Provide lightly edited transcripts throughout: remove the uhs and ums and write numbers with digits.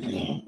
Okay.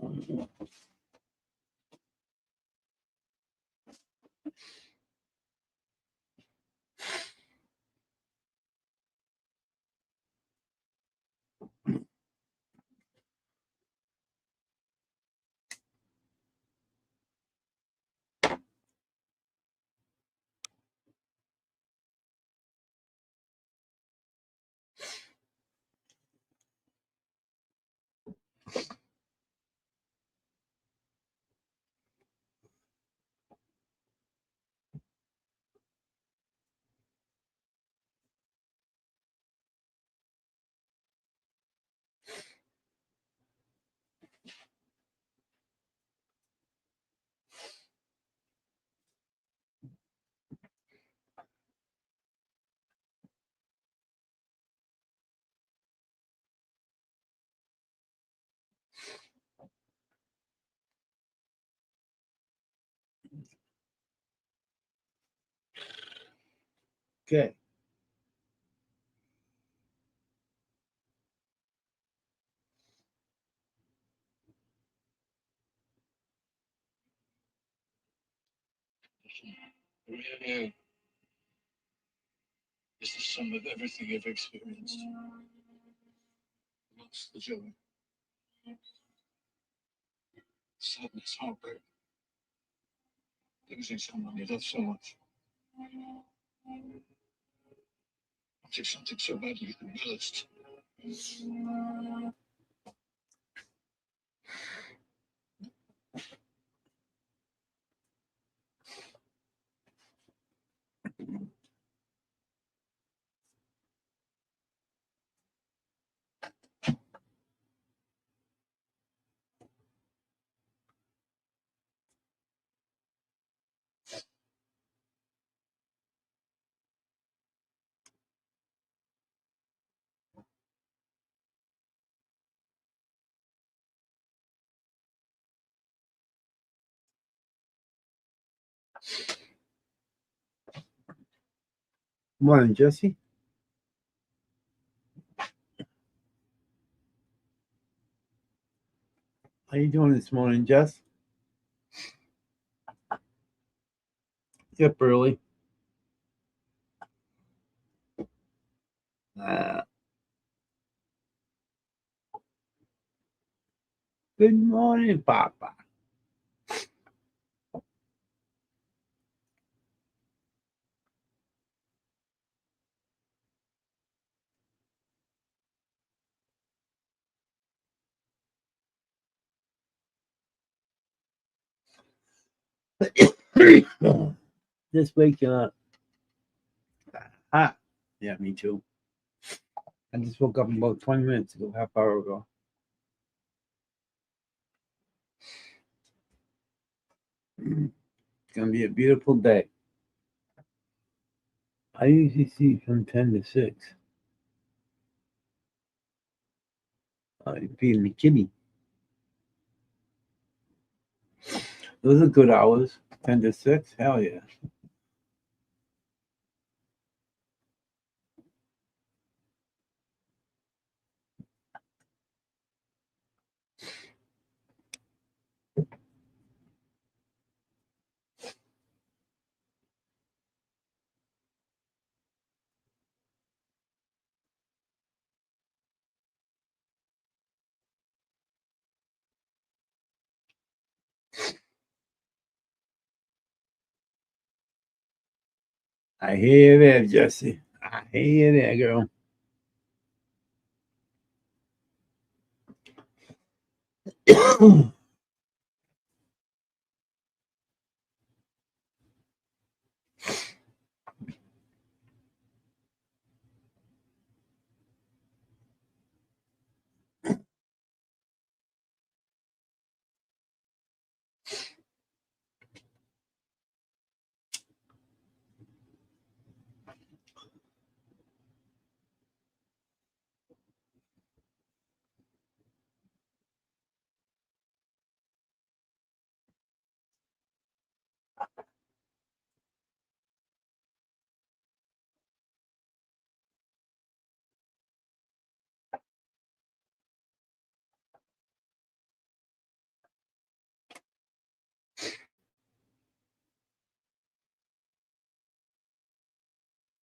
Real is the sum of everything you've experienced. Loss, the joy, sadness, heartbreak, losing someone you love so much. Wanting something so badly you can will it. Morning, Jesse. How you doing this morning, Jess? Yep, early. Good morning, Papa. Just waking up. Ah, yeah, me too. I just woke up about 20 minutes ago, half hour ago. It's gonna be a beautiful day. I usually see from 10 to 6. Feeding the kitty. Those are good hours. 10 to 6. Hell yeah. I hear that, Jesse. I hear that, girl.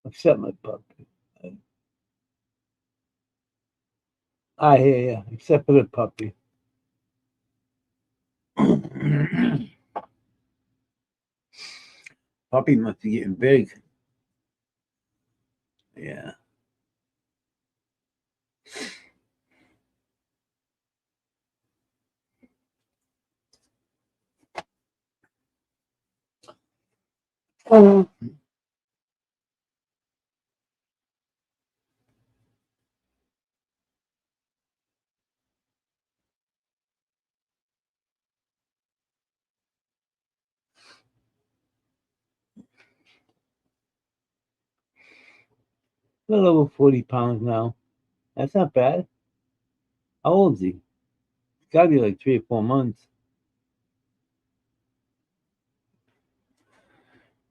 Except my puppy. I hear you. Except for the puppy. Puppy must be getting big. Yeah. Oh. A little over 40 pounds now. That's not bad. How old is he? It's gotta be like 3 or 4 months.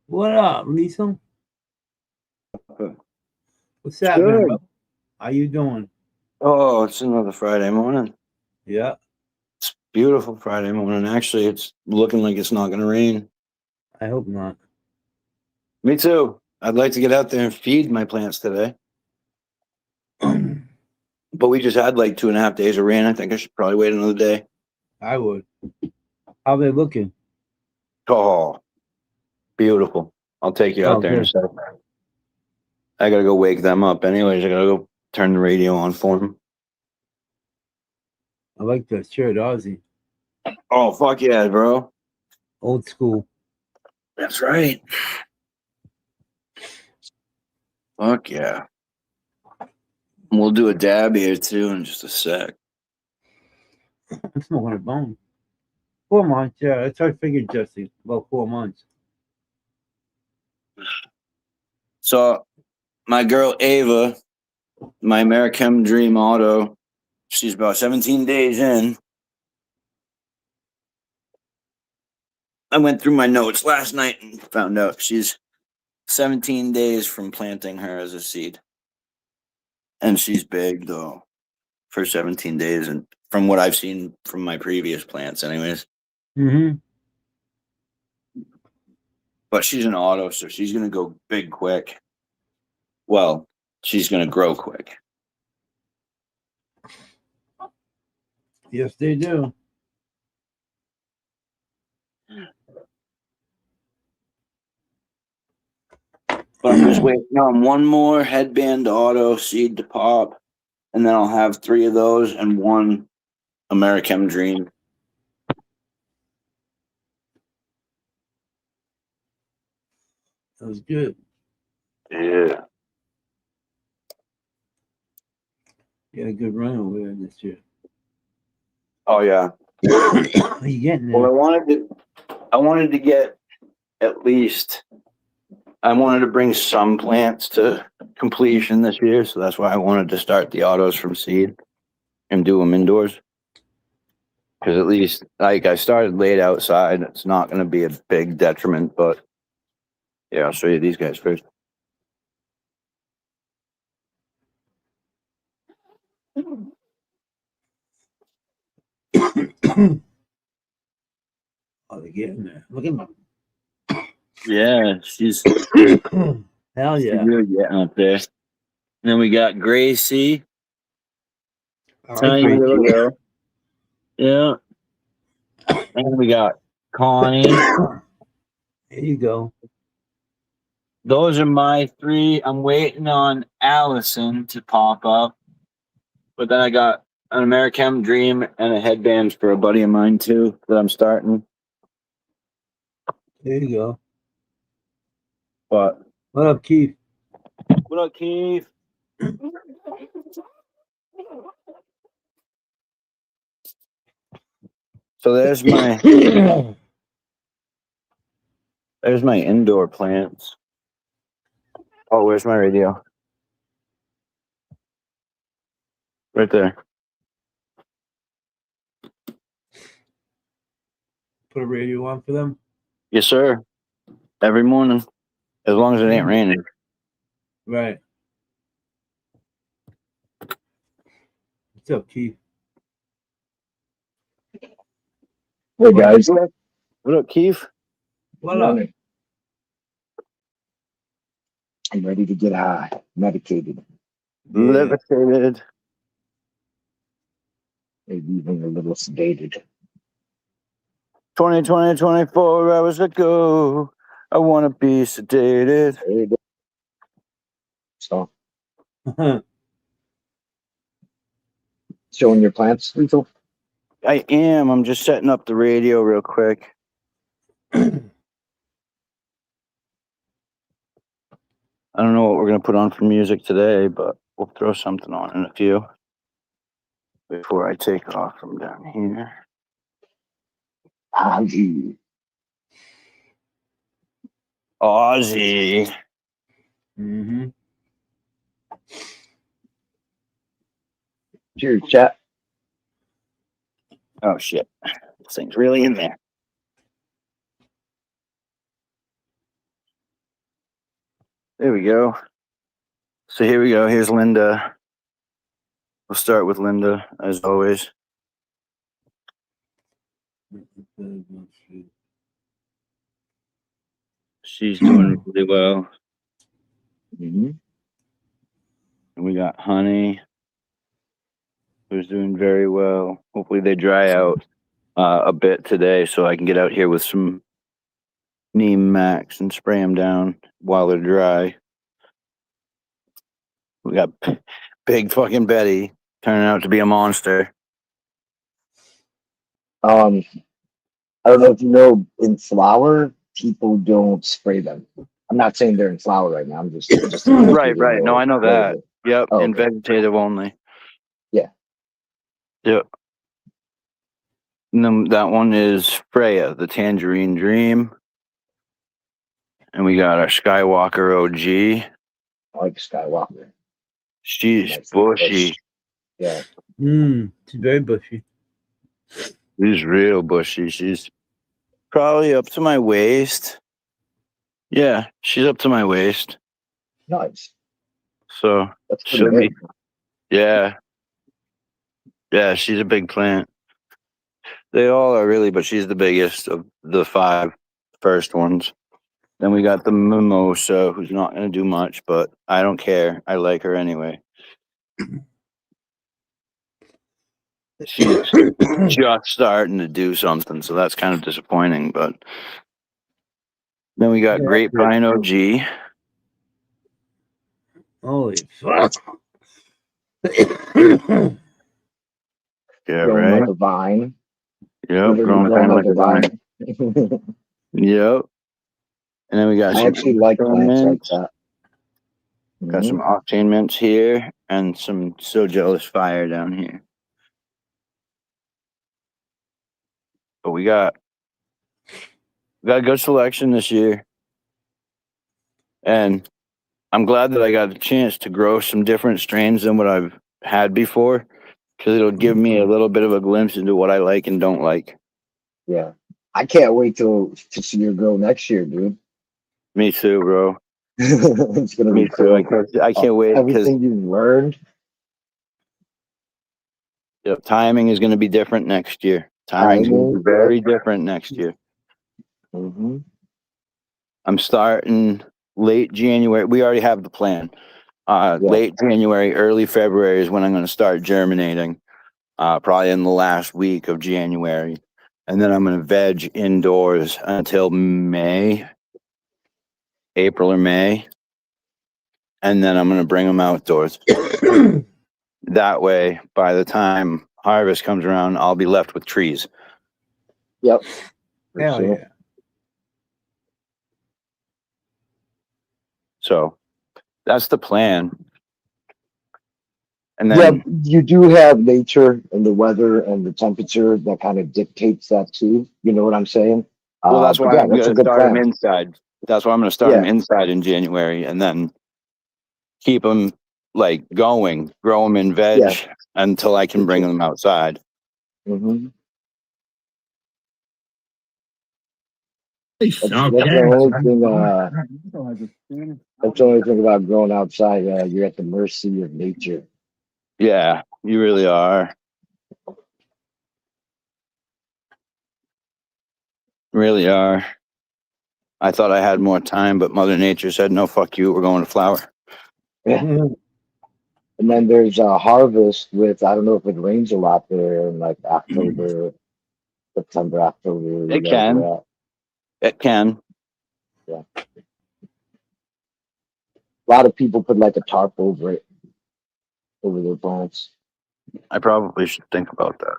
What up, Lisa? What's happening, Good. bro? How you doing? Oh, it's another Friday morning. Yeah, It's beautiful Friday morning. Actually, it's looking like it's not going to rain. I hope not. Me too. I'd like to get out there and feed my plants today, but we just had like 2.5 days of rain. I think I should probably wait another day. I would. How they looking? Oh, beautiful. I'll take you out Oh, there in a good. second. I got to go wake them up. Anyways, I got to go turn the radio on for them. I like the shirt, Aussie. Oh, fuck yeah, bro. Old school. That's right. Fuck yeah. We'll do a dab here too in just a sec. I'm smoking a bone. 4 months, yeah. That's how I figured, Jesse. About 4 months. So my girl Ava, my Americhem Dream Auto, she's about 17 days in. I went through my notes last night and found out she's 17 days from planting her as a seed. And she's big though for 17 days. And from what I've seen from my previous plants, anyways. Mm-hmm. But she's an auto, so she's going to go big quick. Well, she's going to grow quick. Yes, they do. But I'm just waiting on one more headband auto seed to pop. And then I'll have 3 of those and 1 Americhem Dream. That was good. Yeah. You had a good run over there this year. Oh yeah. What are you getting Well, there? I wanted to get at least. I wanted to bring some plants to completion this year, so that's why I wanted to start the autos from seed and do them indoors. Because at least, like, I started late outside. It's not going to be a big detriment, but yeah, I'll show you these guys first. Oh, they're getting there. Look at them. Yeah, she's Hell yeah. really getting up there. And then we got Gracie. I like Tiny Gracie. little girl. Yeah. And we got Connie. There you go. Those are my 3. I'm waiting on Allison to pop up. But then I got an Americhem Dream and a headband for a buddy of mine too that I'm starting. There you go. But What up, Keith? what up, Keith? So there's my indoor plants. Oh, where's my radio? Right there. Put a radio on for them. Yes, sir. Every morning. As long as it ain't raining. Right. What's up, Keith? Hey guys. What up, Keith? What up? I'm ready to get high, medicated, Levitated. maybe even a little sedated. 2020, 24 hours ago. I want to be sedated. There you go. So, showing your plants, Lethal? I am. I'm just setting up the radio real quick. I don't know what we're going to put on for music today, but we'll throw something on in a few before I take off from down here. Ozzy. Ozzy. Mm-hmm. Cheers, chat. Oh, shit. This thing's really in there. There we go. So here we go. Here's Linda. We'll start with Linda, as always. She's doing really well. Mm-hmm. And we got Honey, who's doing very well. Hopefully they dry out a bit today so I can get out here with some Neem Max and spray them down while they're dry. We got big fucking Betty turning out to be a monster. I don't know if you know, in flower, people don't spray them. I'm not saying they're in flower right now. I'm just Right. No, I know that. Yep, Oh, and okay. vegetative only. Yeah. Yep. And then that one is Freya, the Tangerine Dream. And we got our Skywalker OG. I like Skywalker. She's Nice bushy. bush. Yeah. She's very bushy. She's real bushy. She's probably up to my waist. Yeah, she's up to my waist. Nice. So That's she'll pretty be, good. yeah. Yeah, she's a big plant. They all are really, but she's the biggest of the 5 first ones. Then we got the Mimosa, who's not going to do much, but I don't care. I like her anyway. She's just starting to do something, so that's kind of disappointing. But then we got Grapevine OG. Holy fuck. Yeah, Growing right. like a vine. Yep, Literally growing growing like a vine. Yep. And then we got I some actually like plants like mints. that. Got some octane mints here and some So Jealous Fire down here. But we got a good selection this year. And I'm glad that I got a chance to grow some different strains than what I've had before, because it'll give me a little bit of a glimpse into what I like and don't like. Yeah. I can't wait to see your grow next year, dude. Me too, bro. It's gonna Me be too. cool. I can't wait because Everything you've learned. timing is going to be different next year. Timing is going to be very different next year. Mm-hmm. I'm starting late January. We already have the plan. Late January, early February is when I'm going to start germinating. Probably in the last week of January. And then I'm going to veg indoors until April or May. And then I'm going to bring them outdoors. That way, by the time harvest comes around, I'll be left with trees. Yep. Hell yeah. So that's the plan. And then you do have nature and the weather and the temperature that kind of dictates that too. You know what I'm saying? Well, that's why I'm going to start plan. them inside. That's why I'm going to start them inside in January, and then keep them like going, grow them in veg until I can bring them outside. Mm-hmm. That's the only thing about growing outside. You're at the mercy of nature. Yeah, you really are. Really are. I thought I had more time, but Mother Nature said, no, fuck you. We're going to flower. Yeah. Mhm. And then there's a harvest with, I don't know if it rains a lot there in like October, September, October. It can. Yeah. It can. A lot of people put like a tarp over it, over their plants. I probably should think about that.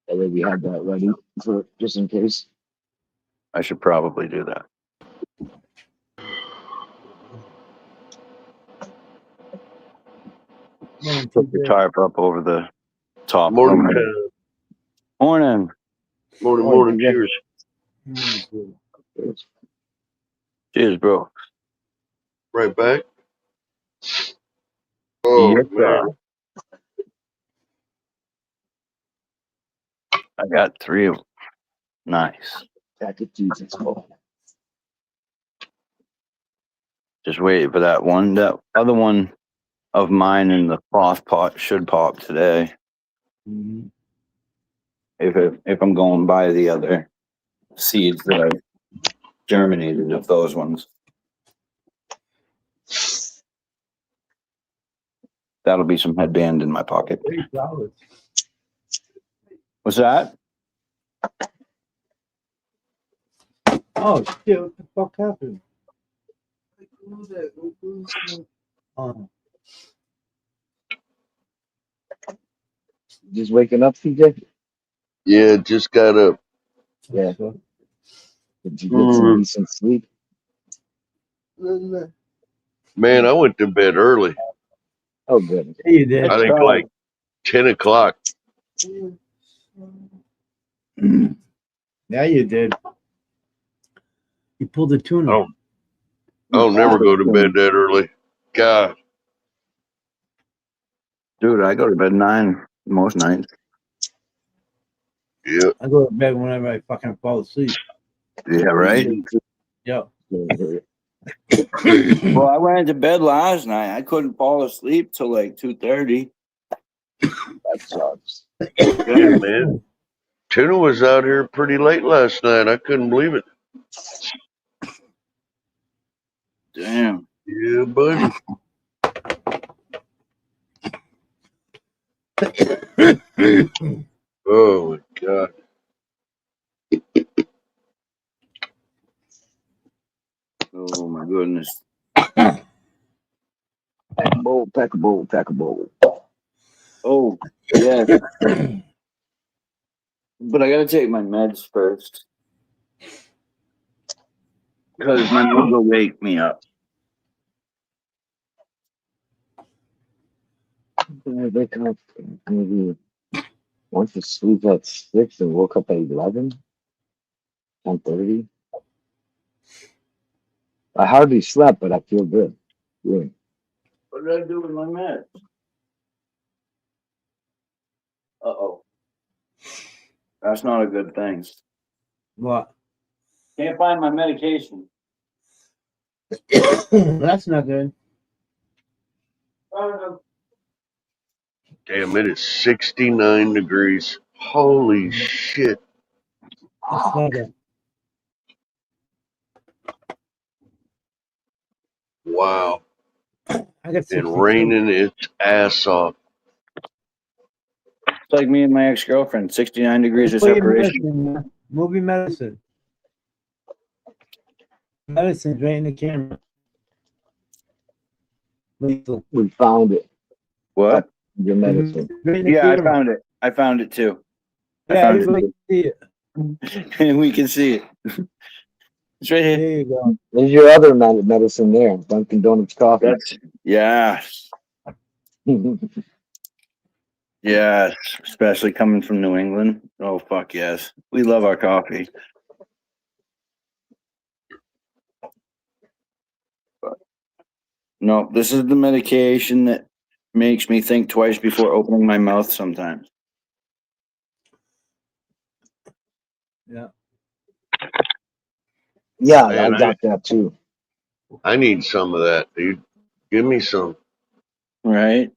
That way we have that ready for just in case. I should probably do that. Morning, Put the TJ. tarp up over the top. Morning, of them. Morning. morning, Oh, morning. yeah. Cheers. Morning, TJ. Cheers, bro. Right back. Oh Yes, sir. man, I got 3 of them. Nice. Pack of Jesus. Oh, Just wait for that one. That other one of mine in the cloth pot should pop today. Mhm. If I'm going by the other seeds that I germinated of those ones. That'll be some headband in my pocket. $8. What's that? Oh shit! What the fuck happened? Oh, just waking up, CJ? yeah, just got up. Yeah. so- Did you get some decent sleep? Man, I went to bed early. Oh, good. Yeah, you did. I think like 10 o'clock. Yeah, you did. You pulled the tuna. Oh. I'll never go to bed that early. God, Dude, I go to bed 9 most nights. yeah. I go to bed whenever I fucking fall asleep. Yeah, right? Yo. Well, I went to bed last night. I couldn't fall asleep till like 2:30. That sucks. Yeah, man. Tuna was out here pretty late last night. I couldn't believe it. Damn. Yeah, buddy. Oh my God. Oh my goodness. Pack a bowl, pack a bowl, pack a bowl. Oh, yeah. But I gotta take my meds first. Because my meds will wake me up. I wake up maybe once to sleep at 6 and woke up at 11, 10:30. I hardly slept, but I feel good. Yeah. What did I do with my meds? Uh-oh. That's not a good thing. What? Can't find my medication. That's not good. Damn, it is 69 degrees. Holy shit. That's not good. Wow. I got And 62. raining its ass off. It's like me and my ex-girlfriend, 69 degrees of Put your separation. medicine, man. Movie medicine. Medicine's right in the camera. Lethal. We found it. What? Your medicine. Right in the Yeah, I camera. found it. I found it too. I Yeah, found everybody can see it. it. And we can see it. It's right here. There you go. There's your other medicine there, Dunkin' Donuts coffee. That's, yes. Yes. Especially coming from New England. Oh, fuck yes. We love our coffee. But, no, this is the medication that makes me think twice before opening my mouth sometimes. Yeah. Yeah, Man, I got that too. I need some of that, dude. Give me some. Right?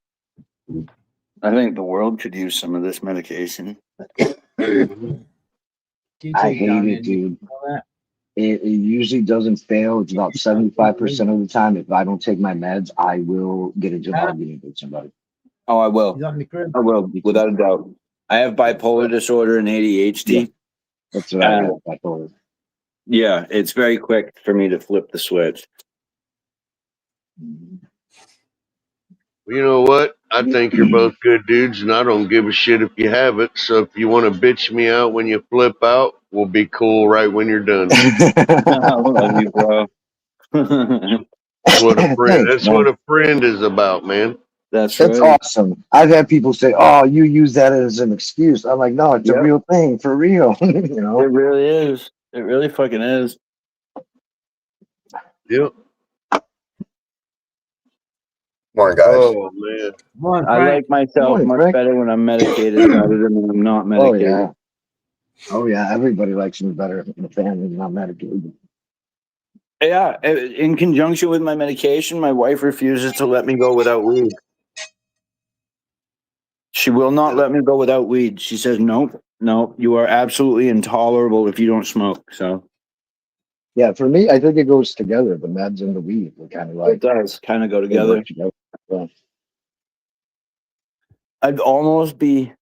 I think the world could use some of this medication. I hate it, dude. Know that? It usually doesn't fail. It's about 75% of the time. If I don't take my meds, I will get into an argument with somebody. Oh, I will. He's on the crib. I will, without a doubt. I have bipolar disorder and ADHD. That's what I do. I told her. Yeah, it's very quick for me to flip the switch. You know what? I think you're both good dudes, and I don't give a shit if you have it. So if you want to bitch me out when you flip out, we'll be cool right when you're done. I love you, bro. That's what a friend. Thanks, That's man. what a friend is about, man. That's That's right. awesome. I've had people say, "Oh, you use that as an excuse." I'm like, "No, it's a Yep. real thing for real." You It know. really is. It really fucking is. Yep. Morning, guys. Oh man. Come on, I Frank. like myself Morning, much Frank. better when I'm medicated rather than when I'm not Oh medicated. yeah. Oh yeah. Everybody likes me better in the family than I'm medicated. Yeah, in conjunction with my medication, my wife refuses to let me go without weed. She will not let me go without weed. She says, nope, you are absolutely intolerable if you don't smoke. So Yeah, for me, I think it goes together. The meds and the weed, they're kind of it like does kind of go they together. work together. Yeah. I'd almost be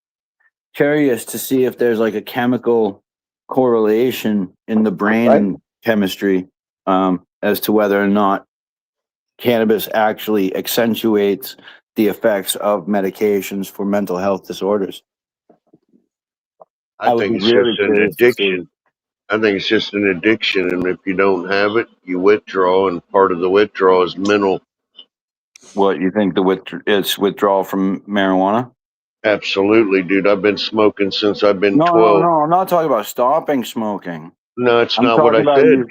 curious to see if there's like a chemical correlation in the brain Right. and chemistry as to whether or not cannabis actually accentuates the effects of medications for mental health disorders. I would think be it's really just an curious to see. addiction. I think it's just an addiction, and if you don't have it, you withdraw, and part of the withdrawal is mental. What you think it's withdrawal from marijuana? Absolutely, dude. I've been smoking since I've been No, 12. I'm not talking about stopping smoking. No, it's I'm not what talking I about said.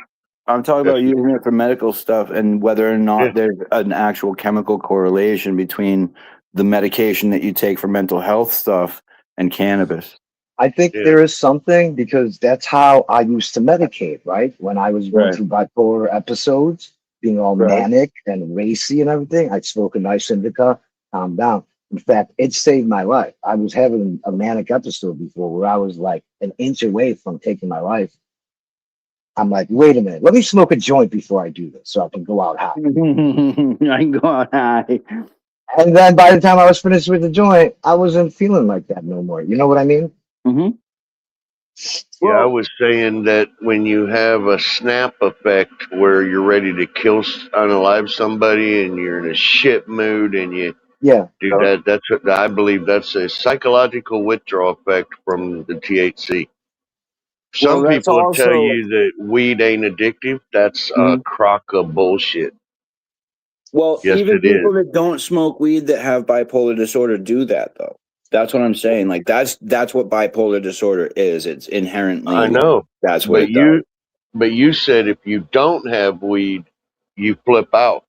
I'm talking about If- using it for medical stuff and whether or not Yeah. there's an actual chemical correlation between the medication that you take for mental health stuff and cannabis. I think Yeah. there is something because that's how I used to medicate, right? When I was going Right. through bipolar episodes, being all Right. manic and racy and everything, I'd smoke a nice indica, calm down. In fact, it saved my life. I was having a manic episode before where I was like an inch away from taking my life. I'm like, wait a minute, let me smoke a joint before I do this so I can go out high. I can go on high. And then by the time I was finished with the joint, I wasn't feeling like that no more. You know what I mean? Mm-hmm. Yeah, I was saying that when you have a snap effect where you're ready to unalive somebody and you're in a shit mood and you Yeah. do that, that's what I believe that's a psychological withdrawal effect from the THC. Some Well, that's people will tell also you that weed ain't addictive. That's a crock of bullshit. Yes, even it is. people that don't smoke weed that have bipolar disorder do that though. That's what I'm saying. Like that's what bipolar disorder is. It's inherently I know. that's what But it does. you said if you don't have weed, you flip out.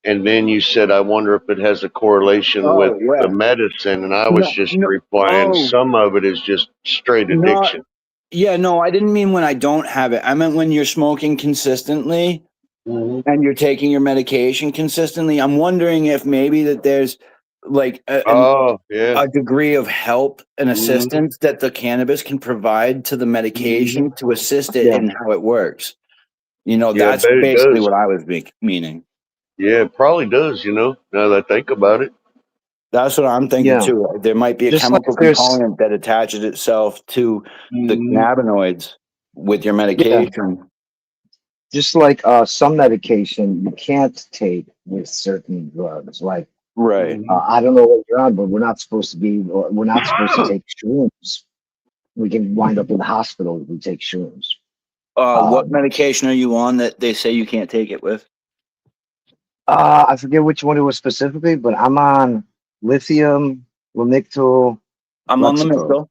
And then you said, I wonder if it has a correlation Oh, with yeah. the medicine. And I was just No, replying, oh. some of it is just straight addiction. Yeah, no, I didn't mean when I don't have it. I meant when you're smoking consistently and you're taking your medication consistently. I'm wondering if maybe that there's like Oh, yeah. a degree of help and assistance that the cannabis can provide to the medication to assist it Yeah. in how it works. You know, Yeah, I that's bet it basically does. what I was meaning. Yeah, it probably does, now that I think about it. That's what I'm thinking Yeah. too. There might be a Just like chemical there's- component that attaches itself to the cannabinoids with your medication. Just like some medication you can't take with certain drugs. Like Right. I don't know what you're on, but we're not supposed to take shrooms. We can wind up in the hospital if we take shrooms. What medication are you on that they say you can't take it with? I forget which one it was specifically, but I'm on lithium, Lamictal. I'm on Lexapro.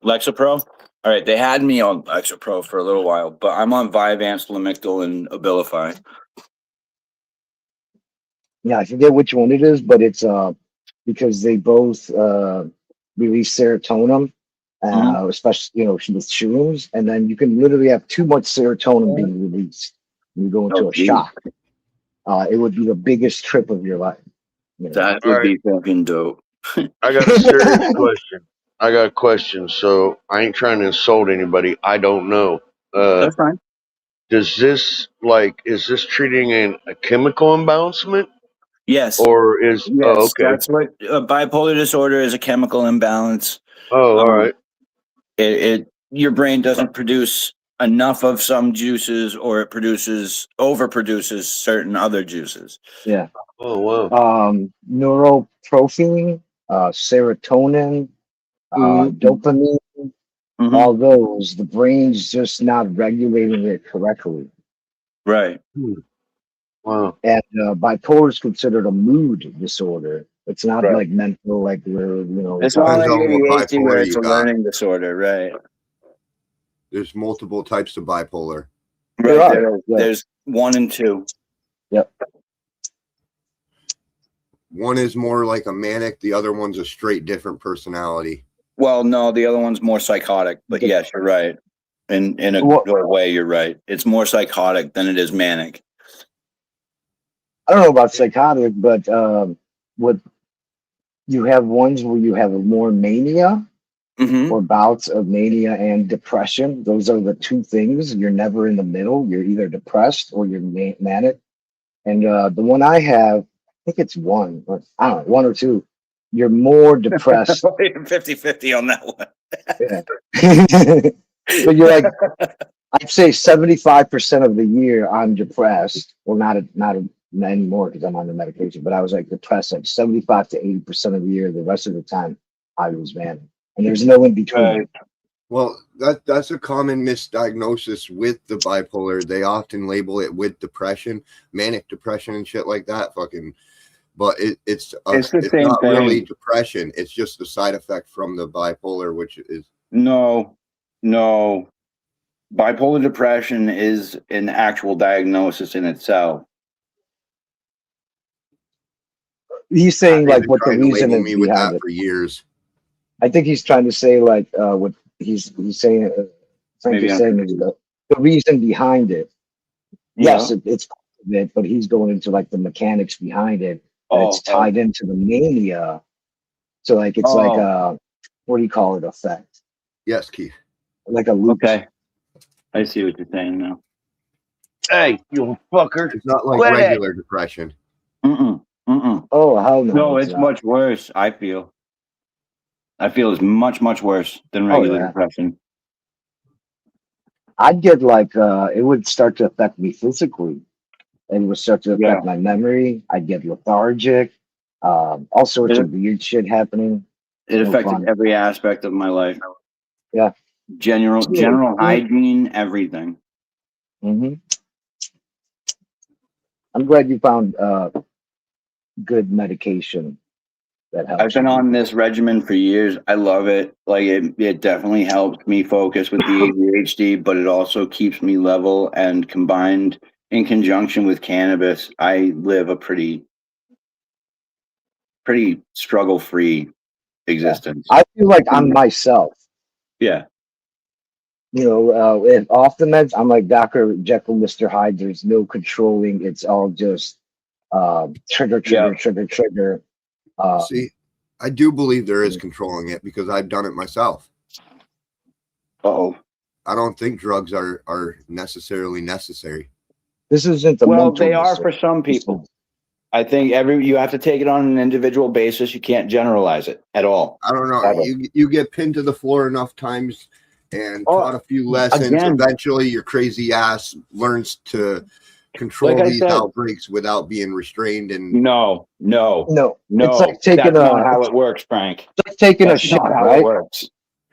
Lexapro. All right, they had me on Lexapro for a little while, but I'm on Vyvanse, Lamictal, and Abilify. Yeah, I forget which one it is, but it's because they both release serotonin, especially with shrooms, and then you can literally have too much serotonin being released. And you go into a shock. It would be the biggest trip of your life. That would be fucking dope. I got a serious question. I got a question. So I ain't trying to insult anybody. I don't know. That's fine. does this is this treating a chemical imbalancement Yes. or is Yes, okay. that's what bipolar disorder is, a chemical imbalance. Oh, all right. Your brain doesn't produce enough of some juices, or it overproduces certain other juices. Yeah. Oh, wow. Neuroprophyline, serotonin, dopamine, Mhm. all those, the brain's just not regulating it correctly. Right. Wow. And bipolar is considered a mood disorder. It's not Right. like mental, like we're, It's not like Depends on what ADHD where bipolar it's you a got. learning disorder, right? There's multiple types of bipolar. There Right. are, yeah. There's 1 and 2. Yep. One is more like a manic. The other one's a straight different personality. Well, no, the other one's more psychotic, but yes, you're right. In a Well- good way, you're right. It's more psychotic than it is manic. I don't know about psychotic, but what you have ones where you have more mania Mm-hmm. or bouts of mania and depression. Those are the two things. You're never in the middle. You're either depressed or you're manic. And the one I have, I think it's one, or I don't know, one or two. You're more depressed. 50-50 on that one. But you're like, I'd say 75% of the year I'm depressed. Well, not anymore because I'm on the medication, but I was like depressed like 75 to 80% of the year. The rest of the time I was manic. And there's no in between. Well, that's a common misdiagnosis with the bipolar. They often label it with depression, manic depression and shit like that. But it's the same not thing. really depression. It's just a side effect from the bipolar, which is No. Bipolar depression is an actual diagnosis in itself. He's saying they've like been what the trying to reason label is me with behind that it. for years. I think he's trying to say like what he's saying. Frank Maybe is I'm saying is the reason behind it. Yes, it's part of it, but he's going into like the mechanics behind it. And it's tied into the mania. So like it's like a what do you call it? Effect. Yes, Keith. Like a loop. Okay. I see what you're saying now. Hey, you fucker. It's not like Quit it. regular depression. Mm-mm. Oh hell no! No, it's not. much worse, I feel. It's much, much worse than regular depression. I'd get like it would start to affect me physically. And it would start to affect my memory. I'd get lethargic, all sorts of weird shit happening. It No affected fun. every aspect of my life. Yeah. General hygiene, everything. Mm-hmm. I'm glad you found good medication that helps. I've been on this regimen for years. I love it. Like it definitely helps me focus with the ADHD, but it also keeps me level, and combined in conjunction with cannabis, I live a pretty struggle-free existence. I feel like I'm myself. Yeah. You know, and off the meds, I'm like Dr. Jekyll, Mr. Hyde. There's no controlling. It's all just trigger. See, I do believe there is controlling it because I've done it myself. Uh-oh. I don't think drugs are necessarily necessary. This isn't the Well, mental they are disorder. for some people. I think you have to take it on an individual basis. You can't generalize it at all. I don't know. Ever. You get pinned to the floor enough times and taught a few lessons. Again. Eventually, your crazy ass learns to control Like I these said. outbreaks without being restrained. And No. It's like taking that's not how it works, Frank. It's like taking That's a shit, not how right? it works.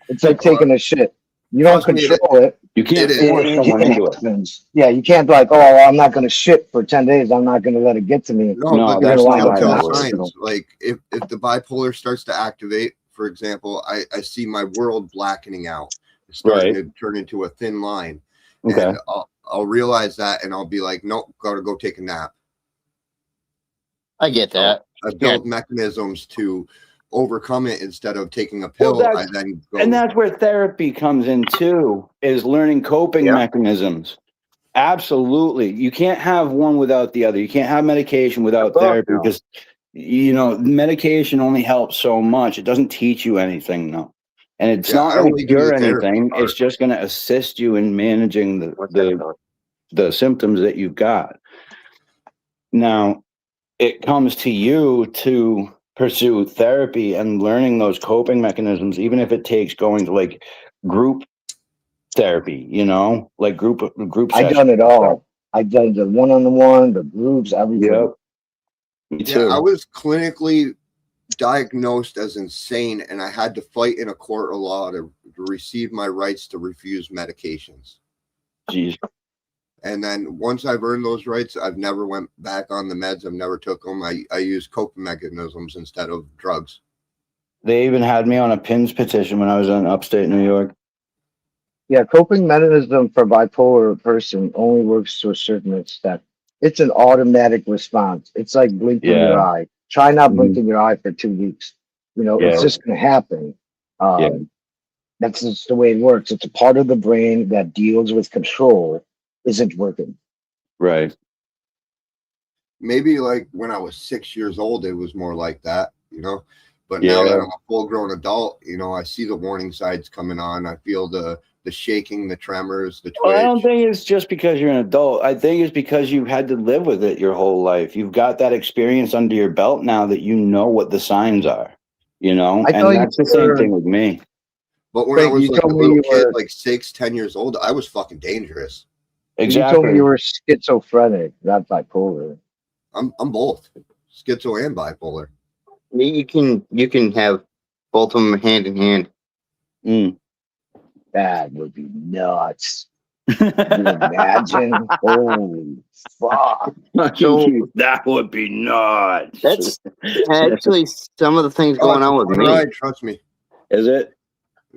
It's like taking a shit. You don't Trust me, control it. You can't It is. force someone into it. happens. Yeah, you can't be like, oh, well, I'm not going to shit for 10 days. I'm not going to let it get to me. no, No, but that's there's not how telltale that works. signs. Like if the bipolar starts to activate, for example, I see my world blackening out. It's starting to turn into a thin line. Okay. And I'll realize that and I'll be like, nope, gotta go take a nap. I get that. I've built mechanisms to overcome it instead of taking a pill. Well, I then go. And that's where therapy comes in too, is learning coping mechanisms. Absolutely. You can't have one without the other. You can't have medication without therapy because, medication only helps so much. It doesn't teach you anything, no. And it's not I going only to do cure the therapy anything. part. It's just going to assist you in managing the the symptoms that you've got. Now, it comes to you to pursue therapy and learning those coping mechanisms, even if it takes going to like group therapy, you know, like group I've sessions. done it all. I've done the one-on-one, the groups, everything. Yep. Me too. Yeah, I was clinically diagnosed as insane, and I had to fight in a court of law to receive my rights to refuse medications. Jeez. And then once I've earned those rights, I've never went back on the meds. I've never took them. I use coping mechanisms instead of drugs. They even had me on a PINS petition when I was in upstate New York. Yeah, coping mechanism for bipolar person only works to a certain extent. It's an automatic response. It's like blinking your Yeah. eye. Try not Mhm. blinking your eye for 2 weeks. You know, it's Yeah. just going to happen. Yeah. That's just the way it works. It's a part of the brain that deals with control isn't working. Right. Maybe like when I was 6 years old, it was more like that, you know. But now that Yeah. I'm a full-grown adult, you know, I see the warning signs coming on. I feel the shaking, the tremors, the Well, I don't twitch. think it's just because you're an adult. I think it's because you've had to live with it your whole life. You've got that experience under your belt now that you know what the signs are, you know? I thought And you that's the same were- thing with me. But when I Wait, was you like a told me little you kid, were- like 6, 10 years old, I was fucking dangerous. You told Exactly. me you were schizophrenic, not bipolar. I'm both, schizo and bipolar. You can have both of them hand in hand. Mm. That would be nuts. Can you imagine? Holy fuck. So- that would be nuts. That's actually some of the things going Oh, on it's a with fun me. ride, trust me. Is it?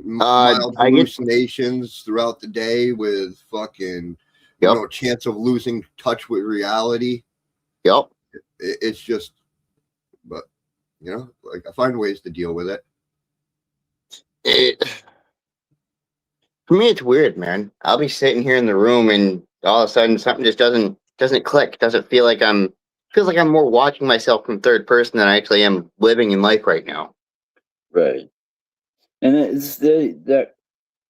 Mild I get- hallucinations throughout the day with fucking Yep. chance of losing touch with reality. Yep. It's just, but like I find ways to deal with it. For me, it's weird, man. I'll be sitting here in the room, and all of a sudden, something just doesn't click. Doesn't feel like feels like I'm more watching myself from third person than I actually am living in life right now. Right. And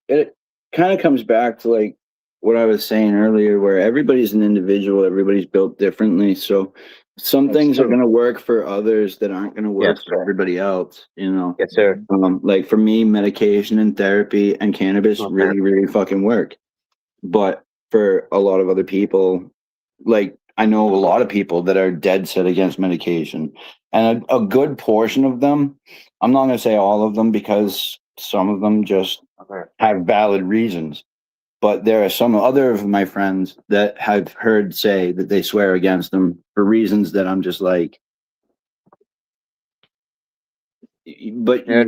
it kind of comes back to like what I was saying earlier, where everybody's an individual, everybody's built differently. So some That's things are true. going to work for others that aren't going to work Yes, for everybody else, you know? Yes, sir. Like for me, medication and therapy and cannabis Okay. really, really fucking work. But for a lot of other people, like I know a lot of people that are dead set against medication, and a good portion of them, I'm not going to say all of them because some of them just Okay. have valid reasons. But there are some other of my friends that have heard say that they swear against them for reasons that I'm just like, but Yeah.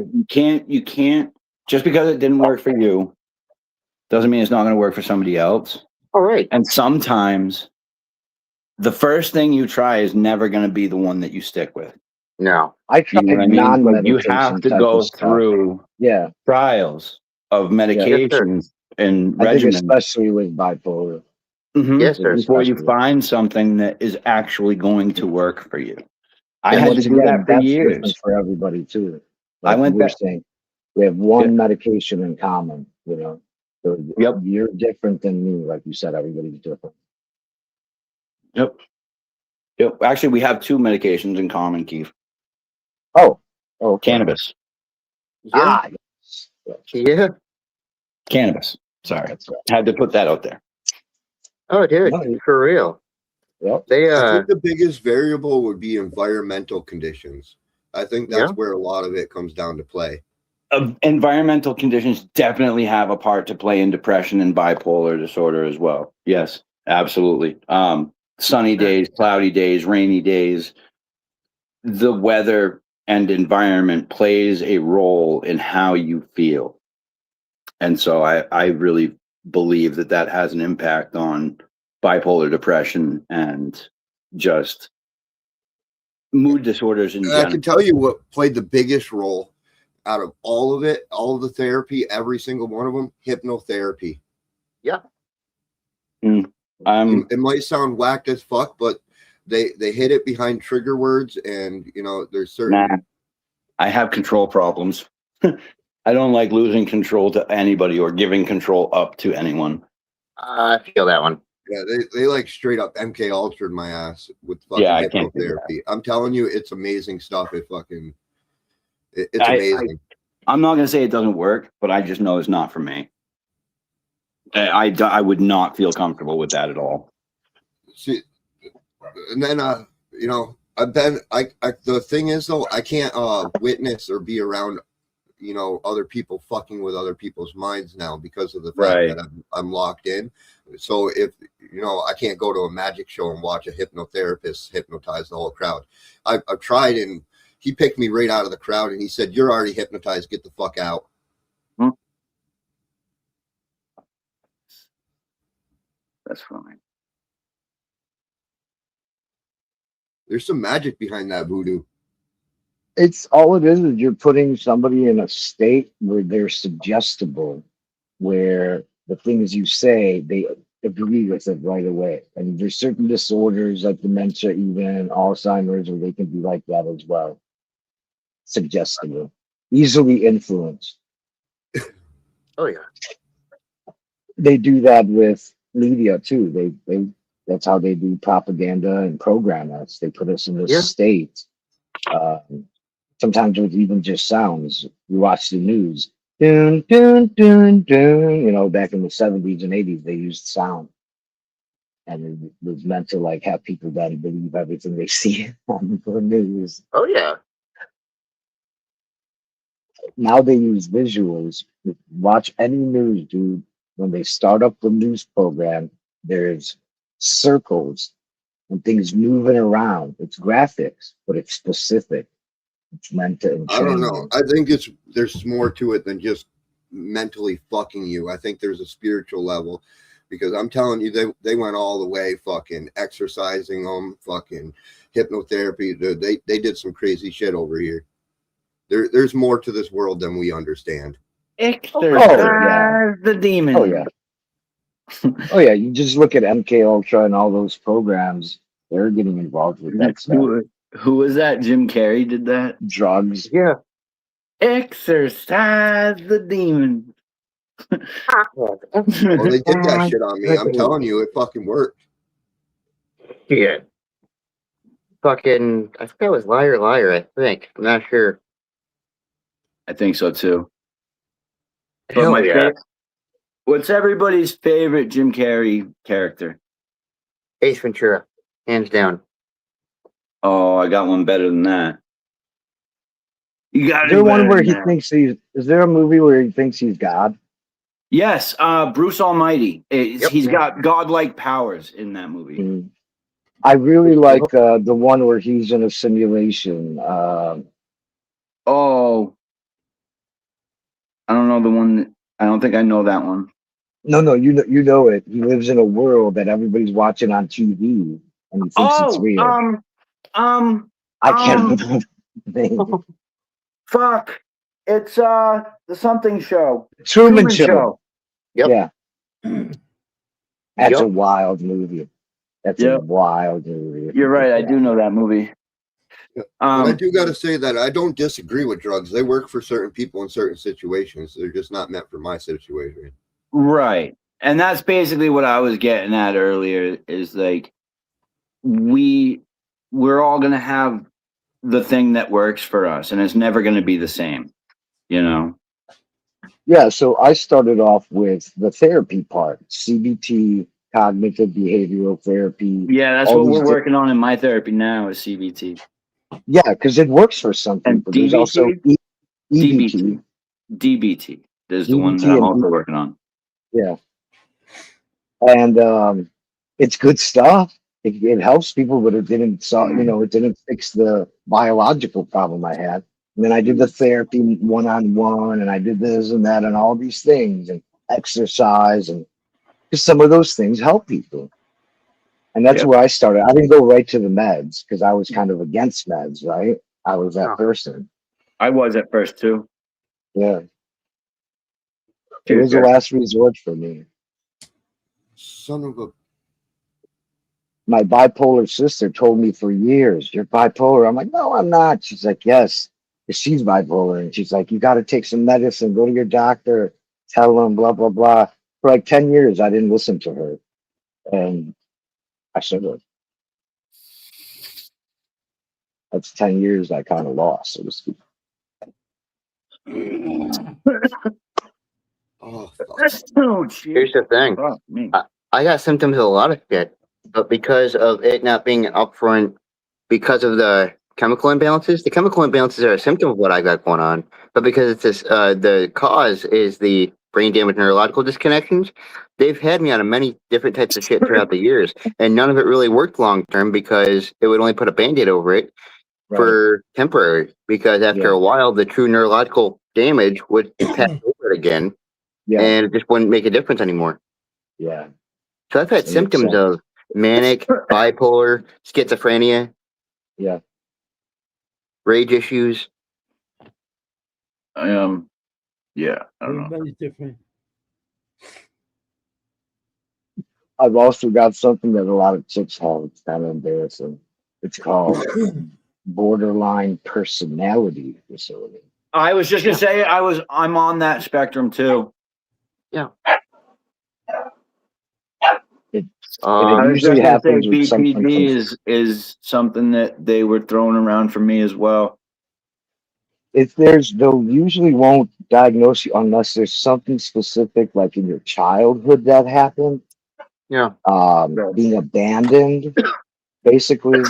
you can't, just because it didn't work for you, doesn't mean it's not going to work for somebody else. All right. And sometimes the first thing you try is never going to be the one that you stick with. No. I You tried know what I mean? Like, you non-medication have to type go of stuff. through Yeah, trials of medications and I think regimens. especially with bipolar. Mhm. Yes, sir. Before you Especially. find something that is actually going to work for you. I And had once to do that for that's years. different for everybody too. I Like went you were that- saying, we have one medication in common, you know. So Yep. you're different than me, like you said, everybody's different. Yep. Actually, we have two medications in common, Keith. Oh, okay. Cannabis. Yeah. Ah, yes. Yeah. Cannabis. Sorry. That's right. Had to put that out there. Oh, dude. No, you- For real. Yep. They I think the biggest variable would be environmental conditions. I think that's Yeah. where a lot of it comes down to play. Environmental conditions definitely have a part to play in depression and bipolar disorder as well. Yes, absolutely. Sunny days, cloudy days, rainy days. The weather and environment plays a role in how you feel. And so I really believe that has an impact on bipolar depression and just mood disorders in And I general. can tell you what played the biggest role out of all of it, all of the therapy, every single one of them, hypnotherapy. It might sound whacked as fuck, but they hit it behind trigger words, and there's certain. Nah, I have control problems. I don't like losing control to anybody or giving control up to anyone. I feel that one. Yeah, they like straight up MK Ultra'd my ass with fucking Yeah, I can't do hypnotherapy. I'm telling you, it's amazing stuff. It's I- amazing. I'm not gonna say it doesn't work, but I just know it's not for me. I would not feel comfortable with that at all. See, and then you know, the thing is though, I can't witness or be around, you know, other people fucking with other people's minds now because of the fact Right. that I'm locked in. So if you know, I can't go to a magic show and watch a hypnotherapist hypnotize the whole crowd. I've tried, and he picked me right out of the crowd and he said, "You're already hypnotized. Get the fuck out." That's fine. There's some magic behind that voodoo. It's all it is you're putting somebody in a state where they're suggestible, where the things you say, they agree with it right away. And there's certain disorders like dementia, even Alzheimer's, where they can be like that as well. Suggestible, easily influenced. Oh yeah. They do that with media too. They that's how they do propaganda and program us. They put us in this Yeah. state. Sometimes with even just sounds. You watch the news, dun dun dun dun. You know, back in the 70s and 80s, they used sound, and it was meant to like have people then believe everything they see on the news. Oh yeah. Now they use visuals. Watch any news, dude. When they start up the news program, there's circles and things moving around. It's graphics, but it's specific. It's meant to I don't know. entrain you. I think there's more to it than just mentally fucking you. I think there's a spiritual level, because I'm telling you, they went all the way, fucking exercising them, fucking hypnotherapy. They did some crazy shit over here. There's more to this world than we understand. yeah. The demon. Oh yeah. Oh yeah. You just look at MK Ultra and all those programs. They're getting involved with that stuff. Who was that? Jim Carrey did that. Drugs. Yeah. Exercise the demon. Well, they did that shit on me. I'm telling you, it fucking worked. Yeah. Fucking, I think that was Liar Liar, I think. I'm not sure. I think so too. But Hell my yeah. favorite, what's everybody's favorite Jim Carrey character? Ace Ventura, hands down. Oh, I got one better than that. You got Is there one where he thinks he's? Is there a movie where he thinks he's God? Yes, Bruce Almighty. Yep. He's got godlike powers in that movie. Mm. I really like the one where he's in a simulation. Oh, I don't know the one. I don't think I know that one. No, you know it. He lives in a world that everybody's watching on TV, and he thinks it's real. I can't remember the name. Fuck. It's the something show. Truman Show. Yep. Yeah. That's Yep. a wild movie. That's a wild movie. You're right. I do know that movie. But I do got to say that I don't disagree with drugs. They work for certain people in certain situations. They're just not meant for my situation. Right. And that's basically what I was getting at earlier, is like we're all going to have the thing that works for us, and it's never going to be the same, you know? Yeah, so I started off with the therapy part, CBT, cognitive behavioral therapy. Yeah, that's all what these we're working on in my therapy now is CBT. Yeah, because it works for some And people. There's also DBT? EBT. DBT is the one DBT that I'm and also working on. Yeah. And it's good stuff. It helps people, but it didn't solve, it didn't fix the biological problem I had. And then I did the therapy one-on-one, and I did this and that and all these things, and exercise, and because some of those things help people. And that's where I started. I didn't go right to the meds because I was kind of against meds, right? I was that person. I was at first too. Yeah. It was the last resort for me. Son of a. My bipolar sister told me for years, "You're bipolar." I'm like, "No, I'm not." She's like, "Yes, 'cause she's bipolar." And she's like, "You got to take some medicine, go to your doctor, tell them, blah, blah, blah." For like 10 years, I didn't listen to her. and I should have. That's 10 years I kind of lost, so to speak. Oh, fuck. Oh, shit. Here's the thing. Fuck me. I got symptoms of a lot of shit, but because of it not being upfront, because of the chemical imbalances are a symptom of what I got going on. But because it's this, the cause is the brain damage neurological disconnections. They've had me on many different types of shit throughout the years, and none of it really worked long term because it would only put a band-aid over it for temporary. Because after Yeah. a while, the true neurological damage would pass over it again, Yeah, and it just wouldn't make a difference anymore. yeah. So I've had That makes symptoms sense. of manic, bipolar, schizophrenia, Yeah. rage issues. Yeah, I don't know. Everybody's different. I've also got something that a lot of chicks have. It's kind of embarrassing. It's called borderline personality disorder. I was just gonna say I'm on that spectrum too. It Um, I was usually just gonna say happens with some BPD is something that they were throwing around for me as well. if there's they'll usually won't diagnose you unless there's something specific like in your childhood that happened. yeah. Being abandoned, basically.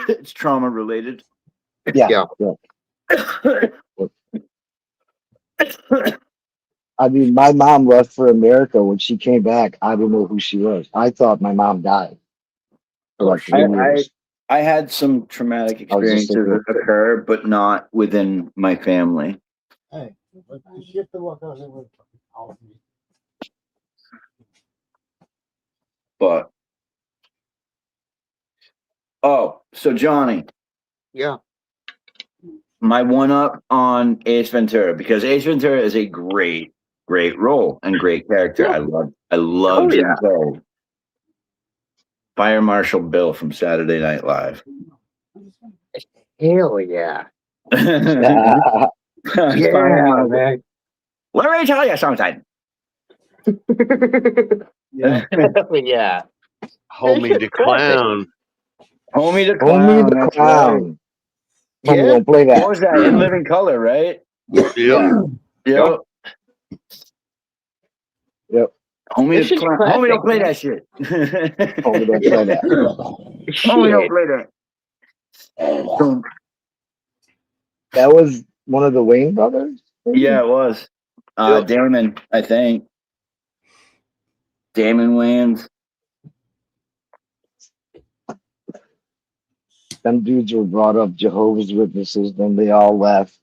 It's trauma related. Yeah. I mean, my mom left for America. When she came back, I didn't know who she was. I thought my mom died for like 3 years. I had some traumatic I was just experiences thinking- occur, but not within my family. Hey, but the shit that walk out there with all of me. But so Johnny, Yeah. my one up on Ace Ventura, because Ace Ventura is a great role and great character. Yeah. I love Oh, Jim yeah. Crow. Fire Marshal Bill from Saturday Night Live. Hell yeah. Yeah. Yeah, man. Let me tell you something. Yeah. Yeah. Homie the clown. Homie the Only Clown. the that's clown. right. Homie, don't play that. What was that? In Living Color, right? Yep. Yep. Yep. Homie This the is Clown. classic, Homie don't play man. that shit. Homie, don't play that. Homie don't Shit. play that. Don't- That was one of the Wayne brothers? Yeah, it was. Yep. Damon, I think. Damon Wayans. Them dudes were brought up Jehovah's Witnesses, then they all left.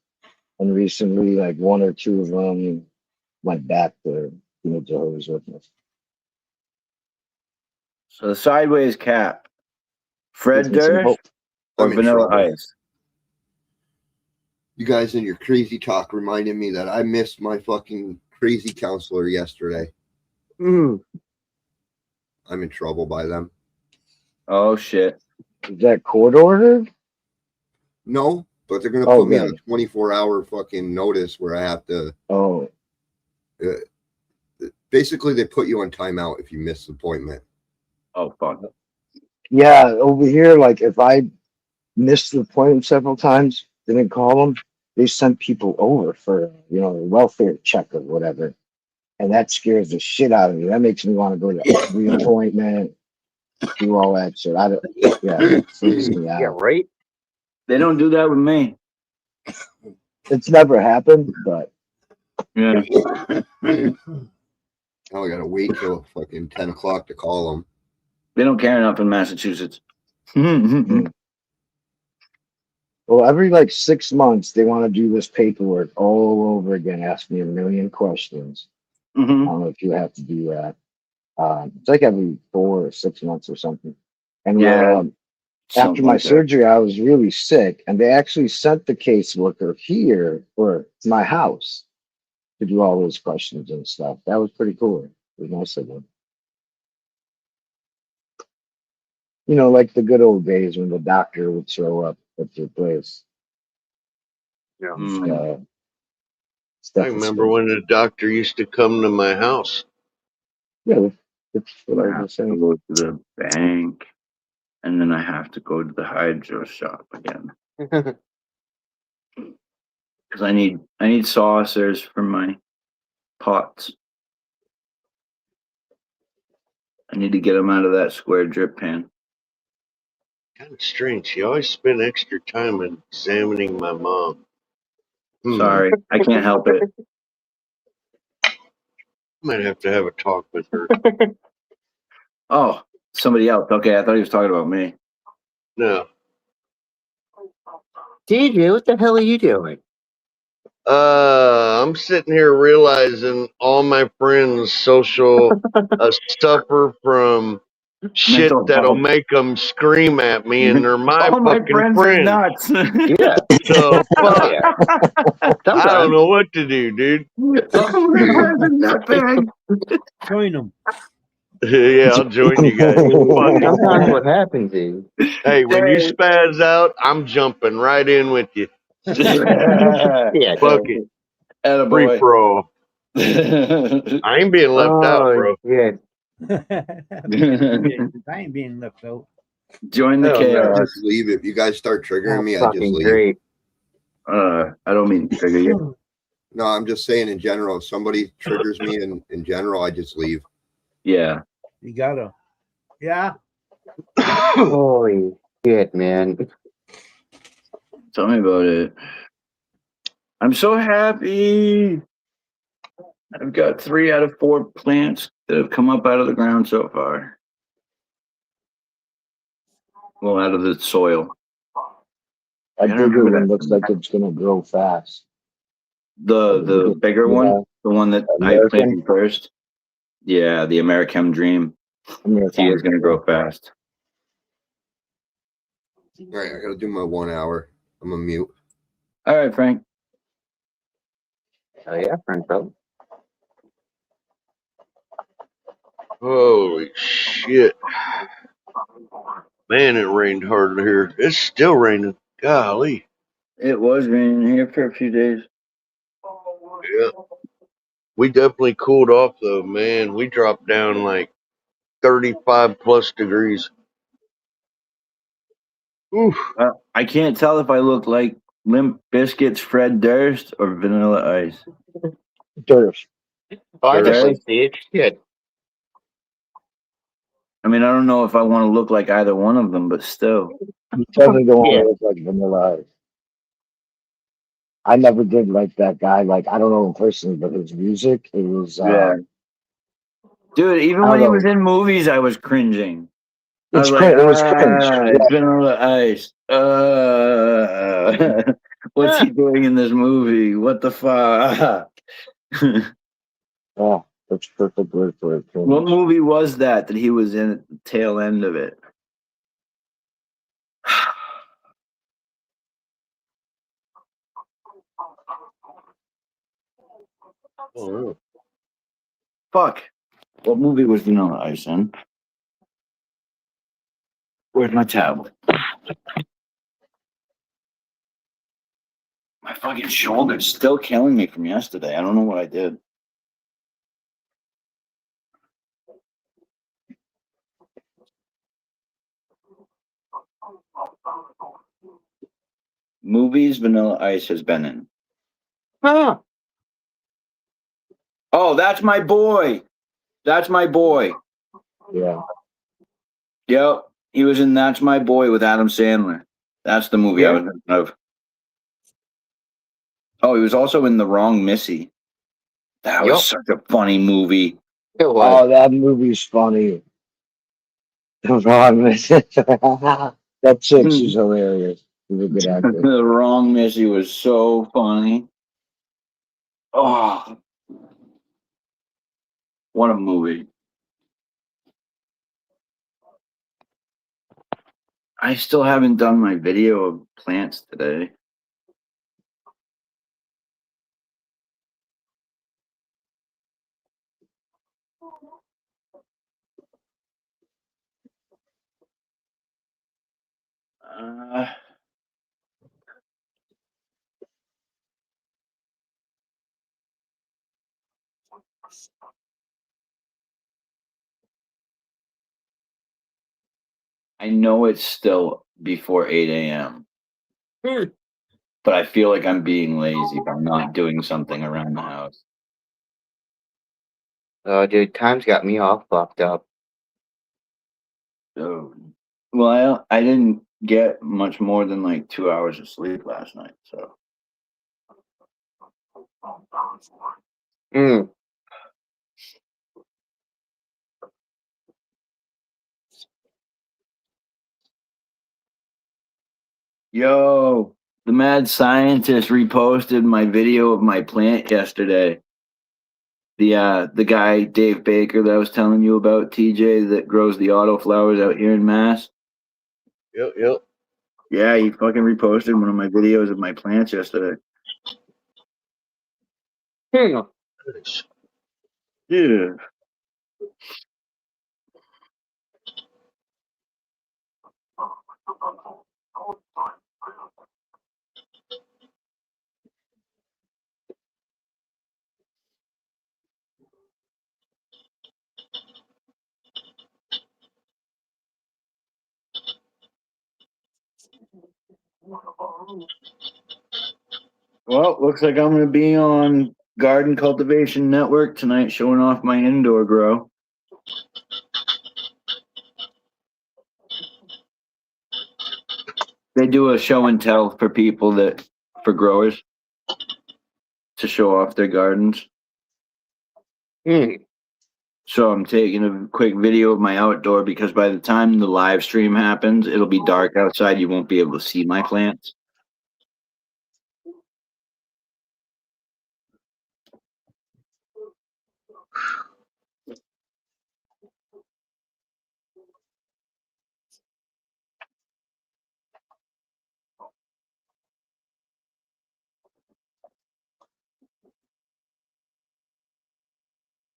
And recently, like one or two of them went back to Jehovah's Witness. So the Sideways Cap. Fred Gives me some Durst hope. or I'm in Vanilla trouble. Ice? You guys in your crazy talk reminded me that I missed my fucking crazy counselor yesterday. Mm. I'm in trouble by them. Oh shit. Is that court ordered? No, but they're gonna Oh, put me on good. a 24-hour fucking notice where I have to. Oh, Basically, they put you on timeout if you miss the appointment. Oh fuck. yeah. Over here, like if I missed the appointment several times, didn't call them, they sent people over for a welfare check or whatever, and that scares the shit out of me. That makes me want to go to every appointment, do all that shit. It freaks me out. Yeah, right? They don't do that with me. It's never happened, but Yeah. Now I gotta wait till fucking 10 o'clock to call them. They don't care enough in Massachusetts. well, every like 6 months they want to do this paperwork all over again, ask me a million questions. I Mhm. don't know if you have to do that. It's like every 4 or 6 months or something. And Yeah. after Something my like that. surgery, I was really sick, and they actually sent the caseworker here or to my house to do all those questions and stuff. That was pretty cool. It was nice of them. Like the good old days when the doctor would show up at your place. Yeah. Mm. I remember when the doctor used to come to my house. Yeah, It's what I I have was to saying. go to the bank, and then I have to go to the hydro shop again because I need saucers for my pots. I need to get them out of that square drip pan. Kind of strange. He always spent extra time examining my mom. Sorry, I can't help it. Might have to have a talk with her. Oh, somebody else. Okay, I thought he was talking about me. No. DJ, what the hell are you doing? I'm sitting here realizing all my friends social suffer from shit Mental that'll health. make them scream at me, and they're my All my fucking friends are friends. nuts. Yeah. So Oh, fuck. yeah. I don't Sometimes. know what to do, dude. All my friends are nutbags. Join them. Yeah, I'll join you guys. Fuck it. Sometimes what happens is Hey, when you Dang. spaz out, I'm jumping right in with you. yeah. Fuck it. Free Attaboy. for all. I ain't being left out, Oh bro. yeah. I ain't being left out. Join the Hell no. I chaos. just leave. If you guys start triggering That's me, I just fucking leave. great. I don't mean to trigger you. No, I'm just saying in general. If somebody triggers me in general, I just leave. Yeah. You gotta. Yeah. Holy shit, man. Tell me about it. I'm so happy. I've got 3 out of 4 plants that have come up out of the ground so far. Well, out of the soil. I I dig it remember when it that. looks like it's gonna grow fast. The bigger Yeah. one, the one that I American? planted first. Yeah, the American Dream. He is going to grow fast. All right, I gotta do my 1 hour. I'm a mute. All right, Frank. Oh yeah, friend, bro. Holy shit. Man, it rained hard here. It's still raining. Golly. It was raining here for a few days. Yeah. We definitely cooled off though, man. We dropped down like 35 plus degrees. Oof. I can't tell if I look like Limp Biscuit's Fred Durst or Vanilla Ice. Durst. Oh, I definitely Durst? see it. Shit. I mean, I don't know if I want to look like either one of them, but still. He doesn't go on Yeah. look like Vanilla Ice. I never did like that guy. Like I don't know him personally, but his music, it was Yeah. Dude, even I when he don't was know. in movies, I was cringing. I was It's like, cringe. It was cringe. it's Vanilla Ice. What's he doing in this movie? What the fuck? Yeah, that's perfect word for it. Cringe. What movie was that he was in at the tail end of it? Oh, no. Fuck. What movie was Vanilla Ice in? Where's my tablet? My fucking shoulder's still killing me from yesterday. I don't know what I did. Movies Vanilla Ice has been in. Huh. Oh, that's my boy. That's my boy. Yeah. Yep. He was in That's My Boy with Adam Sandler. That's the movie I Yeah. was thinking of. Oh, he was also in The Wrong Missy. That was Yup. such a funny movie. It was. Oh, that movie's funny. That chick, she's hilarious. She's a good actor. The Wrong Missy was so funny. Oh, what a movie. I still haven't done my video of plants today. Uh, I know it's still before 8 a.m. But I feel like I'm being lazy by not doing something around the house. Oh, dude, time's got me all fucked up. So, well, I didn't get much more than like 2 hours of sleep last night. So, Mm. yo, the mad scientist reposted my video of my plant yesterday. The guy Dave Baker that I was telling you about, TJ, that grows the auto flowers out here in Mass. Yep. Yeah, he fucking reposted one of my videos of my plants yesterday. Hmm. Yeah. Well, looks like I'm going to be on Garden Cultivation Network tonight showing off my indoor grow. They do a show and tell for people for growers to show off their gardens. Mm. So I'm taking a quick video of my outdoor because by the time the live stream happens, it'll be dark outside. You won't be able to see my plants.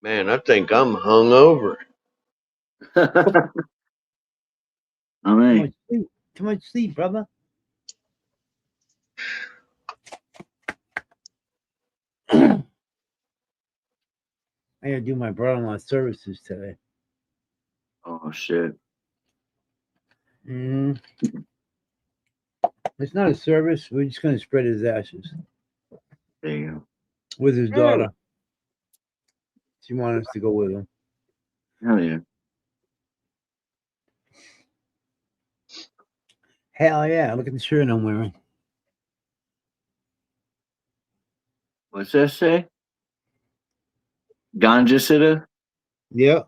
Man, I think I'm hungover. I Too mean, much sleep. Too much sleep, brother. I gotta do my brother-in-law services today. oh shit. Mm. It's not a service. We're just gonna spread his ashes There you go. with his daughter. She wanted us to go with him. Hell yeah. Hell yeah! Look at the shirt I'm wearing. What's that say? Ganja sitter? Yep.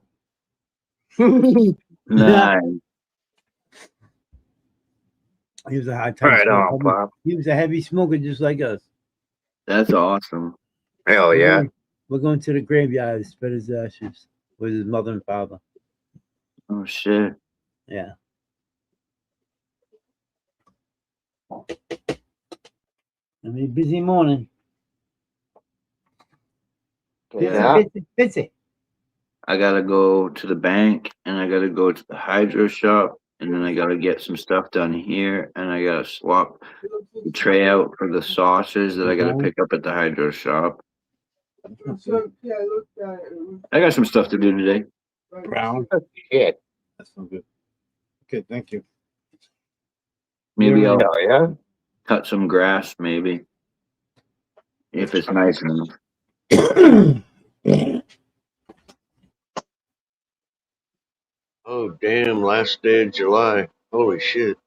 Nice. He was a high time Right on, smoker. Pop. He was a heavy smoker just like us. That's awesome. Hell yeah. We're going to the graveyard to spread his ashes with his mother and father. Oh shit. Yeah. I mean, busy morning. Yeah. Busy. I gotta go to the bank and I gotta go to the hydro shop and then I gotta get some stuff done here and I gotta swap the tray out for the saucers that I gotta pick up at the hydro shop. I got some stuff to do today. Brown. Shit. That's no good. Okay, thank you. Maybe I'll Hell yeah. cut some grass, maybe. If it's nice enough. Oh, damn, last day of July. Holy shit.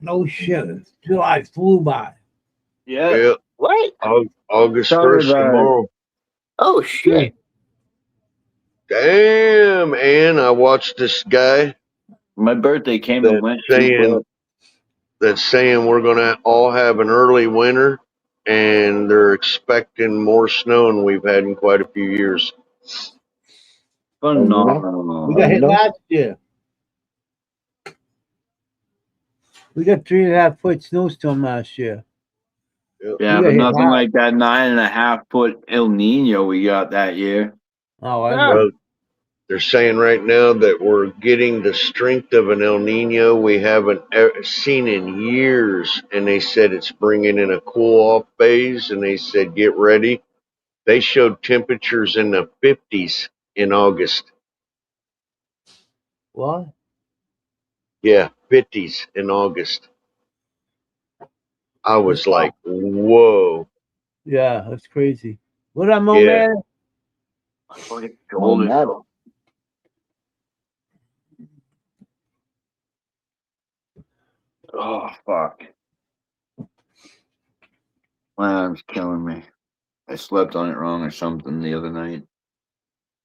No shit. July flew by. Yeah. Yeah, What? August Tell me 1st about it. tomorrow. Oh shit. Damn, and I watched this guy My birthday came and that's went too saying quick. we're gonna all have an early winter, and they're expecting more snow than we've had in quite a few years. Phenomenal. We got hit No. last year. We got 3.5 foot snowstorm last year. Yeah, We got but hit nothing hard. like that 9.5 foot El Nino we got that year. Oh, I Yeah. know. Well, they're saying right now that we're getting the strength of an El Nino we haven't seen in years, and they said it's bringing in a cool-off phase, and they said get ready. They showed temperatures in the 50s in August. What? Yeah, 50s in August. I was like, whoa. Yeah, that's crazy. What up, Mo Yeah. man? Well, metal. Oh, fuck. Wow, it's killing me. I slept on it wrong or something the other night.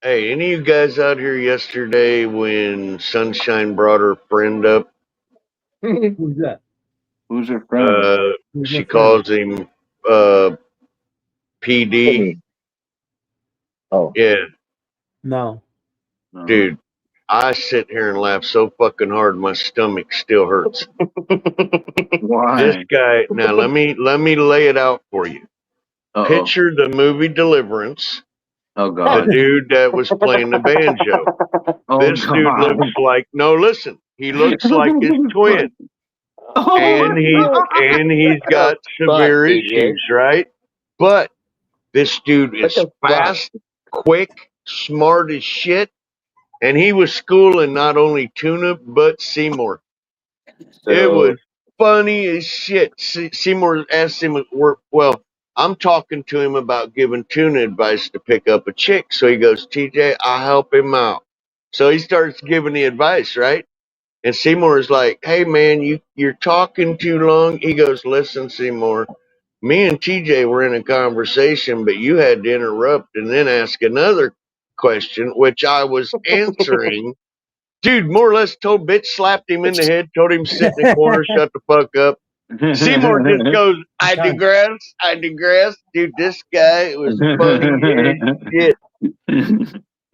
Hey, any of you guys out here yesterday when Sunshine brought her friend up? Who's that? Who's her friend? Who's She my friend? calls him PD. Timmy. Oh, Yeah, No. No. dude. I sit here and laugh so fucking hard my stomach still hurts. This Why? guy, now let me lay it out for you. Uh-oh. Picture the movie Deliverance, Oh, the God. dude that was playing the banjo. Oh, This dude God. looks like, no, listen, he looks like his twin. Oh, And he's got Fuck, severe DJ. issues, right? But this dude What is the fuck? fast, quick, smart as shit, and he was schooling not only Tuna but Seymour. It was funny as shit. Seymour asked him, well, I'm talking to him about giving Tuna advice to pick up a chick. So he goes, TJ, I'll help him out. So he starts giving the advice, right? And Seymour is like, hey, man, you're talking too long. He goes, listen, Seymour, me and TJ were in a conversation, but you had to interrupt and then ask another question, which I was answering. Dude, more or less told bitch, slapped him in the head, told him sit in the corner, shut the fuck up. Seymour just goes, I digress. Dude, this guy was funny as shit.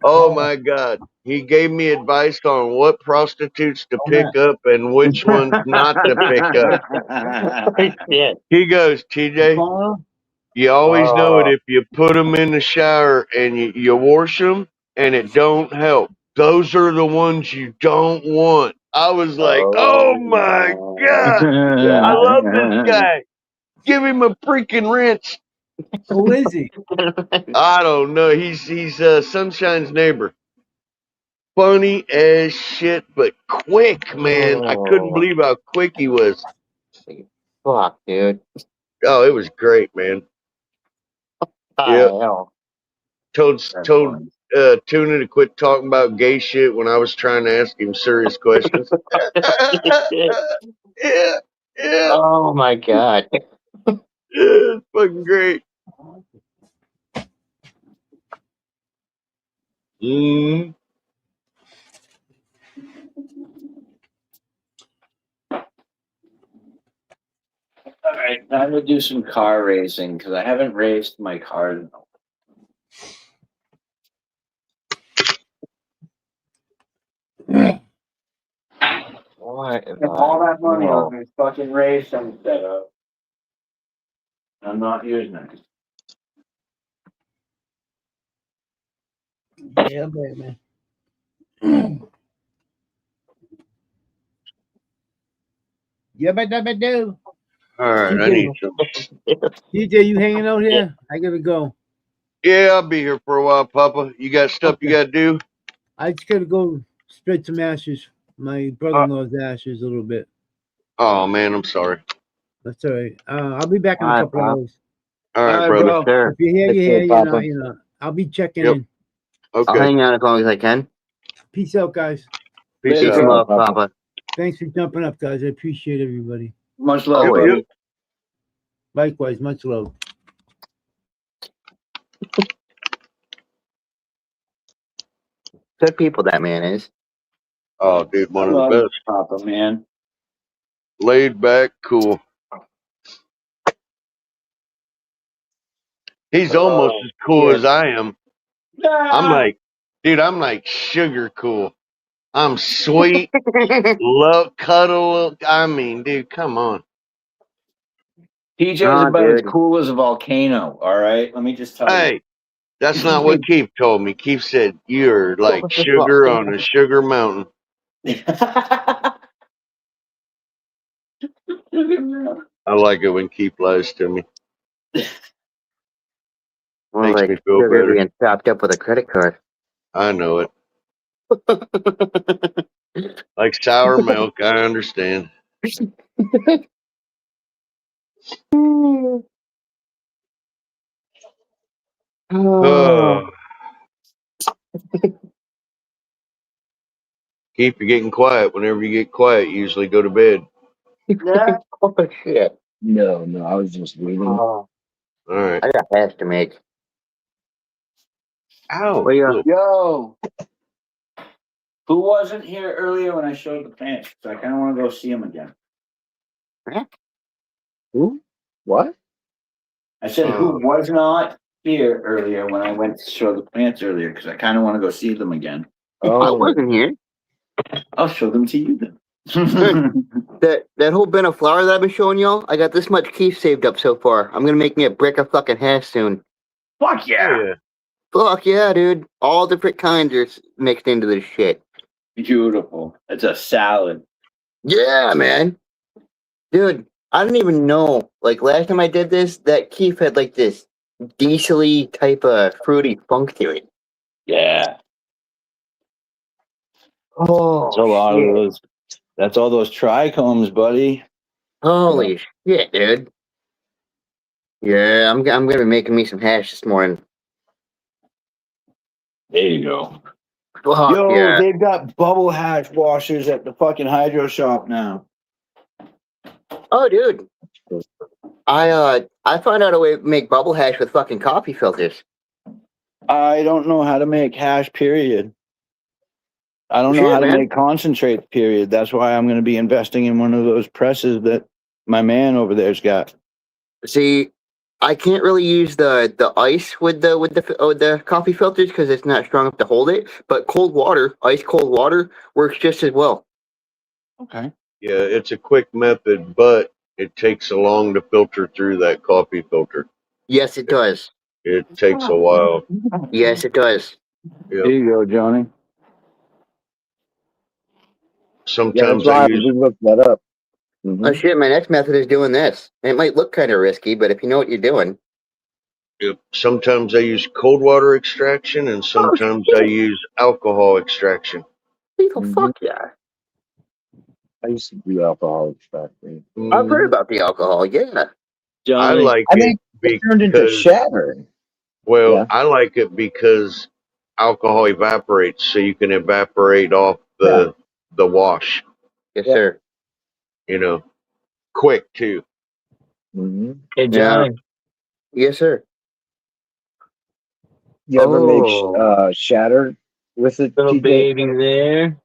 Oh my God. He gave me advice on what prostitutes to pick up and which ones not to pick up. Yeah. He goes, TJ, you always know it if you put them in the shower and you wash them and it don't help. Those are the ones you don't want. I was like, oh my God. I love this guy. Give him a freaking rinse. Who is he? I don't know. He's Sunshine's neighbor. Funny as shit, but quick, man. I couldn't believe how quick he was. Fuck, dude. Oh, it was great, man. Yeah. Hell. Told Tuna to quit talking about gay shit when I was trying to ask him serious questions. Yeah. Oh my God. It's fucking great. Mm. All right, time to do some car racing because I haven't raced my car. What? Spent all that money on this fucking race I'm set up. I'm not using it. Yeah, man. Yeah, but do. All right, I need some. DJ, you hanging out here? I gotta go. Yeah, I'll be here for a while, Papa. You got stuff you got to do? I just gotta go spread some ashes. My brother-in-law's ashes a little bit. Oh man, I'm sorry. That's all right. I'll be back in a All right, couple of Pop. hours. All right, All right, brother. bro. If you're here, Take you're care, here. Papa. You know. I'll be checking Yep. in. I'll Okay. hang out as long as I can. Peace out, guys. Peace Later, Peace out. and bro. love, Papa. Thanks for jumping up, guys. I appreciate everybody. Much love, Always. buddy. Likewise, much love. Good people that man is. Oh, dude, I one of love the best. Papa, man. Laid back, cool. He's almost as cool as I am. I'm like sugar cool. I'm sweet, love, cuddle. I mean, dude, come on. TJ's Nah, about as dude. cool as a volcano. All right, let me just tell you. Hey, that's not what Keith told me. Keith said you're like sugar on a sugar mountain. I like it when Keith lies to me. Well, Makes like me feel sugar better. being chopped up with a credit card. I know it. Like sour milk, I understand. Oh, Oh, Keith, you're getting quiet. Whenever you get quiet, you usually go to bed. oh shit. No, I was just reading. Oh, All right. I got hash to make. Ow. Well, yeah. Yo, who wasn't here earlier when I showed the plants? So I kind of want to go see them again. Who? What? I said, who was not here earlier when I went to show the plants earlier? Because I kind of want to go see them again. I Oh, wasn't here. I'll show them to you then. That whole bin of flour that I've been showing y'all, I got this much keef saved up so far. I'm gonna make me a brick of fucking hash soon. Fuck yeah! Yeah. Fuck yeah, dude. All different kinds are mixed into this shit. Beautiful. It's a salad. Yeah, man. Dude, I didn't even know. Like, last time I did this, that keef had like this diesel-y type of fruity funk to it. Yeah. Oh, That's a lot of shit. those. That's all those trichomes, buddy. Holy shit, dude. Yeah, I'm gonna be making me some hash this morning. There you go. Fuck Yo, yeah. they've got bubble hash washers at the fucking hydro shop now. Oh, dude. I found out a way to make bubble hash with fucking coffee filters. I don't know how to make hash, period. I don't know Shit, how to man. make concentrate, period. That's why I'm going to be investing in one of those presses that my man over there's got. See, I can't really use the ice with the coffee filters because it's not strong enough to hold it. But cold water, ice cold water, works just as well. Okay. Yeah, it's a quick method, but it takes a long to filter through that coffee filter. Yes, it does. It takes a while. Yes, it does. There you go, Johnny. yeah, Sometimes that's why I I use just looked that up. Mhm. Oh shit, my next method is doing this. It might look kind of risky, but if you know what you're doing. sometimes I use cold water extraction, and sometimes I use alcohol extraction. Fuck yeah. I used to do alcohol extraction. I've heard about the alcohol, yeah. I Johnny. like I it think it turned into because shatter. well, Yeah. I like it because alcohol evaporates, so you can evaporate off the wash. Yes, Yeah. sir. You know, quick too. Mm-hmm. Hey, Johnny. Yes, sir. You ever make Oh. shatter with it, Little TJ? baby there.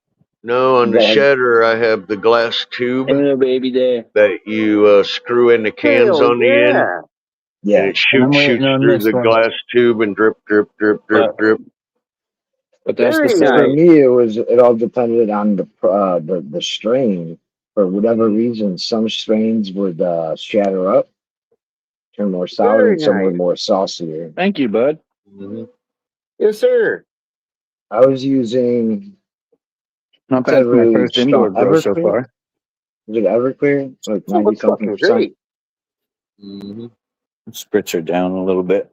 No, on the Yeah. shatter, I have the glass tube And little baby there. that you screw in the cans Hell on the end, yeah. and Yeah. it I'm waiting shoots on through this the one. glass tube and drip, drip, drip, drip, But- drip. But that's the Very For secret. nice. me, it all depended on the strain. For whatever reason, some strains would shatter up, turn more sour, Very and some were nice. more saucier. Thank you, bud. Mhm. Yes, sir. I was using Not what's bad that for my really first indoor strong grow so Everclear? far. Was it Everclear? Like Oh, 90 it's something fucking percent. great. Mhm. Spritzer down a little bit.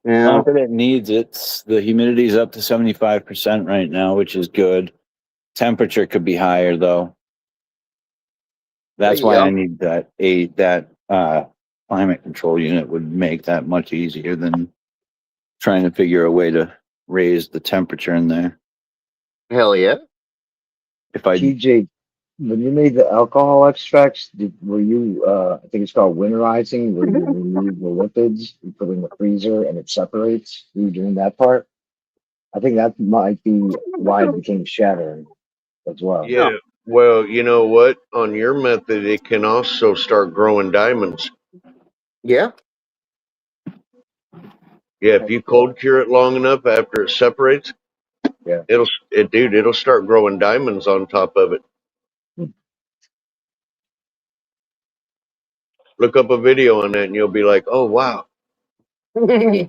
Yeah. Not that it needs it. The humidity's up to 75% right now, which is good. Temperature could be higher though. That's There you why I go. need that climate control unit would make that much easier than trying to figure a way to raise the temperature in there. Hell yeah. If I TJ, when you made the alcohol extracts, were you, I think it's called winterizing, where you remove the lipids, you put it in the freezer, and it separates? Were you doing that part? I think that might be why it became shattering as well. Yeah. Well, you know what? On your method, it can also start growing diamonds. Yeah. Yeah, if you cold cure it long enough after it separates, Yeah. it'll start growing diamonds on top of it. Look up a video on that, and you'll be like, "Oh wow, I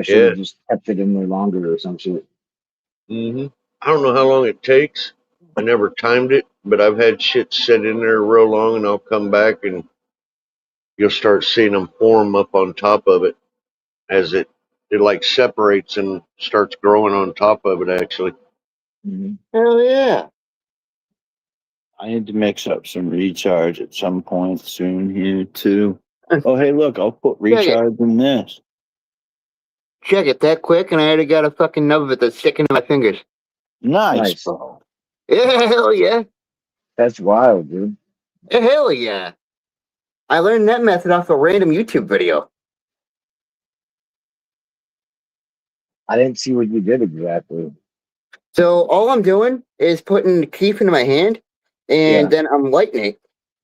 should yeah." have just kept it in there longer or some shit. I don't know how long it takes. I never timed it, but I've had shit sit in there real long, and I'll come back, and you'll start seeing them form up on top of it as it It like separates and starts growing on top of it. Actually, Mhm. Hell yeah. I need to mix up some recharge at some point soon here too. Oh, hey, look, I'll put Check it. recharge in this. Check it that quick, and I already got a fucking nub of it that's sticking to my fingers. Nice, Nice. bro. Yeah, hell yeah. That's wild, dude. Hell yeah. I learned that method off a random YouTube video. I didn't see what you did exactly. So all I'm doing is putting the keef into my hand, and Yeah. then I'm lighting it,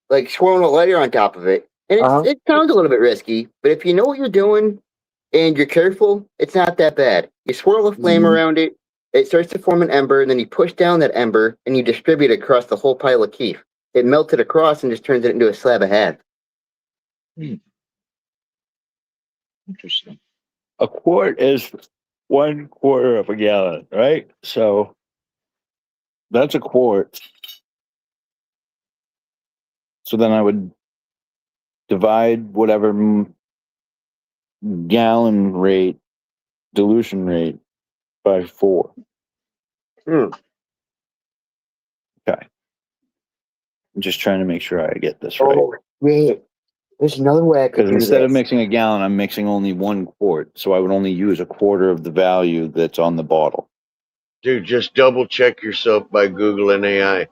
like swirling a lighter on top of it. And Uh-huh. it sounds a little bit risky, but if you know what you're doing and you're careful, it's not that bad. You swirl a flame Mhm. around it, it starts to form an ember, and then you push down that ember and you distribute it across the whole pile of keef. It melts it across and just turns it into a slab of half. Interesting. A quart is 1/4 of a gallon, right? So that's a quart. So then I would divide whatever gallon rate, dilution rate by 4. Hmm. Okay. I'm just trying to make sure I get this right. Oh, wait. There's another way I could Because do instead of this. mixing a gallon, I'm mixing only 1 quart. So I would only use a quarter of the value that's on the bottle. dude, just double check yourself by Googling AI.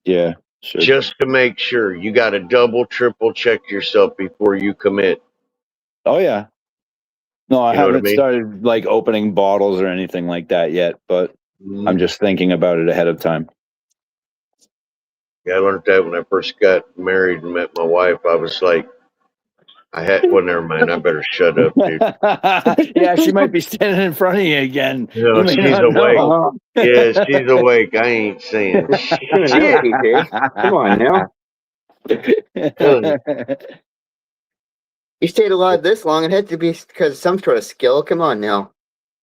Yeah. Should. Just to make sure. You got to double, triple check yourself before you commit. Oh, yeah. No, I You know what I haven't mean? started like opening bottles or anything like that yet, but I'm just thinking about it ahead of time. Yeah, I learned that when I first got married and met my wife. I was like, well, never mind. I better shut up, dude. Yeah, she might be standing in front of you again. No, You may she's not awake. know. Yeah, she's awake. I ain't saying Come on now, TJ. Come on now. You stayed alive this long, it had to be because of some sort of skill. Come on now.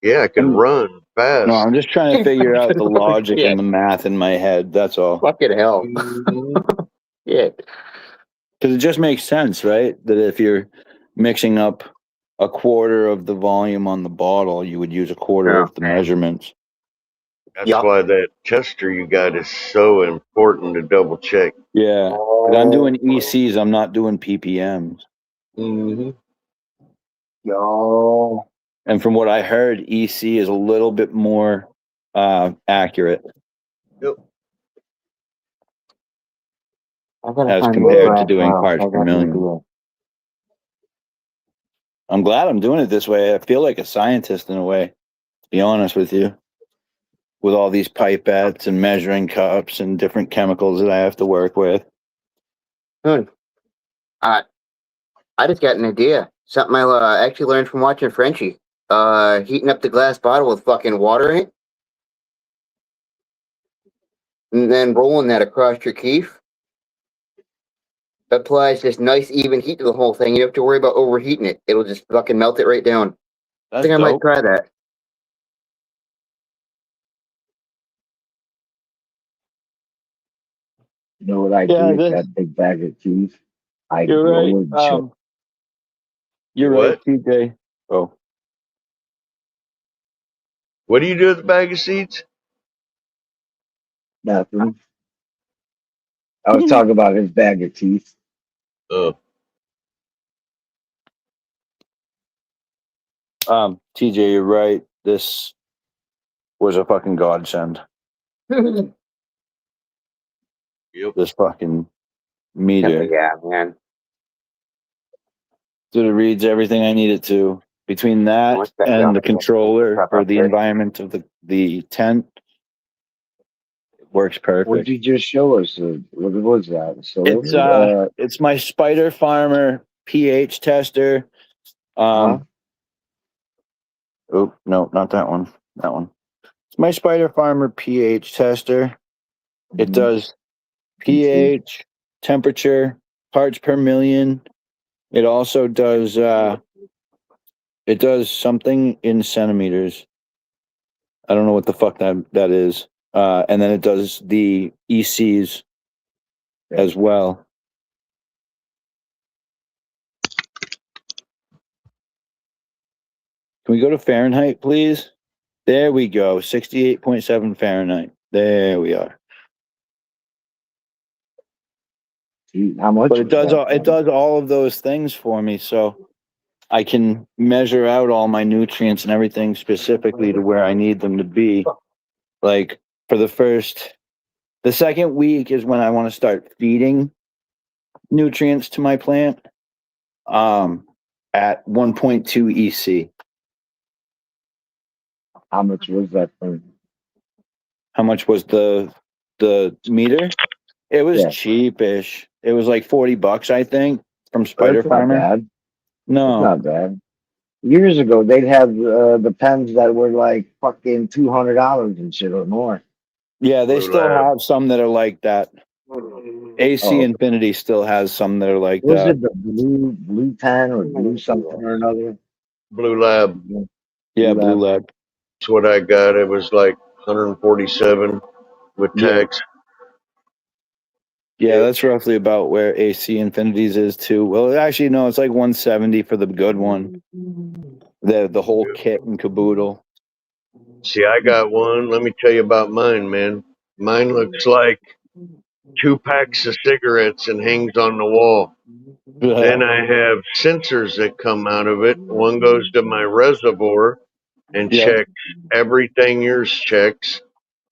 Yeah, I can run fast. No, I'm just trying to figure out the logic Yeah. and the math in my head. That's all. Fucking hell. Mhm. Yeah. Because it just makes sense, right? That if you're mixing up a quarter of the volume on the bottle, you would use a quarter Yeah. of the measurements. That's Yup. why that tester you got is so important to double check. Yeah. 'Cause I'm doing ECs, I'm not doing PPMs. Mm-hmm. Yo. And from what I heard, EC is a little bit more accurate Yep. I gotta as find compared to doing parts per million. I'm glad I'm doing it this way. I feel like a scientist in a way, to be honest with you, with all these pipettes and measuring cups and different chemicals that I have to work with. I just got an idea. Something I actually learned from watching Frenchie. Heating up the glass bottle with fucking water in it, and then rolling that across your keef. Applies this nice even heat to the whole thing. You don't have to worry about overheating it. It'll just fucking melt it right down. I That's think I might dope. try that. You know what I Yeah, do with that big bag of keys? I You're roll right. and chill. You're What? right, TJ. Oh, What do you do with the bag of seeds? Nothing. I was talking about his bag of teeth. TJ, you're right. This was a fucking godsend. Yep. This fucking meter. Yeah, man. So it reads everything I need it to. Between that What's that and the document? controller Prop for up the there. environment of the tent, it works What perfect. did you just show us? What was that? So It's my Spider Farmer pH tester. Huh? Oh no, not that one. That one. It's my Spider Farmer pH tester. It Mhm. does pH, temperature, parts per million. It also does something in centimeters. I don't know what the fuck that is. And then it does the ECs as well. Can we go to Fahrenheit, please? There we go. 68.7 Fahrenheit. There we are. How much? But it was does that, all it does all of those things for me, so I can measure out all my nutrients and everything specifically to where I need them to be. Like for the second week is when I want to start feeding nutrients to my plant. At 1.2 EC. How much was that for? How much was the meter? It was Yeah. cheapish. It was like $40, I think, from Spider That's not Farmer. bad. That's No, not bad. Years ago, they'd have the pens that were like fucking $200 and shit or more. yeah, they Blue still Lab. have some that are like that. AC Oh. Infinity still has some that are like Was that. it the blue pen or blue something or another? Blue Lab. Yeah, Blue Blue Lab. Lab. That's what I got. It was like 147 with Yeah. tax. Yeah, Yeah. that's roughly about where AC Infinities is too. Well, actually, no, it's like 170 for the good one. The whole kit and caboodle. See, I got one. Let me tell you about mine, man. Mine looks like 2 packs of cigarettes and hangs on the wall. Then I have sensors that come out of it. One goes to my reservoir and Yeah. checks everything yours checks.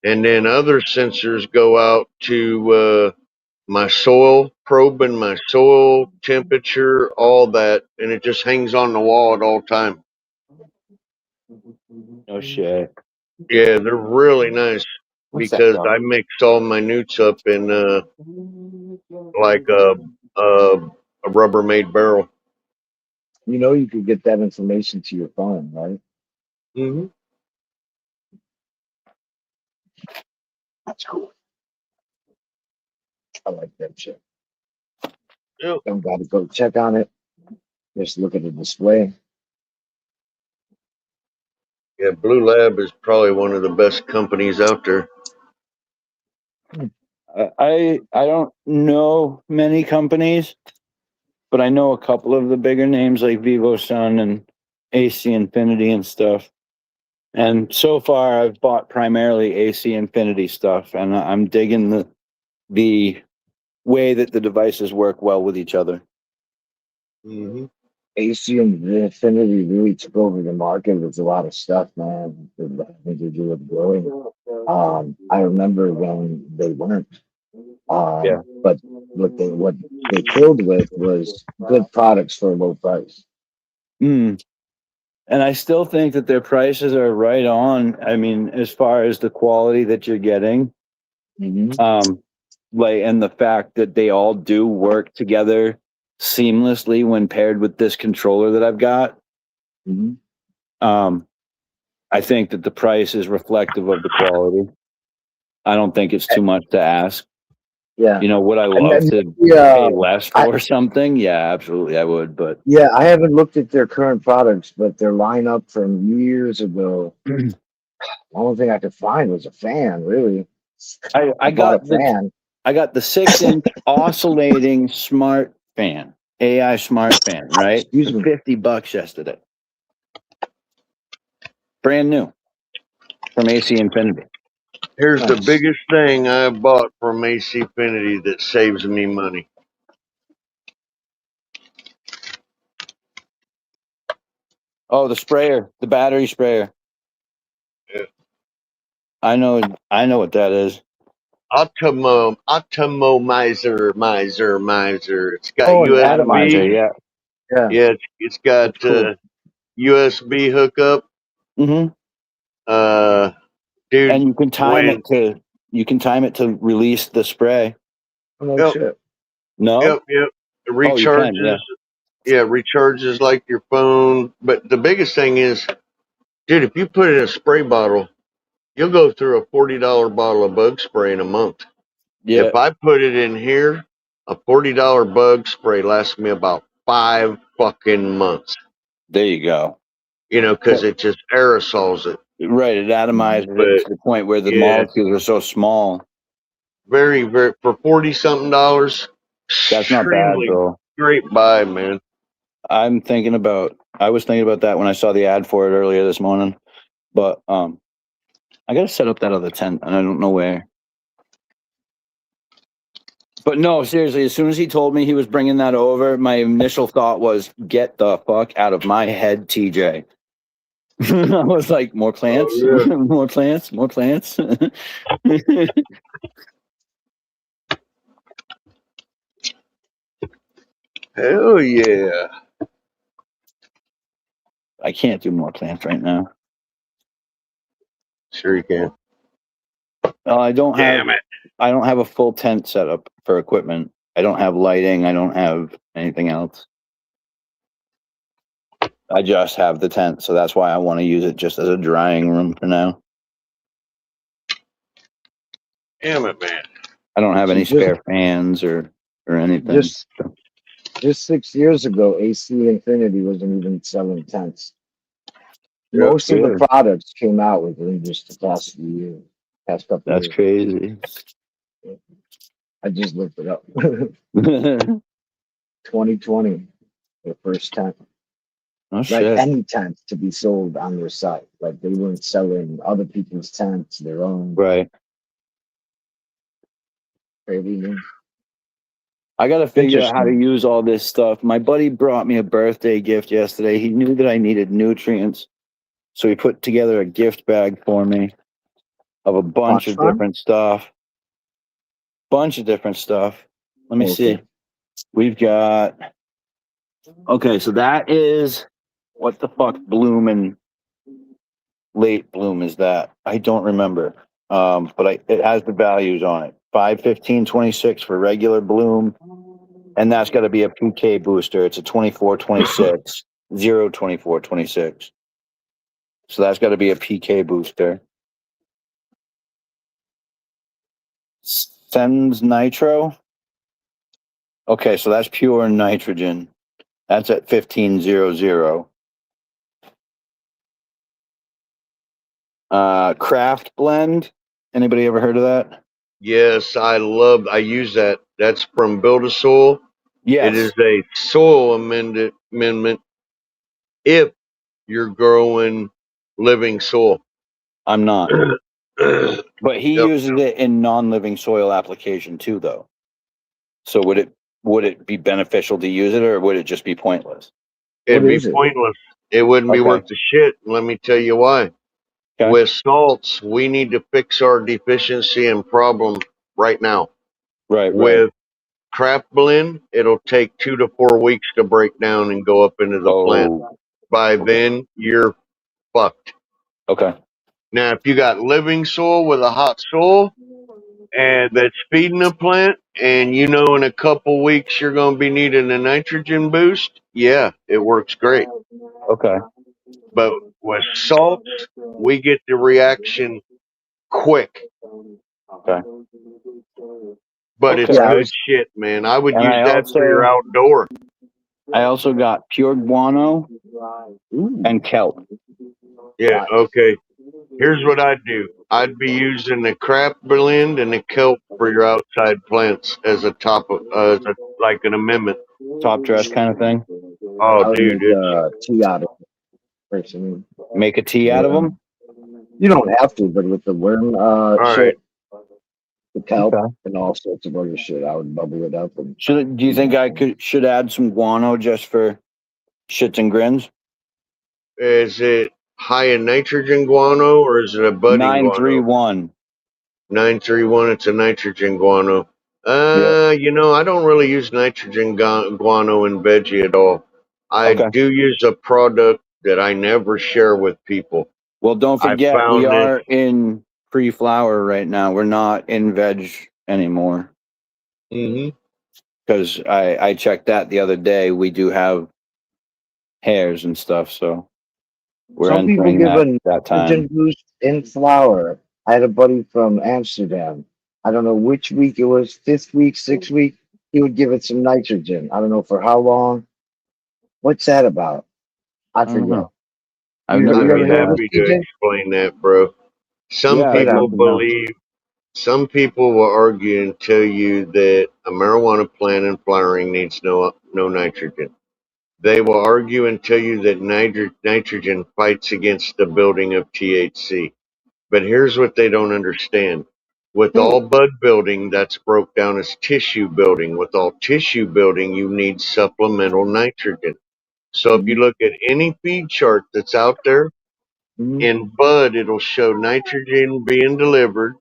And then other sensors go out to my soil, probing my soil temperature, all that. And it just hangs on the wall at all time. No shit. Yeah, they're really nice What's that, because dog? I mix all my newts up in like a Rubbermaid barrel. You know, you could get that information to your phone, right? Mm-hmm. That's cool. I like that shit. Yep. Don't gotta go check on it. Just look at the display. Yeah, Blue Lab is probably one of the best companies out there. I don't know many companies, but I know a couple of the bigger names like VivoSun and AC Infinity and stuff. And so far, I've bought primarily AC Infinity stuff, and I'm digging the way that the devices work well with each other. Mm-hmm. AC and Infinity really took over the market with a lot of stuff, man. Having to do with growing. I remember when they weren't. Yeah. But what they killed with was good products for a low price. Mm. And I still think that their prices are right on. I mean, as far as the quality that you're getting, like, and the fact that they all do work together seamlessly when paired with this controller that I've got. I think that the price is reflective of the quality. I don't think it's too much to ask. Yeah. You know, would I And love then, to pay less for something? Yeah, absolutely, I would. But yeah, I haven't looked at their current products, but their lineup from years ago. The only thing I could find was a fan, really. I bought got a fan. I got the 6-inch oscillating smart fan, AI smart fan, right? Excuse me. $50 yesterday. Brand new from AC Infinity. Here's the Nice. biggest thing I bought from AC Infinity that saves me money. Oh, the sprayer, the battery sprayer. Yeah. I know what that is. Atomizer. It's got Oh, an USB. Atomizer, yeah. Yeah, it's got That's cool. USB hookup. Mm-hmm. Dude, And you can time it to release the spray. Oh, no Yep. shit. No? Yep. It Oh, recharges. you can, yeah. Yeah, recharges like your phone. But the biggest thing is, dude, if you put it in a spray bottle, you'll go through a $40 bottle of bug spray in a month. Yeah. If I put it in here, a $40 bug spray lasts me about 5 fucking months. There you go. You know, because it just aerosols it. Right, it atomizes it But, to the point where the yeah. molecules are so small. Very, very, for $40-something, That's not bad, extremely though. great buy, man. I was thinking about that when I saw the ad for it earlier this morning. But I gotta set up that other tent and I don't know where. But no, seriously, as soon as he told me he was bringing that over, my initial thought was, get the fuck out of my head, TJ. I was like, more plants, Oh, yeah. more plants, more plants. Hell yeah. I can't do more plants right now. Sure you can. I don't Damn have it. I don't have a full tent set up for equipment. I don't have lighting. I don't have anything else. I just have the tent, so that's why I want to use it just as a drying room for now. Damn it, man. I don't have So any just- spare fans or anything. Just 6 years ago, AC Infinity wasn't even selling tents. Yeah, Most of really? the products came out within just the past few years, past couple That's years. crazy. I just looked it up. 2020, the first tent. Oh Like shit! any tent to be sold on their site. Like they weren't selling other people's tents, their own. Right. Crazy. I got to figure out how to Interesting. use all this stuff. My buddy brought me a birthday gift yesterday. He knew that I needed nutrients, so he put together a gift bag for me of a bunch of Farm? different stuff. Let me Okay. see. We've got. Okay, so that is what the fuck bloom and late bloom is that? I don't remember. But it has the values on it. 5, 15, 26 for regular bloom. And that's got to be a PK booster. It's a 24, 26, 0, 24, 26. So that's got to be a PK booster. Sens Nitro. Okay, so that's pure nitrogen. That's at 1500. Craft Blend. Anybody ever heard of that? Yes, I use that. That's from Build a Soil. Yes. It is a soil amendment if you're growing living soil. I'm not. Yep. But he uses it in non-living soil application too, though. So would it be beneficial to use it, or would it just be pointless? It'd What be is it? pointless. It wouldn't be Okay. worth the shit. Let me tell you why. Okay. With salts, we need to fix our deficiency and problem right now. Right. With Craft Blend, it'll take 2 to 4 weeks to break down and go up into the plant. Oh. By Okay. then, you're fucked. Okay. Now, if you got living soil with a hot soil and that's feeding the plant, and you know in a couple weeks you're going to be needing a nitrogen boost, yeah, it works great. Okay. But with salts, we get the reaction quick. Okay. But it's Okay. good shit, man. I would And use I that for your outdoor. I also got pure guano Ooh. and kelp. Yeah, okay. Here's what I'd do. I'd be using the Craft Blend and the kelp for your outside plants as a like an amendment. Top dress kind of thing. Oh, I would dude, make a tea out of it, personally. Make a tea out of them. You don't have to, but with the worm right. shit, the kelp, Okay. and all sorts of other shit, I would bubble it up. And Do you think I should add some guano just for shits and grins? Is it high in nitrogen guano or is it a budding guano? 931. 931, it's a nitrogen guano. Yeah. You know, I don't really use nitrogen guano in veggie at all. I Okay. do use a product that I never share with people. Well, don't I forget found we this- are in pre-flower right now. We're not in veg anymore Mhm. because I checked that the other day. We do have hairs and stuff, so we're some people entering give a that time. nitrogen boost in flour. I had a buddy from Amsterdam. I don't know which week it was, 5th week, 6th week. He would give it some nitrogen. I don't know for how long. What's that about? I don't forget. know. I've You- never I'd you be heard ever heard of of happy this, to TJ? explain that, bro. Some Yeah, I'd people like to know. believe, some people will argue and tell you that a marijuana plant in flowering needs no nitrogen. They will argue and tell you that nitrogen fights against the building of THC. But here's what they don't understand. With all bud building, that's broke down as tissue building. With all tissue building, you need supplemental nitrogen. So if you look at any feed chart that's out there, in bud, it'll show nitrogen being delivered.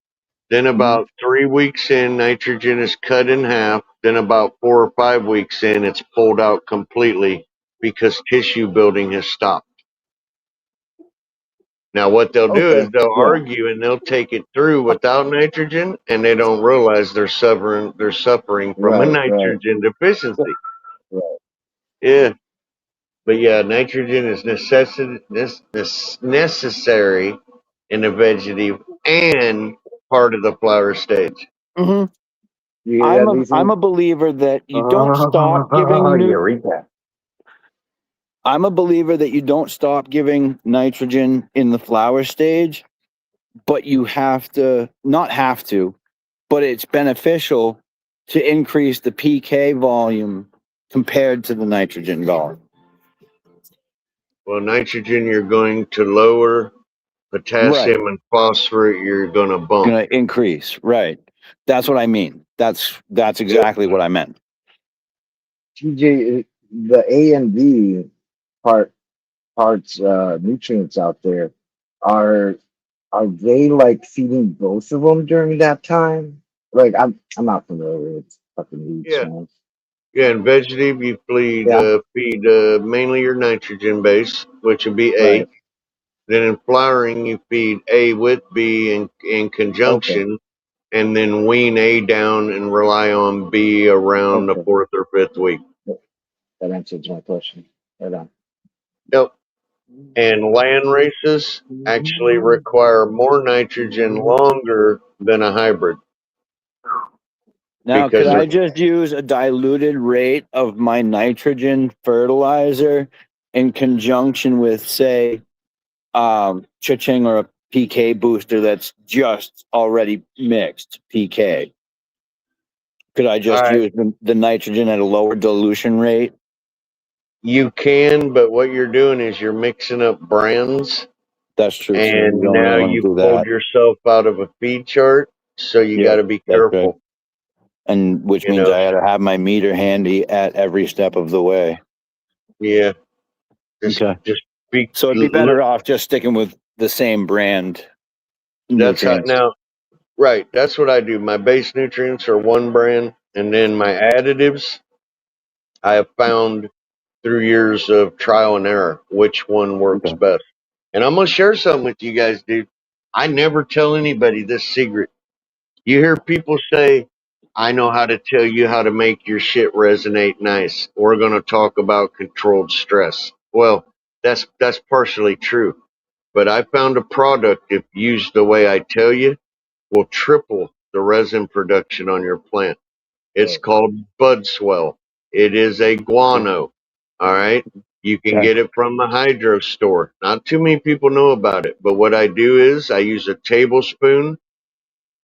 Then about 3 weeks in, nitrogen is cut in half. Then about 4 or 5 weeks in, it's pulled out completely because tissue building has stopped. Now what they'll do is they'll argue and they'll take it through without nitrogen, and they don't realize they're suffering from a nitrogen deficiency. Right. Yeah. But yeah, nitrogen is necessary in the vegetative and part of the flower stage. Mm-hmm. You hear that, Lisa? I'm a believer that you don't stop giving I'm a believer that you don't stop giving nitrogen in the flower stage, but you but it's beneficial to increase the PK volume compared to the nitrogen volume. Well, nitrogen you're going to lower, potassium and phosphorus you're going to bump. Going to increase, right? That's what I mean. That's exactly what I meant. TJ, the A and B parts nutrients out there, are they like feeding both of them during that time? Like I'm not familiar with fucking weeds. Man. Yeah, in vegetative you feed mainly your nitrogen base, which would be A. Right. Then in flowering you feed A with B in conjunction, and then wean A down and rely on B around the 4th or 5th week. That answers my question. Right on. Yep. And land races actually require more nitrogen longer than a hybrid. Now, could I just use a diluted rate of my nitrogen fertilizer in conjunction with, say, Cha-Ching or a PK booster that's just already mixed PK? Could I just use the nitrogen at a lower dilution rate? You can, but what you're doing is you're mixing up brands. That's true. And now you've pulled yourself out of a feed chart, so you got to be careful. Right. And which means I had to have my meter handy at every step of the way. Yeah. So it'd be better off just sticking with the same brand. That's how now. Right. That's what I do. My base nutrients are one brand, and then my additives, I have found through years of trial and error which one works best. And I'm gonna share something with you guys, dude. I never tell anybody this secret. You hear people say, I know how to tell you how to make your shit resonate nice. We're going to talk about controlled stress. Well, that's partially true. But I found a product, if used the way I tell you, will triple the resin production on your plant. It's called Bud Swell. It is a guano. All right. You can get it from the hydro store. Not too many people know about it. But what I do is I use a tablespoon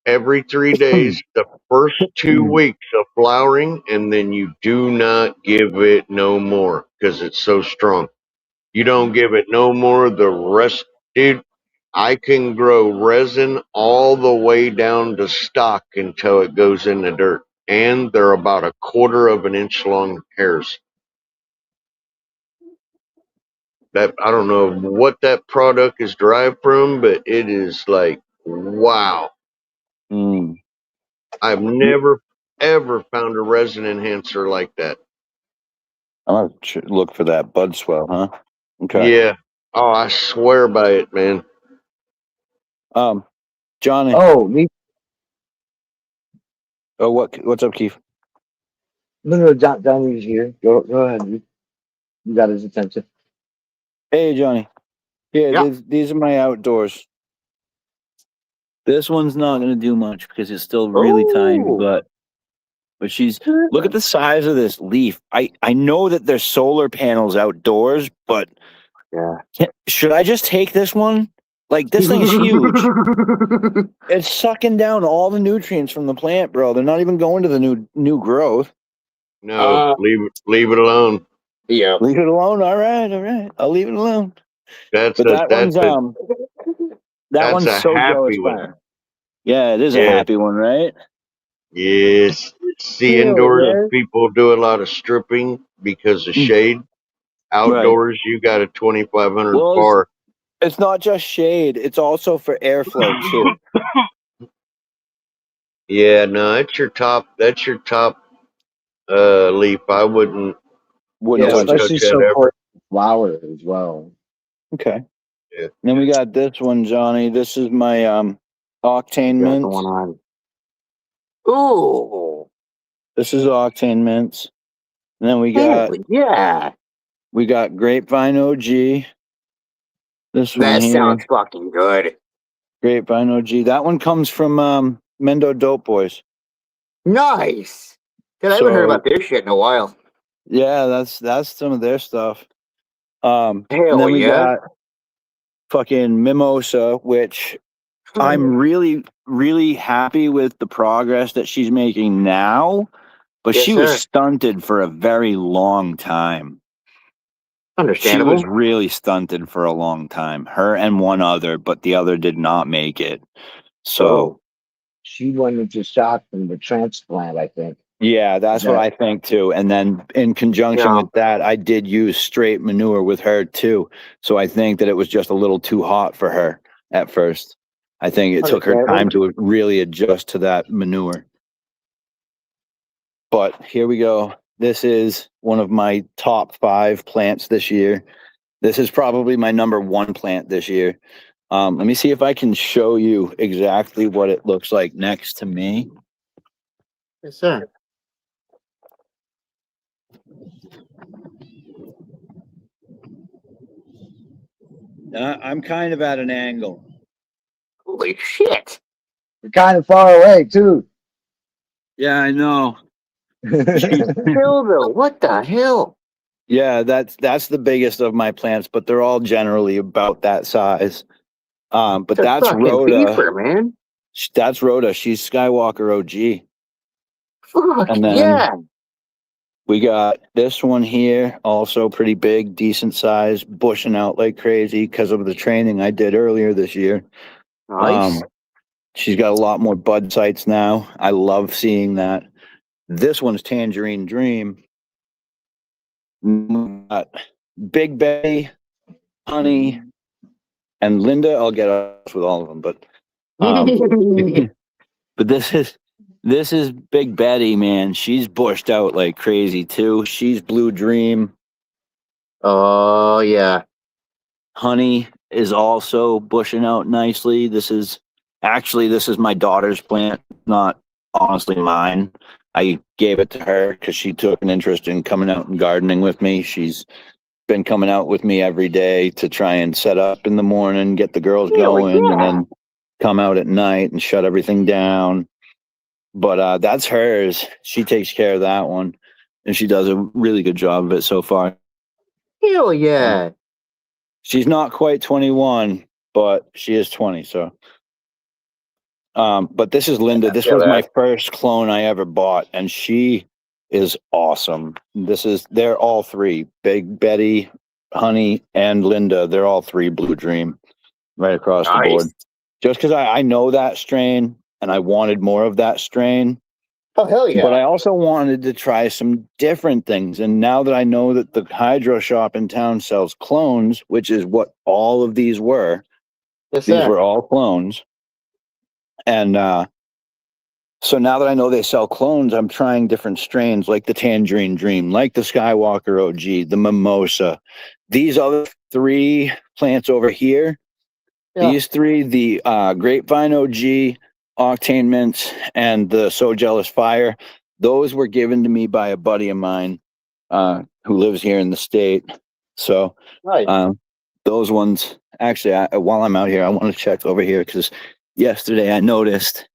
every 3 days, the first 2 weeks of flowering, and then you do not give it no more because it's so strong. You don't give it no more. The rest, dude, I can grow resin all the way down to stock until it goes in the dirt. And they're about 1/4 of an inch long hairs. That I don't know what that product is derived from, but it is like, wow. I've never, ever found a resin enhancer like that. I'm going to look for that Bud Swell, huh? Okay. Yeah. Oh, I swear by it, man. Johnny. Oh, me. Oh, what's up, Keith? No, Johnny's here. Go ahead. You got his attention. Hey, Johnny. Yeah. These are my outdoors. This one's not going to do much because it's still really tiny, but she's, look at the size of this leaf. I know that there's solar panels outdoors, but should I just take this one? Like, this thing is huge. It's sucking down all the nutrients from the plant, bro. They're not even going to the new growth. No, leave it alone. Yeah. Leave it alone. All right. I'll leave it alone. That's But a that that's one's a that that's one's a so jealous happy one. fire. Yeah, it is a Yeah. happy one, right? Yes. See, Hell indoors yeah. people do a lot of stripping because of Mm. shade. Right. Outdoors, you got a 2,500 Well, bar. it's not just shade, it's also for airflow too. Yeah, no, that's your top. That's your top leaf. I wouldn't. I Wouldn't Yeah, touch wouldn't it. touch especially that so ever. for flower as well. Okay. Yeah. Then we got this one, Johnny. This is my octane Got mint. going on. Ooh. This is octane mints. And then Hell yeah. we got grapevine OG. This one That here, sounds fucking good. grapevine OG. That one comes from Mendo Dope Boys. Nice. Dude, I haven't heard So about their shit in a while. yeah, that's some of their stuff. And Hell then we yeah. got fucking Mimosa, which I'm really, really happy with the progress that she's making now, but Yes, she was sir. stunted for a very long time. She Understandable. was really stunted for a long time. Her and one other, but the other did not make it. So Oh. She went into shock from the transplant, I think. yeah, that's what That- I think too. And then in conjunction Yeah. with that, I did use straight manure with her too. So I think that it was just a little too hot for her at first. I think it took her time to really adjust to that manure. But here we go. This is one of my top 5 plants this year. This is probably my number 1 plant this year. Let me see if I can show you exactly what it looks like next to me. Yes, sir. I'm kind of at an angle. Holy shit. You're kind of far away too. Yeah, I know. Dildo, what the hell? Yeah, that's the biggest of my plants, but they're all generally about that size. But It's a that's fucking Rhoda. beefer, man. That's Rhoda. She's Skywalker OG. Fuck And then yeah. we got this one here, also pretty big, decent size, bushing out like crazy because of the training I did earlier this year. Nice. She's got a lot more bud sites now. I love seeing that. This one's Tangerine Dream. Got Big Betty, Honey, and Linda. I'll get off with all of them, but but this is Big Betty, man. She's bushed out like crazy too. She's Blue Dream. Oh yeah. Honey is also bushing out nicely. This is my daughter's plant, not honestly mine. I gave it to her because she took an interest in coming out and gardening with me. She's been coming out with me every day to try and set up in the morning, get the girls going, and then come out at night and shut everything down. But that's hers. She takes care of that one, and she does a really good job of it so far. Hell yeah. She's not quite 21, but she is 20. So, but this is Linda. This was my first clone I ever bought, and she is awesome. They're all 3, Big Betty, Honey, and Linda. They're all 3 Blue Dream right across the board. Just because I know that strain and I wanted more of that strain. Oh hell yeah. But I also wanted to try some different things. And now that I know that the hydro shop in town sells clones, which is what all of these were, Yes, these sir. were all clones. And so now that I know they sell clones, I'm trying different strains like the Tangerine Dream, like the Skywalker OG, the Mimosa. These other 3 plants over here, these 3, the Grapevine OG, Octane Mints, and the So Jealous Fire, those were given to me by a buddy of mine who lives here in the state. So those ones, actually, while I'm out here, I want to check over here because yesterday I noticed,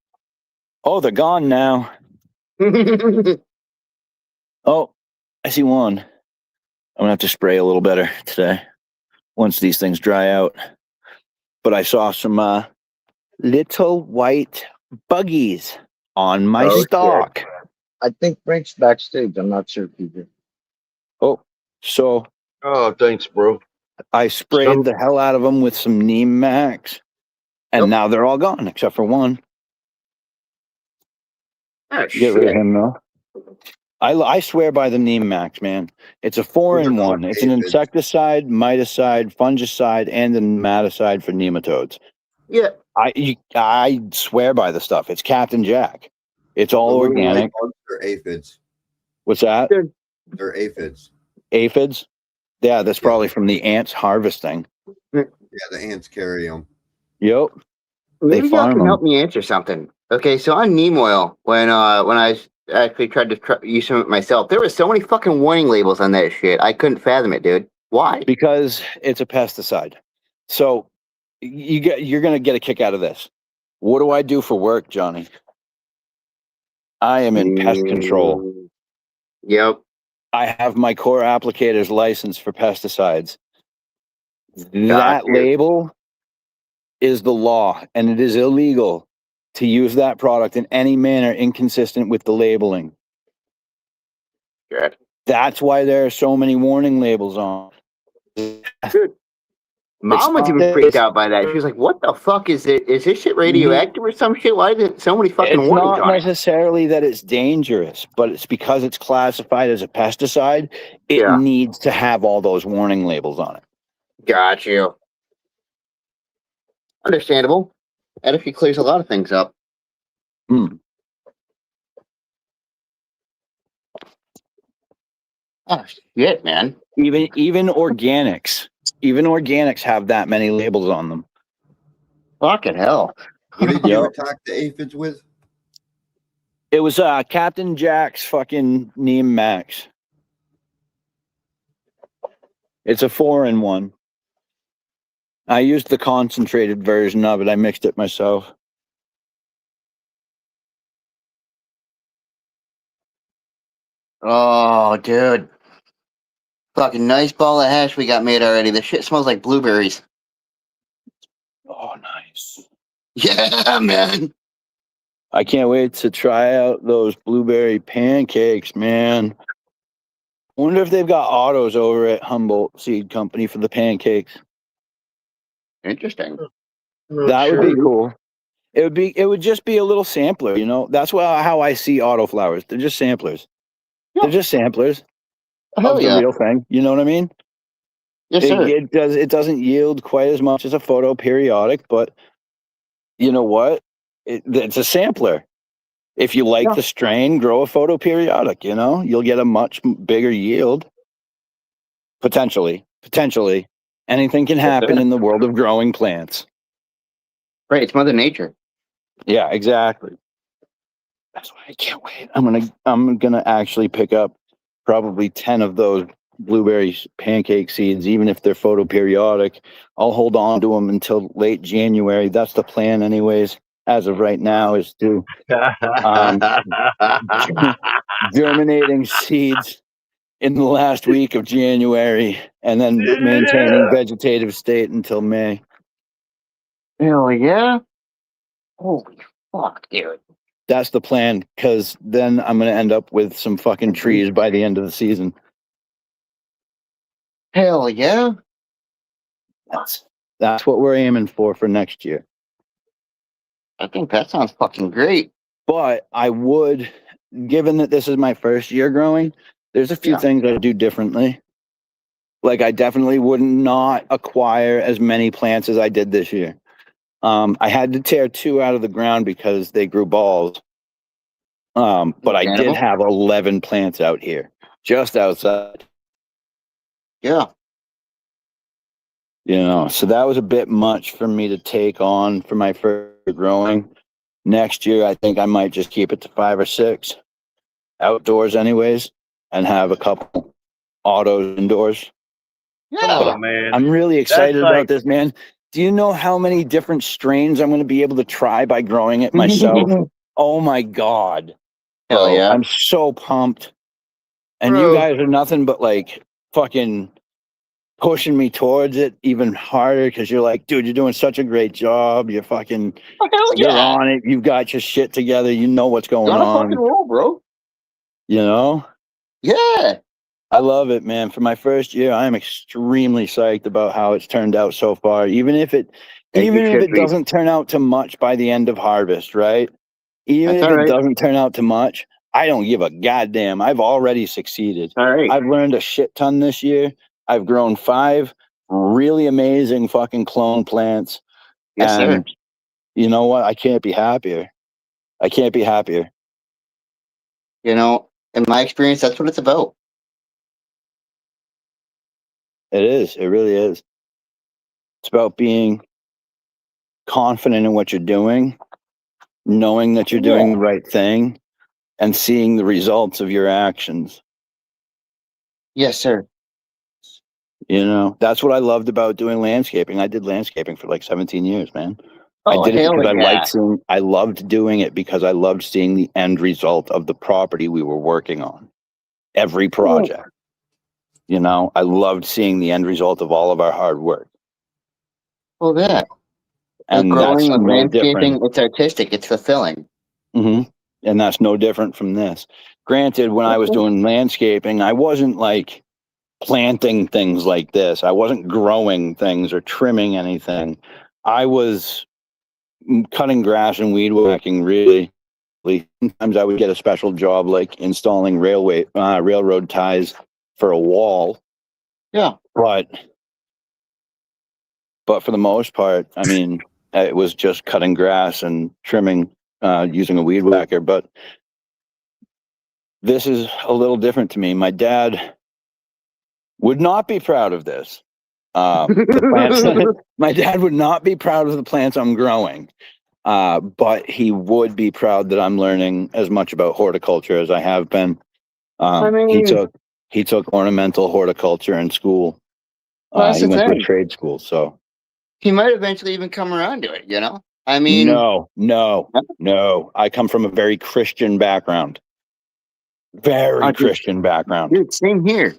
oh, they're gone now. Oh, I see one. I'm going to have to spray a little better today once these things dry out. But I saw some little white buggies on my stalk. I think Frank's backstage. I'm not sure if he did. Oh, So Oh, thanks, bro. I sprayed the hell out of them with some Neem Max, and Yep. now they're all gone except for one. Oh, Get rid of shit. him though. I swear by the Neem Max, man. It's a 4-in-1. It's an insecticide, miticide, fungicide, and a nematicide for nematodes. Yeah. I swear by the stuff. It's Captain Jack. It's all The little white organic. bugs are aphids. What's that? They're aphids. Aphids? Yeah, that's probably from the ants harvesting. Yeah, the ants carry them. Yep. Maybe y'all farm can 'em. help me answer something. Okay, so on neem oil, when I actually tried to use some of it myself, there were so many fucking warning labels on that shit. I couldn't fathom it, dude. Why? Because it's a pesticide. So you're gonna get a kick out of this. What do I do for work, Johnny? I am in pest control. Yep. I have my core applicator's license for pesticides. That Gotcha. label is the law, and it is illegal to use that product in any manner inconsistent with the labeling. Good. That's why there are so many warning labels on. Mom was even freaked out by that. She was like, "What the fuck is it? Is this shit radioactive or some shit? Why is it so many fucking It's warnings not on it?" necessarily that it's dangerous, but it's because it's classified as a pesticide, it Yeah. needs to have all those warning labels on it. Got you. Understandable. That actually clears a lot of things up. Hmm. Oh shit, man. Even organics have that many labels on them. Fucking hell. What did you Yep. attack the aphids with? It was Captain Jack's fucking Neem Max. It's a 4-in-1. I used the concentrated version of it. I mixed it myself. Oh, dude. Fucking nice ball of hash we got made already. The shit smells like blueberries. Oh, nice. Yeah, man. I can't wait to try out those blueberry pancakes, man. Wonder if they've got autos over at Humboldt Seed Company for the pancakes. Interesting. That would be cool. It would just be a little sampler, you know. That's how I see autoflowers. They're just samplers. Yeah. They're just samplers Hell of the yeah. real thing. You know what I mean? Yes, sir. It doesn't yield quite as much as a photoperiodic, but you know what? It's a sampler. If you like Yeah. the strain, grow a photoperiodic, you know, you'll get a much bigger yield. Potentially. Anything can happen in the world of growing plants. Right, it's Mother Nature. Yeah, exactly. That's why I can't wait. I'm gonna actually pick up probably 10 of those blueberry pancake seeds, even if they're photoperiodic. I'll hold on to them until late January. That's the plan, anyways. As of right now, is to germinating seeds in the last week of January, and then maintaining vegetative state until May. Hell yeah. Holy fuck, dude. That's the plan, because then I'm gonna end up with some fucking trees by the end of the season. Hell yeah. That's what we're aiming for next year. I think that sounds fucking great. But I would, given that this is my first year growing, there's a few Yeah. things I do differently. Like I definitely would not acquire as many plants as I did this year. I had to tear 2 out of the ground because they grew balls. But I did Understandable. have 11 plants out here, just outside. Yeah. You know, so that was a bit much for me to take on for my first growing. Next year, I think I might just keep it to 5 or 6 outdoors anyways, and have a couple autos indoors. Yeah. Oh man. I'm really excited That's about like- this, man. Do you know how many different strains I'm going to be able to try by growing it myself? Oh my God. Hell yeah. I'm so pumped. And Bro. you guys are nothing but like fucking pushing me towards it even harder, because you're like, dude, you're doing such a great job. You're fucking, Hell you're yeah. on it. You've got your shit together. You know what's going On a on. fucking roll, bro. You know? Yeah. I love it, man. For my first year, I am extremely psyched about how it's turned out so far. Even if it And you should be. doesn't turn out to much by the end of harvest, right? Even That's if all it right. doesn't turn out to much, I don't give a goddamn. I've already succeeded. All right. I've learned a shit ton this year. I've grown 5 really amazing fucking clone plants. Yes, sir. And you know what? I can't be happier. I can't be happier. You know, in my experience, that's what it's about. It is. It really is. It's about being confident in what you're doing, knowing that you're doing the right thing, and seeing the results of your actions. Yes, sir. You know, that's what I loved about doing landscaping. I did landscaping for like 17 years, man. I did it hell because yeah. I loved doing it because I loved seeing the end result of the property we were working on. Every project. You know, I loved seeing the end result of all of our hard work. Well, that. And growing that's with no landscaping, different. it's artistic, it's fulfilling. Hmm. And that's no different from this. Granted, when I was doing landscaping, I wasn't like planting things like this. I wasn't growing things or trimming anything. I was cutting grass and weed whacking, really. Sometimes I would get a special job like installing railroad ties for a wall. Yeah. But for the most part, I mean, it was just cutting grass and trimming using a weed whacker. But this is a little different to me. My dad would not be proud of this. The plants, my dad would not be proud of the plants I'm growing. But he would be proud that I'm learning as much about horticulture as I have been. He took ornamental horticulture in school. Well, that's he the went to a thing. trade school, so He might eventually even come around to it, you know? I mean, no. I come from a very Christian background. Very Christian background. Dude, same here.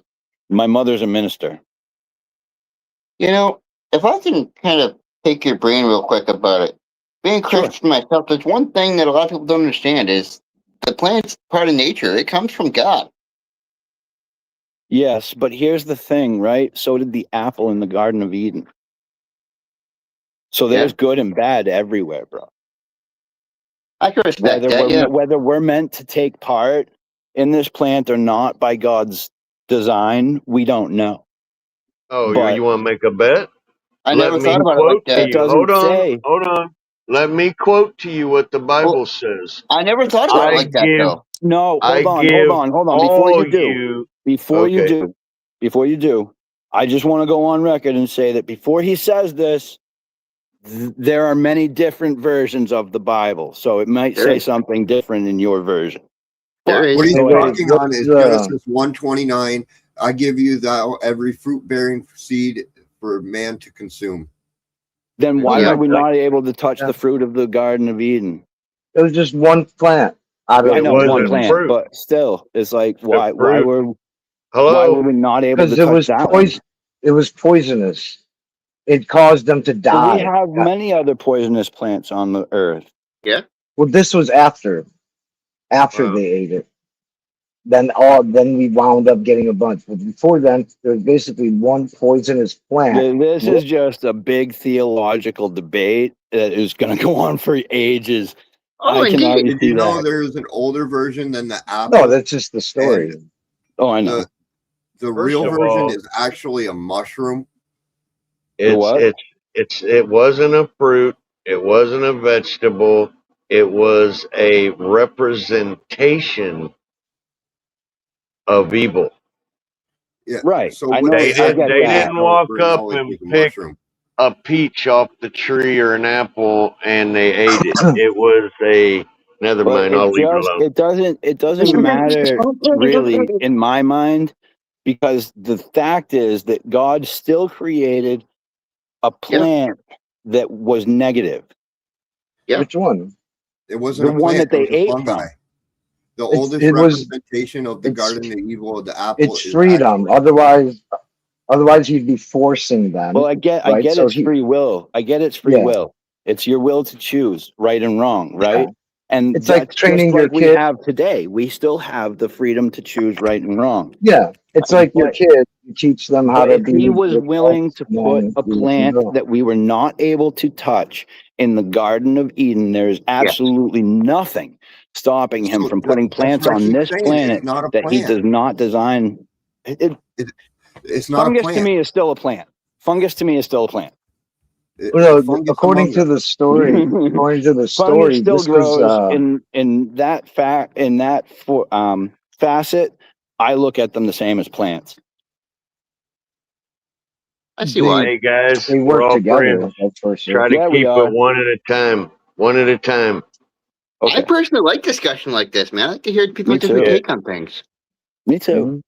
My mother's a minister. You know, if I can kind of pick your brain real quick about it, being Christian myself, there's one thing that a lot of people don't understand is the plant's part of nature. It comes from God. Yes, but here's the thing, right? So did the apple in the Garden of Eden. So there's good and bad everywhere, bro. I can respect Whether we're meant to take part in this plant or not by God's design, we don't know. Oh, But you want to make a bet? I never thought about it like that. It doesn't say. Hold on. Let me quote to you what the Bible says. I never thought about it like that, though. No, hold on. Before you do, I just want to go on record and say that before he says this, there are many different versions of the Bible. So it might say something different in your version. What he's talking on is Genesis 1:29. I give you thou every fruit-bearing seed for man to consume. Then why are we not able to touch the fruit of the Garden of Eden? It was just one plant. I know one plant, fruit. But still, it's like why were we not able to touch that one? It was poisonous. It caused them to die. We have many other poisonous plants on the earth. Yeah. Well, this was after they ate it. Then we wound up getting a bunch. But before then, there was basically one poisonous plant. This is just a big theological debate that is going to go on for ages. Did you know there's an older version than the apple? No, that's just the story. And I know. The real version is actually a mushroom. It wasn't a fruit. It wasn't a vegetable. It was a representation of evil. Yeah, right. So they didn't walk up and pick a peach off the tree or an apple and they ate it. It was never mind. I'll leave it alone. It doesn't matter really in my mind, because the fact is that God still created a plant that was negative. Yeah. Which one? It wasn't the one that they ate from. The oldest representation of the Garden of Evil of the apple. It's freedom. Otherwise, you'd be forcing them. Well, I get it's free will. I get it's free will. It's your will to choose right and wrong, right? Yeah. And it's like training your kid. We have today. We still have the freedom to choose right and wrong. Yeah. It's like your But- kid. You teach them how But to if be. he was good willing adults, to and put then a you let them plant go. that we were not able to touch in the Garden of Eden, there is absolutely nothing stopping him So from that- putting that's plants what I on keep this saying, planet it's not a that he plant. does not design. It's not a Fungus plant. to me is still a plant. Fungus to me is still a plant. No, Fungus according among to us. the story, according to the Fungus story, still this was grows in that facet. I look at them the same as plants. I see why. Hey guys, they we're work all together. friends. That's for sure. Try to Yeah, we keep are. it one at a time. One at a time. I Okay, personally like discussion like this, man. I like to hear people's Me too. different Yeah. take on things. me too. Mhm.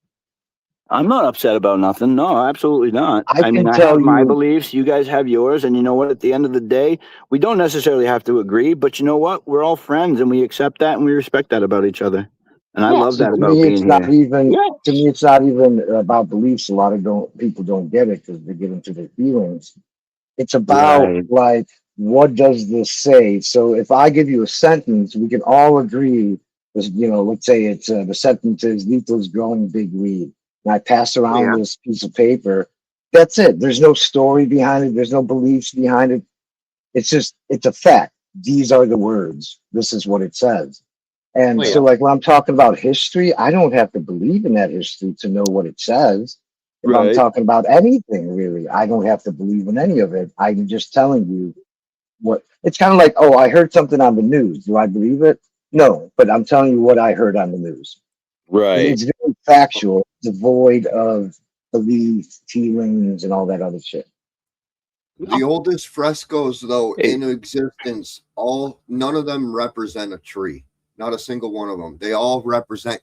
I'm not upset about nothing. No, absolutely not. I I mean, can I tell have my you- beliefs. You guys have yours. And you know what? At the end of the day, we don't necessarily have to agree, but you know what? We're all friends and we accept that and we respect that about each other. And I Yeah, love So that to about me, being it's not here. even. Yeah. To me, it's not even about beliefs. A lot of people don't get it because they get into their feelings. It's about Right. like, what does this say? So if I give you a sentence, we can all agree. Let's say it's the sentence is Lito's growing big weed, and I pass around Yeah. this piece of paper. That's it. There's no story behind it. There's no beliefs behind it. It's a fact. These are the words. This is what it says. And Oh, so, like when I'm talking about history, I don't have to believe in that history to know what it says. If I'm Right. talking about anything, really, I don't have to believe in any of it. I'm just telling you what it's kind of like. Oh, I heard something on the news. Do I believe it? No, but I'm telling you what I heard on the news. Right. It's very factual, devoid of belief, feelings, and all that other shit. The oldest frescoes, though, Hey. in existence, none of them represent a tree. Not a single one of them. They all represent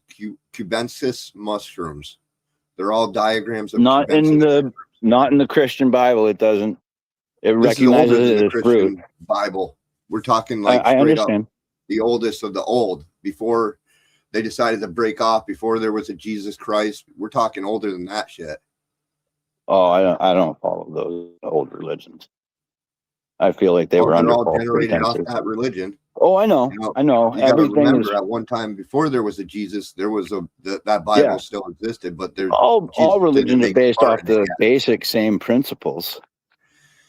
cubensis mushrooms. They're all diagrams of Not in cubensis. Not in the Christian Bible. It doesn't. It This is older recognizes than it the as Christian fruit. Bible. We're talking I, like I straight up understand. the oldest of the old. Before they decided to break off, before there was a Jesus Christ, we're talking older than that shit. Oh, I don't follow those old religions. I feel like they were They're under all false generated off pretenses. that religion. Oh, I know. You know, I know. You got to Everything is. remember, at one time before there was a Jesus, there was that Bible Yeah. still existed, but there All Jesus religions didn't are make based part off of it the yet. basic same principles.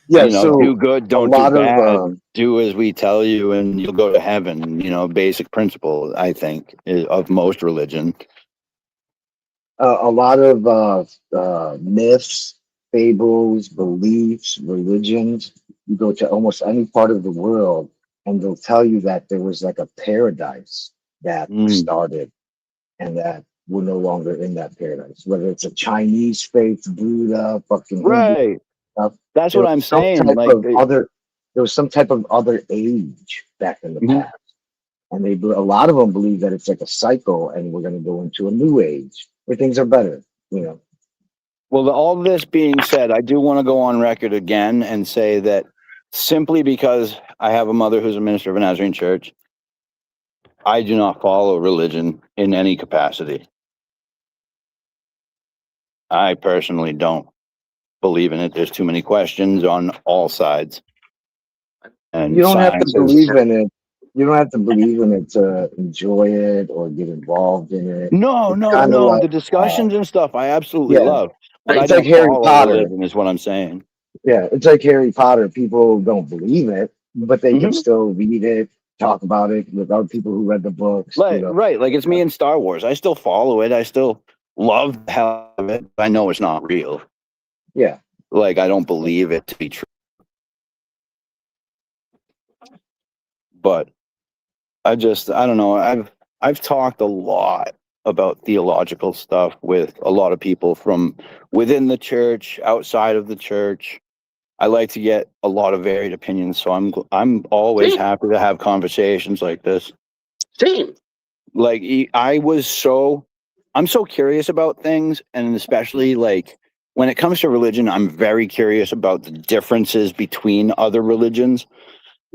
Yeah. You know, So do good, a don't do lot bad. of Do as we tell you, and you'll go to heaven. You know, basic principle. I think of most religion. a lot of myths, fables, beliefs, religions. You go to almost any part of the world, and they'll tell you that there was like a paradise that started, and that we're no longer in that paradise. Whether it's a Chinese faith, Buddha, fucking Hindu Right. stuff. That's There what I'm was some saying. type Like, of other. There was some type of other age back in the Mhm. past, and a lot of them believe that it's like a cycle, and we're going to go into a new age where things are better. You know. well, all this being said, I do want to go on record again and say that simply because I have a mother who's a minister of a Nazarene church, I do not follow religion in any capacity. I personally don't believe in it. There's too many questions on all sides. And You don't have to science is- believe in it. You don't have to believe in it to enjoy it or get involved in it. No, It's no, kinda no. like, the discussions and stuff I absolutely yeah. love. But It's I like don't Harry follow Potter. religion is what I'm saying. Yeah, it's like Harry Potter. People don't believe it, but they can Mhm. still read it, talk about it with other people who read the books. Like, right. Like it's me in Star Wars. I still follow it. I still love the hell of it. I know it's not real. Yeah. Like I don't believe it to be true. But I don't know. I've talked a lot about theological stuff with a lot of people from within the church, outside of the church. I like to get a lot of varied opinions, so I'm always Same. happy to have conversations like this. Same. Like I'm so curious about things, and especially like when it comes to religion, I'm very curious about the differences between other religions.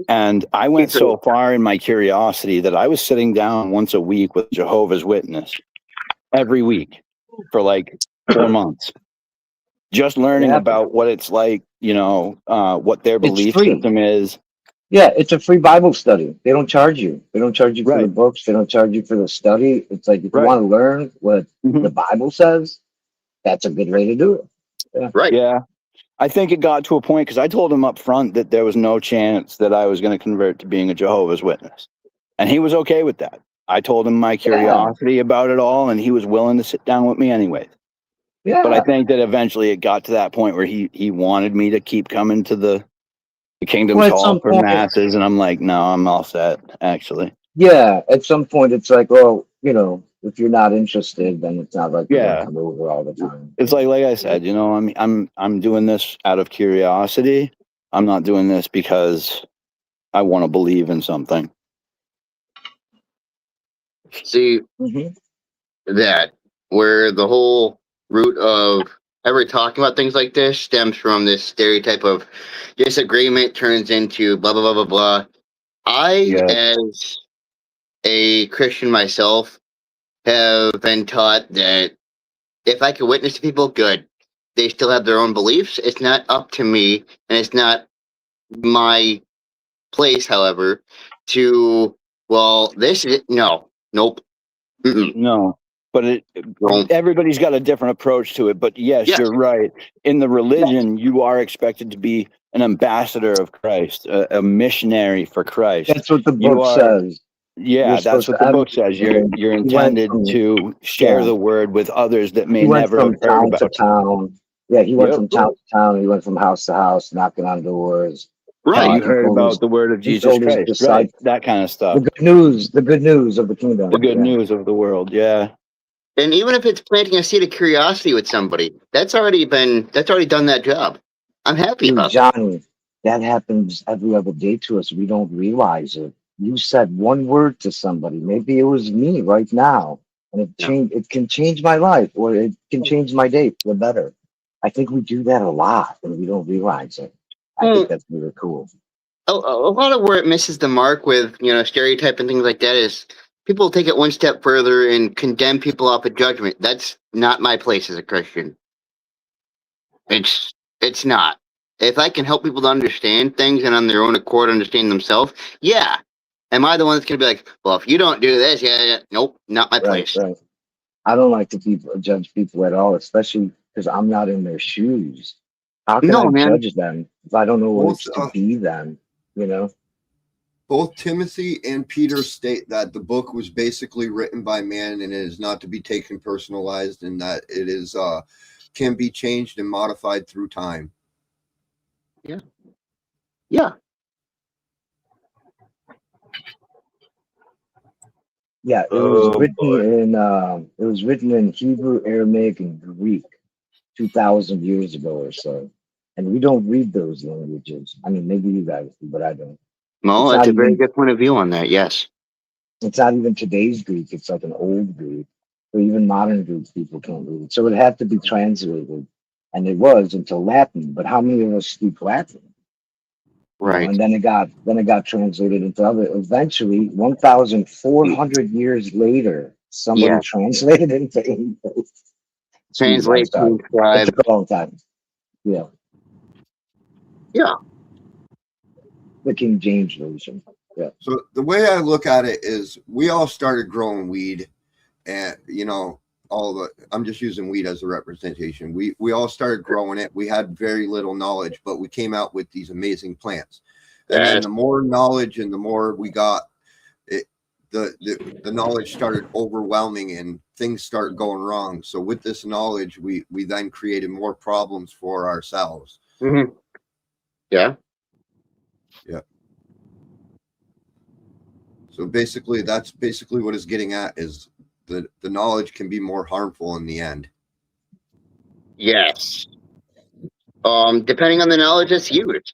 And I went so far in my curiosity that I was sitting down once a week with Jehovah's Witness every week for like 4 months, just learning Yeah. about what it's like, what their belief free. system is. Yeah, it's a free Bible study. They don't charge you. They don't charge you for the Right. books. They don't charge you for the study. It's like if you Right. want to learn what Mhm. the Bible says, that's a good way to do it. Right. Yeah. I think it got to a point because I told him up front that there was no chance that I was going to convert to being a Jehovah's Witness. And he was okay with that. I told him my curiosity about it all, and he was willing to sit down with me anyway. Yeah. But I think that eventually it got to that point where he wanted me to keep coming to the Kingdom's Well, at Hall some for point- masses, and I'm like, no, I'm all set, actually. Yeah, at some point it's like, well, you know, if you're not interested, then it's not like you're Yeah. gonna come over all the time. It's like I said, you know, I'm doing this out of curiosity. I'm not doing this because I want to believe in something. See, Mhm. that where the whole root of ever talking about things like this stems from this stereotype of disagreement turns into blah blah blah blah blah. I, Yeah. as a Christian myself, have been taught that if I can witness to people, good. They still have their own beliefs. It's not up to me, and it's not my place, however, to, well, this is no, nope. Mm-mm. No, but Don't. everybody's got a different approach to it. But yes, Yes. you're right. In the religion, you are expected to be an ambassador of Christ, a missionary for Christ. That's what the You book are- says. Yeah, You're that's supposed what to the book says. You're went intended from- to share yeah. the word with others that may He went never from have heard town about to it. town. Yeah, he went Yep. from town to town. He went from house to house, knocking on doors. Have Right. you heard told about his- the word of he Jesus told his Christ? Right, disciples- that kind of stuff. The good news of the kingdom. The good yeah. news of the world. Yeah. And even if it's planting a seed of curiosity with somebody, that's already done that job. I'm happy Dude, about that. Johnny, that happens every other day to us. We don't realize it. You said one word to somebody. Maybe it was me right now, and it Yeah. changed. It can change my life, or it can change my day for the better. I think we do that a lot, and we don't realize it. I think that's really cool. A lot of where it misses the mark with, stereotype and things like that is people take it one step further and condemn people off of judgment. That's not my place as a Christian. It's not. If I can help people to understand things and on their own accord understand themselves, yeah. Am I the one that's gonna be like, well, if you don't do this, yeah, nope, not my place. Right. I don't like to judge people at all, especially because I'm not in their shoes. How can No, I man. judge them if I don't know what Well, it's to be them? You know. Both Timothy and Peter state that the book was basically written by man and it is not to be taken personalized, and that it is can be changed and modified through time. Yeah. Yeah, it was written in Hebrew, Aramaic, and Greek 2,000 years ago or so. And we don't read those languages. I mean, maybe you guys do, but I don't. Well, It's that's not a very even- good point of view on that. Yes. It's not even today's Greek. It's like an old Greek. Or even modern Greek people can't read it. So it had to be translated. And it was into Latin. But how many of us speak Latin? You know, Right. and then it got translated into other. Eventually, 1,400 years later, somebody Yeah. translated it into English. Translate, Jeez, I'm sorry. It transcribe. took a long time. Yeah. Yeah. The King James version. So the way I look at it is we all started growing weed, and I'm just using weed as a representation. We all started growing it. We had very little knowledge, but we came out with these amazing plants. And then Yes. the more knowledge and the more we got, the knowledge started overwhelming and things started going wrong. So with this knowledge, we then created more problems for ourselves. Mm-hmm. Yeah. So basically, that's basically what it's getting at, is the knowledge can be more harmful in the end. Yes. Depending on the knowledge that's used.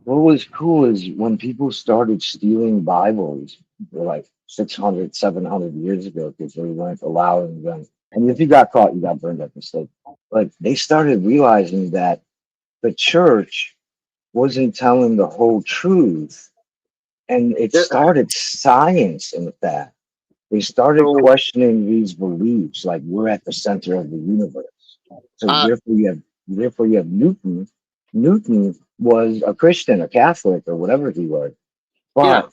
What was cool is when people started stealing Bibles, like 600, 700 years ago, because they weren't allowing them. And if you got caught, you got burned at the stake. But they started realizing that the church wasn't telling the whole truth. And it Yeah. started science in that. They started So- questioning these beliefs, like we're at the center of the universe. So therefore you have Newton. Newton was a Christian, a Catholic, or whatever he was. But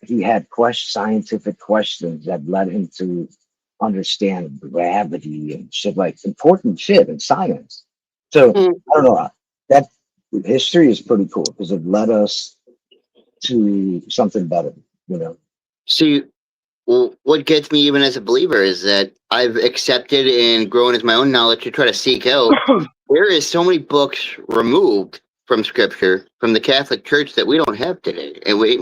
he had scientific questions that led him to understand gravity and shit, like important shit in science. So Mm. I don't know. That history is pretty cool because it led us to something better, you know. See, well, what gets me even as a believer is that I've accepted and grown as my own knowledge to try to seek out. There is so many books removed from Scripture from the Catholic Church that we don't have today, and we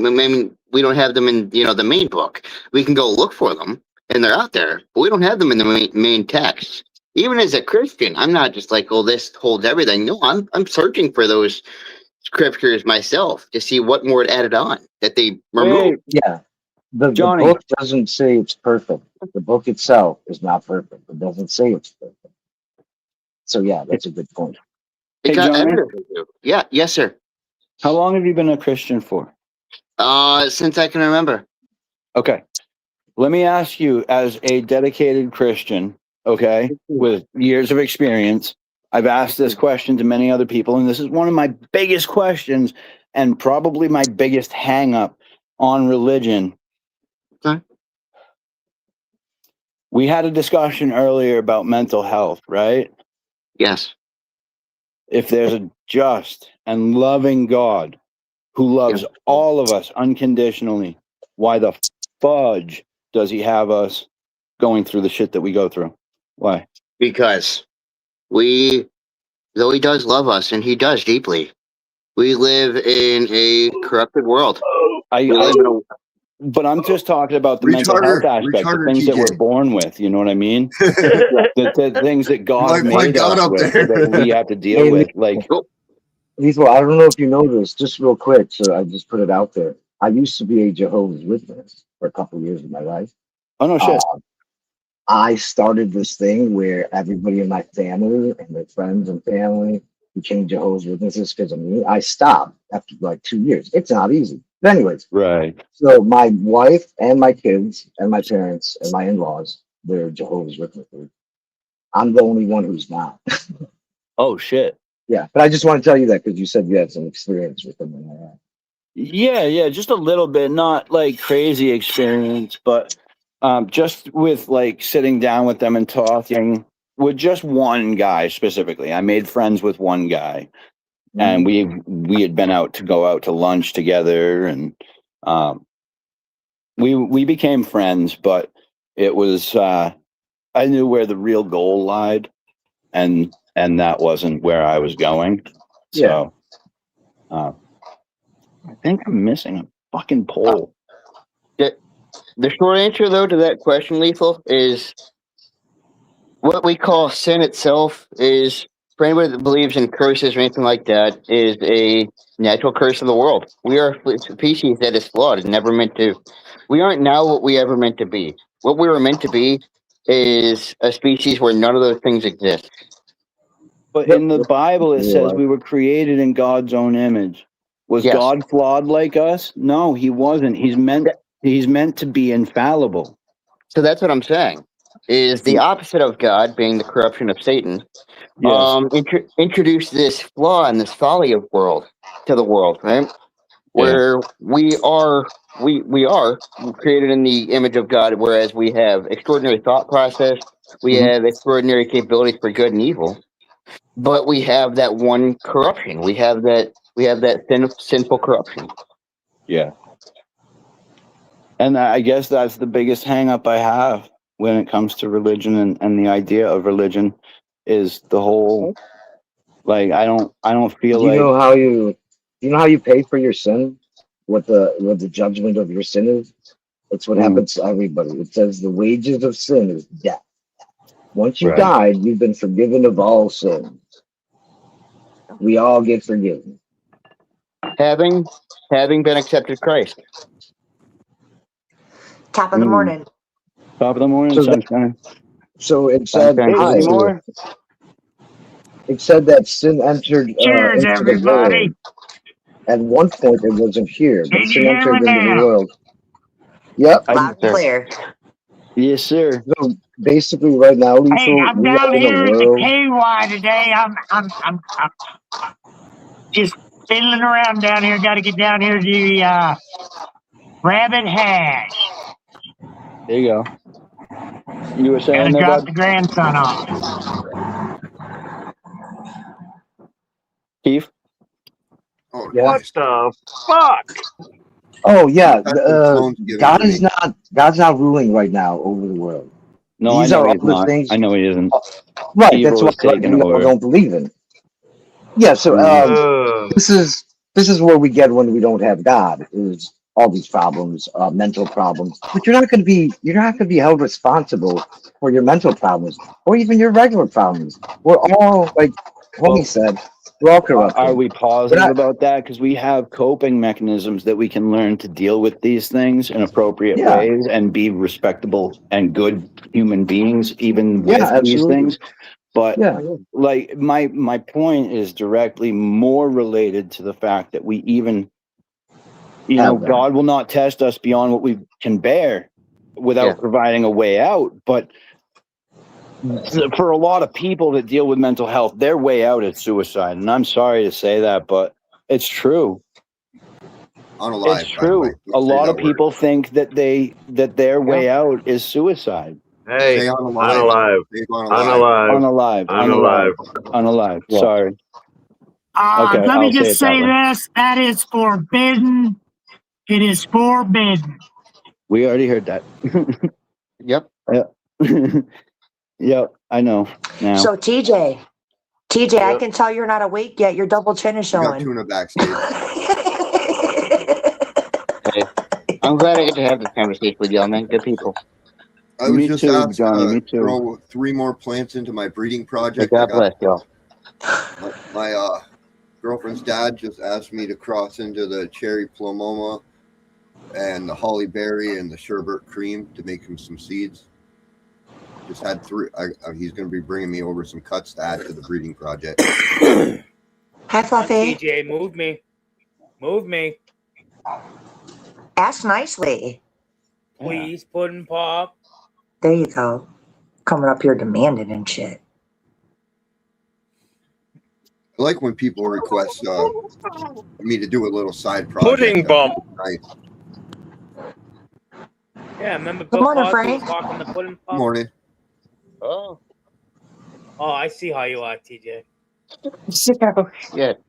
don't have them in the main book. We can go look for them, and they're out there, but we don't have them in the main text. Even as a Christian, I'm not just like, oh, this holds everything. No, I'm searching for those scriptures myself to see what more it added on that they removed. Yeah. The Johnny. book doesn't say it's perfect. The book itself is not perfect. It doesn't say it's perfect. So yeah, that's a good point. It Hey, got Johnny? edited. Yeah, yes, sir. How long have you been a Christian for? Since I can remember. Okay. Let me ask you, as a dedicated Christian, okay, with years of experience, I've asked this question to many other people, and this is one of my biggest questions and probably my biggest hang up on religion. Okay. We had a discussion earlier about mental health, right? Yes. If there's a just and loving God who loves all of us unconditionally, why the fudge does he have us going through the shit that we go through? Why? Because though he does love us, and he does deeply, we live in a corrupted world. We live in a But I'm just talking about the mental health aspect, the things that we're born with. You know what I mean? the things that God Might find made God us up with there. that we have to deal with. Like, Lethal, I don't know if you know this, just real quick, so I just put it out there. I used to be a Jehovah's Witness for a couple of years of my life. oh no shit. I started this thing where everybody in my family and their friends and family became Jehovah's Witnesses because of me. I stopped after like 2 years. It's not easy. But anyways, Right. so my wife and my kids and my parents and my in-laws, they're Jehovah's Witnesses. I'm the only one who's not. Oh shit. Yeah, but I just want to tell you that because you said you had some experience with them. And all that. Yeah, just a little bit, not like crazy experience, but just with like sitting down with them and talking with just one guy specifically. I made friends with one guy, and we had been out to lunch together, and we became friends. But it was I knew where the real goal lied, and that wasn't where I was going. So I think I'm missing a fucking pole. The short answer, though, to that question, Lethal, is what we call sin itself is, for anybody that believes in curses or anything like that, is a natural curse of the world. We are a species that is flawed and never meant to. We aren't now what we ever meant to be. What we were meant to be is a species where none of those things exist. But in the Bible, it says we were created in God's own image. Was Yes. God flawed like us? No, he wasn't. He's meant to be infallible. So that's what I'm saying. Is the opposite of God, being the corruption of Satan, Yes. introduce this flaw and this folly of world to the world, right? Where we are created in the image of God, whereas we have extraordinary thought process, we have extraordinary capabilities for good and evil, but we have that one corruption. We have that sinful corruption. Yeah. And I guess that's the biggest hang up I have when it comes to religion and the idea of religion is the whole, like, I don't feel you like. know how you pay for your sin? What the judgment of your sin is? That's what happens to everybody. It says the wages of sin is death. Once you died, you've been forgiven of all sin. We all get forgiven. Having been accepted Christ. Top of the morning. Top of the morning, sunshine. So it said, More? it said that sin entered Cheers, into everybody. the world. At one point, it wasn't here, but Can sin you hear entered me into the now? world. Yep. Loud and clear. Yes, sir. So basically, right now, Lethal, Hey, I'm we down are in here a at the world. KY today. I'm just fiddling around down here. Got to get down here to the Rabbit Hash. There you go. You were Gotta saying there, drop bud? the grandson off. Keith? Oh, Yeah. nice. the fuck? Oh yeah. That's what phone's giving God to is me. God's not ruling right now over the world. No, These I know are he's all the not. things. I know he isn't. Right. Evil That's what is taking we all over. don't believe in. Yeah. So Mhm. this is where we get when we don't have God, is all these problems, mental problems. But you're not going to be held responsible for your mental problems or even your regular problems. We're all, like Well, homie said, we're all Are corrupted. we We're positive not, about that? Because we have coping mechanisms that we can learn to deal with these things in appropriate yeah, ways and be respectable and good human beings, even yeah, with these absolutely. things. But Yeah, like my point is directly more related to the fact that we even, you know, have that. God will not test us beyond what we can bear without Yeah. providing a way out. But for a lot of people that deal with mental health, their way out is suicide. And I'm sorry to say that, but it's true. Unalive, It's by the way. true. A Don't say lot that of people think that their way out is suicide. word. Hey, Say unalive. unalive. Say unalive. Unalive. Unalive. Unalive. Yeah. Sorry. Okay, Let me I'll say just it that say way. this. That is forbidden. It is forbidden. We already heard that. Yep. Yep, I know now. So TJ, I Yep. can tell you're not awake yet. Your double chin is You got showing. tuna backstage. Hey, I'm glad I get to have this conversation with y'all, man. Good people. I was Me just too, asked Johnny, to me too. throw 3 more plants into my breeding May project. I God got bless y'all. my girlfriend's dad just asked me to cross into the cherry plumoma and the holly berry and the sherbet cream to make him some seeds. Just had 3. He's going to be bringing me over some cuts to add to the breeding project. Hi, Fluffy. TJ, move me. Move me. Ask nicely. Please, Puddin' Pop. There you go. Coming up here demanding and shit. I like when people request me to do a little side project. Pudding bump. Nice. Yeah, remember Good Bill morning, Cosby Frank. talking to Puddin' Pop? Morning. Oh. Oh, I see how you are, TJ. Oh, shit.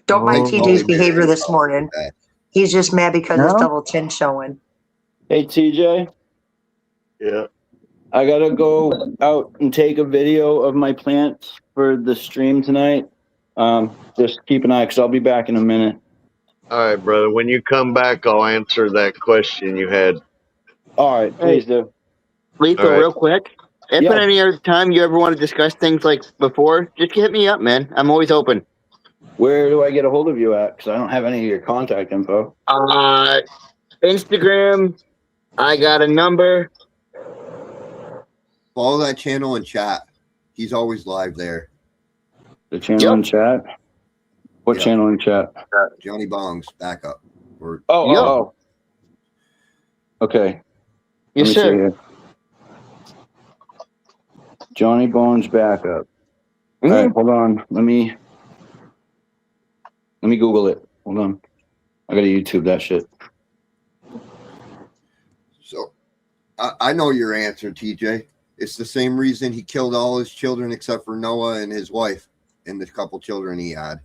Don't mind Oh, TJ's Holly behavior Berry. this morning. He's just mad because his No? double chin showing. Hey, TJ, Yeah. I gotta go out and take a video of my plants for the stream tonight. Just keep an eye, because I'll be back in a minute. All right, brother. When you come back, I'll answer that question you had. All right, please do. Lethal, All right. real quick. If Yeah. at any other time you ever want to discuss things like before, just hit me up, man. I'm always open. Where do I get a hold of you at? Because I don't have any of your contact info. Instagram, I got a number. Follow that channel and chat. He's always live there. The channel Yep. in chat? What Yeah. channel in chat? Johnny Bong's backup. Or Oh. Okay. Yes, Let me see sir. here. Johnny Bones backup. All right, hold on. Let me Google it. Hold on. I gotta YouTube that shit. So I know your answer, TJ. It's the same reason he killed all his children except for Noah and his wife and the couple children he had.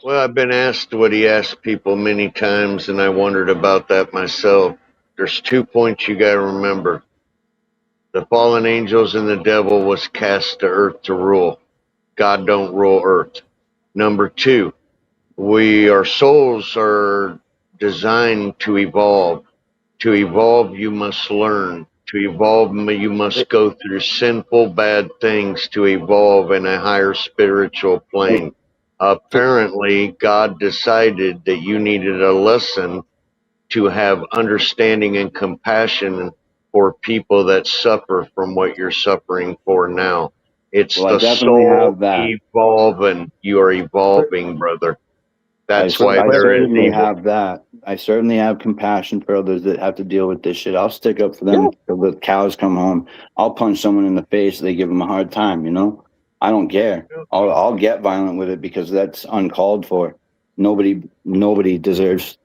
Well, I've been asked what he asked people many times, and I wondered about that myself. There's 2 points you got to remember. The fallen angels and the devil was cast to earth to rule. God don't rule earth. Number 2, our souls are designed to evolve. To evolve, you must learn. To evolve, you must go through sinful, bad things to evolve in a higher spiritual plane. Apparently, God decided that you needed a lesson to have understanding and compassion for people that suffer from what you're suffering for now. It's Well, I the definitely soul have that. evolving. You are evolving, brother. That's why I there is certainly evil. have that. I certainly have compassion for others that have to deal with this shit. I'll stick up for them till the cows come home. I'll punch someone in the face if they give them a hard time, you know? I don't care. I'll get violent with it because that's uncalled for. Nobody deserves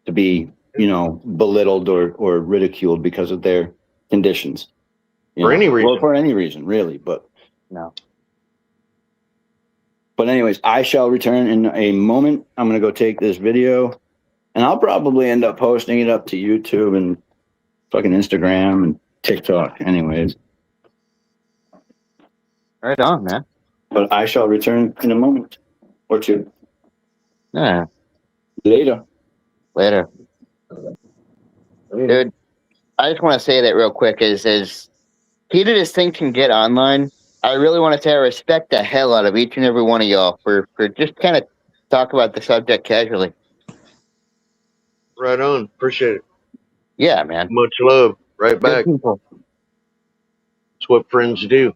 to be, belittled or ridiculed because of their conditions. For any reason. Well, for any reason, really, but No. But anyways, I shall return in a moment. I'm going to go take this video, and I'll probably end up posting it up to YouTube and fucking Instagram and TikTok anyways. Right on, man. But I shall return in a moment or two. Yeah. Later. Later. Dude, I just want to say that real quick as heated as things can get online, I really want to say I respect the hell out of each and every one of y'all for just kind of talk about the subject casually. Right on. Appreciate it. Yeah, man. Much love. Right back. Good people. That's what friends do.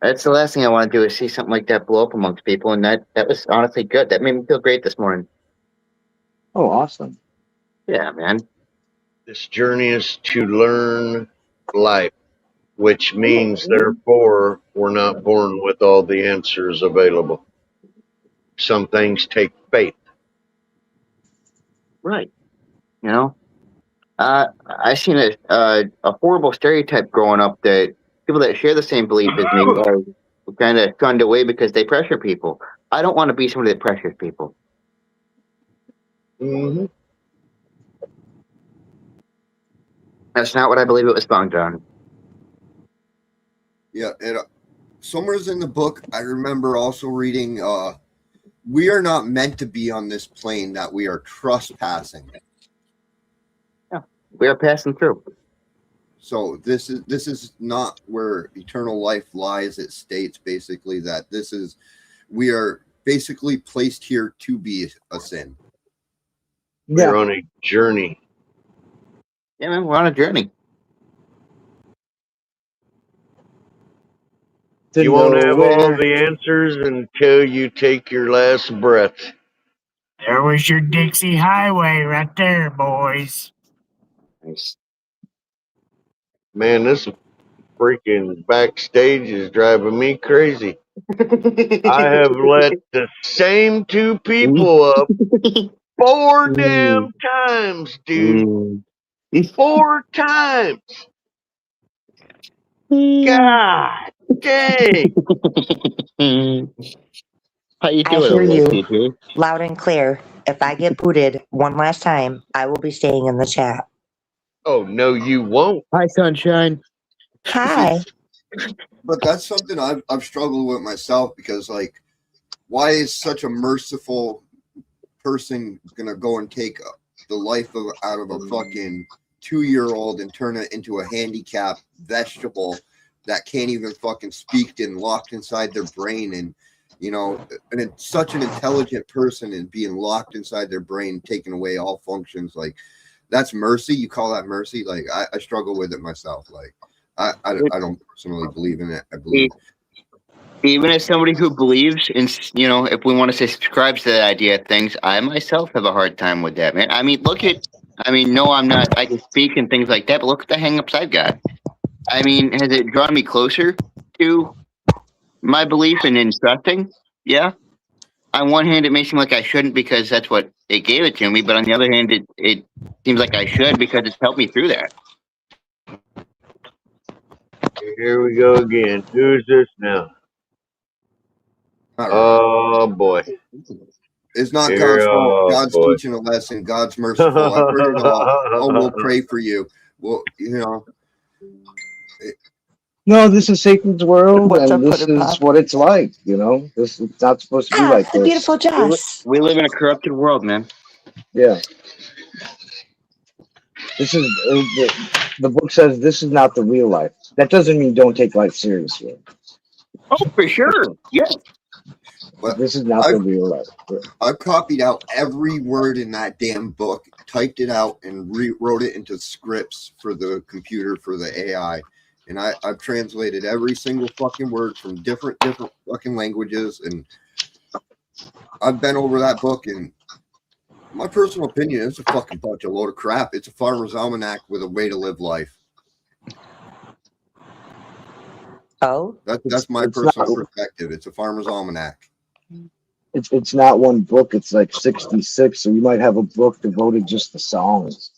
That's the last thing I want to do is see something like that blow up amongst people, and that was honestly good. That made me feel great this morning. Oh, awesome. Yeah, man. This journey is to learn life, which means, therefore, we're not born with all the answers available. Some things take faith. Right. I seen a horrible stereotype growing up that people that share the same belief as me are kind of shunned away because they pressure people. I don't want to be somebody that pressures people. Mm-hmm. That's not what I believe it was spawned on. Yeah, and somewhere's in the book, I remember also reading, we are not meant to be on this plane, that we are trespassing. Yeah, we are passing through. So this is not where eternal life lies. It states basically that we are basically placed here to be a sin. We're on a journey. Yeah, man, we're on a journey. You won't have all the answers until you take your last breath. There was your Dixie Highway right there, boys. Nice. Man, this freaking backstage is driving me crazy. I have let the same two people up 4 damn times, dude. 4 times. God dang. How you I doing, hear TJ? you loud and clear. If I get booted one last time, I will be staying in the chat. Oh, no, you won't. Hi, sunshine. Hi. But that's something I've struggled with myself, because like, why is such a merciful person gonna go and take the life out of a fucking 2-year-old and turn it into a handicapped vegetable that can't even fucking speak and locked inside their brain? And and it's such an intelligent person and being locked inside their brain, taking away all functions, like, that's mercy? You call that mercy? Like, I struggle with it myself. Like, I don't personally believe in it. I believe even as somebody who believes in, if we want to say subscribes to that idea of things, I myself have a hard time with that, man. I mean, no, I'm not, I can speak and things like that, but look at the hangups I've got. I mean, has it drawn me closer to my belief in trusting? Yeah. On one hand, it may seem like I shouldn't because that's what it gave it to me, but on the other hand, it seems like I should because it's helped me through that. Here we go again. Who's this now? Oh, boy. it's not God's fault. God's teaching a lesson. God's merciful. I've heard it all. Oh, we'll pray for you. Well, No, this is Satan's world, and this is what it's like. This is not supposed to be like this. Beautiful Joss. We live in a corrupted world, man. Yeah. This is the book says this is not the real life. That doesn't mean don't take life seriously. Oh, for sure. Yes. But this is not the real life. I copied out every word in that damn book, typed it out, and rewrote it into scripts for the computer, for the AI. And I've translated every single fucking word from different fucking languages. And I've been over that book, and my personal opinion, it's a fucking bunch of load of crap. It's a farmer's almanac with a way to live life. Oh, That's my it's personal not- perspective. It's a farmer's almanac. It's not one book. It's like 66. So you might have a book devoted just to songs.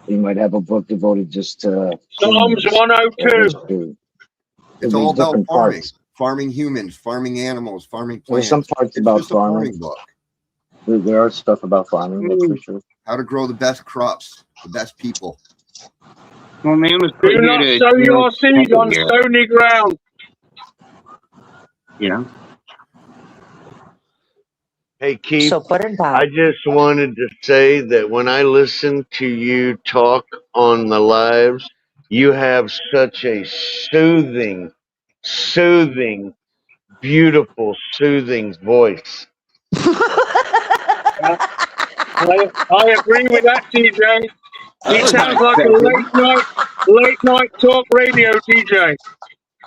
You might have a book devoted just to Psalms kings, 102. history. It's There'll be all about different farming, parts. farming humans, farming animals, farming There's plants. some parts It's about just a farming. farming book. There are stuff about farming, that's for sure. How to grow the best crops, the best people. Well, man was Do put here not to, sow you know, your seed on here, stony ground. you know. Hey, Keith, so Puddin' I Pop. just wanted to say that when I listen to you talk on the lives, you have such a soothing, beautiful, soothing voice. I agree with that, TJ. He sounds like a late night talk radio DJ.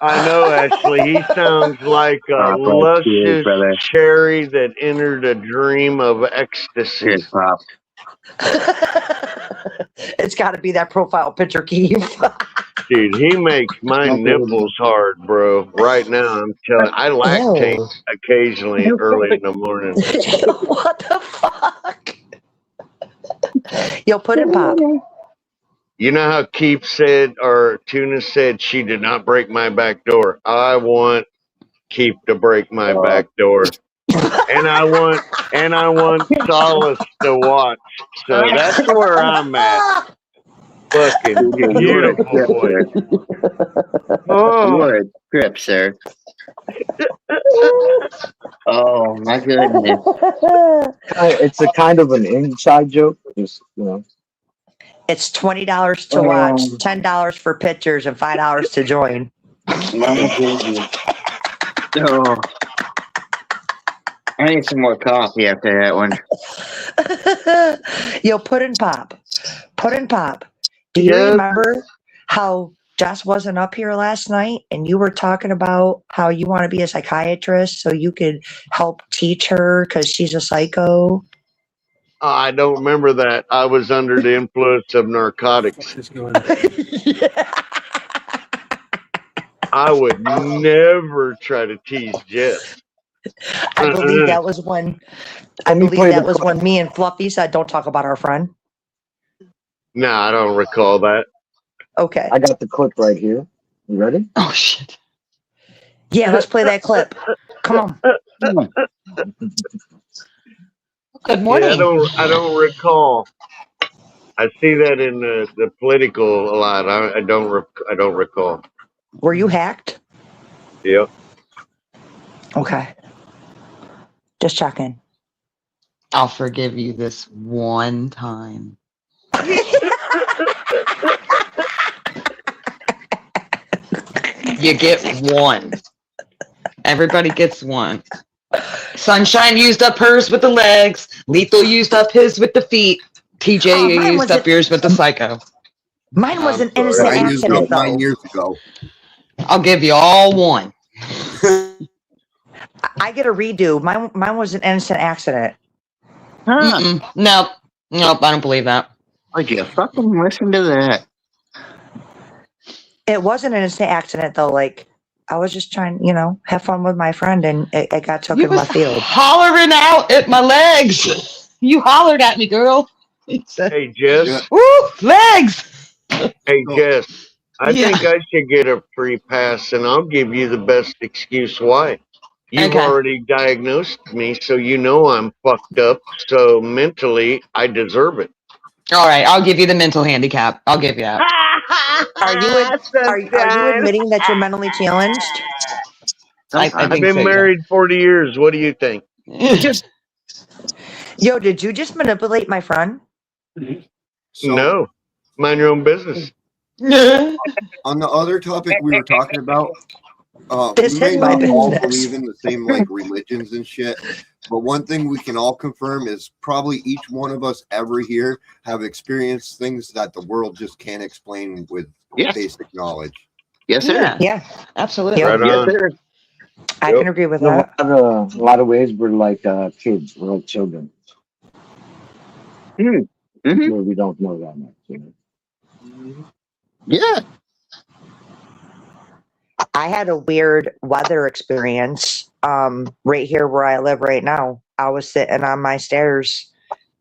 I know, Ashley. He sounds like a Pop, like, cheers, luscious brother. cherry that entered a dream of ecstasy. Cheers, Pop. It's got to be that profile picture, Keith. Dude, he makes my nipples hard, bro. Right now, I'm telling I lactate Ew. occasionally early in the morning. What the fuck? Yo, Puddin' Pop. You know how Keith said, or Tuna said, she did not break my back door. I want Keith to break my back door, and I want Solace to watch. So that's where I'm at. Fucking You are a beautiful trip, boy. sir. You Oh, are a trip, sir. Oh my goodness. It's a kind of an inside joke. Just, you know. It's $20 to watch, $10 for pictures, and $5 to join. Mama goodness. Oh. I need some more coffee after that one. Yo, Puddin' Pop. Puddin' Pop. Do you Yes. remember how Jess wasn't up here last night and you were talking about how you want to be a psychiatrist so you could help teach her because she's a psycho? I don't remember that. I was under the influence of narcotics. I would never try to tease Jess. I believe that was when I Let me believe play that the was clip. when me and Fluffy said, "Don't talk about our friend." No, I don't recall that. Okay. I got the clip right here. You ready? Oh shit. Yeah, let's play that clip. Come on. Good Yeah, morning. I don't recall. I see that in the political a lot. I don't recall. Were you hacked? Yep. Okay. Just checking. I'll forgive you this one time. You get one. Everybody gets one. Sunshine used up hers with the legs. Lethal used up his with the feet. TJ Oh, mine used up yours with the psycho. Mine was I'm an innocent sorry. accident, though. 9 years ago. I'll give you all one. I get a redo. Mine was an innocent accident. Mm-mm. Nope. Nope, I don't believe that. Would you fucking listen to that? It was an innocent accident, though. Like, I was just trying, have fun with my friend, and it got took You in was left field. hollering out at my legs. You hollered at me, girl. He said, Hey, Jess. woo, legs. Hey, Jess. I Yeah. think I should get a free pass, and I'll give you the best excuse why. You've Okay. already diagnosed me, so you know I'm fucked up. So mentally, I deserve it. All right, I'll give you the mental handicap. I'll give you that. Are you admitting that you're mentally challenged? I I've think been so, yeah. married 40 years. What do you think? Yo, did you just manipulate my friend? So, No. Mind your own business. on the other topic we were talking about, This we may is my not all business. believe in the same like religions and shit, but one thing we can all confirm is probably each one of us ever here have experienced things that the world just can't explain with Yes. basic knowledge. Yes, sir. Yeah, Yeah, absolutely. Right Yes, on. sir. I can agree with In that. a lot of ways, we're like kids. We're like children. Mm-hmm. Where we don't know that much. Yeah. I had a weird weather experience right here where I live right now. I was sitting on my stairs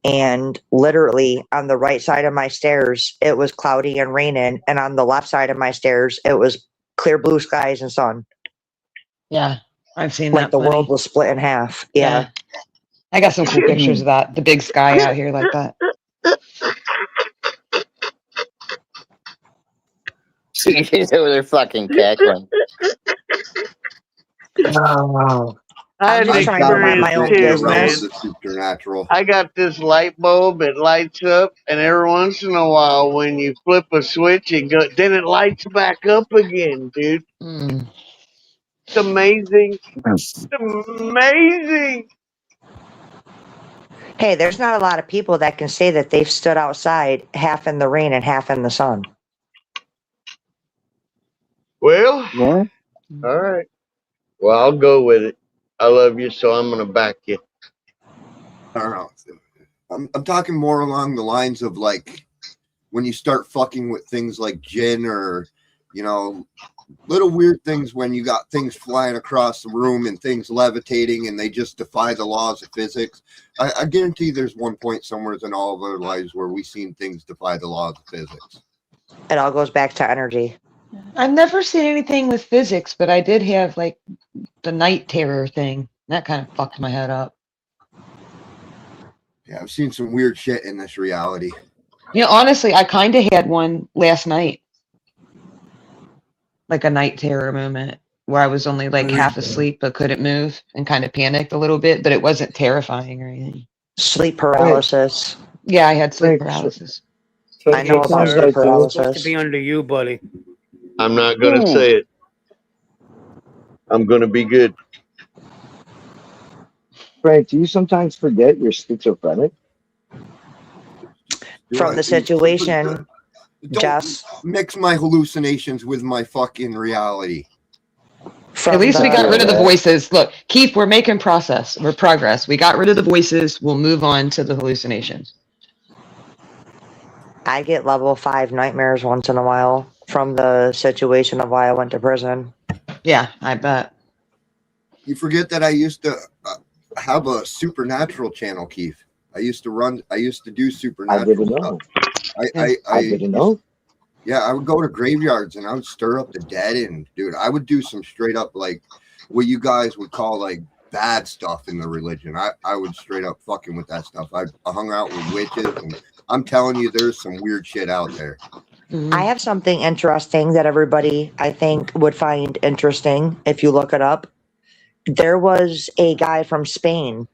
and literally on the right side of my stairs, it was cloudy and raining. And on the left side of my stairs, it was clear blue skies and sun. Yeah, I've seen Like that. the plenty. world was split in half. Yeah. I got some cool pictures of that. The big sky out here like that. She's over there fucking cackling. Oh. I I'm had just an trying to mind my own experience too, man. business. The supernatural. I got this light bulb. It lights up, and every once in a while, when you flip a switch, then it lights back up again, dude. Mm. It's amazing. It's amazing. Hey, there's not a lot of people that can say that they've stood outside half in the rain and half in the sun. Well, Yeah. all right. Well, I'll go with it. I love you, so I'm gonna back you. I don't know. I'm talking more along the lines of like when you start fucking with things like gin or, you know, little weird things when you got things flying across the room and things levitating and they just defy the laws of physics. I guarantee there's one point somewhere in all of our lives where we've seen things defy the laws of physics. It all goes back to energy. I've never seen anything with physics, but I did have like the night terror thing. That kind of fucked my head up. Yeah, I've seen some weird shit in this reality. You know, honestly, I kind of had one last night. Like a night terror moment where I was only like half asleep but couldn't move and kind of panicked a little bit, but it wasn't terrifying or anything. Sleep paralysis. Yeah, I had sleep Right. paralysis. I know about Sir, sleep it's supposed to paralysis. be under you, buddy. I'm not gonna say it. I'm gonna be good. Frank, do you sometimes forget you're schizophrenic? From the situation, Don't Jess. mix my hallucinations with my fucking reality. From At least we got rid of the the- voices. Look, Keith, we're making we're progress. We got rid of the voices. We'll move on to the hallucinations. I get level 5 nightmares once in a while from the situation of why I went to prison. Yeah, I bet. You forget that I used to have a supernatural channel, Keith. I used to do I supernatural didn't stuff. know. I didn't know. Yeah, I would go to graveyards and I would stir up the dead, and dude, I would do some straight up like what you guys would call like bad stuff in the religion. I would straight up fucking with that stuff. I hung out with witches, and I'm telling you, there's some weird shit out there. Mhm. I have something interesting that everybody, I think, would find interesting if you look it up. There was a guy from Spain.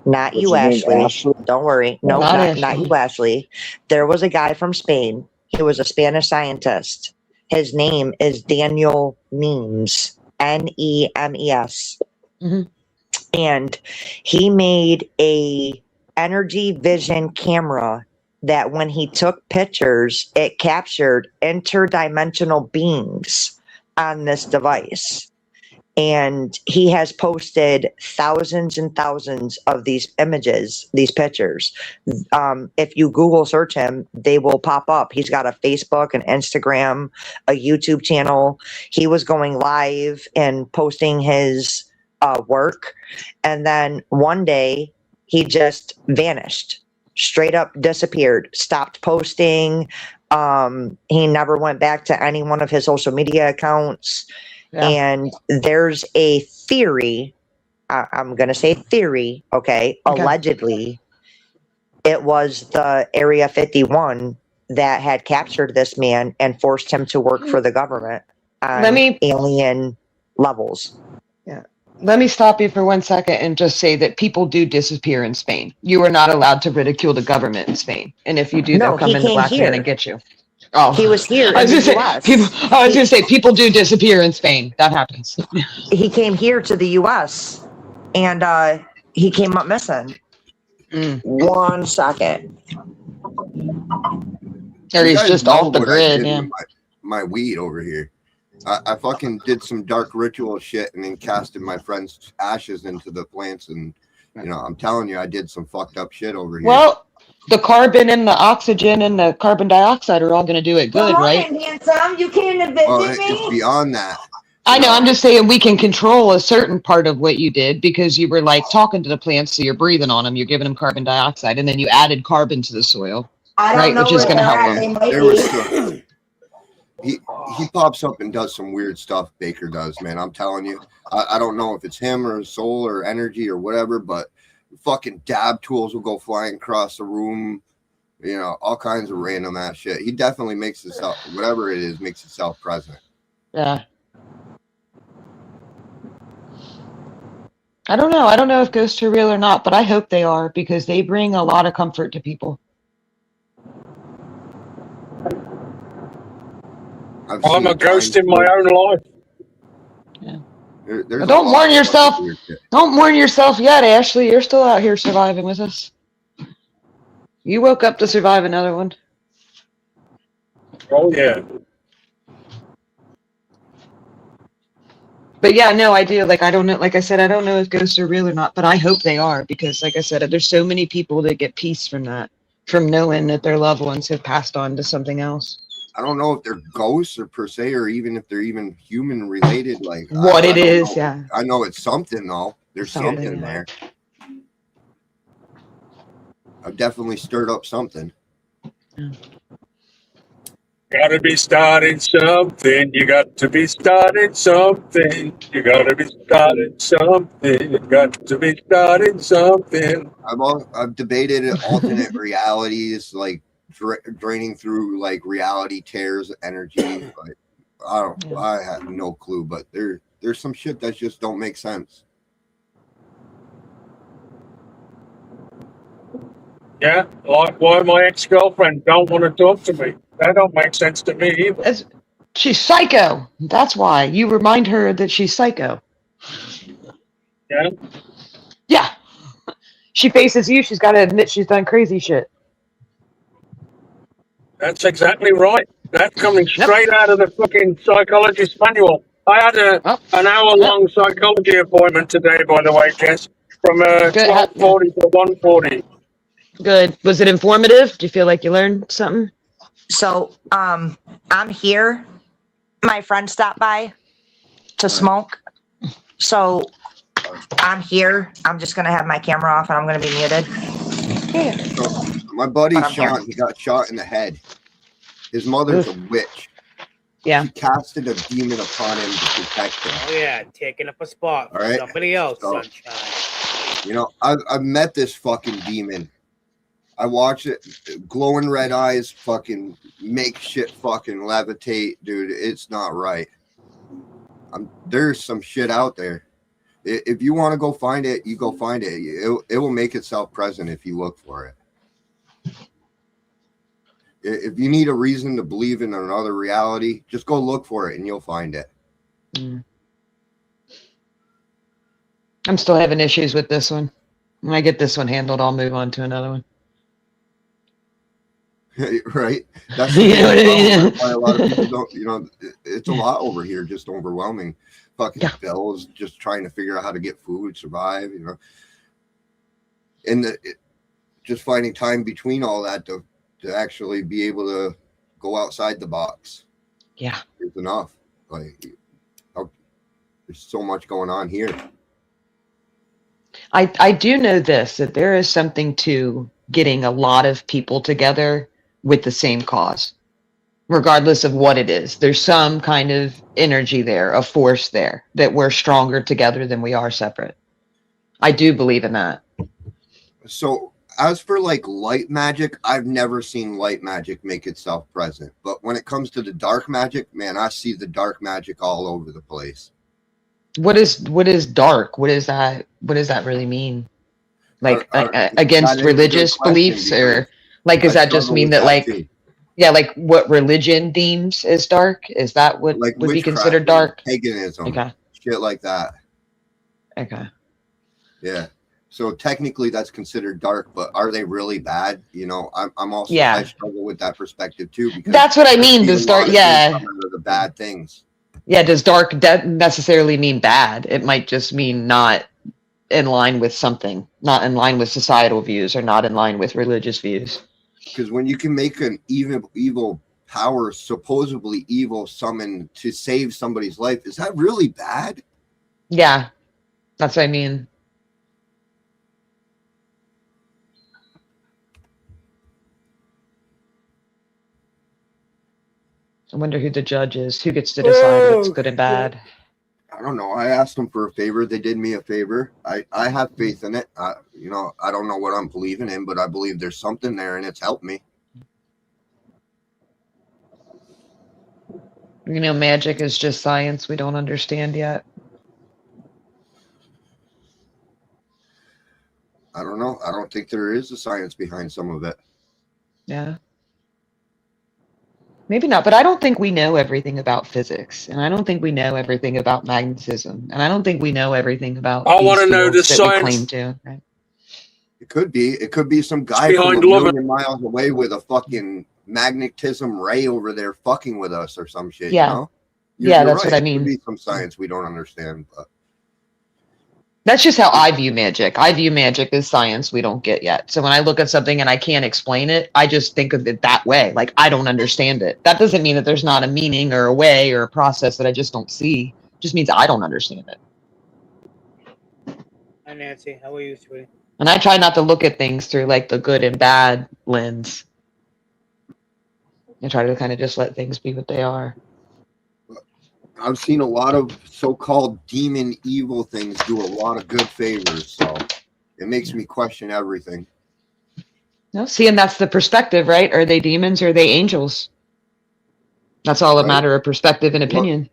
Not What's you, his name, Ashley. Ashley? Don't worry. No, Not not Ashley. you, Ashley. There was a guy from Spain. He was a Spanish scientist. His name is Daniel Nemes. Nemes. Mhm. And he made a energy vision camera that when he took pictures, it captured interdimensional beings on this device. And he has posted thousands and thousands of these images, these pictures. If you Google search him, they will pop up. He's got a Facebook, an Instagram, a YouTube channel. He was going live and posting his work. And then one day he just vanished, straight up disappeared, stopped posting. He never went back to any one of his social media accounts. Yeah. And there's a theory, I'm going to say theory, okay? Allegedly, it was the Area 51 that had captured this man and forced him to work for the government on Let me- alien levels. Let me stop you for 1 second and just say that people do disappear in Spain. You are not allowed to ridicule the government in Spain. And if you do, No, they'll come he in the came black van here. and get you. Oh, He was here I was in the gonna say, US. I was going to say, people do disappear in Spain. That happens. He came here to the US and he came up missing. Mm. 1 second. Or You he's guys just know off the what I grid. did Yeah. with my weed over here. I fucking did some dark ritual shit and then casted my friend's ashes into the plants, and you know, I'm telling you, I did some fucked up shit over here. Well, the carbon and the oxygen and the carbon dioxide are all going to do it good, right? handsome. You came to visit Well, it's beyond that. I know. I'm just saying we can control a certain part of what you did because you were like talking to the plants, so you're breathing on them, you're giving them carbon dioxide, and then you added carbon to the soil, right? Which is going to help them. There was some, he pops up and does some weird stuff. Baker does, man. I'm telling you. I don't know if it's him or his soul or energy or whatever, but fucking dab tools will go flying across the room. You know, all kinds of random ass shit. He definitely makes itself, whatever it is, makes itself present. Yeah. I don't know. I don't know if ghosts are real or not, but I hope they are because they bring a lot of comfort to people. I'm a ghost in my own life. Yeah. There's But don't warn yourself. Don't warn yourself yet, Ashley. You're still out here surviving with us. You woke up to survive another one. Oh yeah. But yeah, no, I do. Like, I don't know. Like I said, I don't know if ghosts are real or not, but I hope they are because, like I said, there's so many people that get peace from that, from knowing that their loved ones have passed on to something else. I don't know if they're ghosts or per se, or even if they're even human related. Like what I it don't is, know. yeah. I know it's something though. There's something Something. there. I've definitely stirred up something. Gotta be starting something. You got to be starting something. You gotta be starting something. You got to be starting something. I've debated alternate realities, like draining through like reality tears energy. Like I have no clue, but there's some shit that just don't make sense. Yeah, like why my ex-girlfriend don't want to talk to me. That don't make sense to me either. She's psycho. That's why. You remind her that she's psycho. Yeah. Yeah. She faces you. She's got to admit she's done crazy shit. That's exactly right. That's coming straight out of the fucking psychologist manual. I had an hour-long psychology appointment today, by the way, Jess, from 12:40 to 1:40. Good. Was it informative? Do you feel like you learned something? So, I'm here. My friend stopped by to smoke. So, I'm here. I'm just going to have my camera off and I'm going to be muted. So, my buddy Sean, he got shot in the head. His mother's a witch. Yeah. She casted a demon upon him to protect him. Oh yeah, taking up a spot for All right. somebody else, So, sunshine. You know, I've met this fucking demon. I watch it, glowing red eyes, fucking make shit fucking levitate, dude. It's not right. There's some shit out there. If you want to go find it, you go find it. It will make itself present if you look for it. If you need a reason to believe in another reality, just go look for it and you'll find it. Mm. I'm still having issues with this one. When I get this one handled, I'll move on to another one. Right? That's You know what I mean? that's why a lot of people don't, you know, it's a lot over here, just overwhelming. Fucking bills, just trying to figure out how to get food, survive, you know. And just finding time between all that to actually be able to go outside the box. Yeah. It's enough. Like, there's so much going on here. I do know this, that there is something to getting a lot of people together with the same cause, regardless of what it is. There's some kind of energy there, a force there, that we're stronger together than we are separate. I do believe in that. So as for like light magic, I've never seen light magic make itself present. But when it comes to the dark magic, man, I see the dark magic all over the place. What is dark? What does that really mean? Like against religious beliefs, or like does that just mean that like yeah, like what religion deems as dark? Is that what like would be considered dark? Paganism, Okay. Shit like that. Okay. Yeah. So technically that's considered dark, but are they really bad? You know, I'm also I struggle with that perspective too, because that's what I mean. Does dark, yeah, the bad things. Yeah, does dark necessarily mean bad? It might just mean not in line with something, not in line with societal views or not in line with religious views. Because when you can make an evil power, supposedly evil, summon to save somebody's life, is that really bad? Yeah, that's what I mean. I wonder who the judge is. Who gets to decide what's good and bad? I don't know. I asked them for a favor. They did me a favor. I have faith in it. You know, I don't know what I'm believing in, but I believe there's something there, and it's helped me. You know, magic is just science we don't understand yet. I don't know. I don't think there is a science behind some of it. Yeah. Maybe not, but I don't think we know everything about physics, and I don't think we know everything about magnetism, and I don't think we know everything about I these want to know the fields that we science claim to. Right? It could be. It could be some guy behind from a loving. million miles away with a fucking magnetism ray over there fucking with us or some shit. Yeah. You know? Yeah, that's right. what I It mean. could be some science we don't understand, but That's just how I view magic. I view magic as science we don't get yet. So when I look at something and I can't explain it, I just think of it that way. Like, I don't understand it. That doesn't mean that there's not a meaning or a way or a process that I just don't see. It just means I don't understand it. Hi, Nancy. How are you, sweetie? And I try not to look at things through like the good and bad lens. I try to kind of just let things be what they are. I've seen a lot of so-called demon evil things do a lot of good favors, so it makes me question everything. No, see, and that's the perspective, right? Are they demons or are they angels? That's all a Right. matter of perspective and opinion.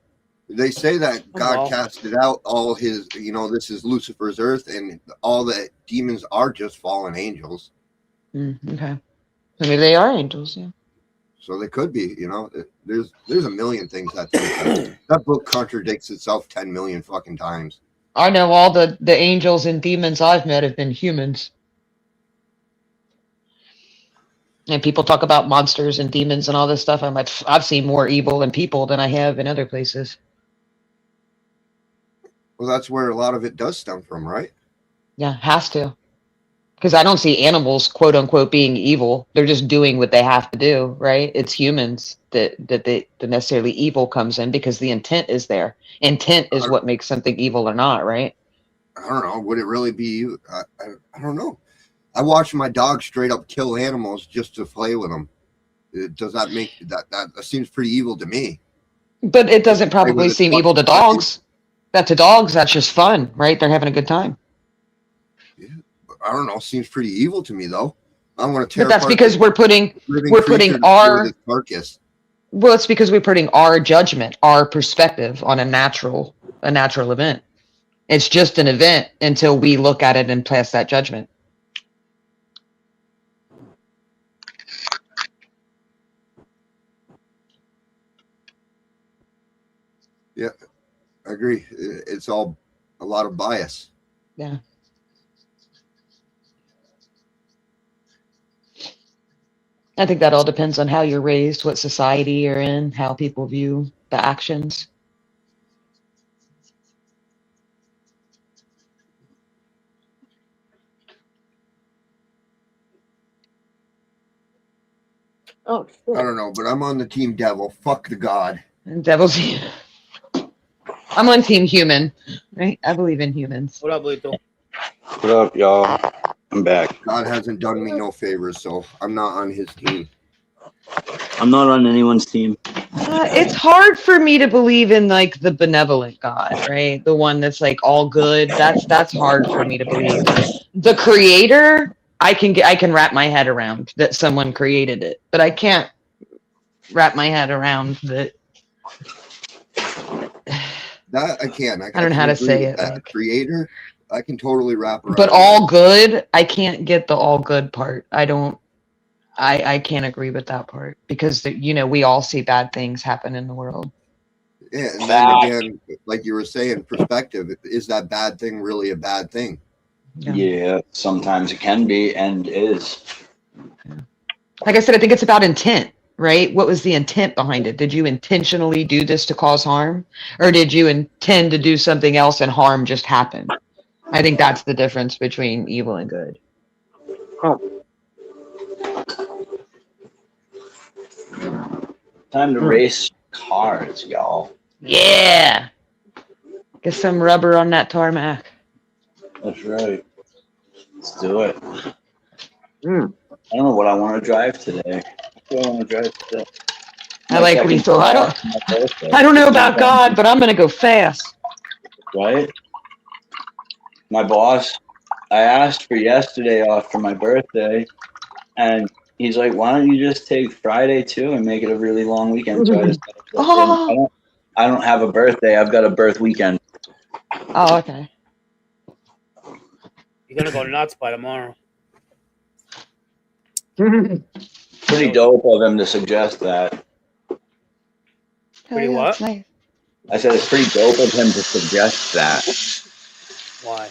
They say that God wow. casted out all his, you know, this is Lucifer's earth, and all the demons are just fallen angels. Okay. So maybe they are angels, yeah. So they could be, you know. There's a million things that book contradicts itself 10 million fucking times. I know all the angels and demons I've met have been humans. And people talk about monsters and demons and all this stuff. I'm like, I've seen more evil in people than I have in other places. Well, that's where a lot of it does stem from, right? Yeah, has to. Because I don't see animals, quote unquote, being evil. They're just doing what they have to do, right? It's humans that necessarily evil comes in because the intent is there. Intent is what makes something evil or not, right? I don't know. Would it really be? I don't know. I watch my dog straight up kill animals just to play with them. Does that make that seems pretty evil to me? But it doesn't probably seem evil to dogs. That to dogs, that's just fun, right? They're having a good time. I don't know. Seems pretty evil to me, though. I want to tear. But that's apart because the we're putting living creature to our with its carcass. well, it's because we're putting our judgment, our perspective on a natural event. It's just an event until we look at it and pass that judgment. Yeah, I agree. It's all a lot of bias. Yeah. I think that all depends on how you're raised, what society you're in, how people view the actions. Oh, I don't know, but I'm on the team devil. Fuck the god. Devil's. I'm on team human, right? I believe in humans. what up, Lito? What up, y'all? I'm back. God hasn't done me no favors, so I'm not on his team. I'm not on anyone's team. It's hard for me to believe in like the benevolent God, right? The one that's like all good. That's hard for me to believe. The creator, I can wrap my head around that someone created it, but I can't wrap my head around that. That I can. I don't know how to say it. That creator, I can totally wrap around. But all good, I can't get the all good part. I can't agree with that part because we all see bad things happen in the world. Yeah, and then again, like you were saying, perspective. Is that bad thing really a bad thing? Yeah, sometimes it can be and is. Like I said, I think it's about intent, right? What was the intent behind it? Did you intentionally do this to cause harm? Or did you intend to do something else and harm just happened? I think that's the difference between evil and good. Time to race cars, y'all. Yeah. Get some rubber on that tarmac. That's right. Let's do it. I don't know what I want to drive today. What do I want to drive today? I like lethal. I don't know about God, but I'm gonna go fast. Right? My boss, I asked for yesterday off for my birthday, and he's like, "Why don't you just take Friday too and make it a really long weekend?" So I decided, I don't have a birthday. I've got a birth weekend. Oh, okay. You're gonna go nuts by tomorrow. Pretty dope of him to suggest that. Pretty what? Nice. I said it's pretty dope of him to suggest that. Why?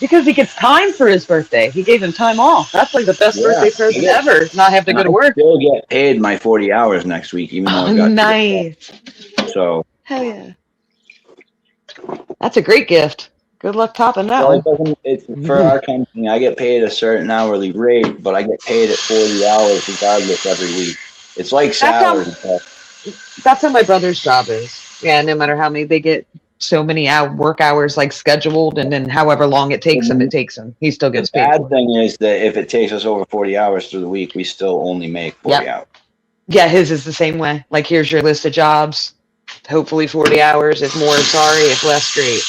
Because he gets time for his birthday. He gave him time off. That's like the best birthday present Yeah. ever. Not have to go to work. Still get paid my 40 hours next week, even though I got Nice. so. Hell yeah. That's a great gift. Good luck topping that Well, one. it's for our company. I get paid a certain hourly rate, but I get paid at 40 hours regardless every week. It's like salary. That's how my brother's job is. Yeah, no matter how many they get, so many work hours like scheduled, and then however long it takes him, it takes him. He still gets The paid. bad thing is that if it takes us over 40 hours through the week, we still only make 40 hours. Yeah, his is the same way. Like, here's your list of jobs. Hopefully 40 hours. If more, sorry. If less, great.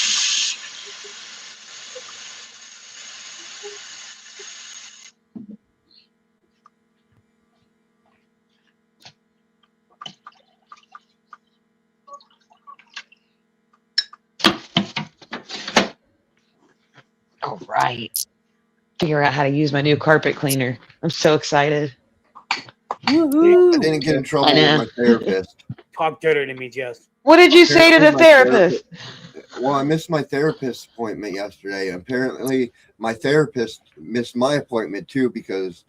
All right. Figure out how to use my new carpet cleaner. I'm so excited. I didn't get in trouble I with know. my therapist. Talk dirty to me, Jess. What did you say to the Apparently therapist? Well, I missed my therapist appointment yesterday. Apparently, my therapist missed my appointment too because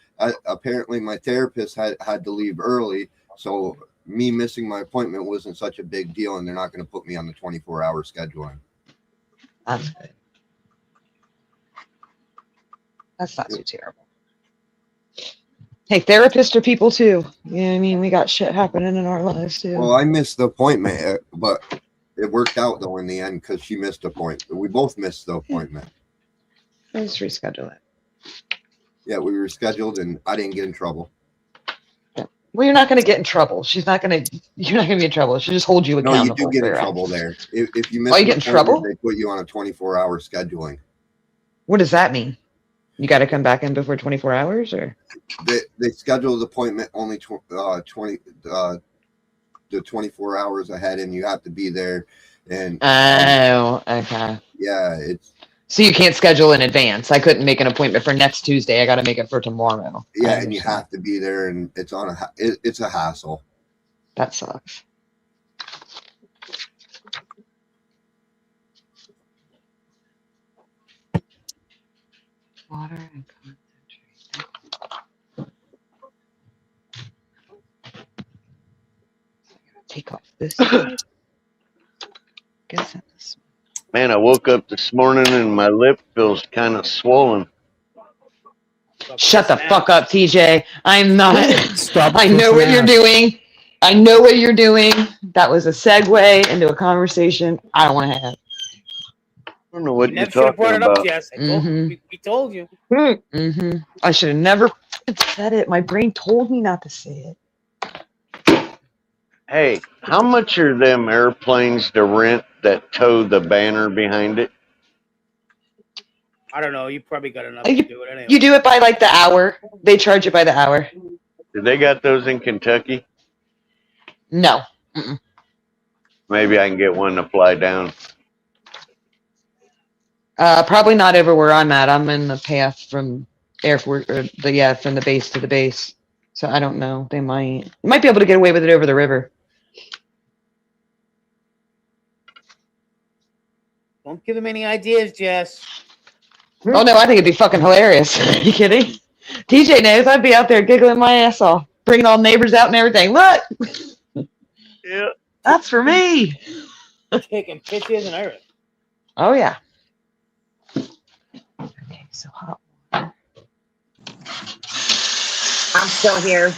apparently my therapist had to leave early. So me missing my appointment wasn't such a big deal, and they're not going to put me on the 24-hour scheduling. That's good. That's not too terrible. Hey, therapists are people too. Yeah, I mean, we got shit happening in our lives too. Well, I missed the appointment, but it worked out though in the end because she missed the appointment. We both missed the appointment. Let's reschedule it. Yeah, we were scheduled, and I didn't get in trouble. Well, you're not going to get in trouble. You're not going to be in trouble. She'll just hold you No, accountable. you do get for in your trouble actions. there. If you miss Oh, you an get in appointment, trouble? they put you on a 24-hour scheduling. What does that mean? You got to come back in before 24 hours, or? They schedule the appointment only 24 hours ahead, and you have to be there. And Oh, okay. yeah, it's So you can't schedule in advance. I couldn't make an appointment for next Tuesday. I got to make it for tomorrow. yeah, and you have to be there, and it's it's a hassle. That sucks. Water and concentrate. Take off this. Guess that's Man, I woke up this morning and my lip feels kind of swollen. Shut the fuck up, TJ. I'm not. Stop. I know what you're doing. I know what you're doing. That was a segue into a conversation I don't want to have. I don't know what you're Never should have talking brought it up, about. Jess. I told, Mhm. we told you. Mm-hmm. I should have never said it. My brain told me not to say it. Hey, how much are them airplanes to rent that tow the banner behind it? I don't know. You probably got enough to do it anyway. You do it by like the hour. They charge you by the hour. Do they got those in Kentucky? No. Mm-mm. Maybe I can get one to fly down. Probably not over where I'm at. I'm in the path from from the base to the base. So I don't know. They might be able to get away with it over the river. Don't give him any ideas, Jess. Oh no, I think it'd be fucking hilarious. Are you kidding? TJ knows I'd be out there giggling my ass off, bringing all neighbors out and everything. Look, Yeah. that's for me. Taking pictures and everything. Oh yeah. So hot. I'm still here.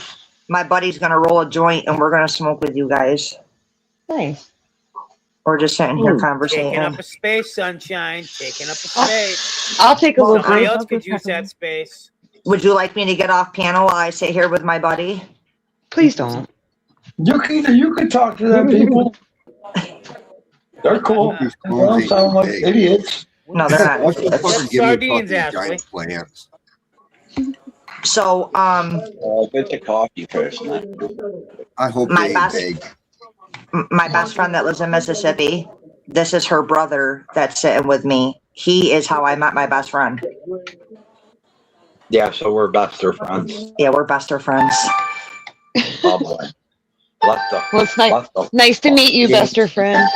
My buddy's gonna roll a joint and we're gonna smoke with you guys. Nice. We're just sitting here Taking conversating. up a space, sunshine. Taking up a space. I'll take a little Somebody break. else could use that space. Would you like me to get off panel while I sit here with my buddy? Please don't. You can talk to them people. They're cool. They don't sound like idiots. No, they're not. What's the fucking give me Sardines, fucking Ashley. giant plants? So, I'll get the coffee first, man. I hope My they best- big. my best friend that lives in Mississippi, this is her brother that's sitting with me. He is how I met my best friend. Yeah, so we're bester friends. Yeah, we're bester friends. Oh boy. Lester. Well, it's nice. Lester. Nice to meet you, Yeah. bester friend.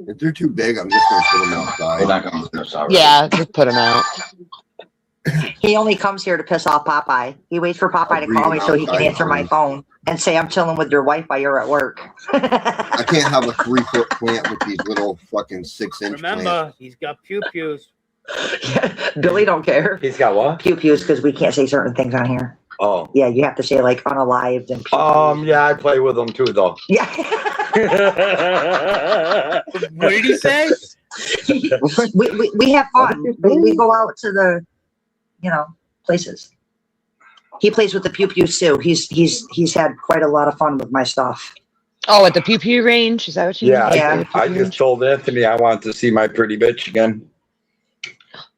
If they're too big, I'm just gonna put them We're outside. not gonna do this already. Yeah, just put him out. He only comes here to piss off Popeye. He waits for Popeye to call me so he can answer my phone and say, I'm chilling with your wife while you're at work. I can't have a 3-foot plant with these little fucking 6-inch plants. Remember, he's got pew-pews. Billy don't care. He's got what? Pew-pews because we can't say certain things on here. Oh. Yeah, you have to say like unalived and Yeah, I play with them too, though. yeah. What did he say? we have fun. We go out to the, places. He plays with the pew pews too. He's had quite a lot of fun with my stuff. Oh, at the pew pew range? Is that what you Yeah, mean? Yeah. I just told Anthony I want to see my pretty bitch again.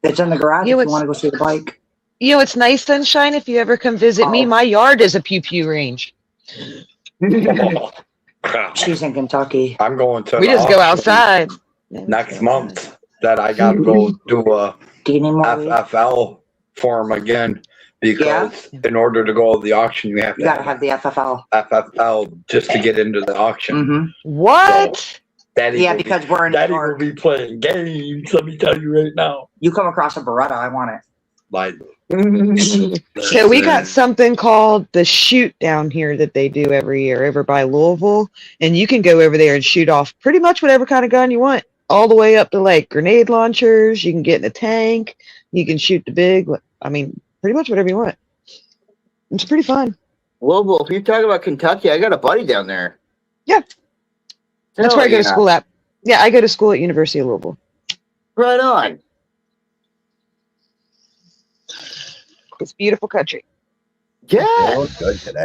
It's in the garage You know if you what's- want to go see the bike. You know, it's nice, Sunshine, if you ever come visit me. Oh. My yard is a pew pew range. She's in Kentucky. I'm going to We the just go auction outside. next month that I got to go do a Do you need more weed? FFL form again because in order to go to the auction, you have You to gotta have the FFL. FFL just to get into the auction. Mm-hmm. What? Daddy Yeah, will be- because we're in New Daddy will York. be playing games. Let me tell you right now. You come across a Beretta, I want it. Like, So we got something called the shoot down here that they do every year over by Louisville. And you can go over there and shoot off pretty much whatever kind of gun you want. All the way up to like grenade launchers. You can get in a tank. You can shoot the big, pretty much whatever you want. It's pretty fun. Louisville, if you're talking about Kentucky, I got a buddy down there. Yeah. That's Hell where I go to yeah. school at. Yeah, I go to school at University of Louisville. Right on. It's a beautiful country. Yeah. You look good today.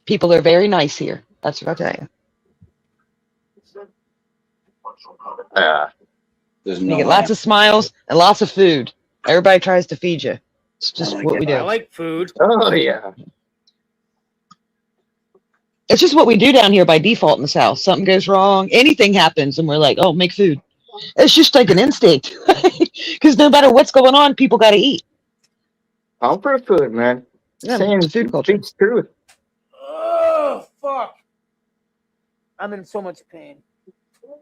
People are very nice here. That's what I'll tell you. there's You no get lots of smiles and lots of food. Everybody tries to feed you. It's just what we I do. like food. Oh yeah. It's just what we do down here by default in the South. Something goes wrong, anything happens, and we're like, oh, make food. It's just like an instinct. Because no matter what's going on, people got to eat. Comfort food, man. Yeah, Saying it's food culture. speaks truth. Oh, fuck. I'm in so much pain.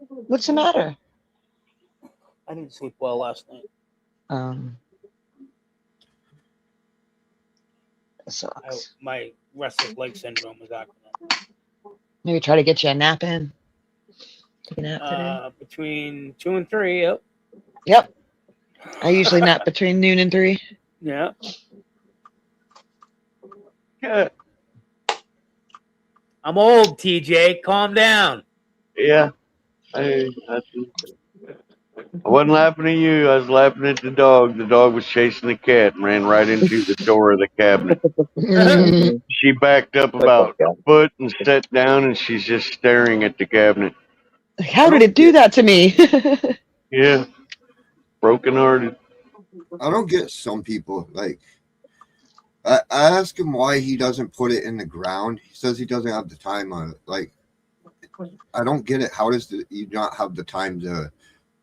What's the matter? I didn't sleep well last night. That sucks. My restless leg syndrome was acting up. Maybe try to get you a nap in. Take a nap today. Between 2 and 3, yep. Yep. I usually nap between noon and 3. Yeah. I'm old, TJ. Calm down. Yeah. I wasn't laughing at you. I was laughing at the dog. The dog was chasing the cat and ran right into the door of the cabinet. She backed up about a foot and sat down, and she's just staring at the cabinet. How did it do that to me? Yeah. Brokenhearted. I don't get some people like. I ask him why he doesn't put it in the ground. He says he doesn't have the time on it. Like, I don't get it. How does you not have the time to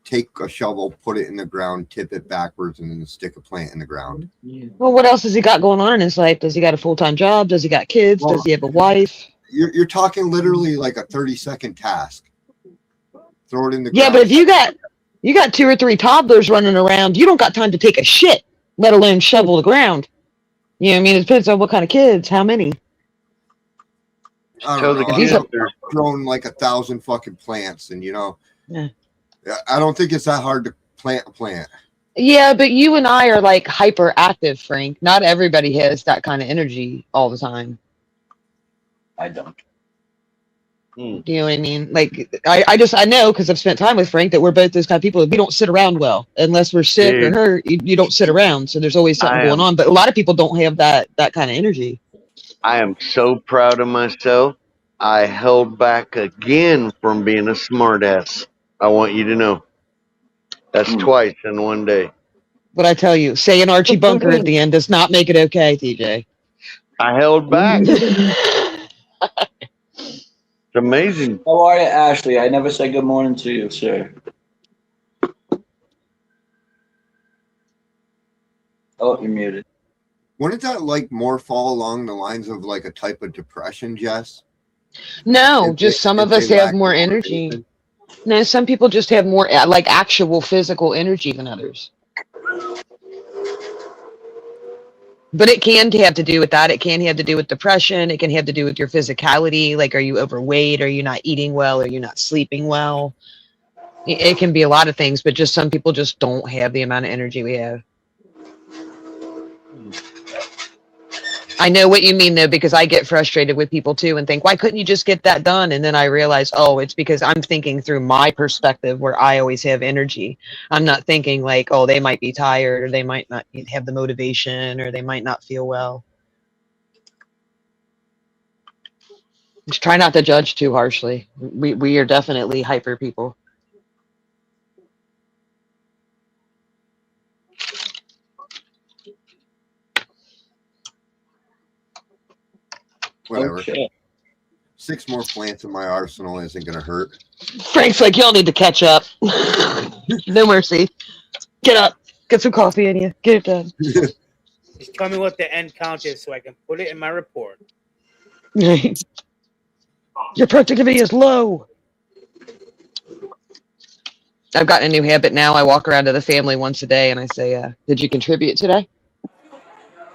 take a shovel, put it in the ground, tip it backwards, and then stick a plant in the ground? Well, what else has he got going on in his life? Does he got a full-time job? Does he got kids? Does he have a wife? You're talking literally like a 30-second task. Throw it in the Yeah, ground. but if you got 2 or 3 toddlers running around, you don't got time to take a shit, let alone shovel the ground. You know what I mean? It depends on what kind of kids, how many. I Tell don't the know. kids I've there's grown like 1,000 fucking plants, and Yeah. I don't think it's that hard to plant a plant. Yeah, but you and I are like hyperactive, Frank. Not everybody has that kind of energy all the time. I don't. Do you know what I mean? Like, I know because I've spent time with Frank that we're both those kind of people. We don't sit around well unless we're sick or Dude, hurt. You don't sit around, so there's always something I going am on. But a lot of people don't have that kind of energy. I am so proud of myself. I held back again from being a smartass. I want you to know. That's twice in one day. But I tell you, saying Archie Bunker at the end does not make it okay, TJ. I held back. It's amazing. How are you, Ashley? I never said good morning to you, sir. Oh, you're muted. Wouldn't that like more fall along the lines of like a type of depression, Jess? No, If just they, some if of they us have lack more motivation? energy. No, some people just have more like actual physical energy than others. But it can have to do with that. It can have to do with depression. It can have to do with your physicality. Like, are you overweight? Are you not eating well? Are you not sleeping well? It can be a lot of things, but just some people just don't have the amount of energy we have. I know what you mean, though, because I get frustrated with people, too, and think, why couldn't you just get that done? And then I realize, oh, it's because I'm thinking through my perspective where I always have energy. I'm not thinking like, oh, they might be tired or they might not have the motivation or they might not feel well. Just try not to judge too harshly. We are definitely hyper people. Whatever. Okay. 6 more plants in my arsenal isn't gonna hurt. Frank's like, y'all need to catch up. No mercy. Get up. Get some coffee in you. Get it done. Just tell me what the end count is so I can put it in my report. Your productivity is low. I've gotten a new habit now. I walk around to the family once a day and I say, did you contribute today?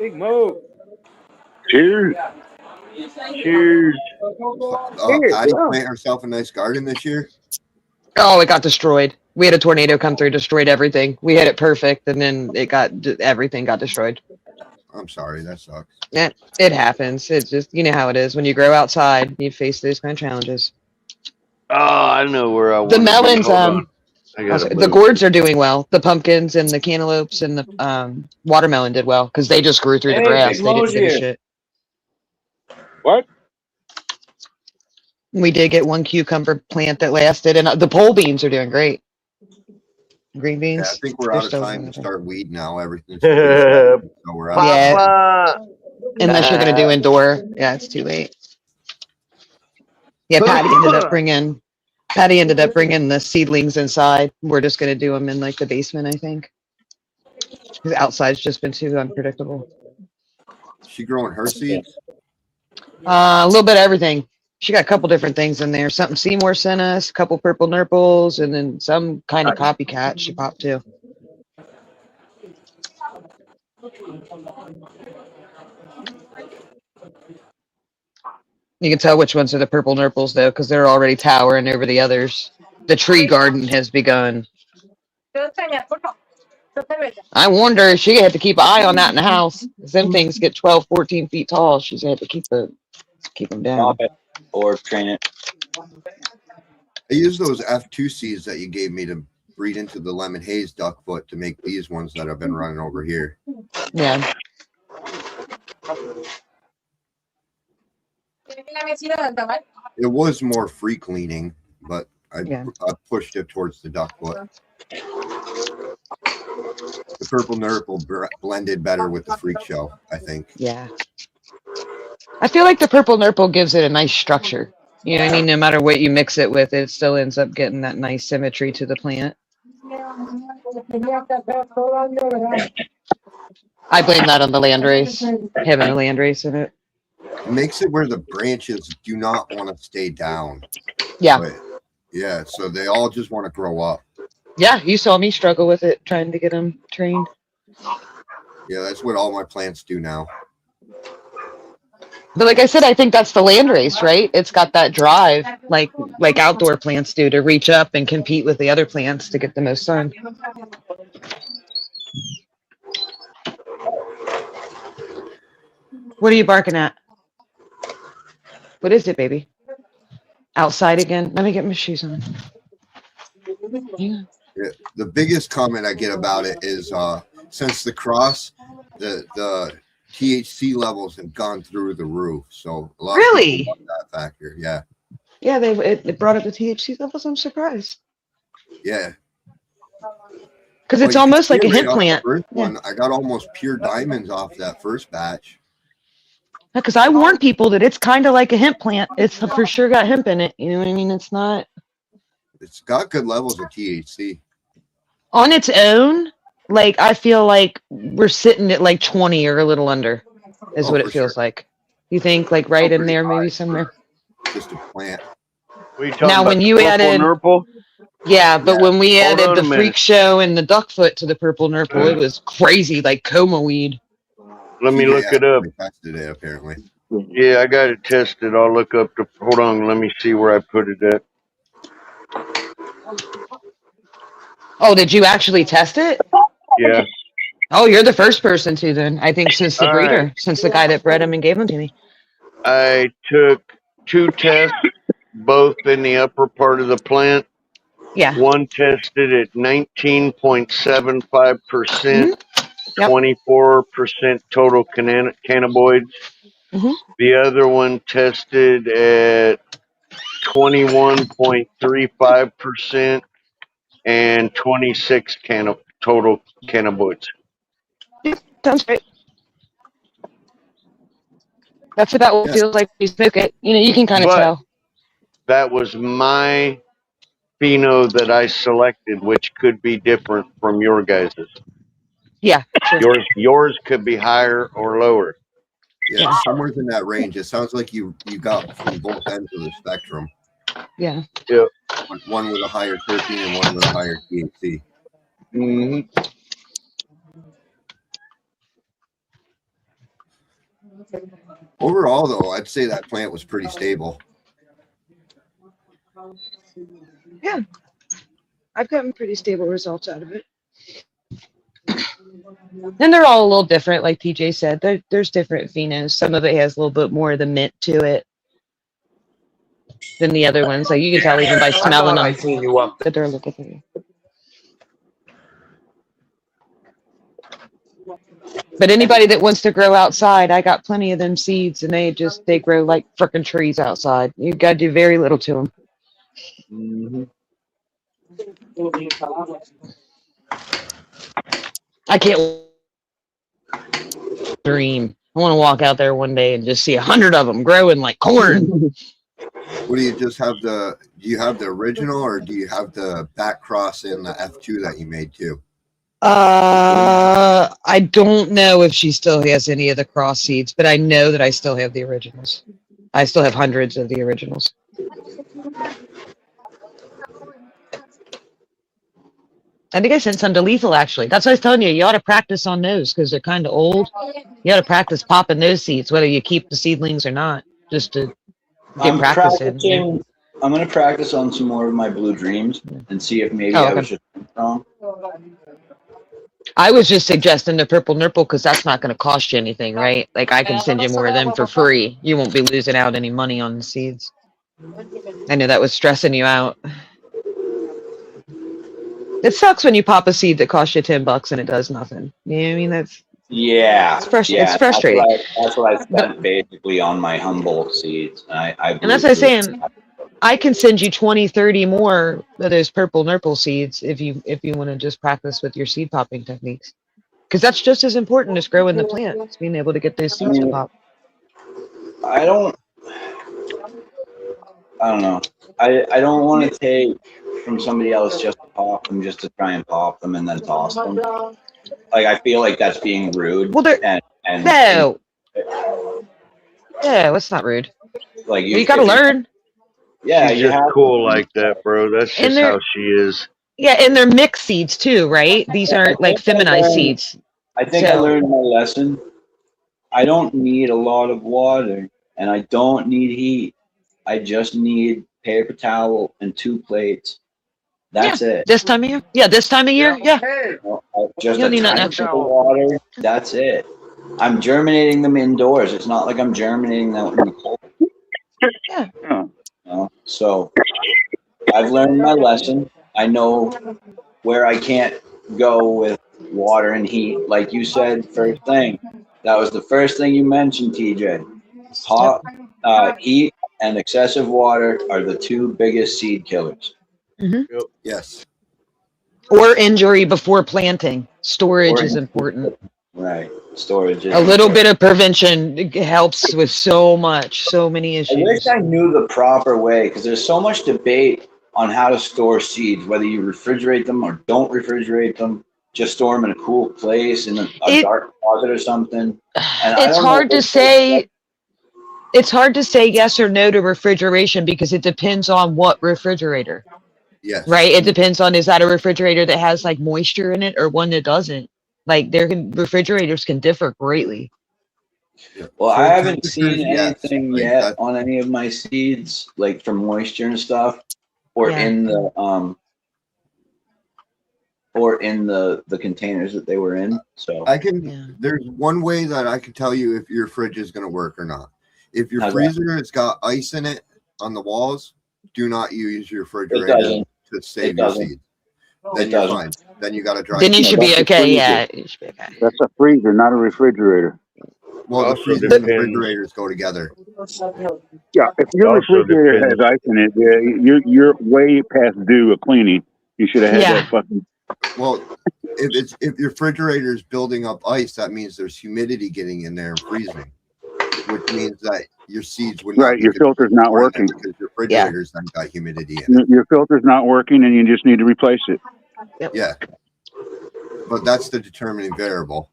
Big move. Cheers. Cheers. Patty plant herself a nice garden this year. Oh, it got destroyed. We had a tornado come through, destroyed everything. We had it perfect, and then everything got destroyed. I'm sorry, that sucks. Yeah, it happens. It's just, you know how it is. When you grow outside, you face those kind of challenges. Oh, I know where I want The melons, the the gourds are doing well. The pumpkins and the cantaloupes and the watermelon did well because they just grew through the grass. They didn't give a shit. What? We did get one cucumber plant that lasted, and the pole beans are doing great. Green beans. Yeah, I think we're they're out of still time doing to okay. start weed now. Everything's so we're out. Yeah. Unless you're gonna do indoor, yeah, it's too late. Yeah, Patty ended up bringing the seedlings inside. We're just gonna do them in like the basement, I think. Because outside's just been too unpredictable. She growing her seeds? A little bit of everything. She got a couple different things in there. Something Seymour sent us, a couple purple nurples, and then some kind of copycat she popped too. You can tell which ones are the purple nurples though, because they're already towering over the others. The tree garden has begun. I wonder if she had to keep an eye on that in the house. Them things get 12, 14 feet tall. She's had to keep them down. Stop it or train it. I use those F2 seeds that you gave me to breed into the lemon haze duckfoot to make these ones that I've been running over here. Yeah. It was more free cleaning, but I pushed it towards the duckfoot. The purple nurple blended better with the freak show, I think. Yeah. I feel like the purple nurple gives it a nice structure. You know what I mean? No matter what you mix it with, it still ends up getting that nice symmetry to the plant. I blame that on the landrace, having a landrace in it. It makes it where the branches do not want to stay down. Yeah. But, yeah, so they all just want to grow up. Yeah, you saw me struggle with it, trying to get them trained. Yeah, that's what all my plants do now. But like I said, I think that's the land race, right? It's got that drive, like outdoor plants do, to reach up and compete with the other plants to get the most sun. What are you barking at? What is it, baby? Outside again? Let me get my shoes on. Yeah. Yeah, the biggest comment I get about it is since the cross, the THC levels have gone through the roof. So a lot of people love that factor. Yeah. Yeah, it brought up the THC levels. I'm surprised. Yeah. Because it's almost like a hemp off the plant. first one, I got almost pure diamonds off that first batch. Because I warn people that it's kind of like a hemp plant. It's for sure got hemp in it. You know what I mean? It's not. It's got good levels of THC. On its own, like, I feel like we're sitting at like 20 or a little under is what it feels like. You think like right in there, maybe somewhere? Just a plant. Now, when you added, yeah, but when we Hold added on the a minute. freak show and the duck foot to the purple nurple, it was crazy, like coma weed. Let me look it up. Tested it apparently. Yeah, I got it tested. I'll look up the. Hold on, let me see where I put it at. Oh, did you actually test it? Yeah. Oh, you're the first person to then. I think since the All breeder, right. since the guy that bred them and gave them to me. I took 2 tests, both in the upper part of the plant. Yeah. One tested at 19.75%, 24% total cannabinoids. The other one tested at 21.35% and 26 total cannabinoids. Sounds great. That's about what it feels like when you smoke it. You know, you can kind of But tell. that was my pheno that I selected, which could be different from your guys's. Yeah. Sure. Yours could be higher or lower. Yeah, somewhere in that range. It sounds like you got from both ends of the spectrum. Yeah. Yep. One with a higher terpene and one with a higher THC. Mm-hmm. Overall, though, I'd say that plant was pretty stable. Yeah. I've gotten pretty stable results out of it. And they're all a little different, like TJ said. There's different phenos. Some of it has a little bit more of the mint to it than the other ones. Like you can tell even by smelling them. I seen you up. That they're looking for you. But anybody that wants to grow outside, I got plenty of them seeds, and they grow like frickin' trees outside. You got to do very little to them. Mm-hmm. I can't dream. I want to walk out there one day and just see 100 of them growing like corn. What do you just have do you have the original or do you have the back cross in the F2 that you made too? I don't know if she still has any of the cross seeds, but I know that I still have the originals. I still have hundreds of the originals. I think I sent some to Lethal, actually. That's what I was telling you. You ought to practice on those because they're kind of old. You ought to practice popping those seeds, whether you keep the seedlings or not, just to get practice in. I'm going to practice on some more of my Blue Dreams and see if maybe I was just wrong. I was just suggesting the Purple Nurple because that's not going to cost you anything, right? Like, I can send you more of them for free. You won't be losing out any money on the seeds. I know that was stressing you out. It sucks when you pop a seed that costs you $10 and it does nothing. You know what I mean? It's frustrating. That's what I spent basically on my Humboldt seeds. And that's what I'm saying. I can send you 20, 30 more of those Purple Nurple seeds if you want to just practice with your seed popping techniques. Because that's just as important as growing the plants, being able to get those seeds to pop. I don't know. I don't want to take from somebody else just to pop them, just to try and pop them and then toss them. Like, I feel like that's being rude. Well, no, it's not rude. Like you got to learn. Yeah, she's just cool like that, bro. That's just how she is. Yeah, and they're mixed seeds too, right? These aren't like feminized seeds. I think I learned my lesson. I don't need a lot of water. and I don't need heat. I just need paper towel and 2 plates. That's it. This time of year? Yeah, this time of year? Yeah. Just You a don't need nothing tiny extra. bit of water. That's it. I'm germinating them indoors. It's not like I'm germinating them in the cold. Yeah. You know? So I've learned my lesson. I know where I can't go with water and heat. Like you said, first thing. That was the first thing you mentioned, TJ. Hot heat and excessive water are the 2 biggest seed killers. Mm-hmm. Yes. Or injury before planting. Storage is important. Right. Storage. A little bit of prevention helps with so many I issues. wish I knew the proper way because there's so much debate on how to store seeds, whether you refrigerate them or don't refrigerate them. Just store them in a cool place in a dark closet or something. And It's hard to say. It's hard to say yes or no to refrigeration because it depends on what refrigerator. Yes. Right? It depends on, is that a refrigerator that has like moisture in it or one that doesn't? Like refrigerators can differ greatly. Well, I haven't seen anything yet on any of my seeds, like for moisture and stuff, or in the the containers that they were in. So there's one way that I can tell you if your fridge is going to work or not. If your How's freezer has got ice in it on the walls, do not use your refrigerator doesn't. to save It your doesn't. seeds. Then It you're doesn't. fine. Then you got to dry. Then you should be That's a okay. freezer. Yeah. You should be okay. That's a freezer, not a refrigerator. Well, the Also freezer and the depends. refrigerators go together. Yeah, if your Also refrigerator has depends. ice in it, you're way past due a cleaning. You should have had that fucking. Well, if your refrigerator is building up ice, that means there's humidity getting in there and freezing, which means that your seeds would not Right, be your good filter's not for that working. because your refrigerator's then got humidity in it. Your filter's not working, and you just need to replace it. Yeah, but that's the determining variable.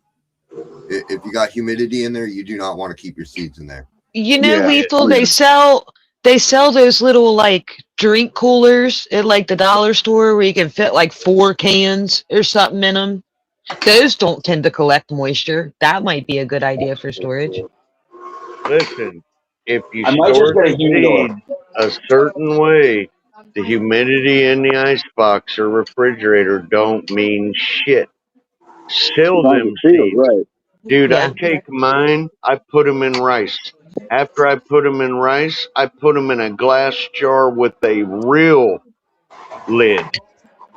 If you got humidity in there, you do not want to keep your seeds in there. You know, Yeah. Lethal, they sell those little like drink coolers at like the dollar store where you can fit like 4 cans or something in them. Those don't tend to collect moisture. That might be a good idea for storage. Listen, if you I might store just get a humidor. seeds a certain way, the humidity in the icebox or refrigerator don't mean shit. Seal As long as them it's sealed, seeds. right. Dude, Yeah. I take mine, I put them in rice. After I put them in rice, I put them in a glass jar with a real lid.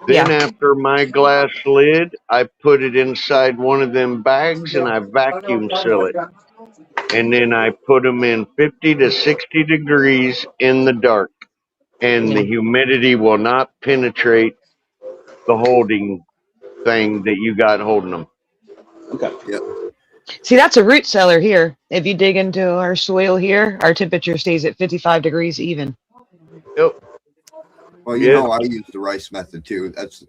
Then after my glass lid, I put it inside one of them bags and I vacuum seal it. And then I put them in 50 to 60 degrees in the dark. And the humidity will not penetrate the holding thing that you got holding them. Okay. Yep. See, that's a root cellar here. If you dig into our soil here, our temperature stays at 55 degrees even. Yep. Well, you know, I use the rice method too. That's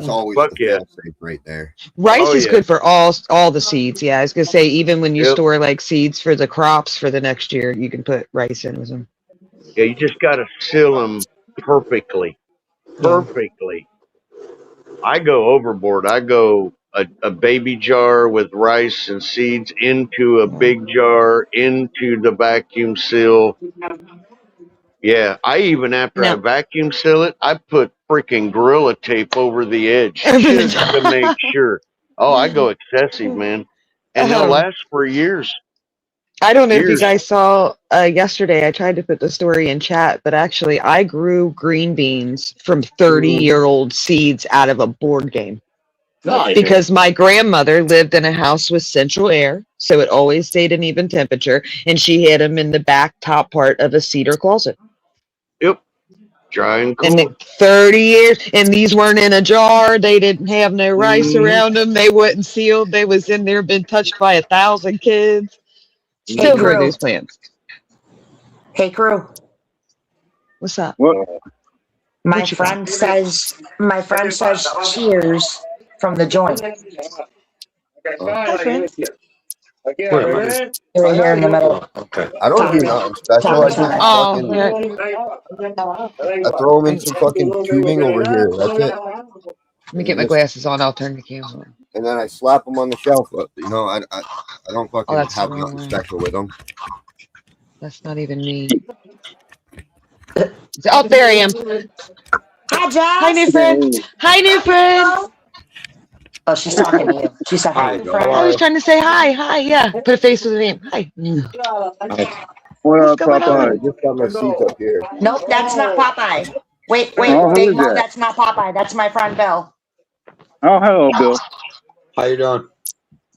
always Fuck the yeah. fail safe right there. Rice Oh, is yeah. good for all the seeds. Yeah, I was gonna say even when you Yep. store like seeds for the crops for the next year, you can put rice in with them. Yeah, you just got to seal them perfectly. Perfectly. I go overboard. I go a baby jar with rice and seeds into a big jar, into the vacuum seal. Yeah, I even after I vacuum seal it, I put freaking Gorilla Tape over the edge just to make sure. Oh, I go excessive, man. And they'll last for years. I don't know if you Years. guys saw yesterday, I tried to put the story in chat, but actually I grew green beans from 30-year-old seeds out of a board game. Nice. Because my grandmother lived in a house with central air, so it always stayed an even temperature, and she hid them in the back top part of a cedar closet. Yep. Dry and cool. And 30 years, and these weren't in a jar. They didn't have no rice around them. They wasn't sealed. They was in there, been touched by 1,000 kids. Still grow these plants. Hey, crew. What's up? My What you friend says cheers from the joint. Hi, friend. Right here in the middle. Okay. I don't do nothing special. I just fucking, I throw them in some fucking tubing over here. That's it. Let me get my glasses on. I'll turn the camera on. And then I slap them on the shelf. You know, I don't fucking that's have the wrong nothing way. special with them. That's not even me. Oh, there I am. Hi, Josh. Hi, new friend. Hi, new friend. Oh, she's talking to you. She's talking to you. I was trying to say hi. Hi, yeah. Put a face with a name. Hi. What What's going on? I just got my seats up here. Nope, that's not Popeye. Wait, Oh, who Big is Mo, that? that's not Popeye. That's my friend Bill. Oh, hello, Bill. How you doing?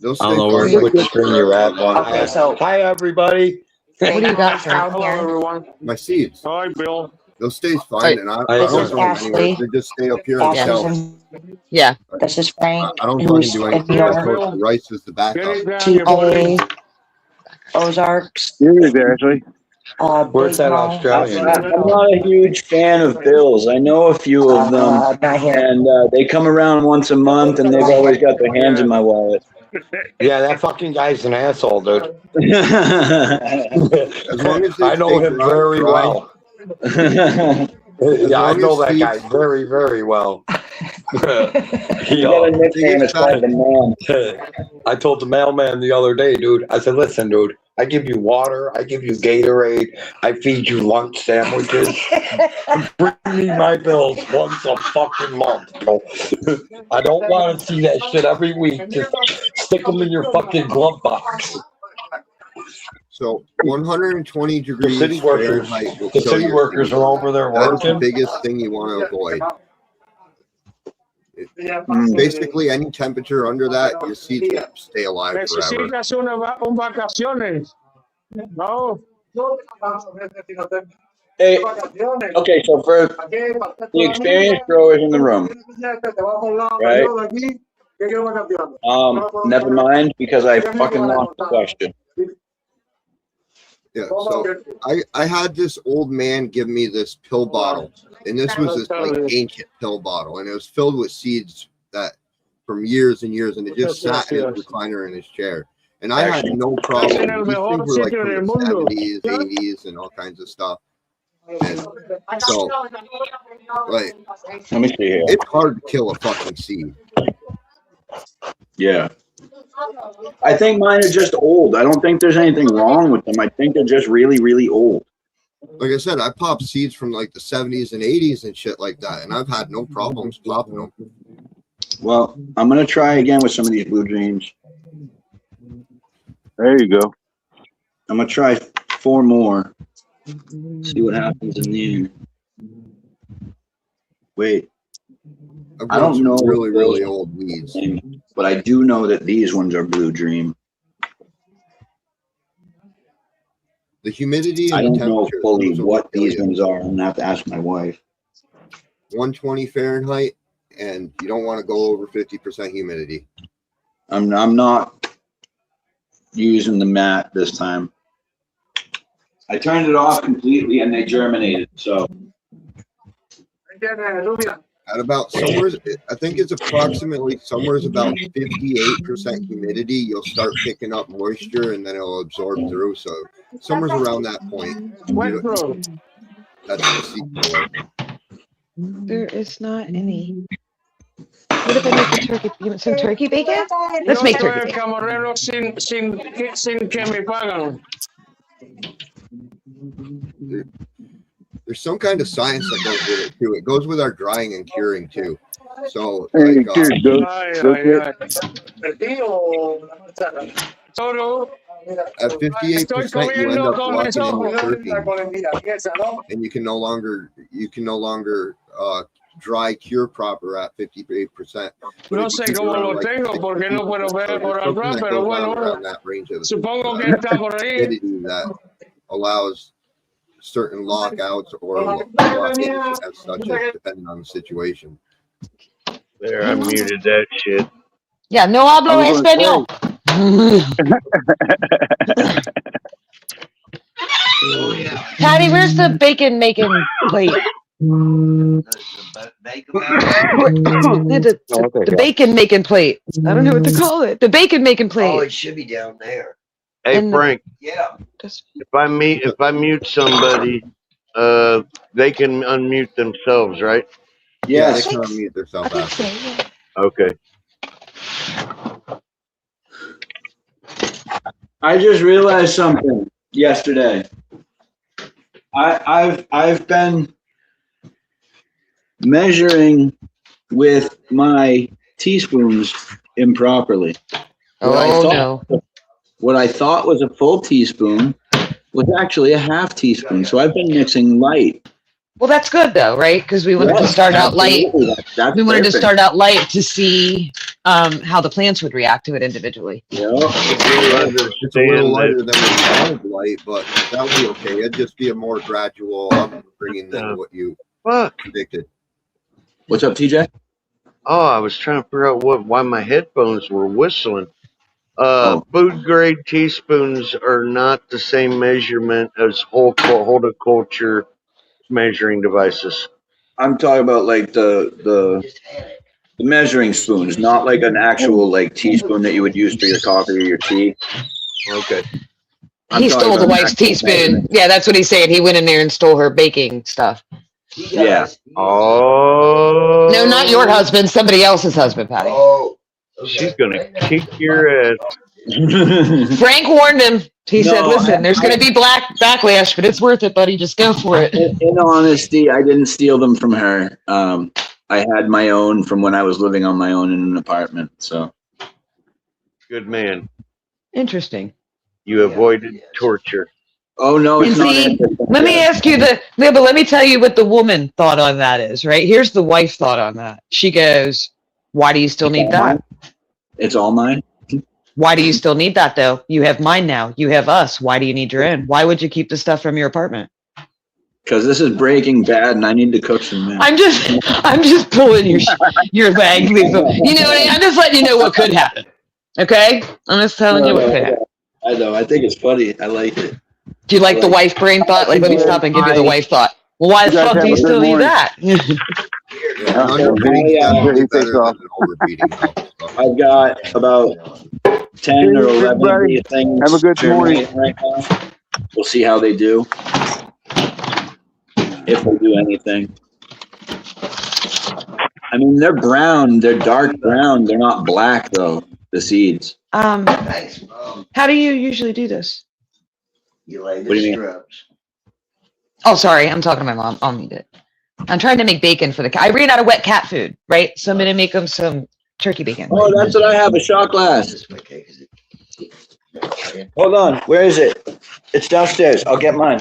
They'll I stay don't know where fine. which screen you're at, but Okay, so hi everybody. What do you got, down Hello, here. everyone. My seats. Hi, Bill. They'll stay Hey. fine, and I This don't is go anywhere. Ashley. They just stay up here on the Ashley's shelf. in, Yeah. this is Frank, I don't who's fucking do in anything. New I York, coach the Rice as the Get backup. it down, you buddy. TA, Ozarks, Here it is, Ashley. Where's Big that Mo, Australian? I'm not a huge fan of Bill's. I know a few of them, not here. and they come around once a month, and they've always got their hands in my wallet. Yeah, that fucking guy's an asshole, dude. As long as they I know stay him dry, very dry. well. Yeah, I long know as that guy seeds- very, very well. You got a Yeah. nickname as far as the man. I told the mailman the other day, dude. I said, "Listen, dude. I give you water. I give you Gatorade. I feed you lunch sandwiches. Bring me my bills once a fucking month, bro. I don't want to see that shit every week. Just stick them in your fucking glove box." So 120 degrees city workers- Fahrenheit will The kill city your workers seed. are over there That's the working. biggest thing you want to avoid. Mm. Basically, any temperature under that, your seeds will stay alive forever. Necesitas un vacaciones. No. Hey, okay, so for the experienced growers in the room, right? Never mind, because I fucking lost the question. Yeah, so I had this old man give me this pill bottle, and this was this like ancient pill bottle, and it was filled with seeds that from years and years, and it just sat in his recliner in his chair. And I had no problem. These things were like from the 70s, 80s, and all kinds of stuff. And so, like, Let me see here. it's hard to kill a fucking seed. Yeah. I think mine are just old. I don't think there's anything wrong with them. I think they're just really, really old. Like I said, I popped seeds from like the 70s and 80s and shit like that, and I've had no problems popping them. Well, I'm going to try again with some of these Blue Dreams. There you go. I'm going to try 4 more. See what happens in the end. Wait. I don't know really, really old weeds, but I do know that these ones are Blue Dream. The humidity I and don't know temperature. fully those are what kill these you. ones are. I'm gonna have to ask my wife. 120 Fahrenheit, and you don't want to go over 50% humidity. I'm not using the mat this time. I turned it off completely and they germinated. So At about somewhere, I think it's approximately somewhere about 58% humidity. You'll start picking up moisture, and then it'll absorb through. So somewhere's around that point. That's the seed. There is not any. What if I make the turkey? You want some turkey bacon? Let's make turkey bacon. Camarero sin que me pagan. There's some kind of science that goes with it too. It goes with our drying and curing too. So like, at 58%, you end up locking in your terpenes, and you can no longer dry cure proper at 58%. No sé cómo lo tengo porque no puedo ver por atrás, pero bueno, supongo que está por ahí. That allows certain lockouts or lock-ins as such, depending on the situation. There, I muted that shit. Yeah, no hablo español. Patty, where's the bacon making plate? The bacon making plate. I don't know what to call it. The bacon making plate. Oh, it should be down there. Hey And- Frank, Yeah. if I mute somebody, they can unmute themselves, right? Yeah, yes. they can unmute themselves after. Okay. I just realized something yesterday. I've been measuring with my teaspoons improperly. What I thought was a full teaspoon was actually a half teaspoon. So I've been mixing light. Well, that's good though, right? Because we wanted to start out light. We wanted to start out light to see how the plants would react to it individually. Yeah, it's a little lighter than it sounds light, but that would be okay. It'd just be a more gradual bringing than what you predicted. What's up, TJ? Oh, I was trying to figure out why my headphones were whistling. Food grade teaspoons are not the same measurement as horticulture measuring devices. I'm talking about like the measuring spoons, not like an actual like teaspoon that you would use for your coffee or your tea. Okay. He stole the wife's teaspoon. Yeah, that's what he's saying. He went in there and stole her baking stuff. Yeah. Oh. No, not your husband. Somebody else's husband, Patty. Oh. She's gonna kick your ass. Frank warned him. He said, "Listen, there's going to be backlash, but it's worth it, buddy. Just go for it." In honesty, I didn't steal them from her. I had my own from when I was living on my own in an apartment. So, good man. Interesting. You avoided torture. Oh no, it's not. Let me ask you but let me tell you what the woman thought on that is. Right here's the wife thought on that. She goes, "Why do you still need that? It's all mine." Why do you still need that though? You have mine now. You have us. Why do you need your own? Why would you keep the stuff from your apartment? Because this is Breaking Bad, and I need to cook some meal. I'm just pulling your leg, Lisa. You know, I'm just letting you know what could happen. Okay, I'm just telling you what could happen. I know. I think it's funny. I like it. Do you like the wife brain thought? Like, let me stop and give you the wife thought. Well, why the fuck do you still need that? I've got about 10 or 11 things. Have a good morning. Right now. We'll see how they do. If they do anything. I mean, they're brown. They're dark brown. They're not black, though, the seeds. How do you usually do this? You lay What do you mean? strips. Oh, sorry. I'm talking to my mom. I'll need it. I'm trying to make bacon for the cat. I ran out of wet cat food, right? So I'm going to make them some turkey bacon. Oh, that's what I have, a shot glass. Hold on. Where is it? It's downstairs. I'll get mine.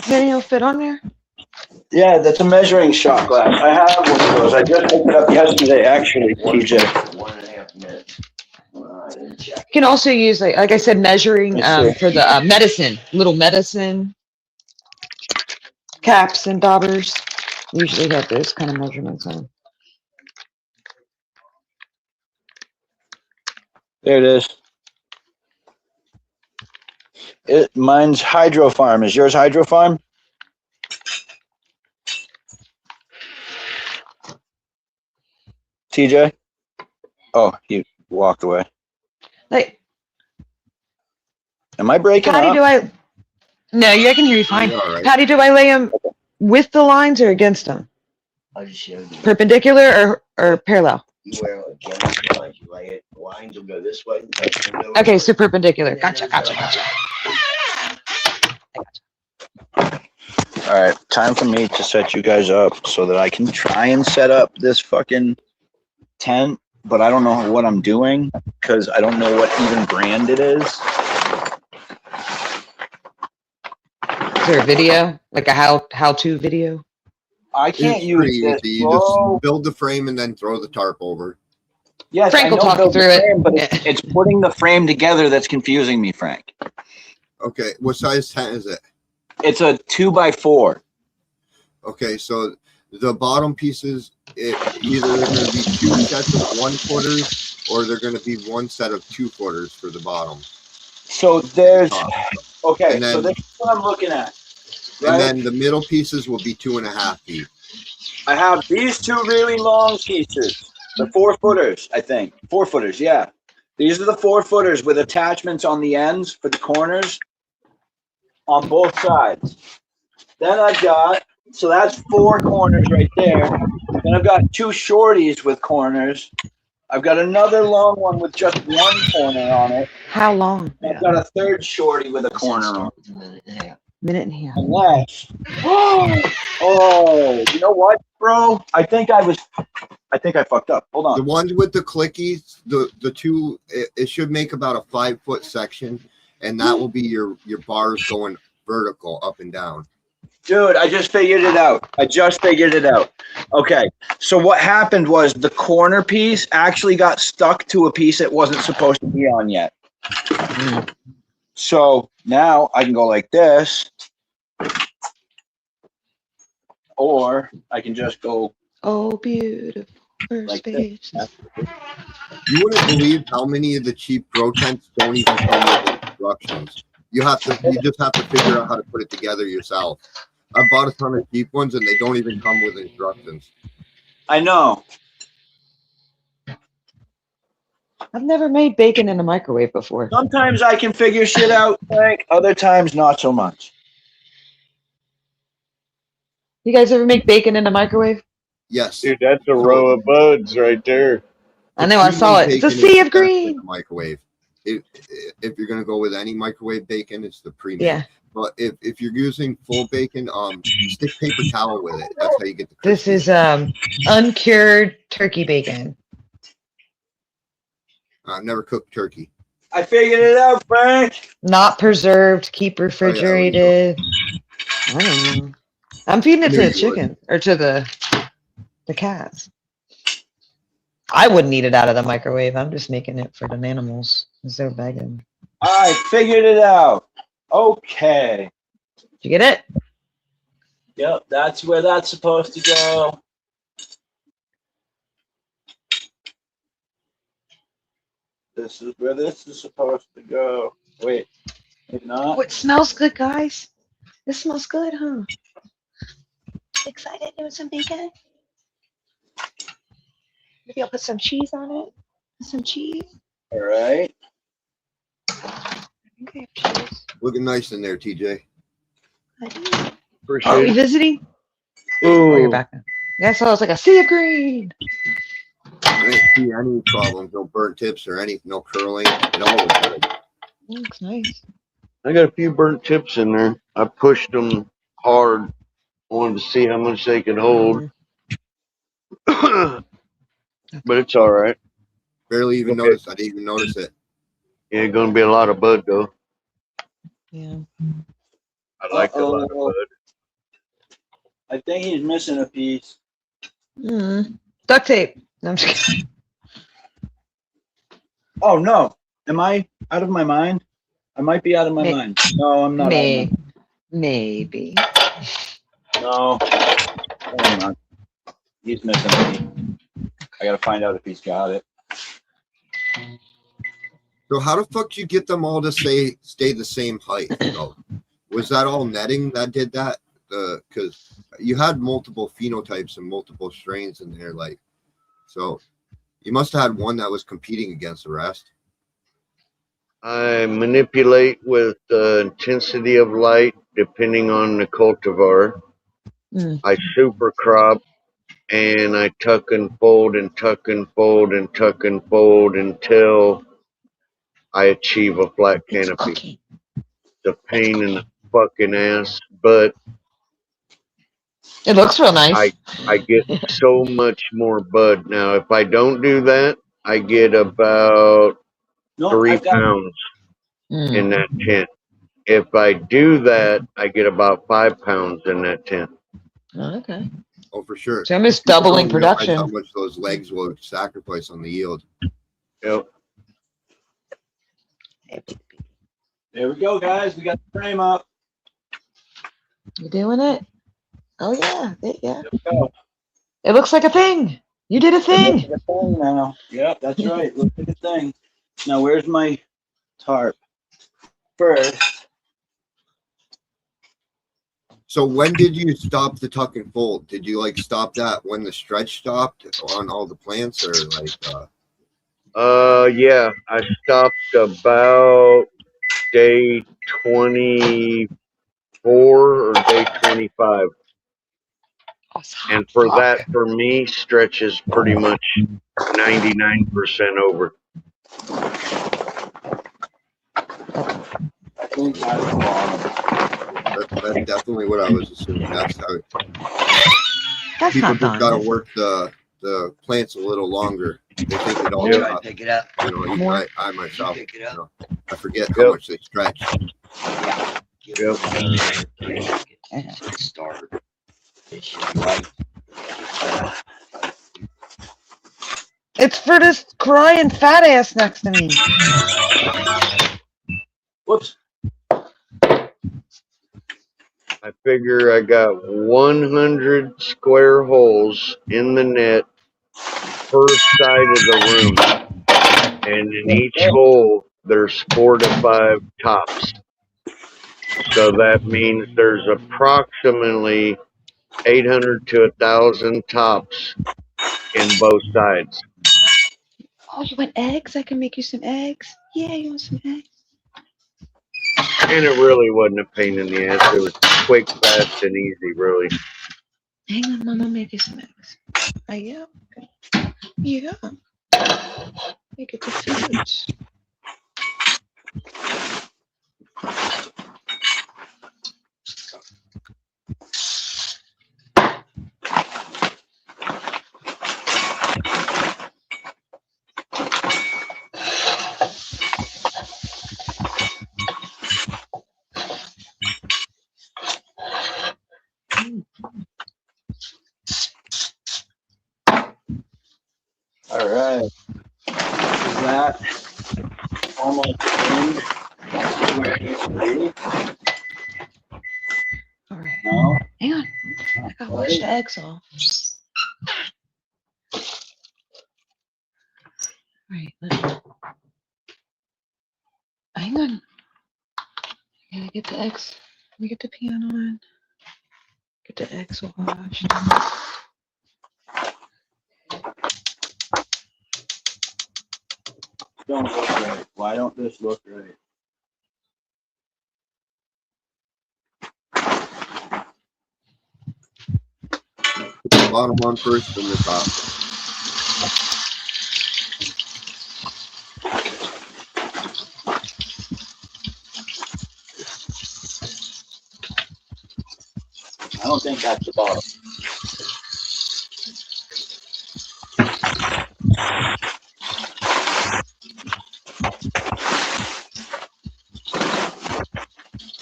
Then it'll fit on there? Yeah, that's a measuring shot glass. I have one of those. I just picked it up yesterday, actually, TJ. 1.5 minutes. You can also use, like I said, measuring for the medicine, little medicine caps and daubers. Usually have those kind of measurements on. There it is. Mine's Hydro Farm. Is yours Hydro Farm? TJ? Oh, he walked away. Like, am I breaking Patty, up? No, I can hear you fine. Right. Patty, do I lay them with the lines or against them? I just showed you. Perpendicular or parallel? You wear it against the lines. You lay it. The lines will go this way. The will go Okay, so perpendicular. Gotcha. All right, time for me to set you guys up so that I can try and set up this fucking tent, but I don't know what I'm doing because I don't know what even brand it is. Is there a video? Like a how-to video? I can't It's use pretty it. easy. You just build the frame and then throw the tarp over. Yes, Frank will I know talk you build the through it. frame, but it's putting the frame together that's confusing me, Frank. Okay, what size tent is it? It's a 2x4. Okay, so the bottom pieces, either they're going to be 2 sets of 1/4 or they're going to be 1 set of 2/4 for the bottom. So there's okay. And then- So this is what I'm looking at. Right? And then the middle pieces will be 2.5 feet. I have these two really long pieces, the 4-footers, I think. 4-footers, yeah. These are the 4-footers with attachments on the ends for the corners on both sides. Then I've got, so that's 4 corners right there. Then I've got 2 shorties with corners. I've got another long one with just one corner on it. How long? I've got a third shorty with a corner on it. Minute and a half. Unless, oh, you know what, bro? I think I fucked up. Hold on. The ones with the clickies, the two, it should make about a 5-foot section, and that will be your bars going vertical up and down. Dude, I just figured it out. Okay, so what happened was the corner piece actually got stuck to a piece it wasn't supposed to be on yet. So now I can go like this, or I can just go. Oh, beautiful like space. You wouldn't believe how many of the cheap grow tents don't even come with instructions. You just have to figure out how to put it together yourself. I bought a ton of cheap ones and they don't even come with instructions. I know. I've never made bacon in a microwave before. Sometimes I can figure shit out, Frank. Other times, not so much. You guys ever make bacon in a microwave? Yes. Dude, that's a row of buds right there. I know, I saw it. It's a sea of green. Microwave. If you're gonna go with any microwave bacon, it's the premium. Yeah. But if you're using full bacon, stick paper towel with it. That's how you get the. This is uncured turkey bacon. I've never cooked turkey. I figured it out, Frank. Not preserved, keep refrigerated. I don't know. I'm feeding it to the chicken or to the cats. I wouldn't eat it out of the microwave. I'm just making it for the animals because they're begging. I figured it out. Okay. Did you get it? Yep, that's where that's supposed to go. This is where this is supposed to go. Wait, maybe not. Oh, it smells good, guys. It smells good, huh? Excited doing some bacon? Maybe I'll put some cheese on it. Some cheese. All right. Okay, cheese. Looking nice in there, TJ. Are we visiting? Oh, you're back. Yeah, so it's like a sea of green. I didn't see any problems, no burnt tips or anything, no curling. It all was good. Looks nice. I got a few burnt tips in there. I pushed them hard. Wanted to see how much they could hold. But it's all right. Barely even noticed. I didn't even notice it. Yeah, gonna be a lot of bud though. Yeah. I like a lot of bud. I think he's missing a piece. Duct tape. No, I'm just kidding. Oh no. Am I out of my mind? I might be out of my mind. No, I'm not. Maybe. No. I'm not. He's missing a piece. I gotta find out if he's got it. So how the fuck do you get them all to stay the same height? Though? Was that all netting that did that? Because you had multiple phenotypes and multiple strains in there, like, so you must have had one that was competing against the rest. I manipulate with the intensity of light depending on the cultivar. I super crop and I tuck and fold and tuck and fold and tuck and fold until I achieve a flat canopy. It's a pain in the fucking ass, but it looks real nice. I get so much more bud now. If I don't do that, I get about 3 pounds in that tent. If I do that, I get about 5 pounds in that tent. Oh, okay. Oh, for sure. So I'm just doubling People don't realize production. How much those legs will sacrifice on the yield. Yep. There we go, guys. We got the frame up. You doing it? Oh yeah, yeah. It looks like a thing. You did a thing. It looks like a thing now. Yep, that's right. Looks like a thing. Now, where's my tarp? First. So when did you stop the tuck and fold? Did you like stop that when the stretch stopped on all the plants, or like? Yeah, I stopped about day 24 or day 25. And for that, for me, stretches pretty much 99% over. I think that's the bottom. That's definitely what I was assuming. That's how That's people not just got to done. work the plants a little longer. They think it all Here, I up. pick it up. You know, even More. I myself, Pick it you up. know, I forget how much they stretch. Yeah. Give it a start. It should be right. It's for this crying fat ass next to me. Whoops. I figure I got 100 square holes in the net per side of the room. And in each hole, there's 4 to 5 tops. So that means there's approximately 800 to 1,000 tops in both sides. Oh, you want eggs? I can make you some eggs. Yeah, you want some eggs? And it really wasn't a pain in the ass. It was quick, fast, and easy, really. Hang on, Mama, make you some eggs. Yeah. Yeah. Make it the foods. All right. Is that almost in? That's where it needs to be. All right. No. Hang on. I gotta wash the eggs off. All right. Hang on. I gotta get the eggs. Let me get the piano on. Get the eggs washed. Don't look right. Why don't this look right? Put the bottom on first, then the top. I don't think that's the bottom.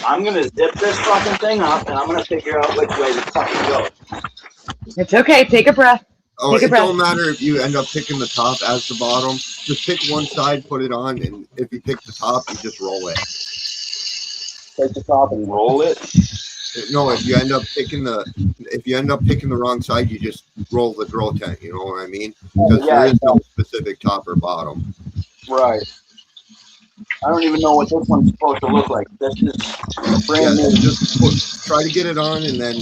I'm gonna zip this fucking thing up and I'm gonna figure out which way the fucking goes. It's okay. Take a breath. Oh, Take a it breath. don't matter if you end up picking the top as the bottom. Just pick one side, put it on, and if you pick the top, you just roll it. Take the top and roll it. No, if you end up picking the wrong side, you just roll the grow tent. You know what I mean? Because Yeah, there is no specific top or bottom. Right. I don't even know what this one's supposed to look like. This is brand new. Just try to get it on, and then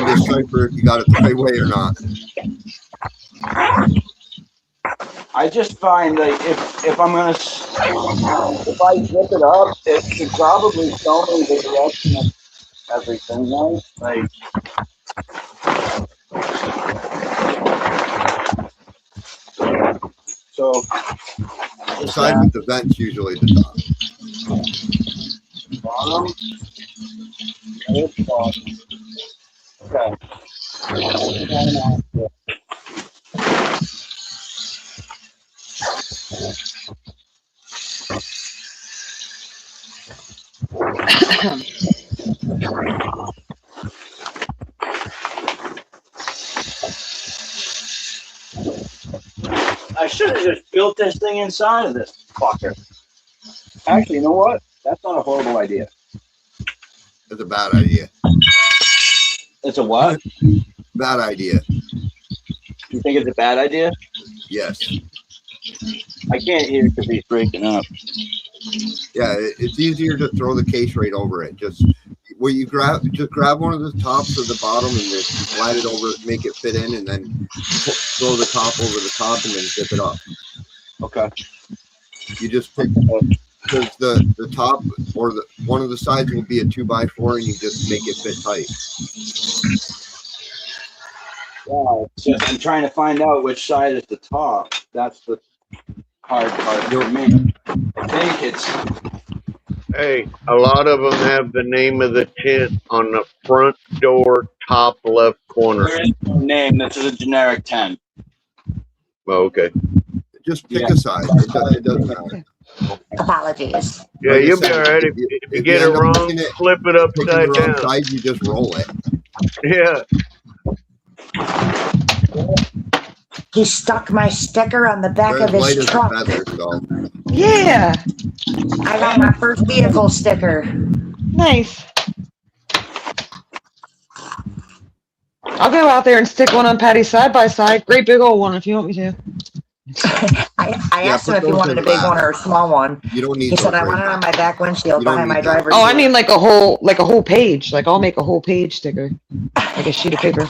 decipher if you got it the right way or not. I just find that if I'm gonna if I zip it up, it should probably show me the direction of everything, right? Like. So. The side with the vent's usually the top. Bottom. It's bottom. Okay. I should have just built this thing inside of this fucker. Actually, you know what? That's not a horrible idea. It's a bad idea. It's a what? Bad idea. You think it's a bad idea? Yes. I can't hear because he's breaking up. Yeah, it's easier to throw the case right over it. Just grab one of the tops or the bottom and just slide it over, make it fit in, and then throw the top over the top and then zip it up. Okay. You just pick because the top or one of the sides will be a 2x4 and you just make it fit tight. Yeah, and trying to find out which side is the top. That's the hard part for me. I think it's Hey, a lot of them have the name of the tent on the front door, top left corner. there is no name. This is a generic 10. Oh, okay. Just pick a side. It doesn't matter. Apologies. Yeah, you'll be all right. If you get it end up wrong, picking flip it picking the upside wrong down. side, you just roll it. Yeah. He stuck my sticker on the back They're of as light his as a truck. feather, so. Yeah. I got my first vehicle sticker. Nice. I'll go out there and stick one on Patty's side by side. Great big old one if you want me to. I asked him if he wanted a big one or a small one. You don't need He said those I want it right on my back windshield behind my driver's Oh, I seat. mean like a whole page. Like I'll make a whole page sticker. Like a sheet of paper.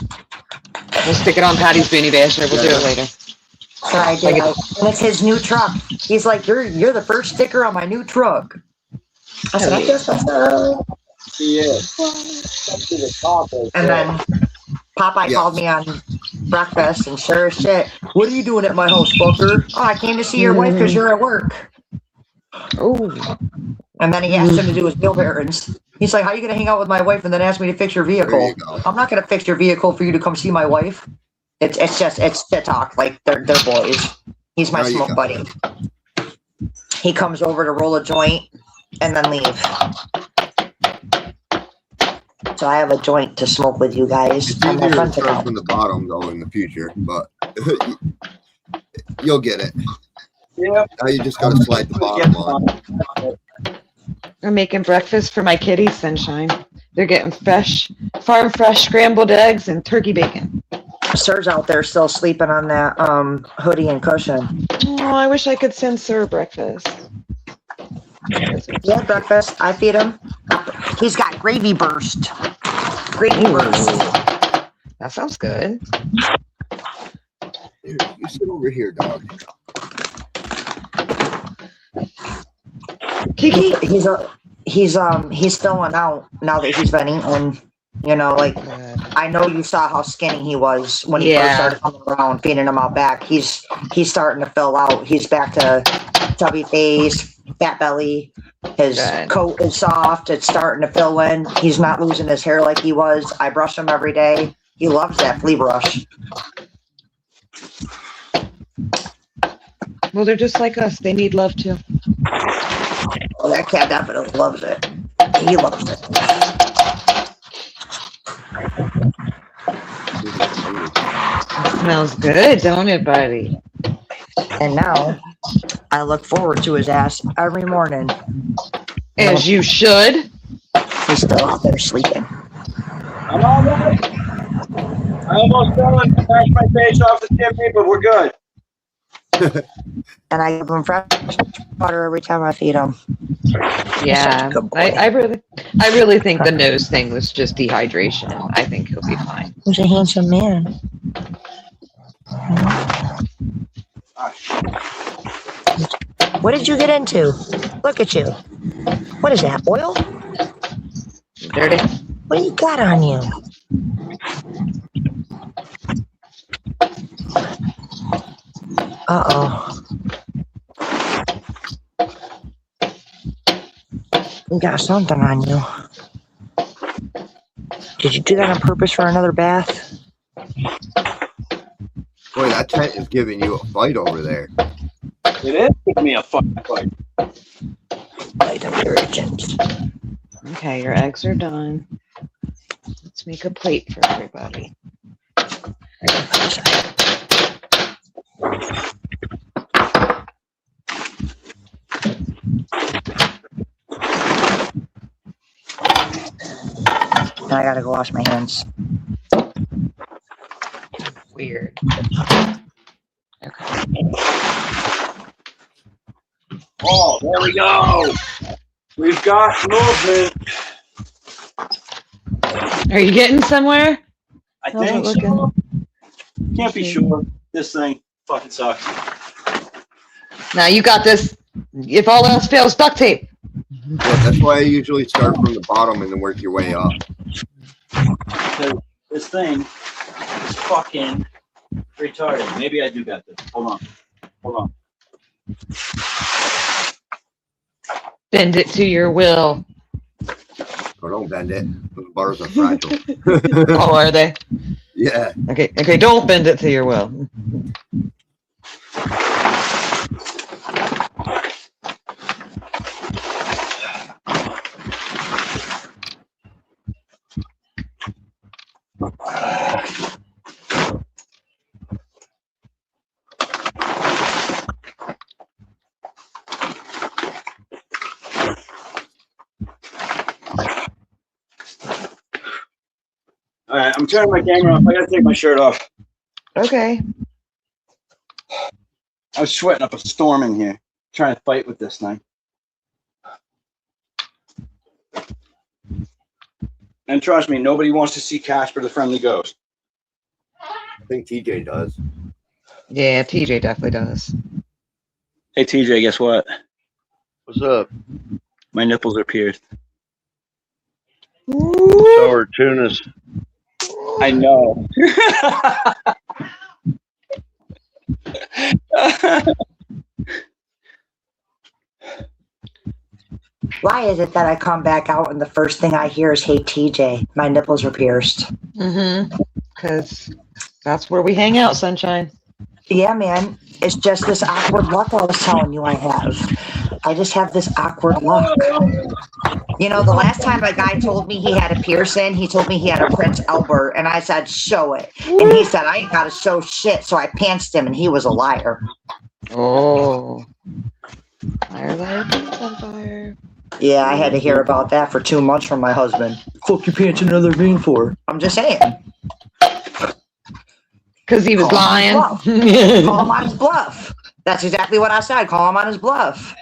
We'll stick it on Patty's Beanie Basher. We'll do it later. So I did. And it's his new truck. He's like, you're the first sticker on my new truck. I said, I guess that's He is. And then Popeye called me on breakfast and sure as shit, what are you doing at my house, fucker? Oh, I came to see your wife because you're at work. Oh. And then he asked him to do his wheel bearings. He's like, how are you going to hang out with my wife and then ask me to fix your vehicle? I'm not going to fix your vehicle for you to come see my wife. It's shit talk. Like, they're boys. He's my There you smoke go. buddy. He comes over to roll a joint and then leave. So I have a joint to smoke with you guys. It's on my easier to front start account. from the bottom though in the future, but you'll get it. Yeah. Now you just gotta slide the bottom on. I'm making breakfast for my kitties, Sunshine. They're getting farm fresh scrambled eggs and turkey bacon. Sir's out there still sleeping on that hoodie and cushion. Oh, I wish I could send Sir breakfast. Yeah, breakfast. I feed him. He's got gravy burst. Gravy burst. That sounds good. Here, you sit over here, dog. Kiki. He's filling out now that he's been eating. You know, like I know you saw how skinny he was when he first started coming around, feeding him out back. He's starting to fill out. He's back to chubby face, fat belly. His coat is soft. It's starting to fill in. He's not losing his hair like he was. I brush him every day. He loves that flea brush. Well, they're just like us. They need love too. Well, that cat definitely loves it. He loves it. It smells good, don't it, buddy? And now I look forward to his ass every morning. As you should. He's still out there sleeping. I'm almost. I almost done. Scratch my face off the chimney, but we're good. And I give him fresh water every time I feed him. Yeah, I really think the nose thing was just dehydration. I think he'll be fine. He's a handsome man. What did you get into? Look at you. What is that, oil? Dirty. What do you got on you? Uh-oh. You got something on you. Did you do that on purpose for another bath? Boy, that tent is giving you a fight over there. It is giving me a fucking fight. Fight of urgent. Okay, your eggs are done. Let's make a plate for everybody. Now I gotta go wash my hands. Weird. Oh, there we go. We've got movement. Are you getting somewhere? I How's think it so. Can't be sure. This thing fucking sucks. Now you got this. If all else fails, duct tape. Yeah, that's why I usually start from the bottom and then work your way up. This thing fucking retarded. Maybe I do got this. Hold on. Bend it to your will. Oh, don't bend it. Those bars are fragile. Oh, are they? Yeah. Okay, don't bend it to your will. All right, I'm turning my camera off. I gotta take my shirt off. Okay. I was sweating up a storm in here, trying to fight with this thing. And trust me, nobody wants to see Casper the Friendly Ghost. I think TJ does. Yeah, TJ definitely does. Hey TJ, guess what? What's up? My nipples are pierced. So are Tuna's. I know. Why is it that I come back out and the first thing I hear is, "Hey TJ, my nipples are pierced"? Because that's where we hang out, Sunshine. Yeah, man. It's just this awkward luck I was telling you I have. I just have this awkward luck. You know, the last time a guy told me he had a piercing, he told me he had a Prince Albert, and I said, "Show it." And he said, "I ain't got to show shit." So I pantsed him, and he was a liar. Oh. Liar, liar, pants on fire. Yeah, I had to hear about that for 2 months from my husband. Fuck your pants another vein for? I'm just saying. Because he was lying. Call him on his bluff. That's exactly what I said. Call him on his bluff.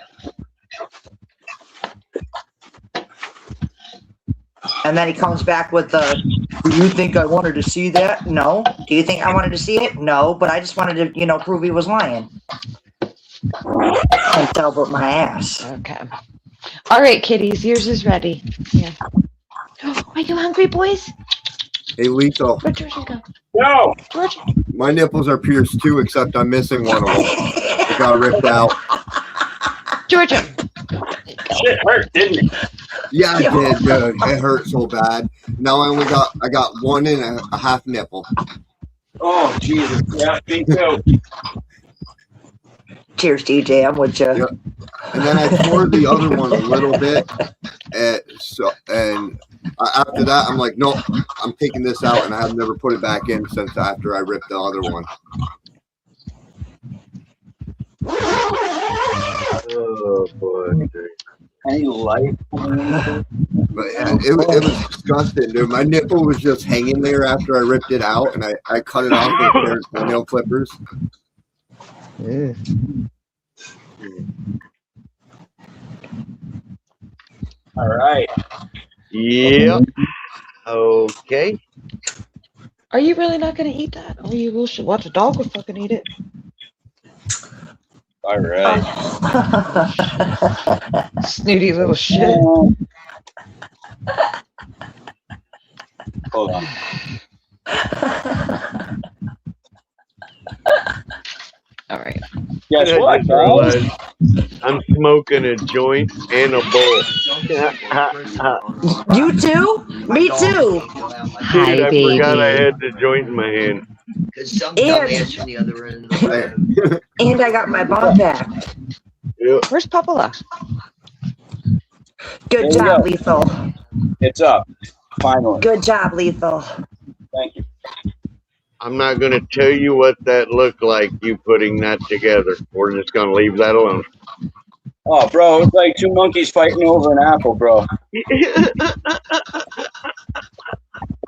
And then he comes back with the, "Do you think I wanted to see that?" No. "Do you think I wanted to see it?" No. But I just wanted to, prove he was lying. And tell about my ass. Okay. All right, kitties, yours is ready. Yeah. Are you hungry, boys? Hey, Lethal. Where'd Georgia go? No. Georgia. My nipples are pierced too, except I'm missing one of them. It got ripped out. Georgia. Shit hurt, didn't it? Yeah, it did, dude. It hurt so bad. Now I got 1.5 nipple. Oh, Jesus. Yeah, me too. Cheers, DJ. I'm with you. Yeah. And then I tore the other one a little bit. And after that, I'm like, no, I'm taking this out. And I have never put it back in since after I ripped the other one. Oh, boy. Any light? But yeah, it was disgusting, dude. My nipple was just hanging there after I ripped it out. And I cut it off with a pair of nail clippers. Yeah. All right. Yep. Okay. Are you really not going to eat that? Or you will watch a dog will fucking eat it. All right. Snooty little shit. Hold on. All right. Guess I what, just guys? realized I'm smoking a joint and a bowl. You too? Me too. Hi, Dude, I baby. forgot I had the joint in my hand. Because some And- dumbass from the other end of the world. And I got my bomb back. Yep. Where's Papala? Good There you job, go. Lethal. It's up. Finally. Good job, Lethal. Thank you. I'm not going to tell you what that looked like, you putting that together. We're just going to leave that alone. Oh, bro, it's like two monkeys fighting over an apple, bro.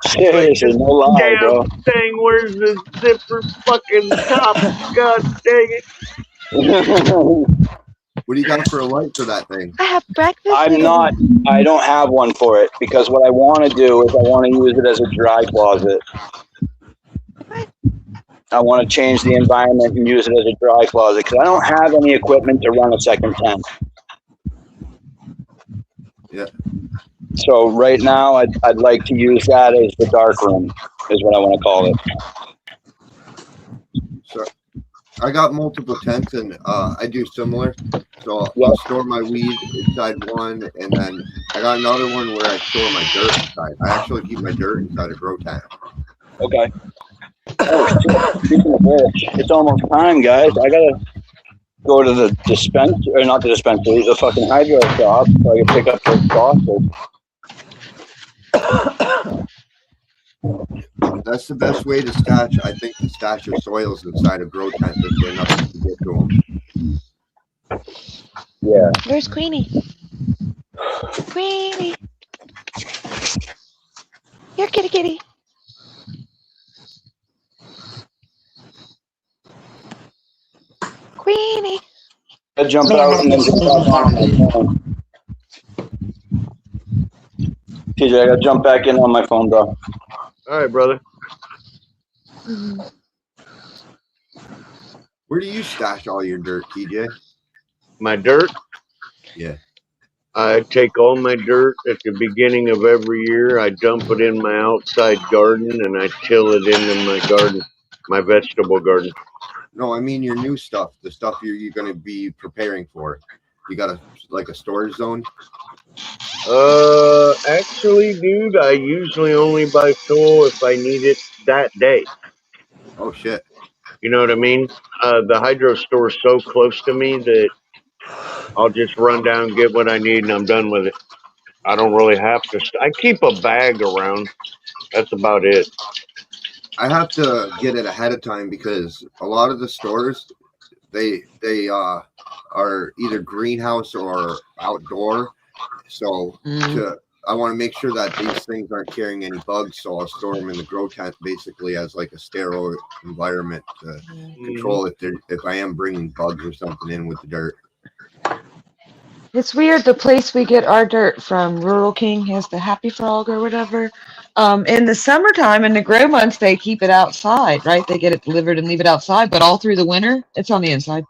Seriously, no lie, Damn bro. thing, where's the zipper fucking top? God dang it. What do you got for a light for that thing? I have breakfast. I don't have one for it because what I want to do is I want to use it as a dry closet. I want to change the environment and use it as a dry closet because I don't have any equipment to run a second tent. Yeah. So right now, I'd like to use that as the dark room, is what I want to call it. I got multiple tents, and I do similar. So I'll store my weed inside one, and then I got another one where I store my dirt inside. I actually keep my dirt inside a grow tent. Okay. Oh, speaking of which, it's almost time, guys. I gotta go to the dispensary, or not the dispensary, the fucking hydro shop, so I can pick up those saucers. That's the best way to stash. I think to stash your soils inside a grow tent if they're nothing to get to them. Yeah. Where's Queenie? Queenie. Here, kitty kitty. Queenie. I jump out and then just jump on my phone. TJ, I gotta jump back in on my phone, bro. All right, brother. Where do you stash all your dirt, TJ? My dirt? Yeah. I take all my dirt at the beginning of every year. I dump it in my outside garden and I till it into my garden, my vegetable garden. No, I mean your new stuff, the stuff you're going to be preparing for. You got a storage zone? Actually, dude, I usually only buy soil if I need it that day. Oh shit. You know what I mean? The hydro store is so close to me that I'll just run down, get what I need, and I'm done with it. I don't really have to. I keep a bag around. That's about it. I have to get it ahead of time because a lot of the stores, they are either greenhouse or outdoor. So I want to make sure that these things aren't carrying any bugs. So I'll store them in the grow tent basically as like a sterile environment to control if I am bringing bugs or something in with the dirt. It's weird. The place we get our dirt from, Rural King, has the Happy Frog or whatever. In the summertime, in the grow months, they keep it outside, right? They get it delivered and leave it outside. But all through the winter, it's on the inside.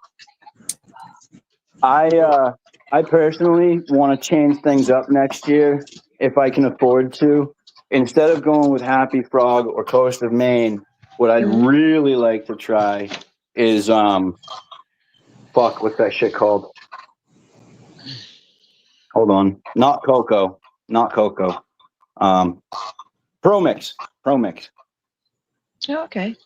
I personally want to change things up next year if I can afford to. Instead of going with Happy Frog or Coast of Maine, what I'd really like to try is what's that shit called? Hold on. Not cocoa. ProMix. Oh, okay.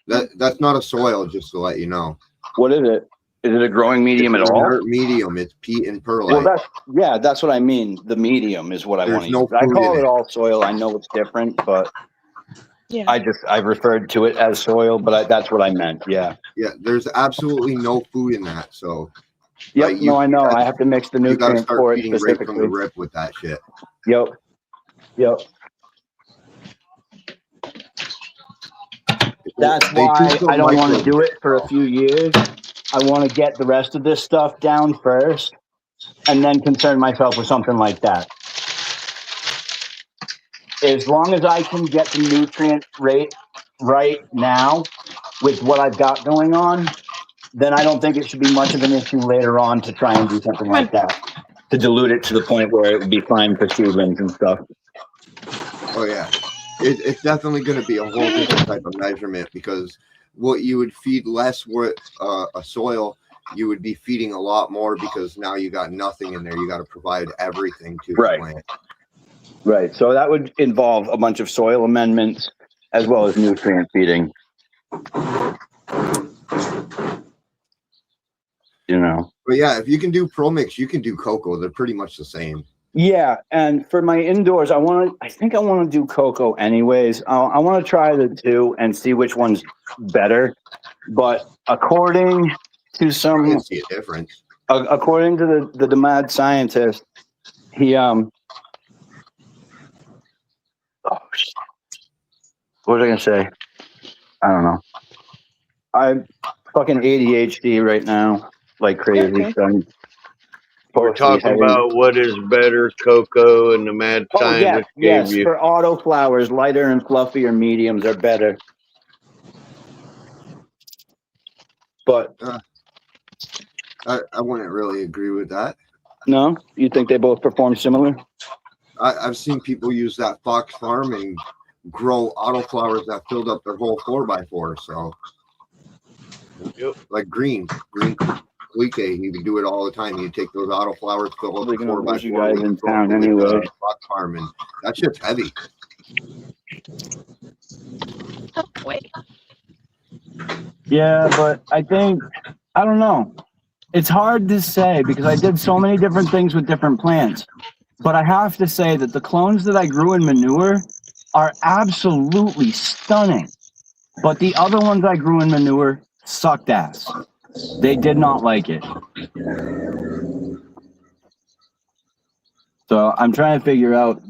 That's not a soil, just to let you know. What is it? Is it a growing medium at all? Dirt medium. It's peat and perlite. Well, that's what I mean. The medium is what I want to use. I call it all soil. I know it's different, but yeah. I referred to it as soil, but that's what I meant. Yeah. Yeah. There's absolutely no food in that. So. Yep. No, I know. I have to mix the nutrients for it specifically. Right from the rip with that shit. Yep. That's why I don't want to do it for a few years. I want to get the rest of this stuff down first and then concern myself with something like that. As long as I can get the nutrient rate right now with what I've got going on, then I don't think it should be much of an issue later on to try and do something like that, to dilute it to the point where it would be fine for seedlings and stuff. Oh yeah, it's definitely going to be a whole different type of measurement because what you would feed less with a soil, you would be feeding a lot more because now you got nothing in there. You got to provide everything to the plant. Right. So that would involve a bunch of soil amendments as well as nutrient feeding. You know. But yeah, if you can do ProMix, you can do cocoa. They're pretty much the same. Yeah, and for my indoors, I think I want to do cocoa anyways. I want to try the two and see which one's better. But according to some, I can see a difference. According to the DeMad scientist, he what was I gonna say? I don't know. I'm fucking ADHD right now, like crazy. Okay. So we're talking about what is better, cocoa and the mad scientist gave you. For auto flowers, lighter and fluffier mediums are better. But I wouldn't really agree with that. No, you think they both perform similar? I've seen people use that Fox Farm and grow auto flowers that filled up their whole 4x4. So Yep. Like green Clique, he would do it all the time. He'd take those autoflowers, fill up the 4x4 you guys in throw town them anyway. into the rock farm, and that shit's heavy. Wait. Yeah, but I think, I don't know. It's hard to say because I did so many different things with different plants. But I have to say that the clones that I grew in manure are absolutely stunning. But the other ones I grew in manure sucked ass. They did not like it. So I'm trying to figure out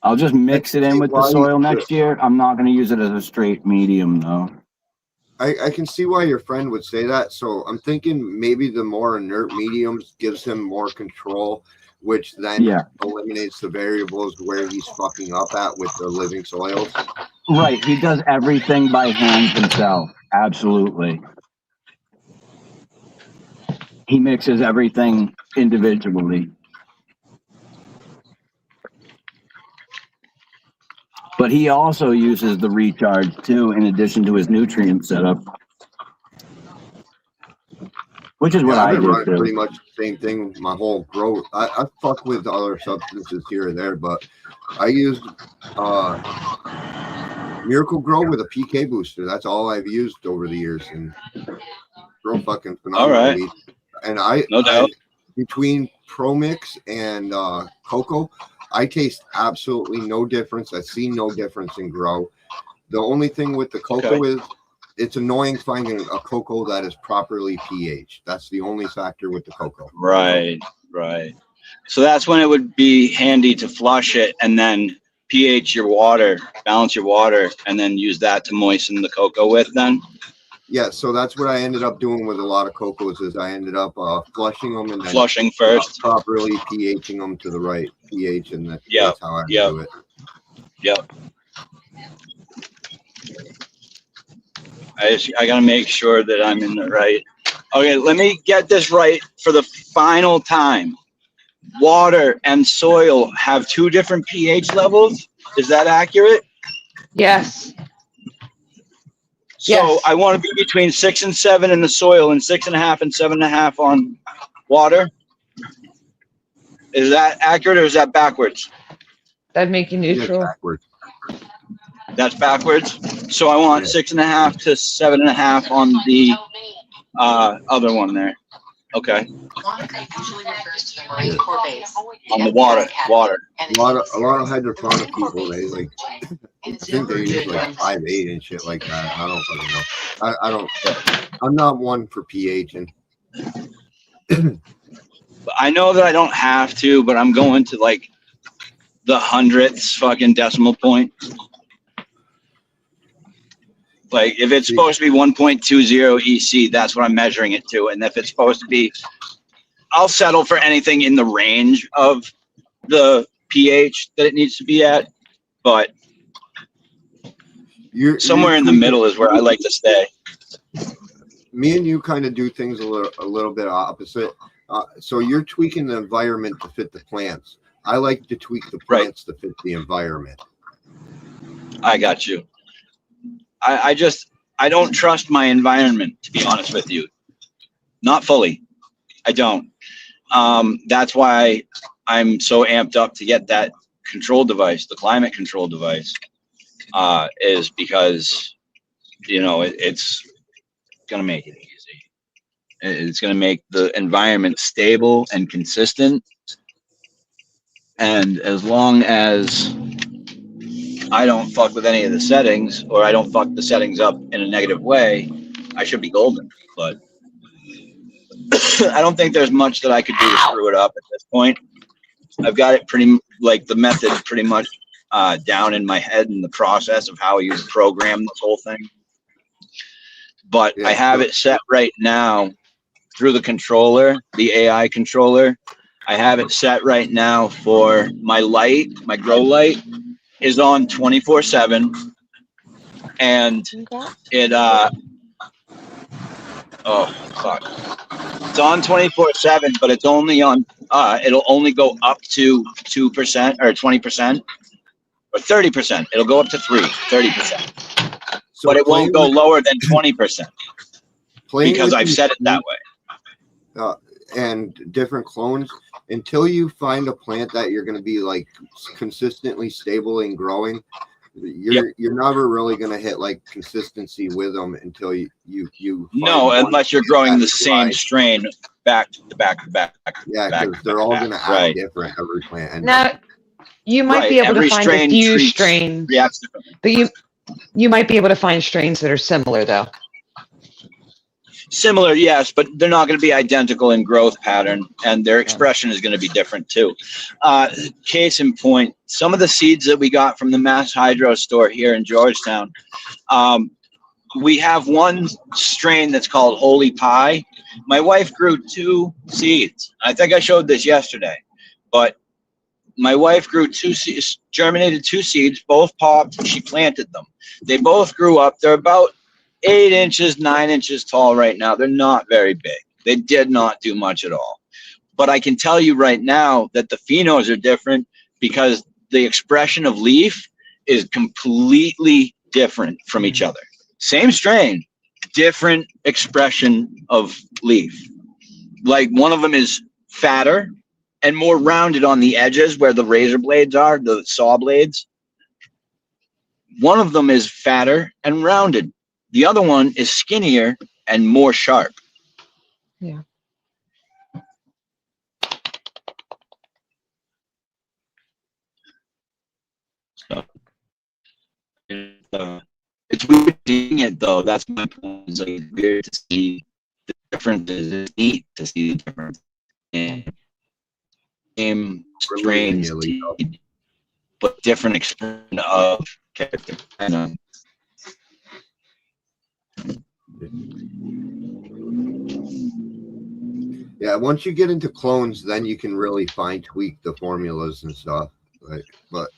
I'll just mix it in with the soil next year. I'm not going to use it as a straight medium though. I can see why your friend would say that. So I'm thinking maybe the more inert mediums gives him more control, which then eliminates the variables where he's fucking up at with the living soils. Right. He does everything by hand himself. Absolutely. He mixes everything individually. But he also uses the recharge too, in addition to his nutrient setup. Which is what I do too. Pretty much the same thing. My whole grow. I fuck with other substances here and there, but I used Miracle Grow with a PK booster. That's all I've used over the years, and grow fucking phenomenal. All right. Weed. And I between Pro Mix and Cocoa, I taste absolutely no difference. I see no difference in grow. The only thing with the cocoa is it's annoying finding a cocoa that is properly pH. That's the only factor with the cocoa. Right. So that's when it would be handy to flush it and then pH your water, balance your water, and then use that to moisten the cocoa with then? Yeah, so that's what I ended up doing with a lot of cocos is I ended up flushing them and then flushing first, properly pHing them to the right pH, and that's how I do it. Yep. I gotta make sure that I'm in the right. Okay, let me get this right for the final time. Water and soil have 2 different pH levels. Is that accurate? Yes. So I want to be between 6 and 7 in the soil and 6.5 and 7.5 on water. Is that accurate or is that backwards? That'd make you neutral. Backwards. That's backwards. So I want 6.5 to 7.5 on the other one there. Okay. Usually refers to the Marine Corps base. On the water. A lot of hydroponic people, they like, I think they use like 5.8 and shit like that. I don't fucking know. I'm not one for pH and. I know that I don't have to, but I'm going to like the 100th fucking decimal point. Like if it's supposed to be 1.20 EC, that's what I'm measuring it to. And if it's supposed to be, I'll settle for anything in the range of the pH that it needs to be at. But somewhere in the middle is where I like to stay. Me and you kind of do things a little bit opposite. So you're tweaking the environment to fit the plants. I like to tweak the plants to fit the environment. I got you. I don't trust my environment, to be honest with you. Not fully. I don't. That's why I'm so amped up to get that control device, the climate control device, is because, you know, it's going to make it easy. It's going to make the environment stable and consistent. And as long as I don't fuck with any of the settings, or I don't fuck the settings up in a negative way, I should be golden. But I don't think there's much that I could do to screw it up at this point. I've got it pretty, like the method pretty much down in my head and the process of how you program this whole thing. But I have it set right now through the controller, the AI controller. I have it set right now for my light, my grow light is on 24/7, and it oh fuck, it's on 24/7, but it's only on it'll only go up to 2% or 20% or 30%. It'll go up to 30%, but it won't go lower than 20%. playing because with I've these said it that seeds, way. and different clones until you find a plant that you're going to be like consistently stable and growing. You're never really going to hit like consistency with them until you No, find one unless you're plant growing the that's same right. strain back to back to back. Yeah, back because to they're all back, going to act right. different every plant. And Now, you might Right. be able to Every find a strain few treats strains, reacts differently. but you might be able to find strains that are similar though. Similar, yes, but they're not going to be identical in growth pattern, and their expression is going to be different too. Case in point, some of the seeds that we got from the Mass Hydro store here in Georgetown, we have one strain that's called Holy Pie. My wife grew 2 seeds. I think I showed this yesterday, but my wife grew 2 seeds, germinated 2 seeds, both popped. She planted them. They both grew up. They're about 8 inches, 9 inches tall right now. They're not very big. They did not do much at all. But I can tell you right now that the phenos are different because the expression of leaf is completely different from each other. Same strain, different expression of leaf. Like one of them is fatter and more rounded on the edges where the razor blades are, the saw blades. One of them is fatter and rounded. The other one is skinnier and more sharp. Yeah. So, it's weird seeing it though. That's my point. It's like weird to see the differences. It's neat to see the difference in same strains, but different expression of character. I know. yeah, once you get into clones, then you can really fine tweak the formulas and stuff. Like, but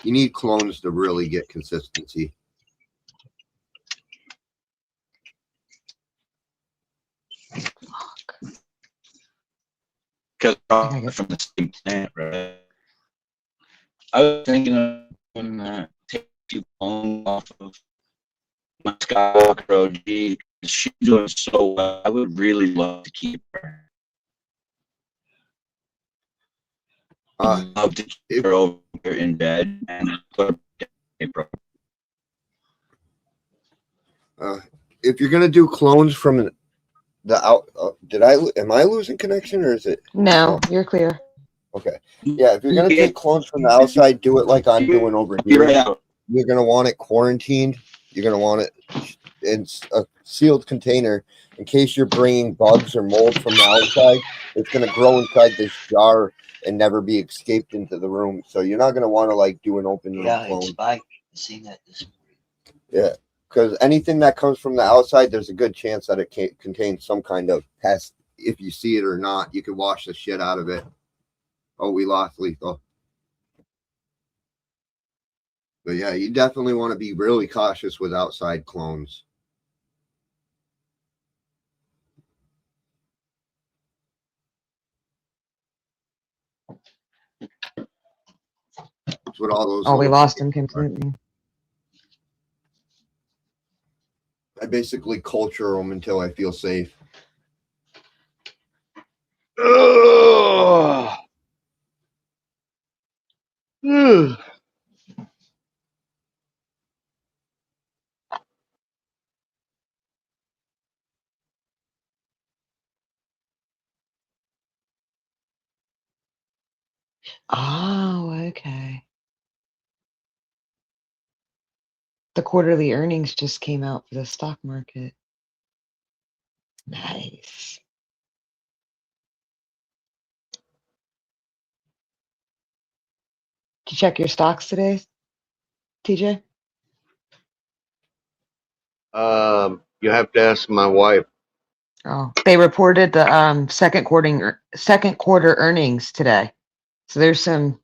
you need clones to really get consistency. Because from the same plant, right? I was thinking of take a few clones off of my Skywalker OG. She's doing so well. I would really love to keep her. Love to keep her over here in bed and put her in April. If you're gonna do clones from the out, am I losing connection or is it? No, you're clear. Okay. Yeah, if you're gonna take clones from the outside, do it like I'm doing over here. You're gonna want it quarantined. You're gonna want it in a sealed container in case you're bringing bugs or mold from the outside. It's gonna grow inside this jar and never be escaped into the room. So you're not gonna want to like do an open room clone. I seen that this morning. Yeah, because anything that comes from the outside, there's a good chance that it contains some kind of pest. If you see it or not, you can wash the shit out of it. Oh, we lost Lethal. But yeah, you definitely want to be really cautious with outside clones. That's what all those. Oh, we lost him completely. I basically culture them until I feel safe. Oh, okay. The quarterly earnings just came out for the stock market. Nice. Did you check your stocks today, TJ? You have to ask my wife. Oh, they reported the second quarter earnings today. So there's some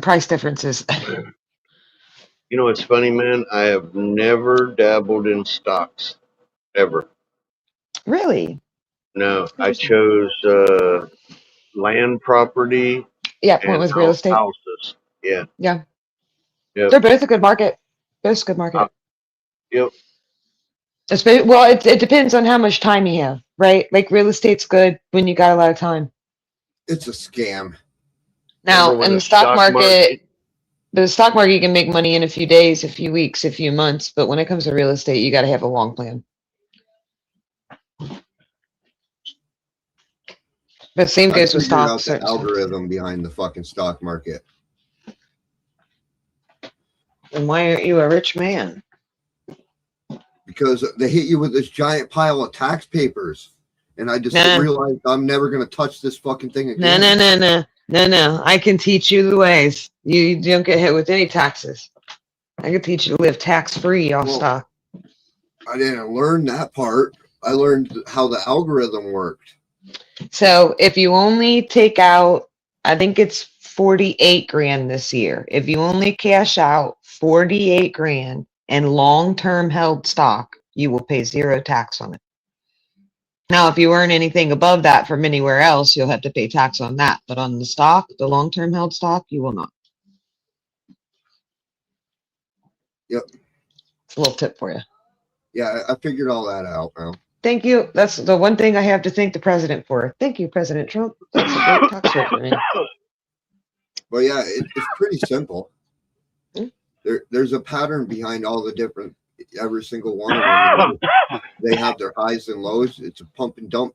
price differences. You know, it's funny, man. I have never dabbled in stocks, ever. Really? No, I chose land property. Yeah, went with real estate. Houses. Yeah. Yeah. Yep. They're both a good market. Both a good market. Yep. Well, it depends on how much time you have, right? Like real estate's good when you got a lot of time. It's a scam. Now, Remember when in the stock market, the stock market, you can make money in a few days, a few weeks, a few months. But when it comes to real estate, you got to have a long plan. But same I goes with figured stocks. out the algorithm behind the fucking stock market. And why aren't you a rich man? Because they hit you with this giant pile of tax papers. And I just realized I'm never going to touch this fucking thing again. No. I can teach you the ways. You don't get hit with any taxes. I can teach you to live tax-free off stock. I didn't learn that part. I learned how the algorithm worked. So if you only take out, I think it's 48 grand this year. If you only cash out 48 grand in long-term held stock, you will pay 0 tax on it. Now, if you earn anything above that from anywhere else, you'll have to pay tax on that. But on the stock, the long-term held stock, you will not. Yep. It's a little tip for you. Yeah, I figured all that out now. Thank you. That's the one thing I have to thank the president for. Thank you, President Trump. That's a great tax rate for me. Well, yeah, it's pretty simple. There's a pattern behind all the different, every single one of them. They have their highs and lows. It's a pump and dump.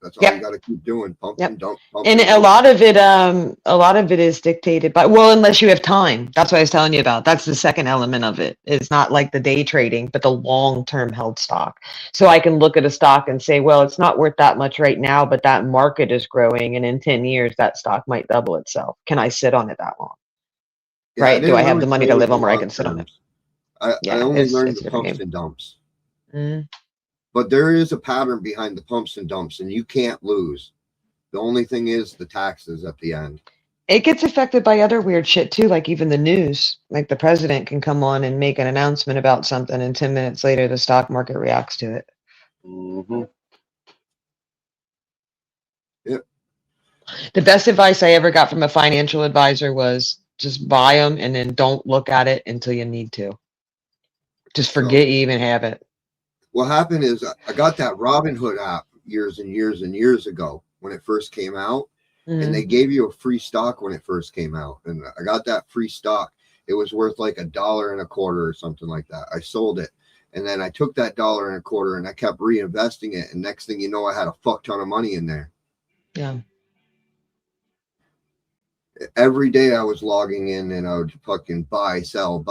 That's all you got to keep doing. Pump and dump. And a lot of it is dictated by, well, unless you have time. That's what I was telling you about. That's the second element of it. It's not like the day trading, but the long-term held stock. So I can look at a stock and say, well, it's not worth that much right now, but that market is growing. And in 10 years, that stock might double itself. Can I sit on it that long? Yeah, right? Do I have the money to live on where I can sit on it? I only learned the pumps and dumps. But there is a pattern behind the pumps and dumps, and you can't lose. The only thing is the taxes at the end. It gets affected by other weird shit too, like even the news. Like the president can come on and make an announcement about something, and 10 minutes later, the stock market reacts to it. Yep. The best advice I ever got from a financial advisor was just buy them and then don't look at it until you need to. Just forget you even have it. What happened is I got that Robinhood app years and years and years ago when it first came out. And they gave you a free stock when it first came out. And I got that free stock. It was worth like $1.25 or something like that. I sold it. And then I took that $1.25 and I kept reinvesting it. And next thing you know, I had a fuck ton of money in there. Yeah. Every day I was logging in and I would fucking buy, sell.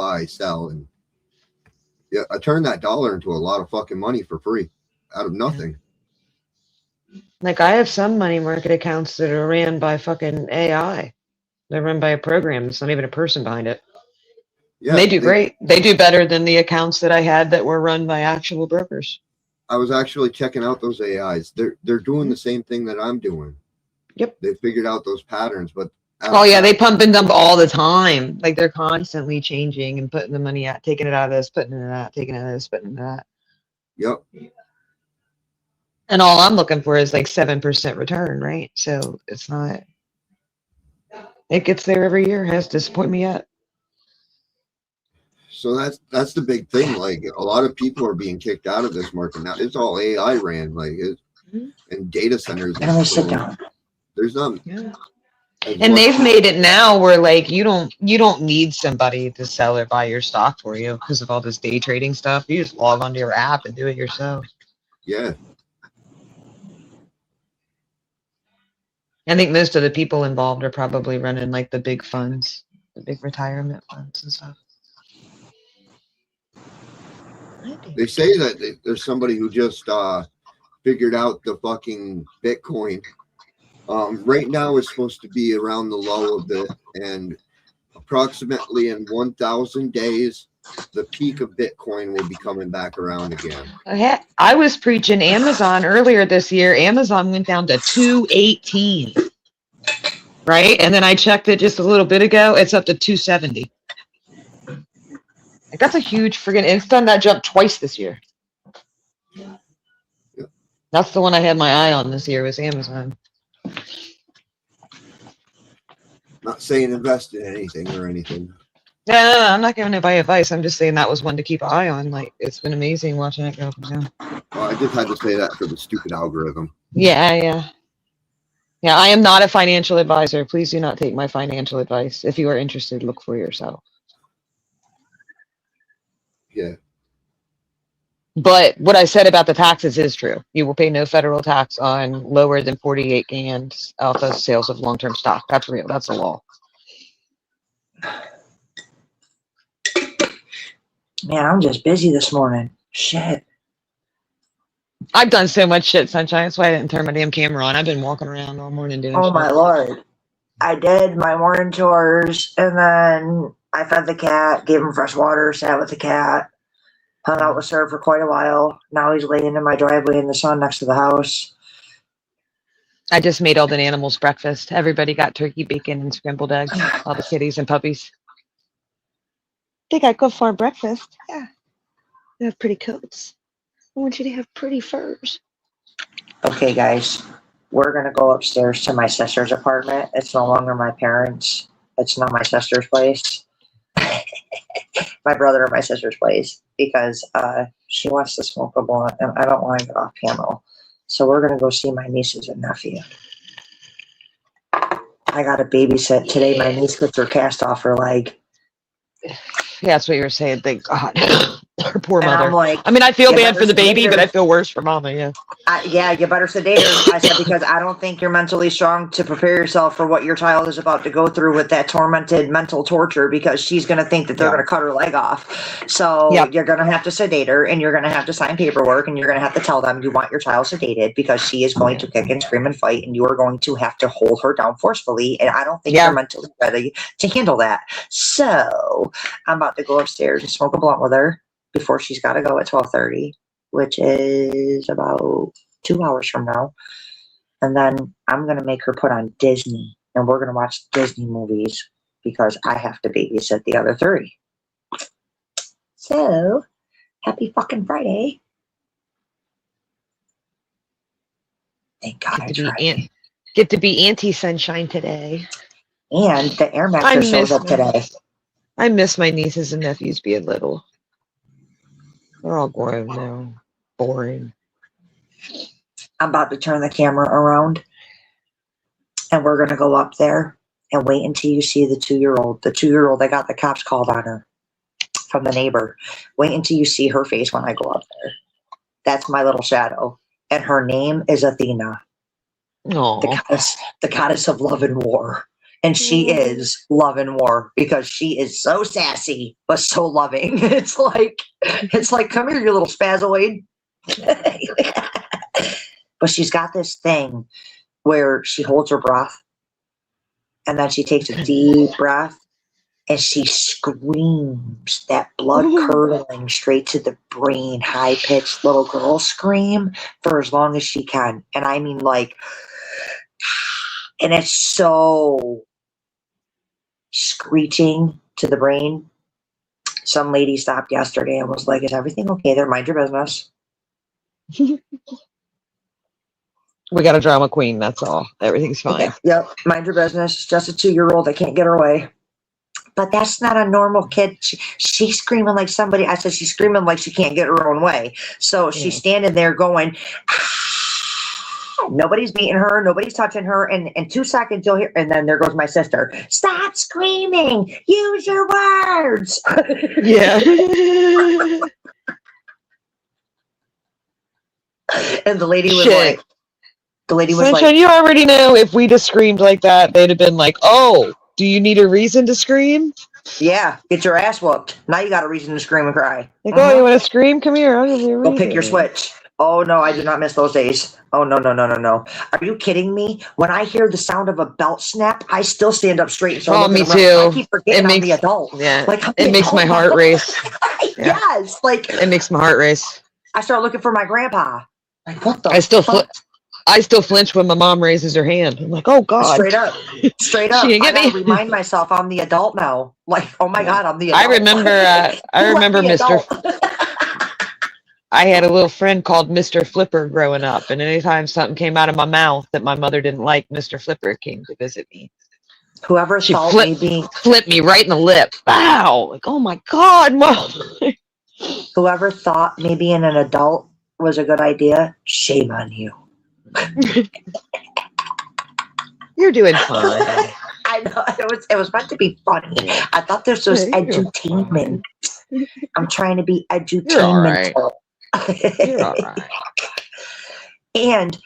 And yeah, I turned that dollar into a lot of fucking money for free out of nothing. Like I have some money market accounts that are ran by fucking AI. They're run by a program. It's not even a person behind it. Yeah, they do great. They do better than the accounts that I had that were run by actual brokers. I was actually checking out those AIs. They're doing the same thing that I'm doing. Yep. They figured out those patterns, but oh yeah, they pump and dump all the time. Like they're constantly changing and putting the money out, taking it out of this, putting it in that, taking it out of this, putting it in that. Yep. And all I'm looking for is like 7% return, right? So it's not. It gets there every year. Has disappointed me yet. So that's the big thing. Like a lot of people are being kicked out of this market now. It's all AI ran, like and data centers. And sit down. There's none. Yeah. And they've made it now where like you don't need somebody to sell or buy your stock for you because of all this day trading stuff. You just log onto your app and do it yourself. Yeah. I think most of the people involved are probably running like the big funds, the big retirement funds and stuff. They say that there's somebody who just figured out the fucking Bitcoin. Right now it's supposed to be around the low of it, and approximately in 1,000 days, the peak of Bitcoin will be coming back around again. I was preaching Amazon earlier this year. Amazon went down to 218, right? And then I checked it just a little bit ago. It's up to 270. Like that's a huge friggin'. It's done that jump twice this year. That's the one I had my eye on this year was Amazon. Not saying invest in anything or anything. No, I'm not giving anybody advice. I'm just saying that was one to keep an eye on. Like, it's been amazing watching it go up and down. Well, I just had to say that for the stupid algorithm. Yeah. I am not a financial advisor. Please do not take my financial advice. If you are interested, look for yourself. Yeah. But what I said about the taxes is true. You will pay no federal tax on lower than 48 GANs off of sales of long-term stock. That's real. That's the law. Man, I'm just busy this morning. Shit. I've done so much shit, Sunshine. That's why I didn't turn my damn camera on. I've been walking around all morning doing Oh shit. my Lord. I did my morning chores and then I fed the cat, gave him fresh water, sat with the cat, hung out with Sir for quite a while. Now he's laying in my driveway in the sun next to the house. I just made all the animals breakfast. Everybody got turkey bacon and scrambled eggs. All the kitties and puppies. They got good for breakfast. Yeah. They have pretty coats. I want you to have pretty furs. Okay, guys, we're going to go upstairs to my sister's apartment. It's no longer my parents'. It's not my sister's place. My brother and my sister's place because she wants to smoke a blunt and I don't want to get off camera. So we're going to go see my nieces and nephew. I got to babysit today. My niece gets her cast off her leg. Yeah, that's what you were saying. Thank God. Her poor And mother. I'm like, I mean, I feel you bad better for the baby, sedate but her. I feel worse for mama, yeah. Yeah, you better sedate her. I said, because I don't think you're mentally strong to prepare yourself for what your child is about to go through with that tormented mental torture because she's going to think that they're going to cut her leg off. So you're going to have to sedate her and you're going to have to sign paperwork and you're going to have to tell them you want your child sedated because she is going to kick and scream and fight and you are going to have to hold her down forcefully. And I don't think you're mentally ready to handle that. So I'm about to go upstairs and smoke a blunt with her before she's got to go at 12:30, which is about 2 hours from now. And then I'm going to make her put on Disney and we're going to watch Disney movies because I have to babysit the other 3. So happy fucking Friday. Thank God I tried. Get to be anti-sunshine today. And the Air Max shows up today. I miss my nieces and nephews being little. They're all grown now. Boring. I'm about to turn the camera around and we're going to go up there and wait until you see the 2-year-old. The 2-year-old, I got the cops called on her from the neighbor. Wait until you see her face when I go up there. That's my little shadow. And her name is Athena. The goddess of love and war. And she is love and war because she is so sassy, but so loving. It's like, come here, you little spazoid. But she's got this thing where she holds her breath and then she takes a deep breath and she screams that blood curdling straight to the brain, high pitched little girl scream for as long as she can. And I mean like, and it's so screeching to the brain. Some lady stopped yesterday and was like, is everything okay there? Mind your business. We got a drama queen, that's all. Everything's fine. Yep, mind your business. It's just a 2-year-old. I can't get her away. But that's not a normal kid. She's screaming like somebody. I said she's screaming like she can't get her own way. So she's standing there going, nobody's beating her. Nobody's touching her. And in 2 seconds, you'll hear, and then there goes my sister. Stop screaming. Use your words. Yeah. And the lady was Shit. like, Sunshine, you already know if we just screamed like that, they'd have been like, oh, do you need a reason to scream? yeah, get your ass whooped. Now you got a reason to scream and cry. Like, oh, you want to scream? Come here. I'll give you a Go reason. pick your switch. Oh, no, I do not miss those days. Oh, no. Are you kidding me? When I hear the sound of a belt snap, I still stand up straight. So Oh, me I too. keep forgetting I'm the adult. Yeah, Like, I'm it the makes my adult. heart race. Yes, like It makes my heart race. I start looking for my grandpa. Like, what the I still fuck? flinch when my mom raises her hand. I'm like, oh God. Straight up. She I didn't get gotta me. remind myself I'm the adult now. Like, oh my God, I'm the adult. I remember the Mr. adult. I had a little friend called Mr. Flipper growing up, and anytime something came out of my mouth that my mother didn't like, Mr. Flipper came to visit me. Whoever She thought flipped maybe me right in the lip. Wow! Like, oh my god, Mom. whoever thought maybe an adult was a good idea, shame on you. You're doing fine. I know it was meant to be funny. I thought this was Yeah, you're edutainment. I'm trying to be You're all right. edutainment. You're all right. And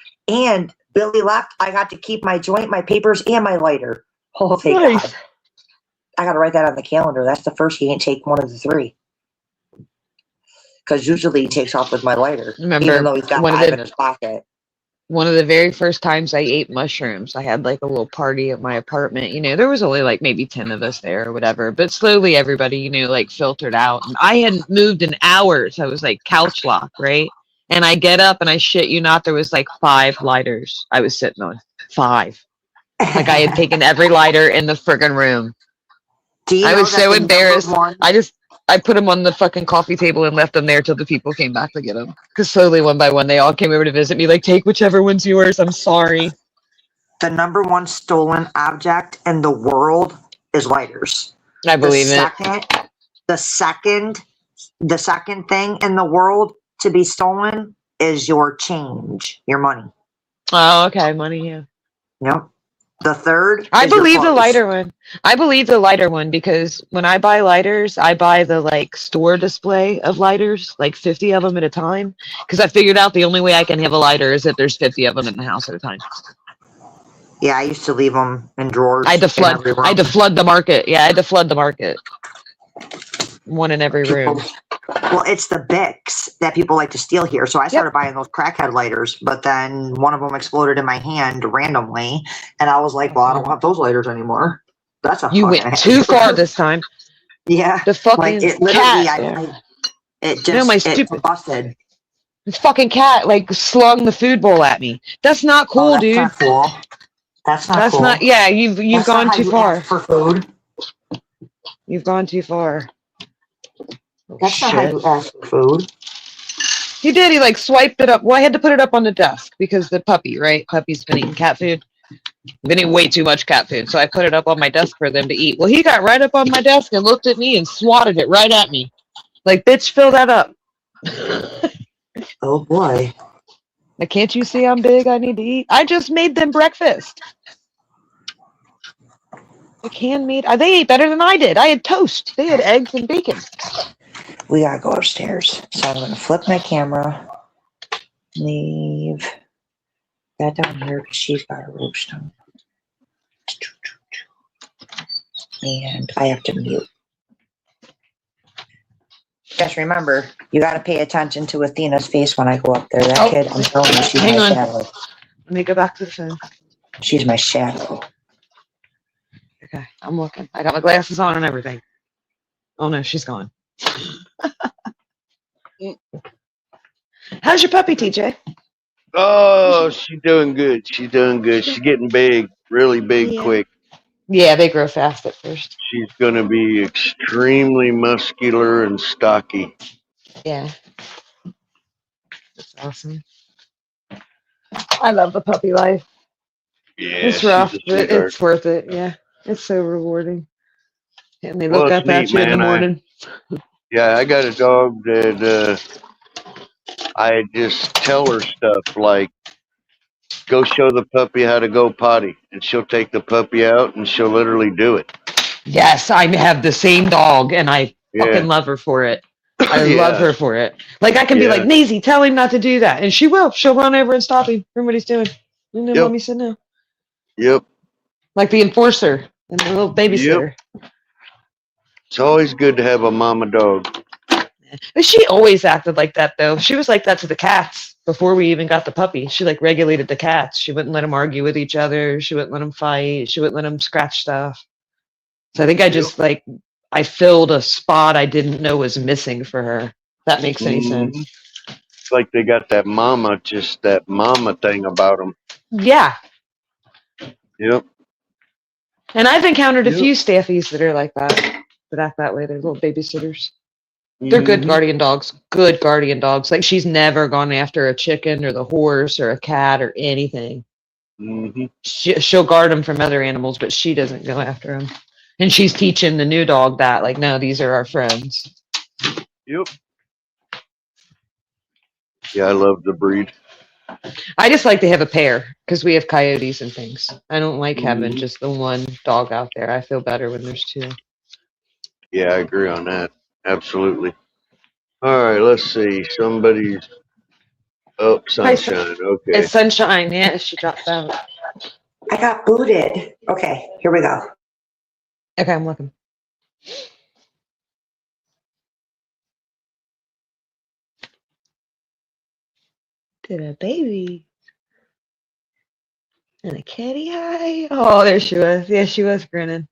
Billy left. I got to keep my joint, my papers, and my lighter. Oh, thank Nice. God. I got to write that on the calendar. That's the first he ain't take one of the three. Because usually he takes off with my lighter, Remember, even though he's got one of 5 the- in his pocket. One of the very first times I ate mushrooms, I had like a little party at my apartment. You know, there was only like maybe 10 of us there or whatever, but slowly everybody, you know, like filtered out. And I hadn't moved in hours. I was like couch lock, right? And I get up and I shit you not, there was like 5 lighters I was sitting on. 5. Like I had taken every lighter in the friggin' room. Do you I know was that so the number embarrassed. one- I put them on the fucking coffee table and left them there till the people came back to get them. Because slowly, one by one, they all came over to visit me. Like, take whichever one's yours. I'm sorry. The number one stolen object in the world is lighters. I believe it. The second thing in the world to be stolen is your change, your money. Oh, okay, money. Yeah. Yep. The third. I is your believe the clothes. lighter one. I believe the lighter one because when I buy lighters, I buy the like store display of lighters, like 50 of them at a time. Because I figured out the only way I can have a lighter is if there's 50 of them in the house at a time. Yeah, I used to leave them in drawers. I had to in flood. every room. I had to flood the market. Yeah, I had to flood the market. One in every room. Well, it's the Bics that people like to steal here. So I started buying those crackhead lighters, but then one of them exploded in my hand randomly, and I was like, "Well, I don't want those lighters anymore." That's a You fucking went too far this time. Yeah, The fucking like it literally, cat. it just No, my it stupid- busted. This fucking cat like slung the food bowl at me. That's not cool, that's dude. not cool. That's not That's cool. not. Yeah, you've That's gone not how too you far. ask for food. You've gone too far. Oh, That's not how shit. you ask for food. He did. He like swiped it up. Well, I had to put it up on the desk because the puppy, right? Puppy's been eating cat food. Been eating way too much cat food, so I put it up on my desk for them to eat. Well, he got right up on my desk and looked at me and swatted it right at me. Like, bitch, fill that up. Oh boy. Like, can't you see I'm big? I need to eat. I just made them breakfast. Like handmade. They ate better than I did. I had toast. They had eggs and bacon. We gotta go upstairs. So I'm gonna flip my camera. Leave that down here because she's got a roast on. And I have to mute. Just remember, you gotta pay attention to Athena's face when I go up there. That Oh. kid, I'm telling you, she's Hang my on. shadow. Let me go back to the phone. She's my shadow. Okay, I'm looking. I got my glasses on and everything. Oh no, she's gone. How's your puppy, TJ? Oh, she's doing good. She's doing good. She's getting big, really big, Yeah. quick. Yeah, they grow fast at first. She's going to be extremely muscular and stocky. Yeah. That's awesome. I love the puppy life. Yeah, It's she's rough, a but sweetheart. it's worth it. Yeah. It's so rewarding. And they Well, look it's up at neat, you in the man. morning. Yeah, I got a dog that I just tell her stuff like, go show the puppy how to go potty. And she'll take the puppy out and she'll literally do it. Yes, I have the same dog and I Yeah. fucking love her for it. I Yeah. love her for it. Like I can be Yeah. like, Maisie, tell him not to do that. And she will. She'll run over and stop him from what he's doing. And then Yep. mommy said no. Yep. Like the enforcer and the little babysitter. It's always good to have a mama dog. But she always acted like that though. She was like that to the cats before we even got the puppy. She like regulated the cats. She wouldn't let them argue with each other. She wouldn't let them fight. She wouldn't let them scratch stuff. So I think I just like I filled a spot I didn't know was missing for her. If that makes any sense. It's like they got that mama thing about them. Yeah. Yep. And I've encountered a Yep. few staffies that are like that act that way. They're little babysitters. They're good Mhm. guardian dogs. Good guardian dogs. Like she's never gone after a chicken or the horse or a cat or anything. She'll guard them from other animals, but she doesn't go after them. And she's teaching the new dog that, like, no, these are our friends. Yep. Yeah, I love the breed. I just like to have a pair because we have coyotes and things. I don't like having just the one dog out there. I feel better when there's two. Yeah, I agree on that. Absolutely. All right, let's see. Somebody's Sunshine. Okay. It's Sunshine. Yeah, she dropped out. I got booted. Okay, here we go. Okay, I'm looking. Did a baby and a kitty eye. Oh, there she was. Yeah, she was grinning.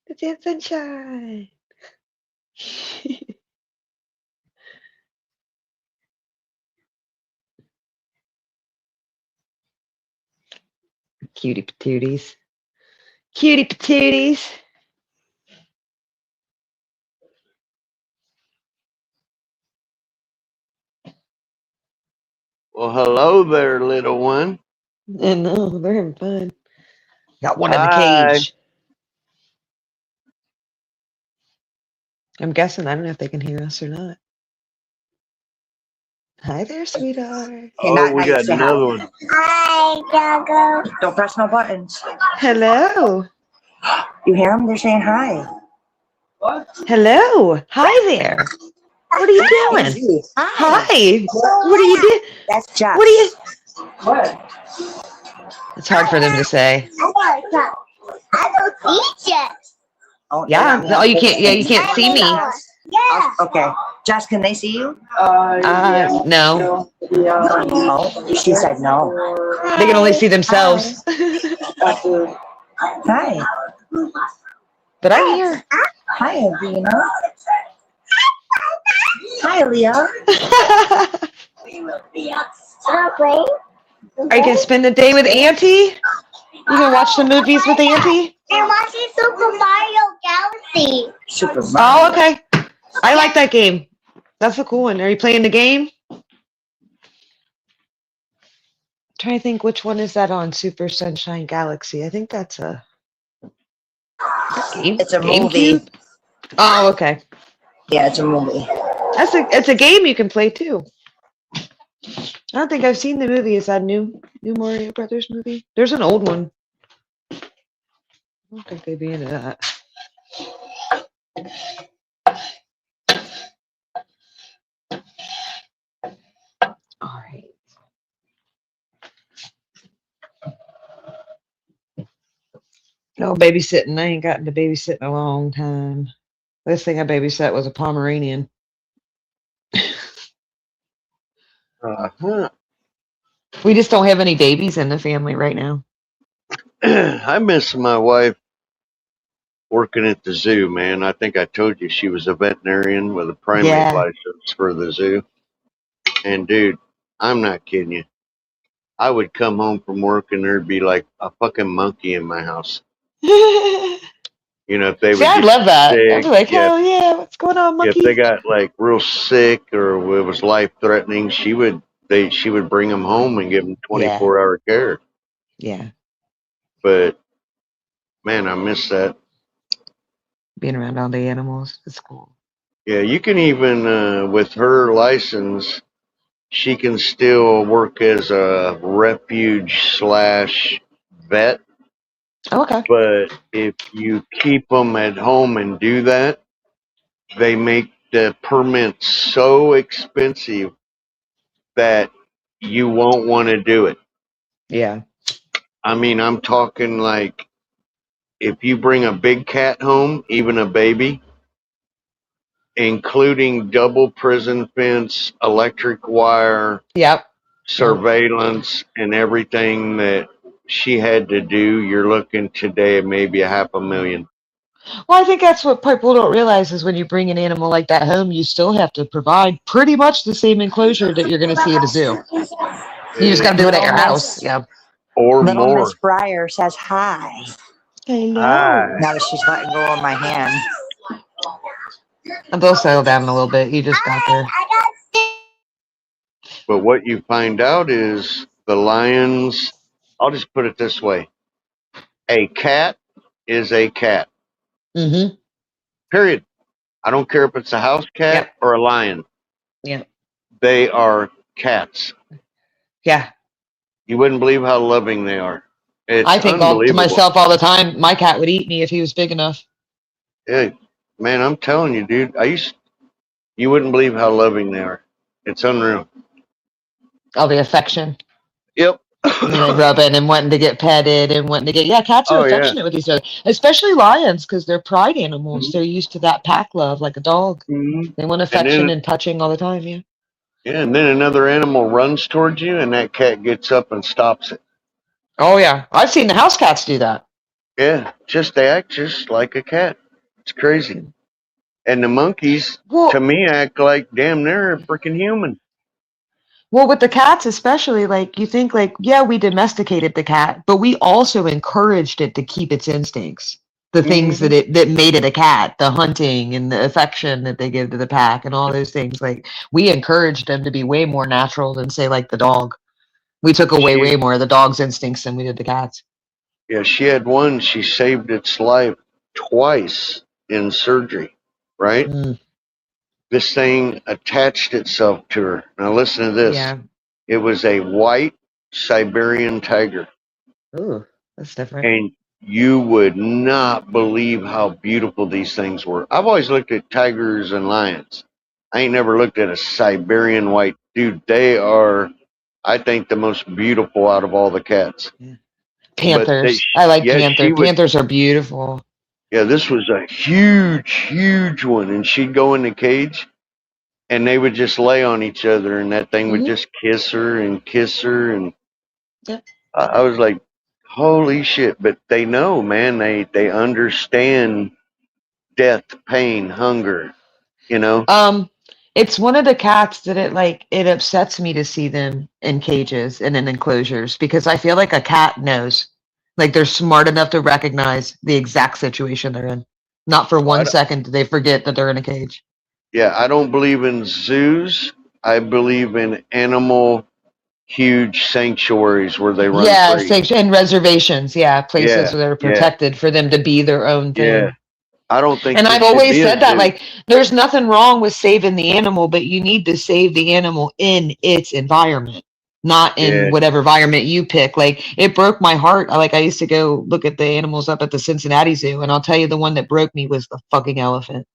It's Aunt Sunshine. Cutie patooties. Cutie patooties. Well, hello there, little one. I know, they're having fun. Got one in the Hi. cage. I'm guessing. I don't know if they can hear us or not. Hi there, sweetheart. Oh, we got another one. Hi, Doggo. Don't press no buttons. Hello. You hear them? They're saying hi. Hello. Hi there. What are you doing? Hi. What are you doing? That's Josh. What are you? It's hard for them to say. I don't see you. Oh, Yeah. No, you can't. Yeah, you can't see me. Yeah. Okay. Josh, can they see you? No. Oh, she said no. They can only see themselves. Hi. But I'm here. Hi, Adina. Hi, Leah. Are you gonna spend the day with Auntie? You gonna watch the movies with Auntie? They're watching Super Mario Galaxy. Super Mario. Oh, okay. I like that game. That's a cool one. Are you playing the game? Trying to think which one is that on Super Sunshine Galaxy. I think that's a game. It's a movie. GameCube? Oh, okay. Yeah, it's a movie. It's a game you can play too. I don't think I've seen the movie. Is that new Mario Brothers movie? There's an old one. I don't think they'd be into that. All right. No babysitting. I ain't gotten to babysit in a long time. Last thing I babysat was a Pomeranian. We just don't have any babies in the family right now. I miss my wife working at the zoo, man. I think I told you she was a veterinarian with a primate Yeah. license for the zoo. And dude, I'm not kidding you. I would come home from work and there'd be like a fucking monkey in my house. You know, if they would See, I'd get love that. sick, I'd be like, hell yeah, what's going on, if monkey? they got like real sick or it was life threatening, she would bring them home and give them 24-hour care. Yeah, But man, I miss that. being around all the animals, it's cool. Yeah, you can even with her license, she can still work as a refuge / vet. Okay. But if you keep them at home and do that, they make the permits so expensive that you won't want to do it. Yeah. I mean, I'm talking like if you bring a big cat home, even a baby, including double prison fence, electric wire, Yep. surveillance, and everything that she had to do, you're looking today at maybe $500,000. Well, I think that's what people don't realize is when you bring an animal like that home, you still have to provide pretty much the same enclosure that you're going to see at a zoo. You just got to do it at your house. Yeah. Or Little more. Miss Breyer says hi. Hello. Hi. Now that she's letting go of my hand. And they'll settle down a little bit. You just got there. But what you find out is the lions, I'll just put it this way. A cat is a cat. Mm-hmm. Period. I don't care if it's a house cat or a lion. Yeah. They are cats. Yeah. You wouldn't believe how loving they are. It's I think all to unbelievable. myself all the time, my cat would eat me if he was big enough. Yeah, man, I'm telling you, dude. You wouldn't believe how loving they are. It's unreal. All the affection. Yep. And they rubbing and wanting to get petted and wanting to get, cats are affectionate with each other, especially lions because they're pride animals. They're used to that pack love like a dog. They want affection and touching all the time. Yeah. Yeah, and then another animal runs towards you, and that cat gets up and stops it. Oh yeah, I've seen the house cats do that. Yeah, they act just like a cat. It's crazy. And the monkeys, to me, act like damn they're a freaking human. Well, with the cats especially, like you think like, yeah, we domesticated the cat, but we also encouraged it to keep its instincts. The things that made it a cat, the hunting and the affection that they give to the pack and all those things. Like we encouraged them to be way more natural than say like the dog. We took away way more of the dog's instincts than we did the cats. Yeah, she had one, she saved its life twice in surgery, right? This thing attached itself to her. Now listen to this. Yeah. It was a white Siberian tiger. Ooh, that's different. And you would not believe how beautiful these things were. I've always looked at tigers and lions. I ain't never looked at a Siberian white. Dude, they are, I think, the most beautiful out of all the cats. Panthers. I like panthers. Panthers are beautiful. Yeah, this was a huge, huge one. And she'd go in the cage and they would just lay on each other and that thing would just kiss her. And I was like, holy shit. But they know, man, they understand death, pain, hunger, you know? It's one of the cats that it upsets me to see them in cages and in enclosures because I feel like a cat knows. Like they're smart enough to recognize the exact situation they're in. Not for 1 second do they forget that they're in a cage. Yeah, I don't believe in zoos. I believe in animal huge sanctuaries where they run free. And reservations. Places where they're protected for them to be their own thing. Yeah. I don't think. And I've always said that, like, there's nothing wrong with saving the animal, but you need to save the animal in its environment, not in whatever environment you pick. Like, it broke my heart. I used to go look at the animals up at the Cincinnati Zoo, and I'll tell you, the one that broke me was the fucking elephant.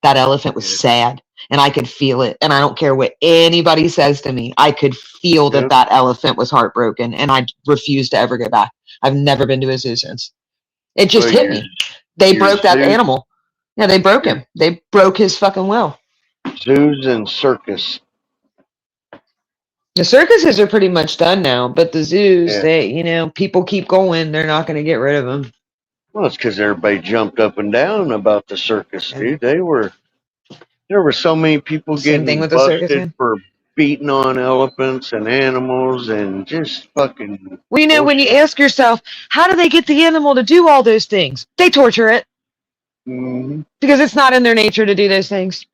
That elephant was sad, and I could feel it. And I don't care what anybody says to me. I could feel that elephant was heartbroken, and I refused to ever go back. I've never been to a zoo since. It just hit me. They broke that animal. Yeah, they broke him. They broke his fucking will. Zoos and circus. The circuses are pretty much done now, but the zoos, people keep going. They're not going to get rid of them. Well, it's because everybody jumped up and down about the circus, dude. There were so many people getting busted for beating on elephants and animals and just fucking. Well, when you ask yourself, how do they get the animal to do all those things? They torture it. Because it's not in their nature to do those things.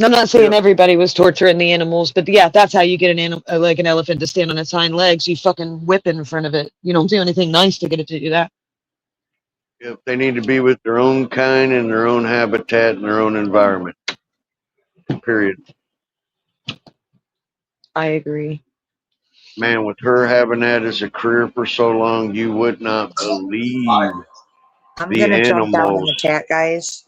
I'm not saying everybody was torturing the animals, but that's how you get an elephant to stand on its hind legs. You fucking whip it in front of it. You don't do anything nice to get it to do that. Yep, they need to be with their own kind and their own habitat and their own environment. Period. I agree. Man, with her having that as a career for so long, you would not believe I'm gonna jump down in the chat, guys.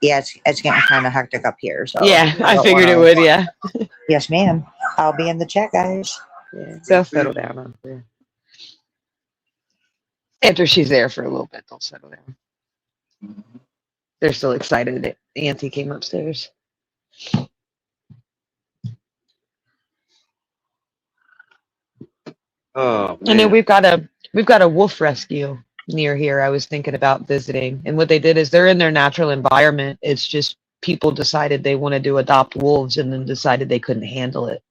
Yeah, it's getting kind of hectic up here. So I figured it would. Yeah. Yes, ma'am. I'll be in the chat, guys. They'll settle down up there. After she's there for a little bit, they'll settle down. They're still excited that Auntie came upstairs. Oh, man. And then we've got a wolf rescue near here. I was thinking about visiting, and what they did is they're in their natural environment. It's just people decided they wanted to adopt wolves, and then decided they couldn't handle it.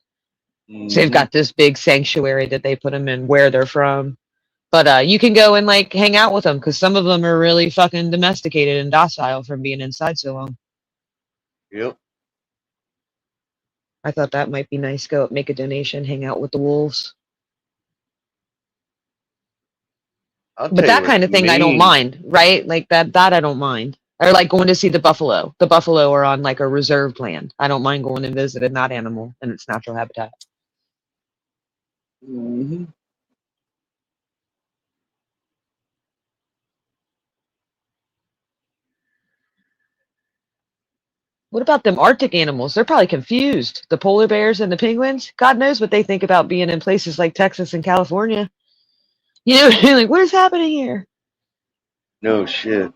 So they've got this big sanctuary that they put them in where they're from, But you can go and like hang out with them because some of them are really fucking domesticated and docile from being inside so long. Yep. I thought that might be nice. Go make a donation, hang out with the wolves. But that kind of thing I don't mind, right? Like that I don't mind. Or like going to see the buffalo. The buffalo are on like a reserved land. I don't mind going and visiting that animal in its natural habitat. Mm-hmm. What about them Arctic animals? They're probably confused. The polar bears and the penguins. God knows what they think about being in places like Texas and California. You know, like, what is happening here? No shit.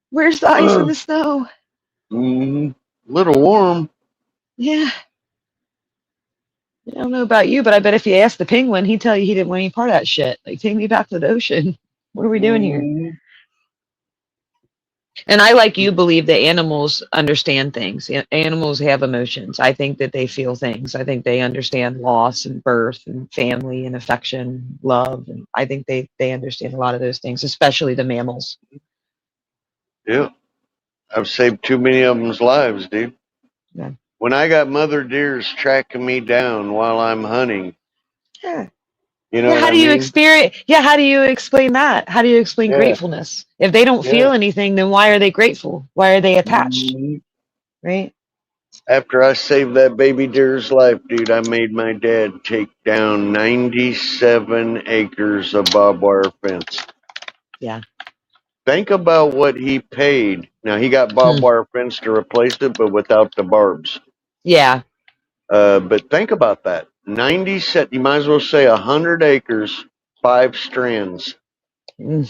Where's the ice and the snow? Mm-hmm. Little warm. Yeah. I don't know about you, but I bet if you asked the penguin, he'd tell you he didn't want any part of that shit. Like, take me back to the ocean. What are we doing here? And I, like you, believe that animals understand things. Animals have emotions. I think that they feel things. I think they understand loss and birth and family and affection, love. And I think they understand a lot of those things, especially the mammals. Yeah. I've saved too many of them's lives, dude. Yeah. When I got mother deers tracking me down while I'm hunting. Yeah. You know how do you experience? Yeah, how do you explain that? How do you explain gratefulness? If they don't feel anything, then why are they grateful? Why are they attached? Right? After I saved that baby deer's life, dude, I made my dad take down 97 acres of barbed wire fence. Yeah. Think about what he paid. Now, he got barbed wire fence to replace it, but without the barbs. Yeah. But think about that. 97, you might as well say 100 acres, 5 strands.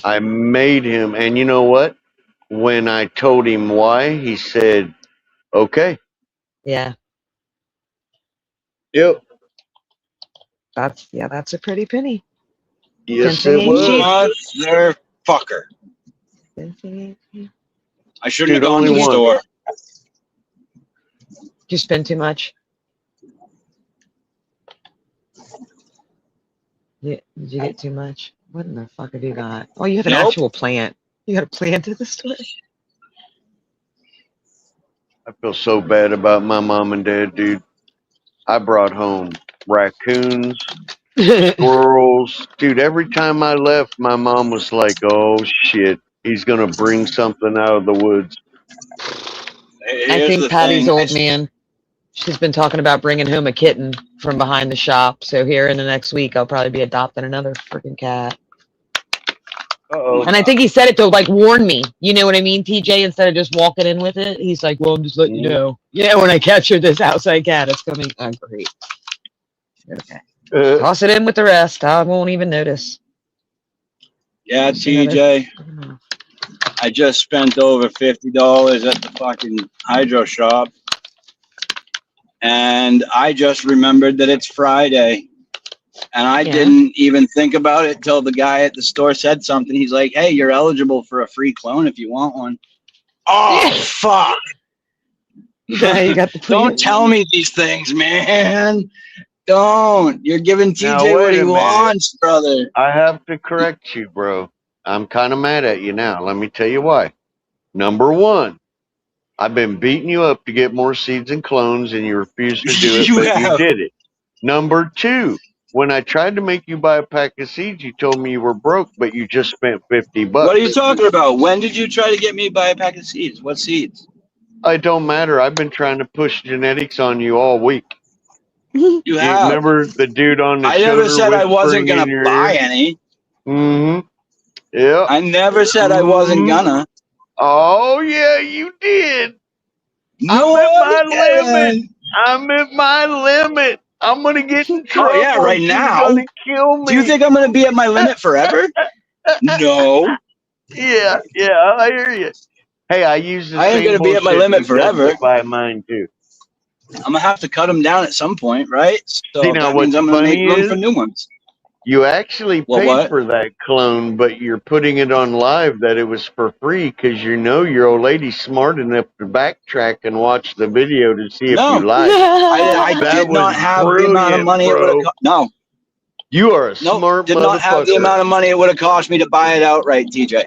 I made him, and you know what? When I told him why, he said, okay. Yeah. Yep. That's a pretty penny. Yes, it was. Motherfucker. I shouldn't have gone to the store. You spend too much. Did you get too much? What in the fuck have you got? Oh, you have an actual plant. You got a plant at the store? I feel so bad about my mom and dad, dude. I brought home raccoons, squirrels. Dude, every time I left, my mom was like, oh, shit. He's going to bring something out of the woods. I think Patty's old, man. She's been talking about bringing home a kitten from behind the shop. So here in the next week, I'll probably be adopting another freaking cat. Uh-oh. And I think he said it to like warn me. You know what I mean, TJ? Instead of just walking in with it, he's like, well, I'm just letting you know. Yeah, when I capture this outside cat, it's coming. Oh, great. Okay. Toss it in with the rest. I won't even notice. Yeah, TJ. I just spent over $50 at the fucking hydro shop. And I just remembered that it's Friday. And I didn't even think about it till the guy at the store said something. He's like, hey, you're eligible for a free clone if you want one. Oh, fuck. Yeah, you got the Don't tell me these things, man. Don't. You're giving TJ Now, what wait he a minute. wants, brother. I have to correct you, bro. I'm kind of mad at you now. Let me tell you why. Number one, I've been beating you up to get more seeds and clones, and you refused to do it, but you did it. Number two, when I tried to make you buy a pack of seeds, you told me you were broke, but you just spent $50. What are you talking about? When did you try to get me to buy a pack of seeds? What seeds? It don't matter. I've been trying to push genetics on you all week. You have. Remember the dude on the I never shoulder said I wasn't whispering going in to your buy ear? any. Mm-hmm. Yeah. I never said I wasn't gonna. Oh, yeah, you did. No, I'm at my limit. I'm going to get in trouble. Oh, yeah, right She's now. gonna kill me. Do you think I'm going to be at my limit forever? No. Yeah, I hear you. Hey, I use the I ain't same gonna be at my bullshit limit to forever. justify mine too. I'm going to have to cut them down at some point, right? So See, now that what's means I'm going to make funny room is for new ones. you actually Well, paid what? for that clone, but you're putting it on live that it was for free because you know your old lady's smart enough to backtrack and watch the video to see if No. you lied. I That did not was have the amount of brilliant, money it would bro. have cost. No. You are a Nope, smart did not have the motherfucker. amount of money it would have cost me to buy it outright, TJ.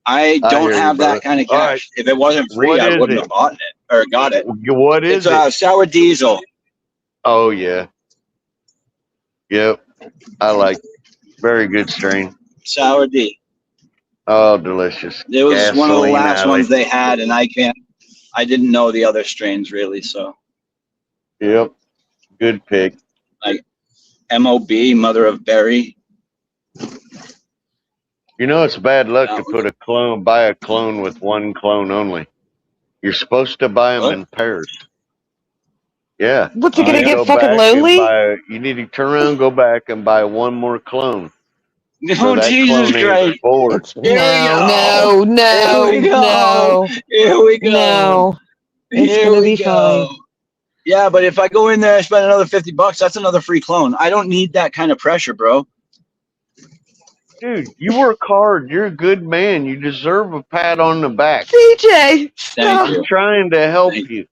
I don't hear you, have brother. that kind of All cash. right. If it wasn't free, What I is wouldn't it? have bought it or got it. What is It's it? sour diesel. Oh yeah. Yep. I like. Very good strain. Sour D. Oh, delicious. It was one of the Gasoline last alley. ones they had, and I didn't know the other strains really, so Yep. Good pick. like MOB, Mother of Berry. You know it's bad luck to buy a clone with one clone only. You're supposed to buy them in pairs. Yeah. What's it You gonna need to get go fucking back and lonely? you need to turn around, go back and buy one more clone. Oh, Jesus Christ. Bored. No, Here we go. Here we go. No. It's Here gonna we be go. fine. Yeah, but if I go in there and spend another $50, that's another free clone. I don't need that kind of pressure, bro. Dude, you work hard. You're a good man. You deserve a pat on the back. TJ, Thank you. I'm trying to help you.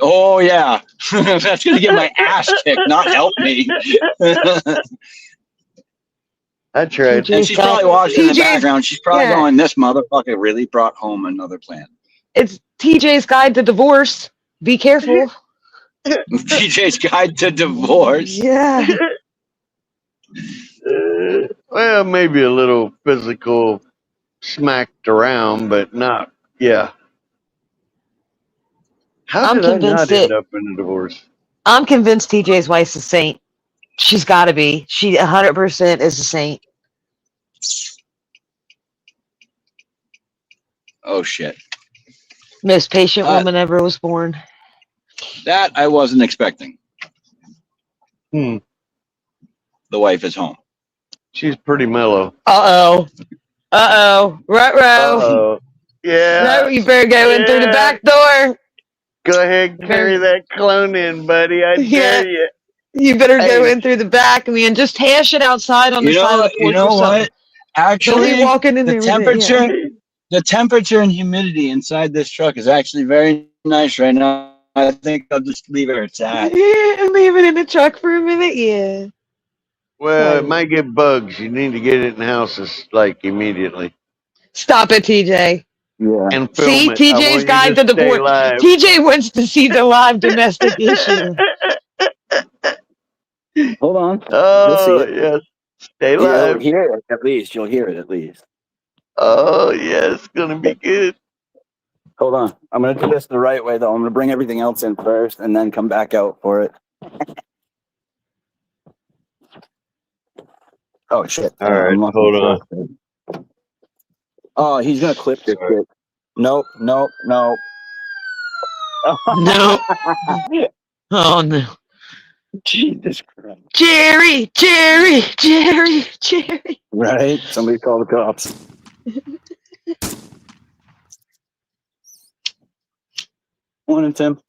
Oh yeah, that's gonna get my ass kicked, not help me. That's right. And she's probably watching in the TJ's background. She's probably yeah. going, "This motherfucker really brought home another plant." It's TJ's Guide to Divorce. Be careful. TJ's Guide to Divorce. Yeah. Well, maybe a little physical smacked around, but not. Yeah. How I'm did I not convinced end up in a divorce? I'm convinced TJ's wife's a saint. She's got to be. She 100% is a saint. Oh shit. Most patient woman ever was born. That I wasn't expecting. Hmm. The wife is home. She's pretty mellow. Uh-oh. Ruh-roh. Uh-oh. Yeah. Ruh, you better go in through the back door. Go ahead, carry that clone in, buddy. I dare you. You better go Hey. in through the back, man. Just hash it outside on the side of the porch You know or something. what? Actually, Don't be walking in the there with it, yeah. the temperature and humidity inside this truck is actually very nice right now. I think I'll just leave it where it's at. Yeah, leave it in the truck for a minute, yeah. Well, it might get bugs. You need to get it in houses, like, immediately. Stop it, TJ. Yeah. And film See, it. I want TJ's you Guide to stay Divorce. live. TJ wants to see the live domestic issue. Hold on. Oh, You'll see it. yes. Stay You'll live. hear it at least. You'll hear it at least. Oh, yeah, it's going to be good. Hold on. I'm going to do this the right way, though. I'm going to bring everything else in first and then come back out for it. Oh, shit. All right, I'm looking hold for- on. Oh, he's going to clip this shit. Nope. No. Oh, no. Jesus Christ. Jerry. Right? Somebody call the cops. Morning, Tim.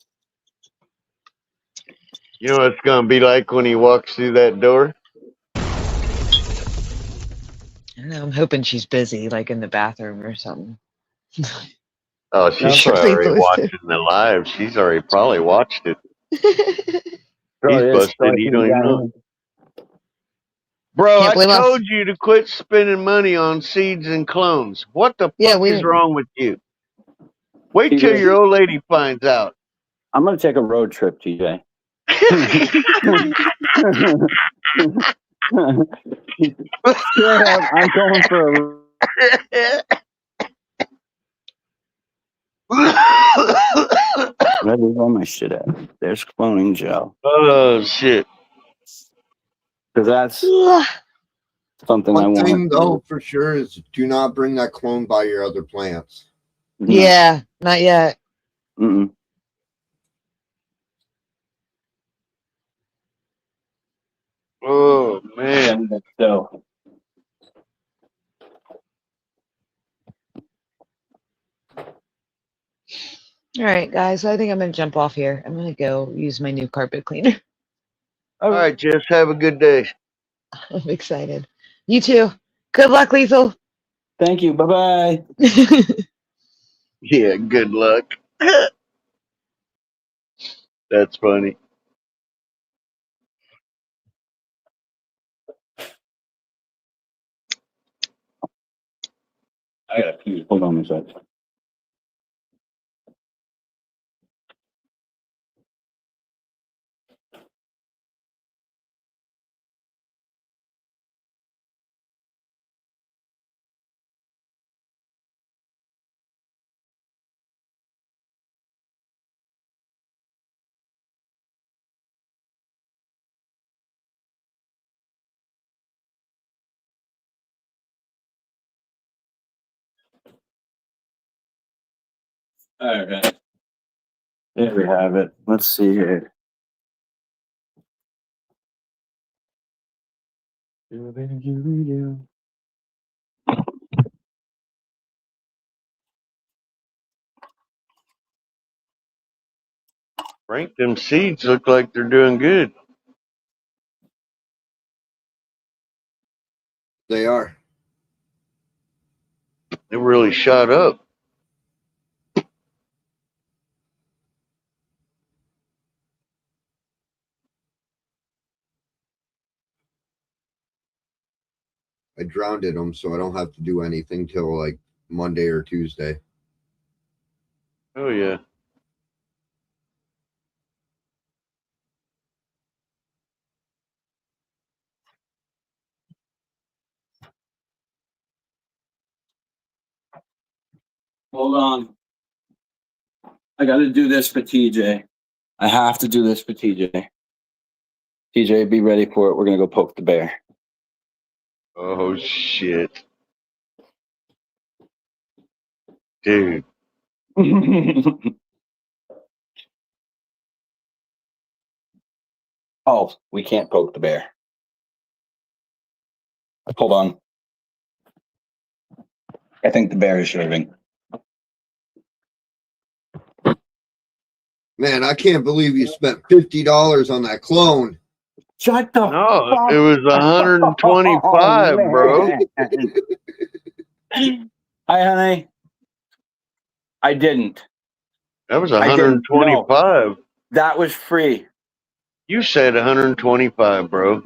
You know what it's going to be like when he walks through that door? I don't know, I'm hoping she's busy, like in the bathroom or something. Oh, she's Sure. probably already Please. watching the live. She's already probably watched it. Probably He's is. busted. You don't even know. Bro, Can't I believe I- told you to quit spending money on seeds and clones. What the Yeah, fuck we is didn't- wrong with you? Wait till TJ. your old lady finds out. I'm going to take a road trip, TJ. Straight up, I'm going for a. Where is all my shit at? There's cloning gel. Oh, shit. Because that's something I One want. thing though for sure is do not bring that clone by your other plants. Yeah, not yet. Mm-mm. Oh, man. So, All right, guys, I think I'm going to jump off here. I'm going to go use my new carpet cleaner. All right, Jess, have a good day. I'm excited. You too. Good luck, Lethal. thank you. Bye-bye. Yeah, good luck. That's funny. I gotta pee. Hold on a sec. All right. There we have it. Let's see here. Frank, them seeds look like they're doing good. They are. They really shot up. I drowned in them, so I don't have to do anything till like Monday or Tuesday. Oh yeah. Hold on. I gotta do this for TJ. I have to do this for TJ. TJ, be ready for it. We're gonna go poke the bear. Oh shit. Dude. Oh, we can't poke the bear. Hold on. I think the bear is shaving. Man, I can't believe you spent $50 on that clone. Shut the No, fuck it was 125, up, bro. man. Hi, honey. I didn't. That was I didn't. No, 125. that was free. You said 125, bro.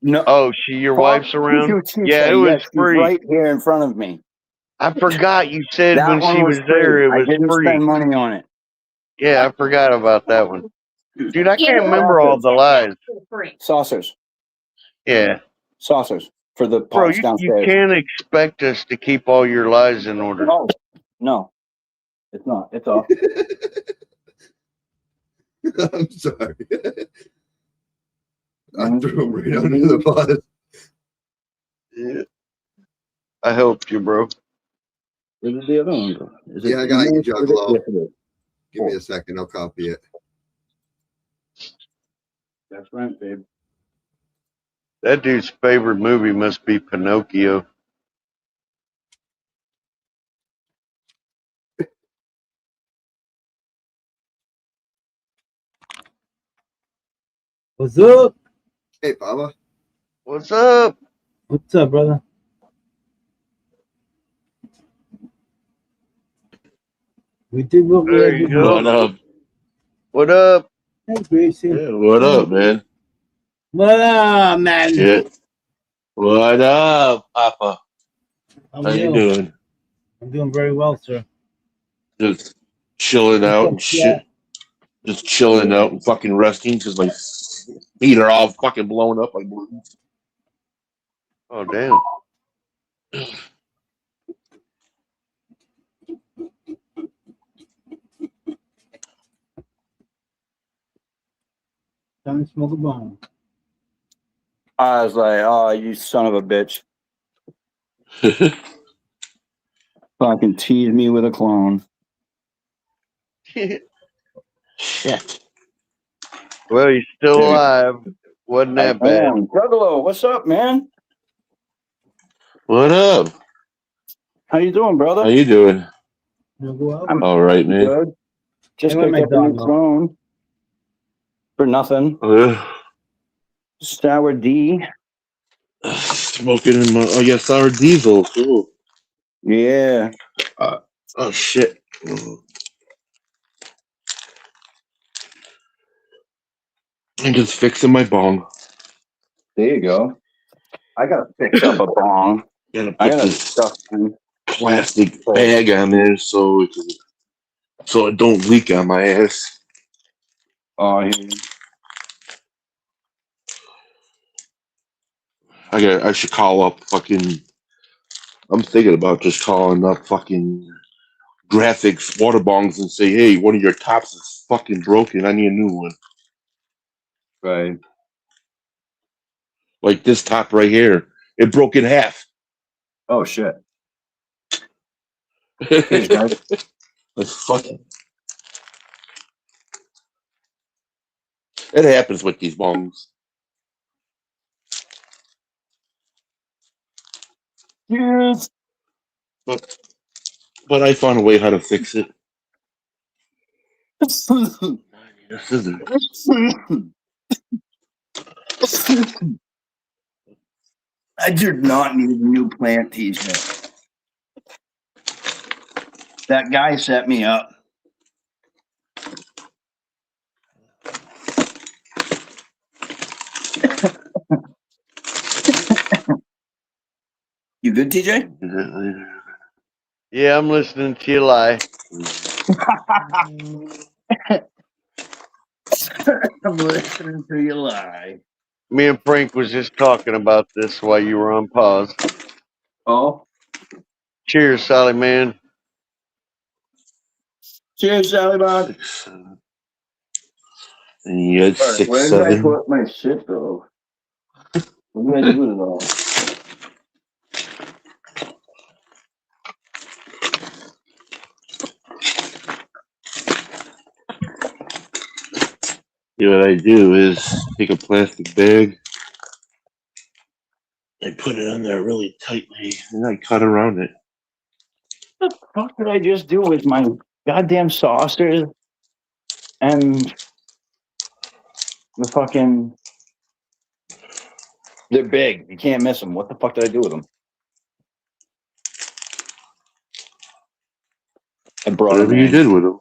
No. Oh, your wife's around? Yeah, it was yes, she's free. right here in front of me. I forgot you said That when one she was was there free. it I was didn't free. spend money on it. Yeah, I forgot about that one. Dude, I can't remember all the lies. Saucers. Yeah. Saucers for the Bro, pots you downstairs. can't expect us to keep all your lies in order. Oh, no. It's not. It's off. I'm sorry. I threw him right under the bus. Yeah. I helped you, bro. Where did the other one go? Yeah, I got you, Juggalo. Give me a second. I'll copy it. That's right, babe. That dude's favorite movie must be Pinocchio. What's up? Hey, Baba. What's up? What's up, brother? We did what we There had you to go. do. What up? What up? Hey, Gracie. Yeah, what up, man? What up, man? Shit. What up, Papa? How you doing? I'm doing very well, sir. Just chilling out and shit. Just chilling out and fucking resting because my feet are all fucking blown up like balloons. Oh, damn. Time to smoke a bone. I was like, oh, you son of a bitch. Fucking tease me with a clone. Shit. Well, he's still alive. Wasn't that bad. Juggalo, what's up, man? What up? How you doing, brother? How you doing? I'm all right, man. good. Just Hey, where picked my up a new dog, clone. For nothing. Sour D. Smoking in my sour diesel. Cool. Yeah. Oh shit. I'm just fixing my bong. There you go. I gotta fix up a bong. Gotta I put gotta this stuff in. plastic bag on there so it don't leak on my ass. Oh, I hear you. I should call up fucking. I'm thinking about just calling up fucking Graphics water bongs and say, hey, one of your tops is fucking broken. I need a new one. Right. Like this top right here, it broke in half. Oh shit. Cheers, guys. Like fucking. It happens with these bongs. Cheers. But I found a way how to fix it. Scissors. I do not need a new plant, TJ. That guy set me up. You good, TJ? Yeah, I'm listening to you lie. I'm listening to you lie. Me and Frank was just talking about this while you were on pause. Oh. Cheers, Sally man. Cheers, Sally Bob. And you had Right, 6, where did I 7. put my shit though? What did I do with it all? What I do is take a plastic bag, I put it on there really tightly, and I cut around it. What the fuck did I just do with my goddamn saucers and the fucking? They're big. You can't miss them. What the fuck did I do with them? I brought Whatever them you in. did with them.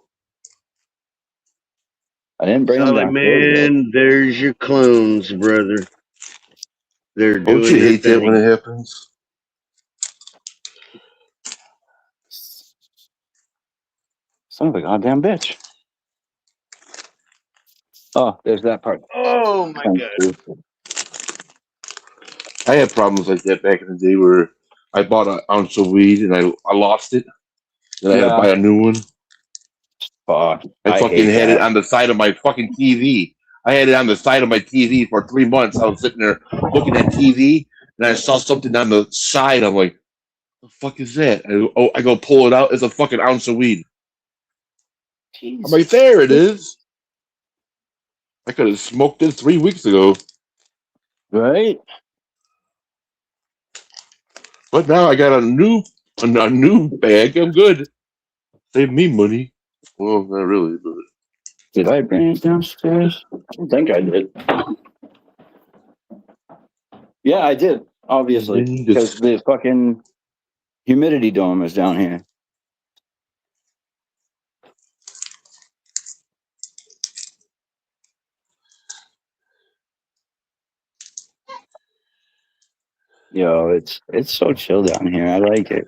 I didn't bring them Sally down. man, there's your clones, brother. They're Don't doing you their hate that when thing. it happens? Son of a goddamn bitch. Oh, there's that part. Oh my god. I had problems like that back in the day where I bought an ounce of weed and I lost it, and I had to buy a new one. Fuck. I fucking hate had it that. on the side of my fucking TV. I had it on the side of my TV for 3 months. I was sitting there looking at TV, and I saw something on the side. I'm like, "The fuck is that?" I go pull it out. It's a fucking ounce of weed. Jesus. I'm like, there it is. I could have smoked it 3 weeks ago. Right? But now I got a new bag. I'm good. Save me money. Well, not really, but Did I bring it downstairs? I don't think I did. Yeah, I did. Obviously, Then you because just- the fucking humidity dome is down here. Yo, it's so chill down here. I like it.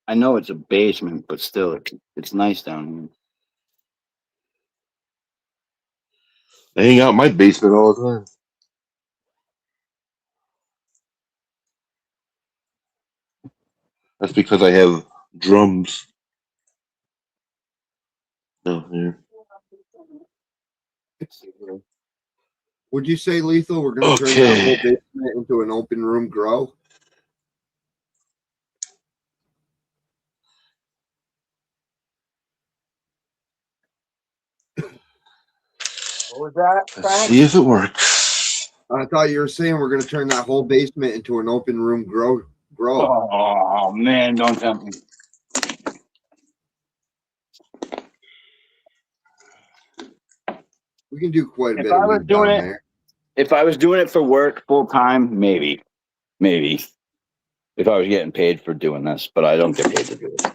I know it's a basement, but still, it's nice down here. I hang out in my basement all the time. That's because I have drums. Oh, yeah. Would you say, Lethal, we're going to turn that whole basement into an open room grow? What was that, Frank? See if it works. I thought you were saying we're going to turn that whole basement into an open room grow. Oh man, don't tempt me. We can do quite a If bit I of was weed doing down it, there. if I was doing it for work full time, maybe. If I was getting paid for doing this, but I don't get paid to do it.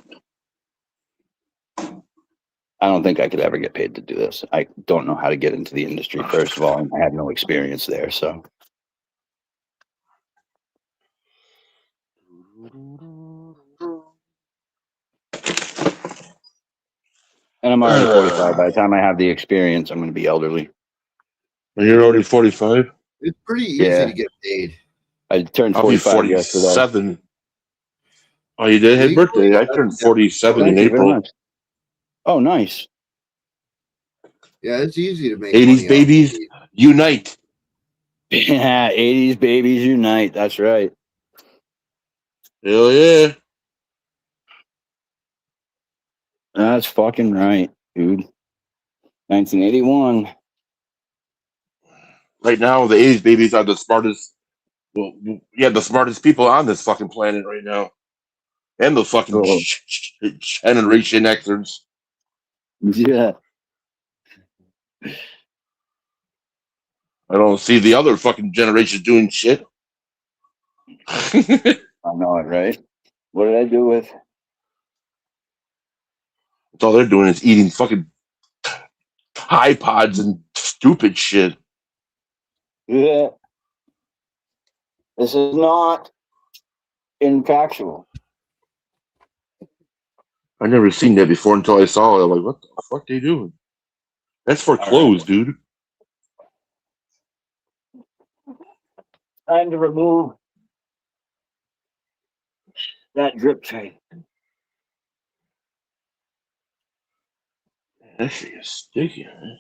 I don't think I could ever get paid to do this. I don't know how to get into the industry, first of all, and I have no experience there. So, and I'm already 45. By the time I have the experience, I'm going to be elderly. You're already 45? It's pretty easy Yeah. to get paid. I turned I'll be 45 yesterday. 47. Oh, you did? Happy birthday. I turned 47 in Thank you very April. much. Oh, nice. Yeah, it's easy to make 80s money off babies, weed. unite. Yeah, 80s babies unite. That's right. Hell yeah. That's fucking right, dude. 1981. Right now, the 80s babies are the smartest. Well, yeah, the smartest people on this fucking planet right now. And the fucking Oh. Generation Xers. Yeah. I don't see the other fucking generations doing shit. I know it, right? What did I do with? That's all they're doing is eating fucking iPods and stupid shit. Yeah. This is not infactual. I never seen that before until I saw it. I'm like, what the fuck they doing? That's for clothes, dude. Time to remove that drip tray. That shit is sticky, man.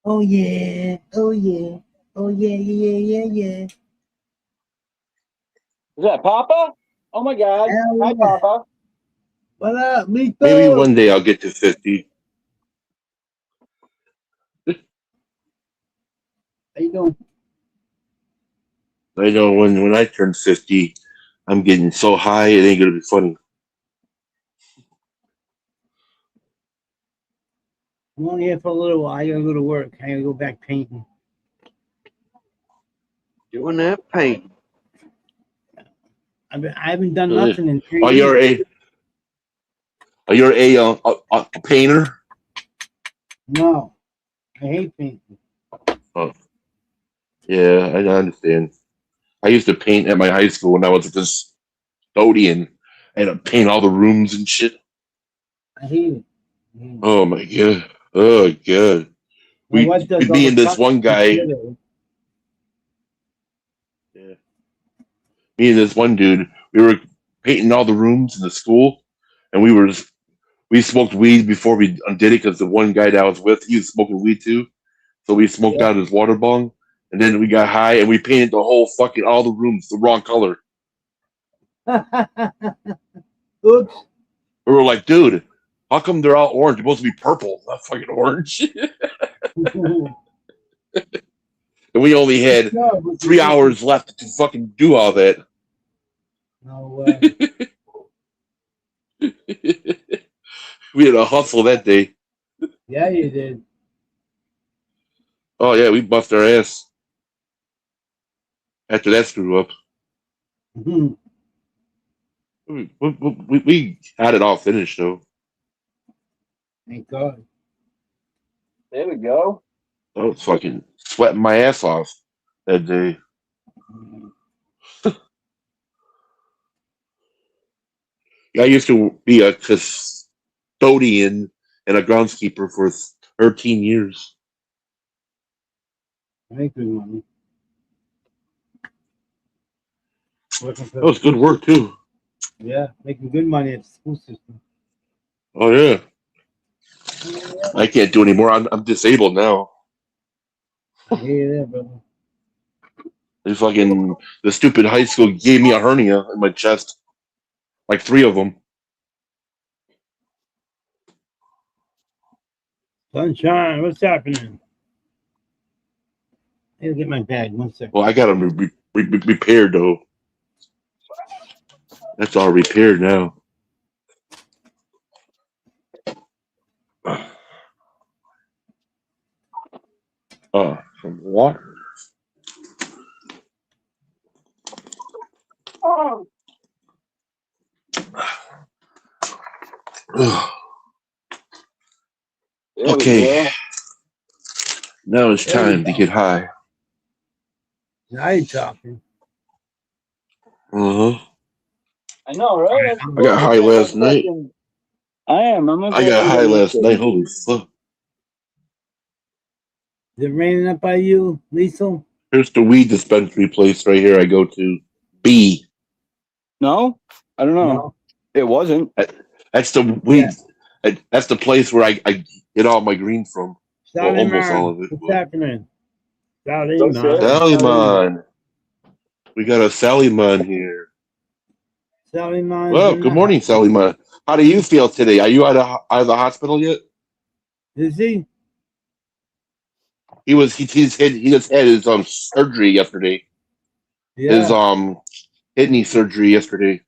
Oh yeah, oh yeah, oh yeah, yeah, yeah. Is that Papa? Oh my God. Hell Hi, yeah. Papa. What up, Lito? Maybe one day I'll get to 50. How you doing? I know when I turn 50, I'm getting so high it ain't gonna be funny. I'm only here for a little while. I gotta go to work. I gotta go back painting. Doing that paint. I haven't done nothing in 3 Are years. you a painter? No, I hate painting. Oh, yeah, I understand. I used to paint at my high school when I was a custodian. I had to paint all the rooms and shit. I hate it. Oh my god. Oh god. My wife does all Me the and this fucking one guy. shit. Yeah. Me and this one dude, we were painting all the rooms in the school, and we smoked weed before we did it because the one guy that I was with, he was smoking weed too. So we smoked out his water bong, and then we got high and we painted the whole fucking all the rooms the wrong color. Oops. We were like, dude, how come they're all orange? They're supposed to be purple, not fucking orange. And we only had 3 hours left to fucking do all that. No way. We had a hustle that day. Yeah, you did. Oh yeah, we bust our ass after that screw up. Mhm. We had it all finished though. Thank God. There we go. I was fucking sweating my ass off that day. I used to be a custodian and a groundskeeper for 13 years. Make good money. Working for That was good work too. Yeah, making good money at the school system. Oh yeah. I can't do anymore. I'm disabled now. I hear that, brother. The stupid high school gave me a hernia in my chest, like 3 of them. Sunshine, what's happening? I'll get my bag. 1 second. Well, I got them repaired though. That's all repaired now. Some water. There we Okay, go. now it's There we time to go. get high. Now you're talking. Uh huh. I know, right? I'm I got supposed to high take a last night. fucking. I am. I'm gonna I go got and high get me last some. night. Holy fuck! Is it raining up by you, Liesel? Here's the weed dispensary place right here. I go to B. No, I don't know. No. It wasn't. That's the weed. That's the place where I get all my green from. Well, Sally almost all Man, of it. what's But. happening? Sally Don't say Man. Sally Man. We got a Sally Man here. Sally Man. Well, good morning, Sally Man. How do you feel today? Are you out of the hospital yet? Is he? He just had his surgery yesterday. His Yeah. kidney surgery yesterday.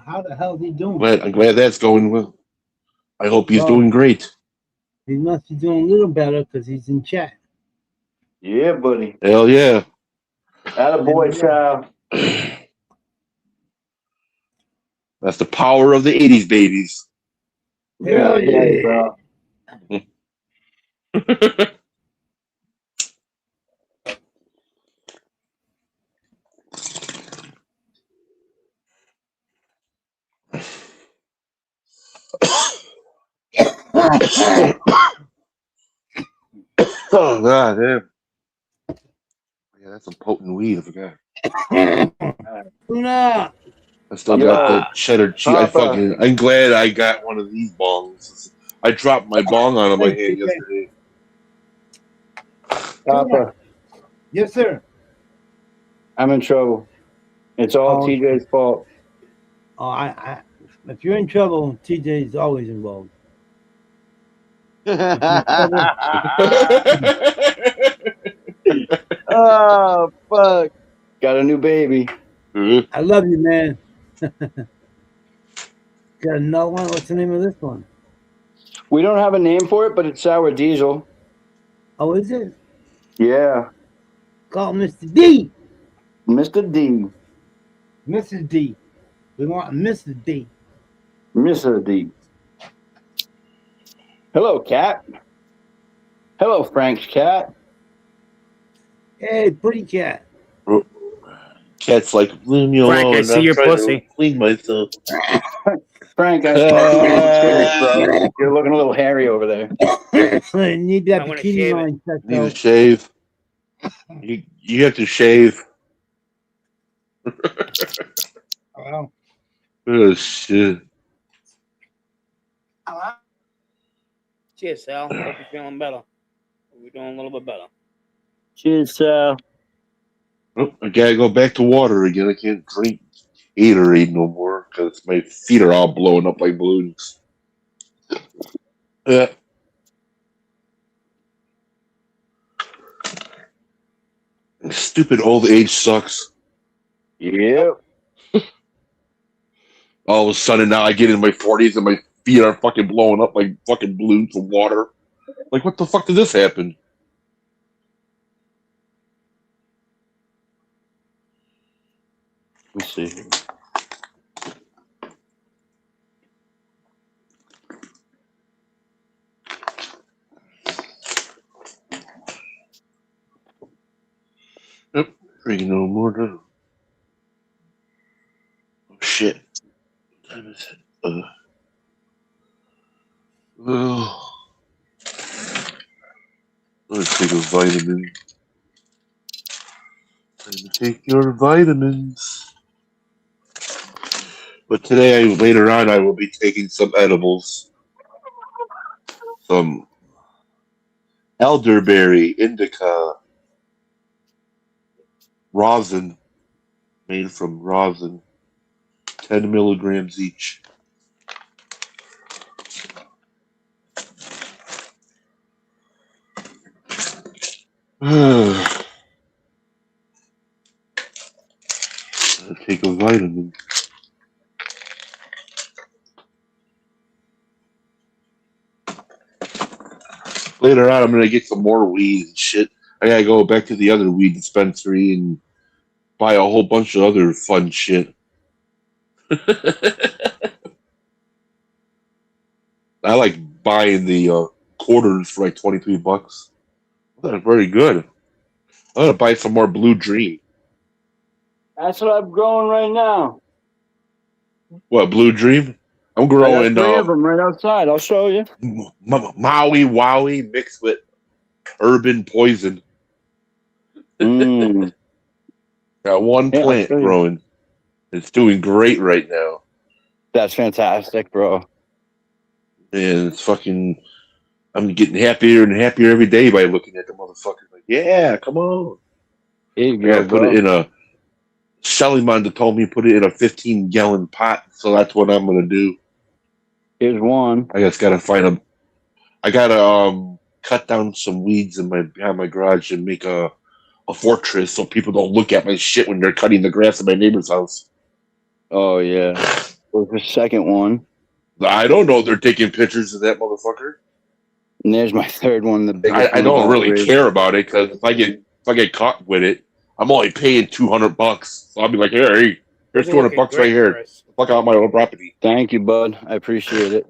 How the hell is he doing? I'm glad that's going well. I hope he's Well, doing great. he must be doing a little better because he's in chat. Yeah, buddy. Hell yeah. Attaboy, child. That's the power of the 80s babies. Hell yeah. bro. Oh god damn. Yeah, that's some potent weed, I forgot. Tuna. I still got the cheddar cheese. I'm glad I got one of these bongs. I dropped my bong on my hand yesterday. Papa, Yes, sir. I'm in trouble. It's all TJ's fault. Oh, if you're in trouble, TJ's always involved. Oh, fuck. Got a new baby. I love you, man. Got another one? What's the name of this one? We don't have a name for it, but it's Sour Diesel. Oh, is it? Yeah. Call Mr. D. Mr. D. Mrs. D. We want Mrs. D. Mr. D. Hello, cat. Hello, Frank's cat. Hey, pretty cat. Cat's like, leave me Frank, alone. I see I'm your trying pussy. to clean myself. Frank, I see bro. You're looking a little hairy over there. I need that I wanna bikini shave line checked Need to out. shave. You have to shave. Well, Oh shit. Cheers, Sal. Hope you're feeling better. We're doing a little bit better. Cheers, Sal. Oh, I gotta go back to water again. I can't drink Gatorade no more because my feet are all blowing up like balloons. Stupid old age sucks. Yep. All of a sudden now I get in my 40s and my feet are fucking blowing up like fucking balloons of water. Like, what the fuck did this happen? Let's see here. Yep, drinking no more now. Oh shit. What time is it? Let's take a vitamin. Time to take your vitamins. But today, later on, I will be taking some edibles. Some elderberry, indica, rosin, made from rosin, 10 milligrams each. I'll take a vitamin. Later on, I'm gonna get some more weed and shit. I gotta go back to the other weed dispensary and buy a whole bunch of other fun shit. I like buying the quarters for like $23. That's very good. I'm gonna buy some more Blue Dream. That's what I'm growing right now. What, Blue Dream? I'm I growing got 3 of them right outside. I'll show you. Maui Wowie mixed with Urban Poison. Mm. Got one Yeah, I'll plant show you. growing. It's doing great right now. That's fantastic, bro. And it's fucking, I'm getting happier and happier every day by looking at the motherfuckers. Like, yeah, come on. Here you I go, gotta put bro. it in a, Shelly Monda told me put it in a 15-gallon pot, so that's what I'm gonna do. Here's one. I just gotta find I gotta cut down some weeds in behind my garage and make a fortress so people don't look at my shit when they're cutting the grass in my neighbor's house. Oh, yeah. There's the second one. I don't know they're taking pictures of that motherfucker. And there's my third one, the biggest I one of don't all really 3. care about it because if I get caught with it, I'm only paying $200. So I'll be like, hey, here's $200 right here. Fuck out my own property. Thank you, bud. I appreciate it.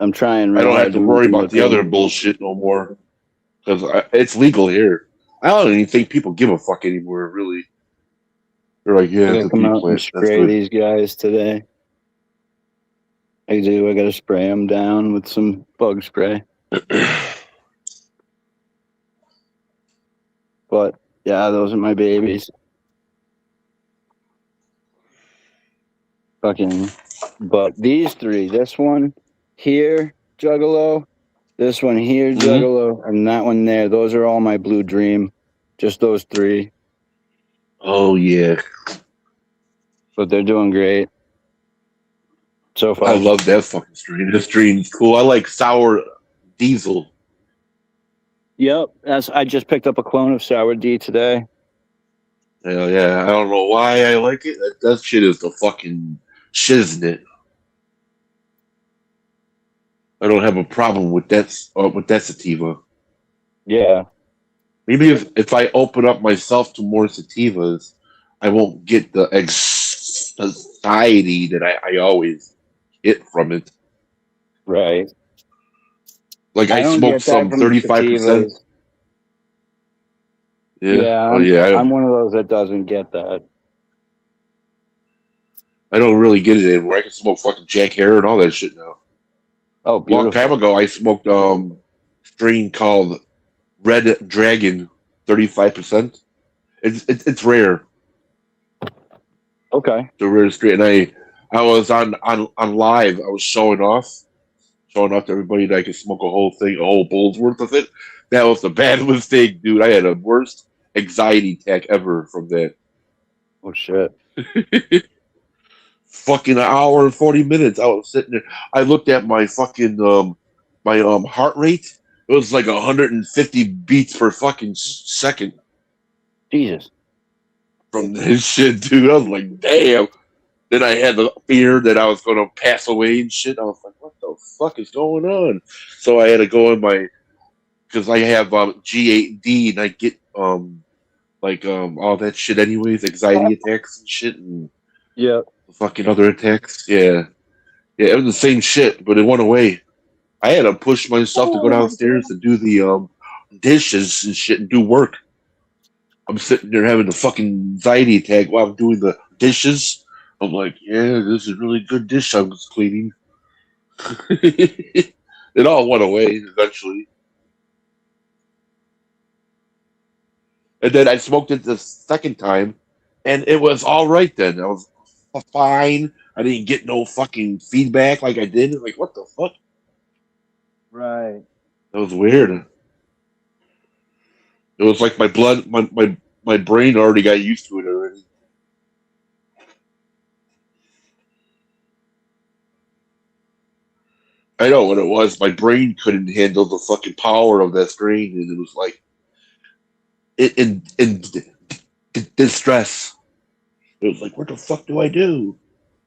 I'm trying I real don't hard have to worry make about the it other look bullshit no more because it's legal here. I don't even think people give a fuck anymore. Really, they're like, good. yeah, I it's gotta a come tea out and plant. That's spray good. these guys today. I do. I gotta spray them down with some bug spray. But yeah, those are my babies. Fucking. But these 3, this one here, Juggalo, this one here, Juggalo, and that one there, those are all my Blue Dream. Just those 3. Oh yeah, But they're doing great so far. I love that fucking strain. This strain's cool. I like Sour Diesel. Yep, I just picked up a clone of Sour D today. Hell yeah, I don't know why I like it. That shit is the fucking shiznit. I don't have a problem with that sativa. Yeah. Maybe if I open up myself to more sativas, I won't get the anxiety that I always get from it. Right. Like I don't smoked get that some from 35%. sativas. Yeah. I'm one of those that doesn't get that. I don't really get it anymore. I can smoke fucking Jack Herer and all that shit now. Oh, beautiful. Long time ago, I smoked strain called Red Dragon, 35%. It's rare. Okay. It's a rare strain. And I was on live. I was showing off to everybody that I could smoke a whole bowl's worth of it. That was a bad mistake, dude. I had the worst anxiety attack ever from that. Oh shit. Fucking an hour and 40 minutes. I was sitting there. I looked at my fucking my heart rate. It was like 150 beats per fucking second. Jesus. From this shit, dude. I was like, damn. Then I had the fear that I was gonna pass away and shit. I was like, what the fuck is going on? So I had to go in because I have G8D and I get all that shit anyways, anxiety attacks and shit and fucking other attacks. Yeah, it was the same shit, but it went away. I had to push myself to go downstairs and do the dishes and shit and do work. I'm sitting there having a fucking anxiety attack while I'm doing the dishes. I'm like, yeah, this is really good dish I was cleaning. It all went away eventually. And then I smoked it the second time, and it was all right then. I was fine. I didn't get no fucking feedback like I did. Like, what the fuck? Right. That was weird. It was like my blood, my brain already got used to it already. I know what it was. My brain couldn't handle the fucking power of that strain, and it was like in distress. It was like, what the fuck do I do?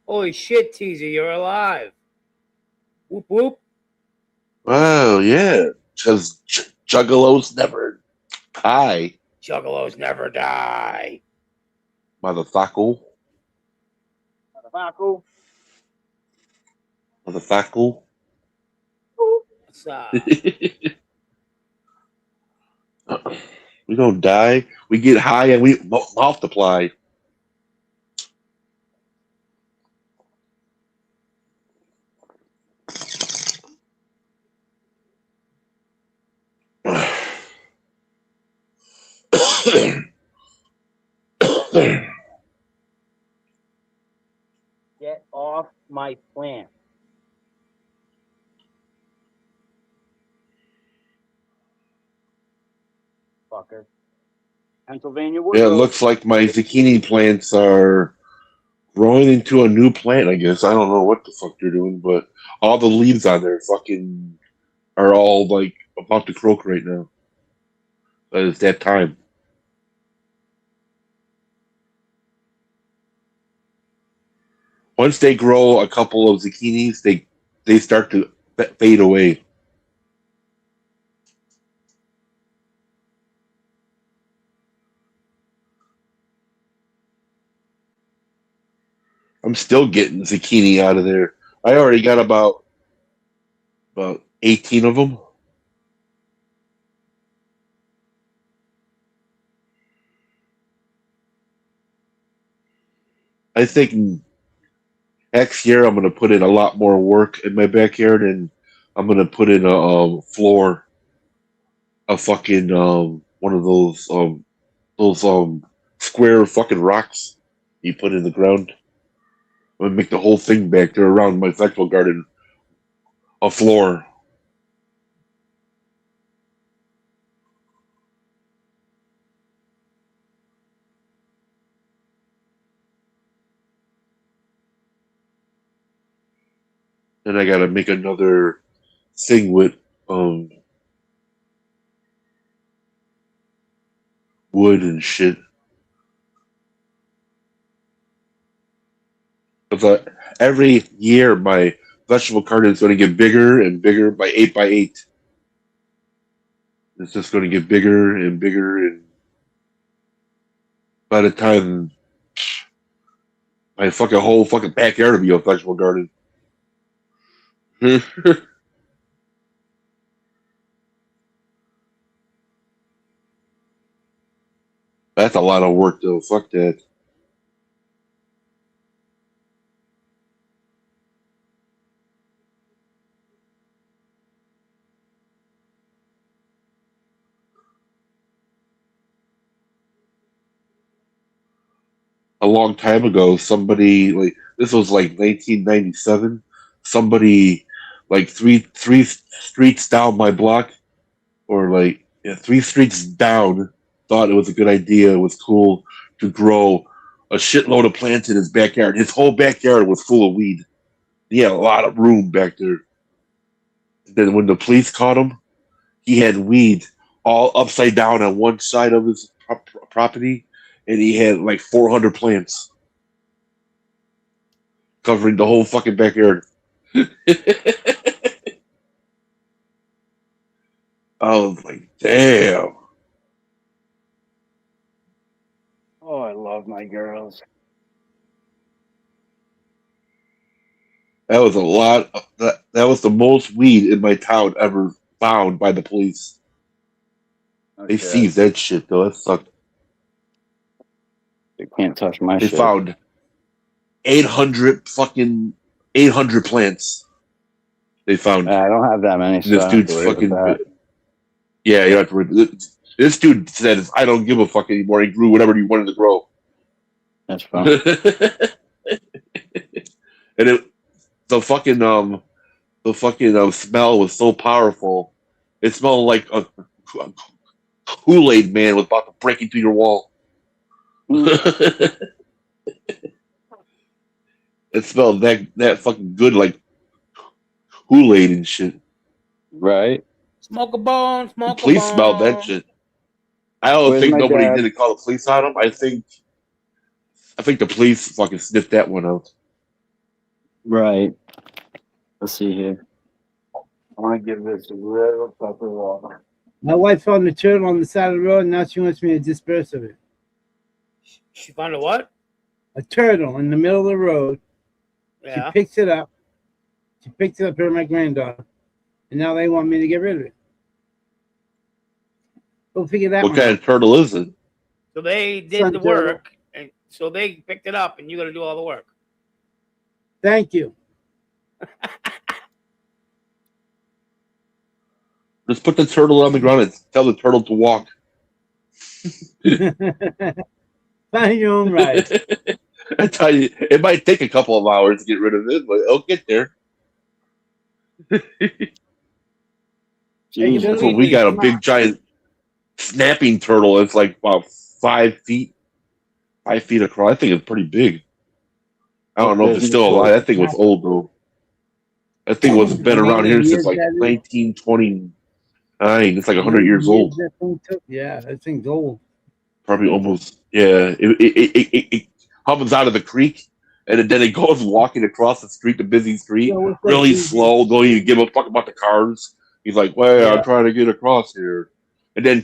Holy shit, Teaser, you're alive. Whoop whoop. Oh yeah. because juggalos never die. Juggalos never die. Motherfucker. Motherfucker. Motherfucker. What's up? We don't die. We get high and we multiply. Get off my plant. Fucker. Pennsylvania Yeah, it Woodrow. looks like my zucchini plants are growing into a new plant, I guess. I don't know what the fuck they're doing, but all the leaves on there fucking are all like about to croak right now. But it's that time. Once they grow a couple of zucchinis, they start to fade away. I'm still getting zucchini out of there. I already got about 18 of them. I think next year I'm going to put in a lot more work in my backyard, and I'm going to put in a floor, a fucking one of those square fucking rocks you put in the ground. I'm gonna make the whole thing back there around my vegetable garden a floor. Then I gotta make another thing with wood and shit. But every year my vegetable garden is going to get bigger and bigger by 8 by 8. It's just going to get bigger and bigger, and by the time my fucking whole fucking backyard will be a vegetable garden. That's a lot of work though. Fuck that. A long time ago, somebody like this was like 1997. Somebody like three streets down my block, or like 3 streets down, thought it was a good idea. It was cool to grow a shitload of plants in his backyard. His whole backyard was full of weed. He had a lot of room back there. Then when the police caught him, he had weed all upside down on one side of his property, and he had like 400 plants covering the whole fucking backyard. I was like, damn. Oh, I love my girls. That was a lot. That was the most weed in my town ever found by the police. They seized that shit though. That sucked. They can't touch my They shit. found 800 plants. They found. I don't have that many. So This I don't have dude's to worry fucking. about that. Yeah, you have to worry. This dude said, "I don't give a fuck anymore." He grew whatever he wanted to grow. That's fine. And the fucking smell was so powerful. It smelled like a Kool-Aid man was about to break into your wall. It smelled that fucking good, like Kool-Aid and shit. Right? Smoke a bone, The smoke a police bone. smelled that shit. I don't Where's think my nobody dad? didn't call the police on him. I think the police fucking sniffed that one out. Right. Let's see here. I want to give this a little proper walk. My wife found a turtle on the side of the road, and now she wants me to disperse of it. She found a what? A turtle in the middle of the road. Yeah. She picks it up. She picked it up, her and my granddaughter, and now they want me to get rid of it. Go figure that What one kind out. of turtle is it? So they did Sun the turtle. work, and so they picked it up, and you got to do all the work. Thank you. Just put the turtle on the ground and tell the turtle to walk. Find your own ride. I tell you, it might take a couple of hours to get rid of it, but it'll get there. Jeez, That's what we got, a big giant snapping turtle. It's like about 5 feet across. I think it's pretty big. I don't know if it's still alive. That thing was old though. That thing was been around here since like 1929. It's like 100 years old. That thing took? Yeah, that thing's old. Probably almost. Yeah, it comes out of the creek, and then it goes walking across the street, the busy street, really slow. Don't even give a fuck about the cars. He's like, "Well, I'm trying to get across here," and then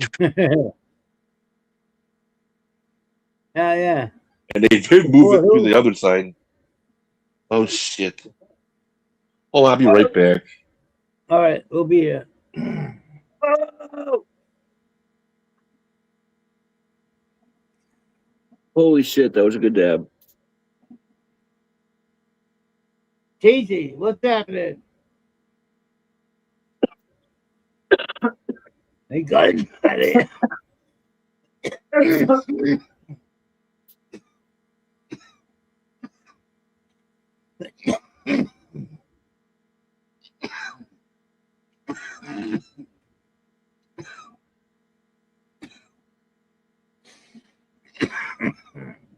yeah. and they did move it to the other side. Oh shit! Oh, I'll be right back. All right, we'll be here. Holy shit, that was a good dab. Casey, what's happening? They got it.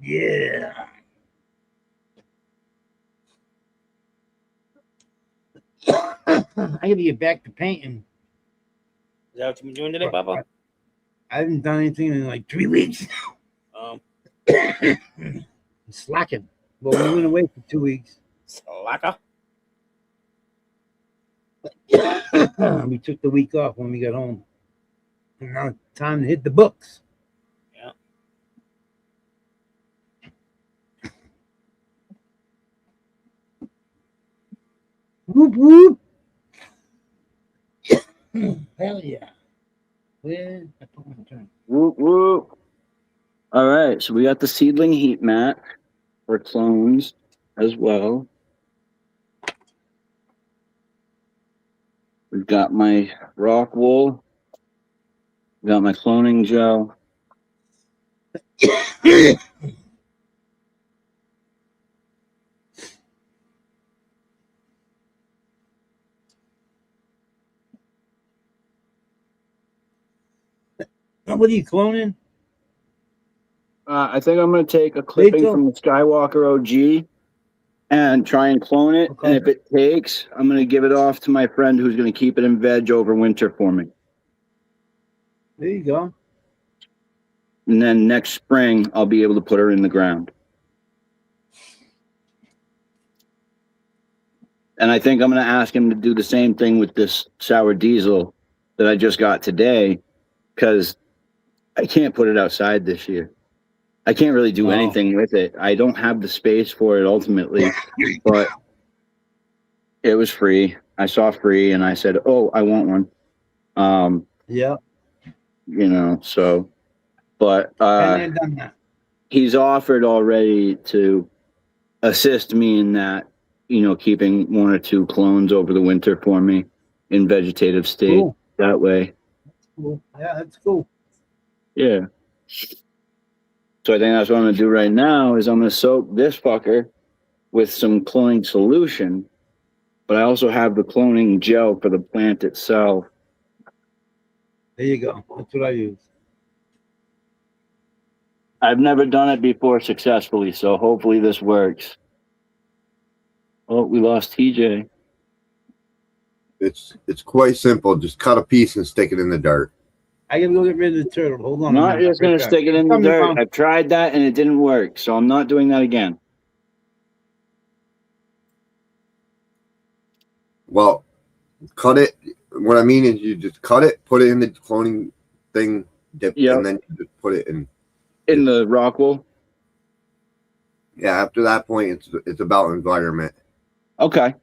Yeah. I gotta get back to painting. Is that what you've been doing today, Papa? I haven't done anything in like 3 weeks. Slacking. Well, we went away for 2 weeks. Slacker. We took the week off when we got home. And now it's time to hit the books. Yeah. Whoop whoop. Hell yeah. Where I put my turn. Whoop, whoop. All right, so we got the seedling heat mat for clones as well. We've got my rock wool. We've got my cloning gel. What are you cloning? I think I'm going to take a clipping from the Skywalker OG and try and clone it. Okay. And if it takes, I'm going to give it off to my friend who's going to keep it in veg over winter for me. There you go. And then next spring, I'll be able to put her in the ground. And I think I'm going to ask him to do the same thing with this sour diesel that I just got today, because I can't put it outside this year. I can't really do anything with it. I don't have the space for it ultimately, but it was free. I saw free and I said, oh, I want one. Yeah. You know, so, but And done that. he's offered already to assist me in that, you know, keeping 1 or 2 clones over the winter for me in vegetative state. Cool. That way. Cool. Yeah, that's cool. Yeah. So I think that's what I'm going to do right now is I'm going to soak this fucker with some cloning solution, but I also have the cloning gel for the plant itself. There you go. That's what I use. I've never done it before successfully, so hopefully this works. Oh, we lost TJ. It's quite simple. Just cut a piece and stick it in the dirt. I gotta go get rid of the turtle. Hold on. I'm not just going to stick it in the dirt. I've tried that and it didn't work, so I'm not doing that again. Well, cut it. What I mean is you just cut it, put it in the cloning thing, dip, and then you just put it in the rock wool. Yeah, after that point, it's about environment. Okay.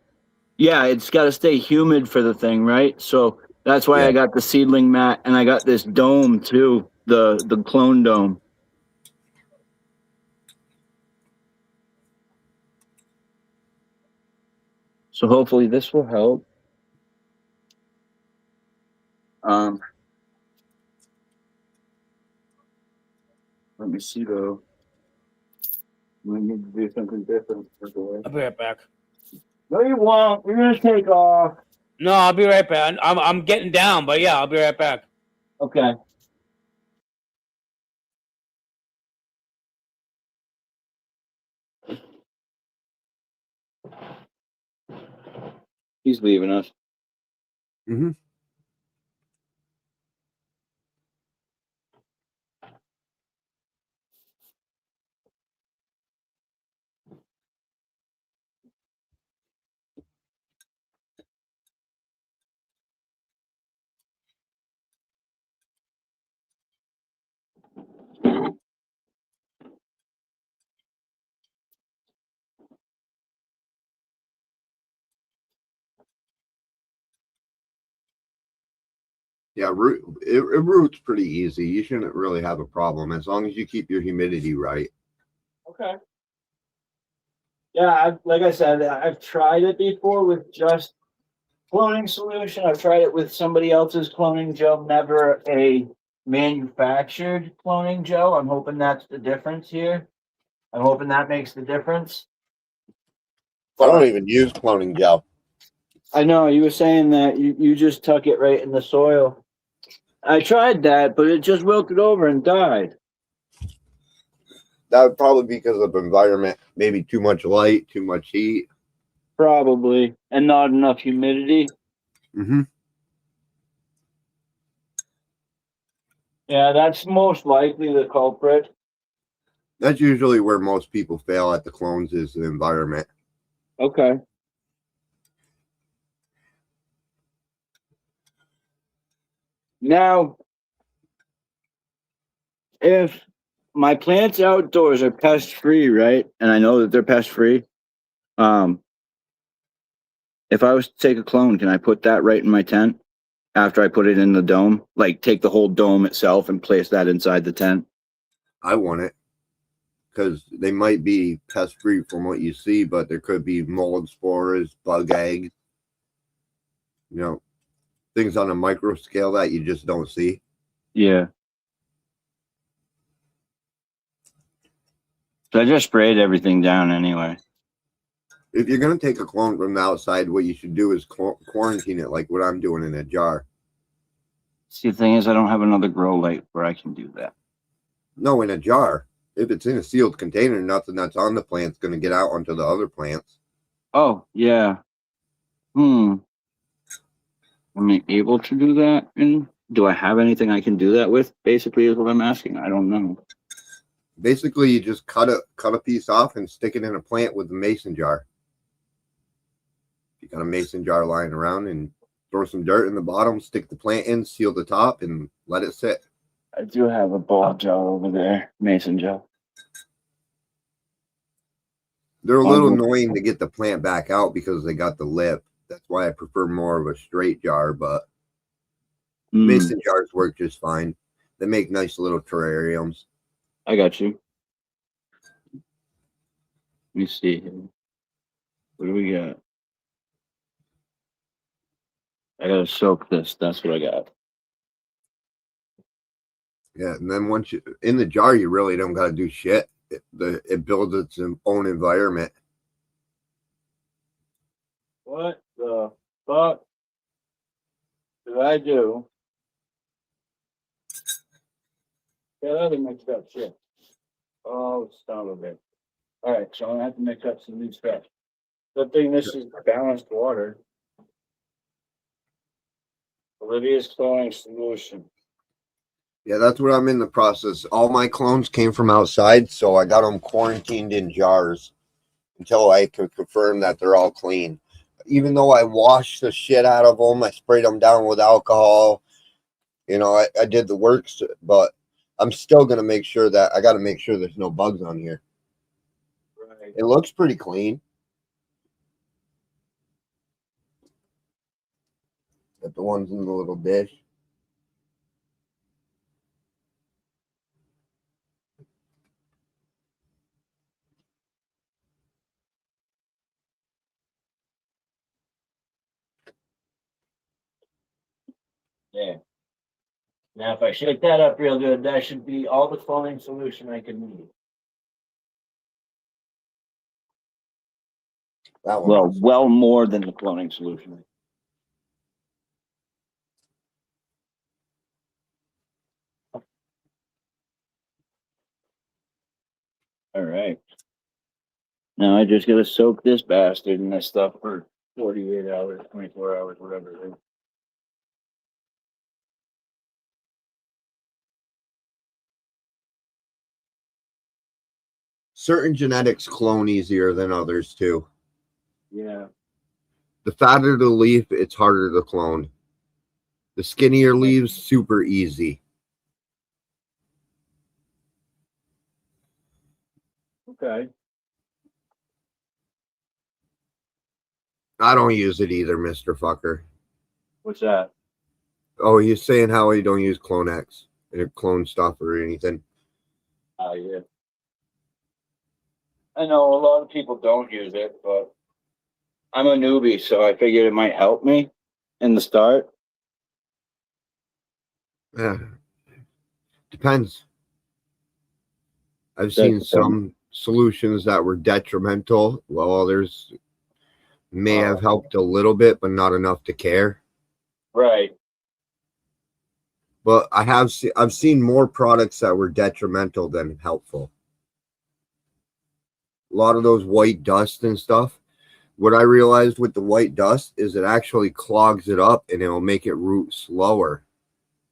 Yeah, it's got to stay humid for the thing, right? So that's why I got the seedling mat, and I got this dome too, the clone dome. So hopefully this will help. Let me see though. We need to do something different. I'll be right back. No, you won't. You're gonna take off. No, I'll be right back. I'm getting down, but yeah, I'll be right back. Okay. He's leaving us. Mm-hmm. Yeah, it roots pretty easy. You shouldn't really have a problem as long as you keep your humidity right. Okay. Yeah, like I said, I've tried it before with just cloning solution. I've tried it with somebody else's cloning gel, never a manufactured cloning gel. I'm hoping that's the difference here. I'm hoping that makes the difference. I don't even use cloning gel. I know you were saying that you just tuck it right in the soil. I tried that, but it just wilted over and died. That would probably be because of environment. Maybe too much light, too much heat. Probably, and not enough humidity. Mm-hmm. Yeah, that's most likely the culprit. That's usually where most people fail at the clones is the environment. Okay. Now, if my plants outdoors are pest free, right? And I know that they're pest free. If I was to take a clone, can I put that right in my tent after I put it in the dome? Like take the whole dome itself and place that inside the tent? I want it because they might be pest free from what you see, but there could be mold spores, bug eggs, things on a micro scale that you just don't see. Yeah. So I just sprayed everything down anyway. If you're going to take a clone from the outside, what you should do is quarantine it like what I'm doing in a jar. See, the thing is, I don't have another grow light where I can do that. No, in a jar. If it's in a sealed container, nothing that's on the plant's going to get out onto the other plants. Oh, yeah. Am I able to do that? And do I have anything I can do that with? Basically, is what I'm asking. I don't know. Basically, you just cut a piece off and stick it in a plant with a mason jar. You got a mason jar lying around and throw some dirt in the bottom, stick the plant in, seal the top, and let it sit. I do have a ball jar over there, mason jar. They're a little annoying to get the plant back out because they got the lip. That's why I prefer more of a straight jar, but mason jars work just fine. They make nice little terrariums. I got you. Let me see here. What do we got? I gotta soak this. That's what I got. Yeah, and then once you in the jar, you really don't got to do shit. It builds its own environment. What the fuck did I do? That other mixed up shit. Oh, son of a bitch. All right, so I'm gonna have to mix up some new stuff. Good thing this is balanced water. Olivia's cloning solution. Yeah, that's what I'm in the process. All my clones came from outside, so I got them quarantined in jars until I could confirm that they're all clean. even though I washed the shit out of them, I sprayed them down with alcohol. You know, I did the works, but I'm still gonna make sure that I got to make sure there's no bugs on here. Right. It looks pretty clean. Got the ones in the little dish. Yeah. Now, if I shake that up real good, that should be all the cloning solution I could need. That one. Well more than the cloning solution. All right. Now I just gotta soak this bastard in this stuff for 48 hours, 24 hours, whatever it is. Certain genetics clone easier than others too. Yeah. The fatter the leaf, it's harder to clone. The skinnier leaves, super easy. Okay. I don't use it either, Mr. Fucker. What's that? Oh, he's saying how he don't use Clone-X and clone stuff or anything. Oh, yeah. I know a lot of people don't use it, but I'm a newbie, so I figured it might help me in the start. Yeah. Depends. I've seen some solutions that were detrimental, while others may have helped a little bit, but not enough to care. Right. But I've seen more products that were detrimental than helpful. A lot of those white dust and stuff. What I realized with the white dust is it actually clogs it up and it will make it root slower.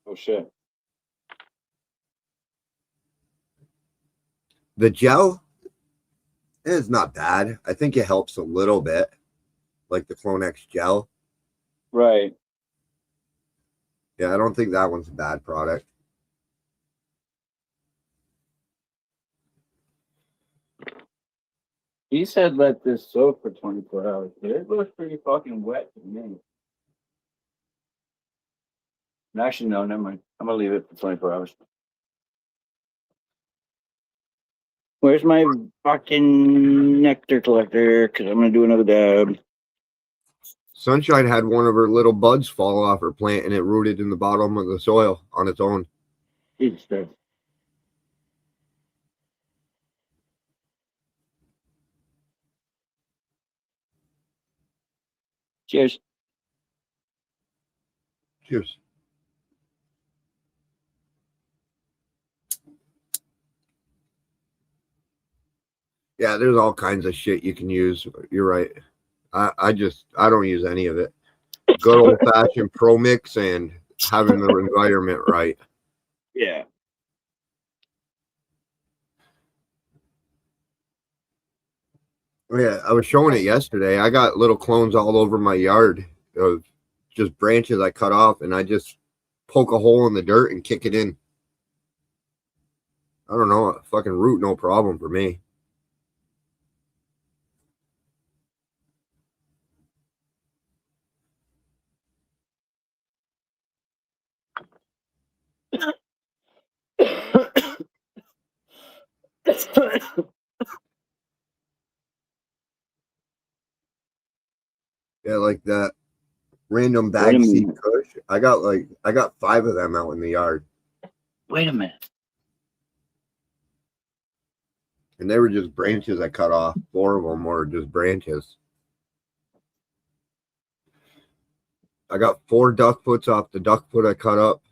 Oh shit. The gel is not bad. I think it helps a little bit, like the Clone-X gel. Right. Yeah, I don't think that one's a bad product. He said let this soak for 24 hours. It looks pretty fucking wet to me. Actually, no, never mind. I'm gonna leave it for 24 hours. Where's my fucking nectar collector? Because I'm gonna do another dab. Sunshine had one of her little buds fall off her plant and it rooted in the bottom of the soil on its own. Jesus. Cheers. Cheers. Yeah, there's all kinds of shit you can use. You're right. I don't use any of it. Good old fashioned pro mix and having the environment right. Yeah. Yeah, I was showing it yesterday. I got little clones all over my yard of just branches I cut off, and I just poke a hole in the dirt and kick it in. I don't know, a fucking root, no problem for me. Yeah, like that random Wait a bag seed minute. kush. I got 5 of them out in the yard. Wait a minute. And they were just branches I cut off. 4 of them were just branches. I got 4 duck foots off the duck foot I cut up.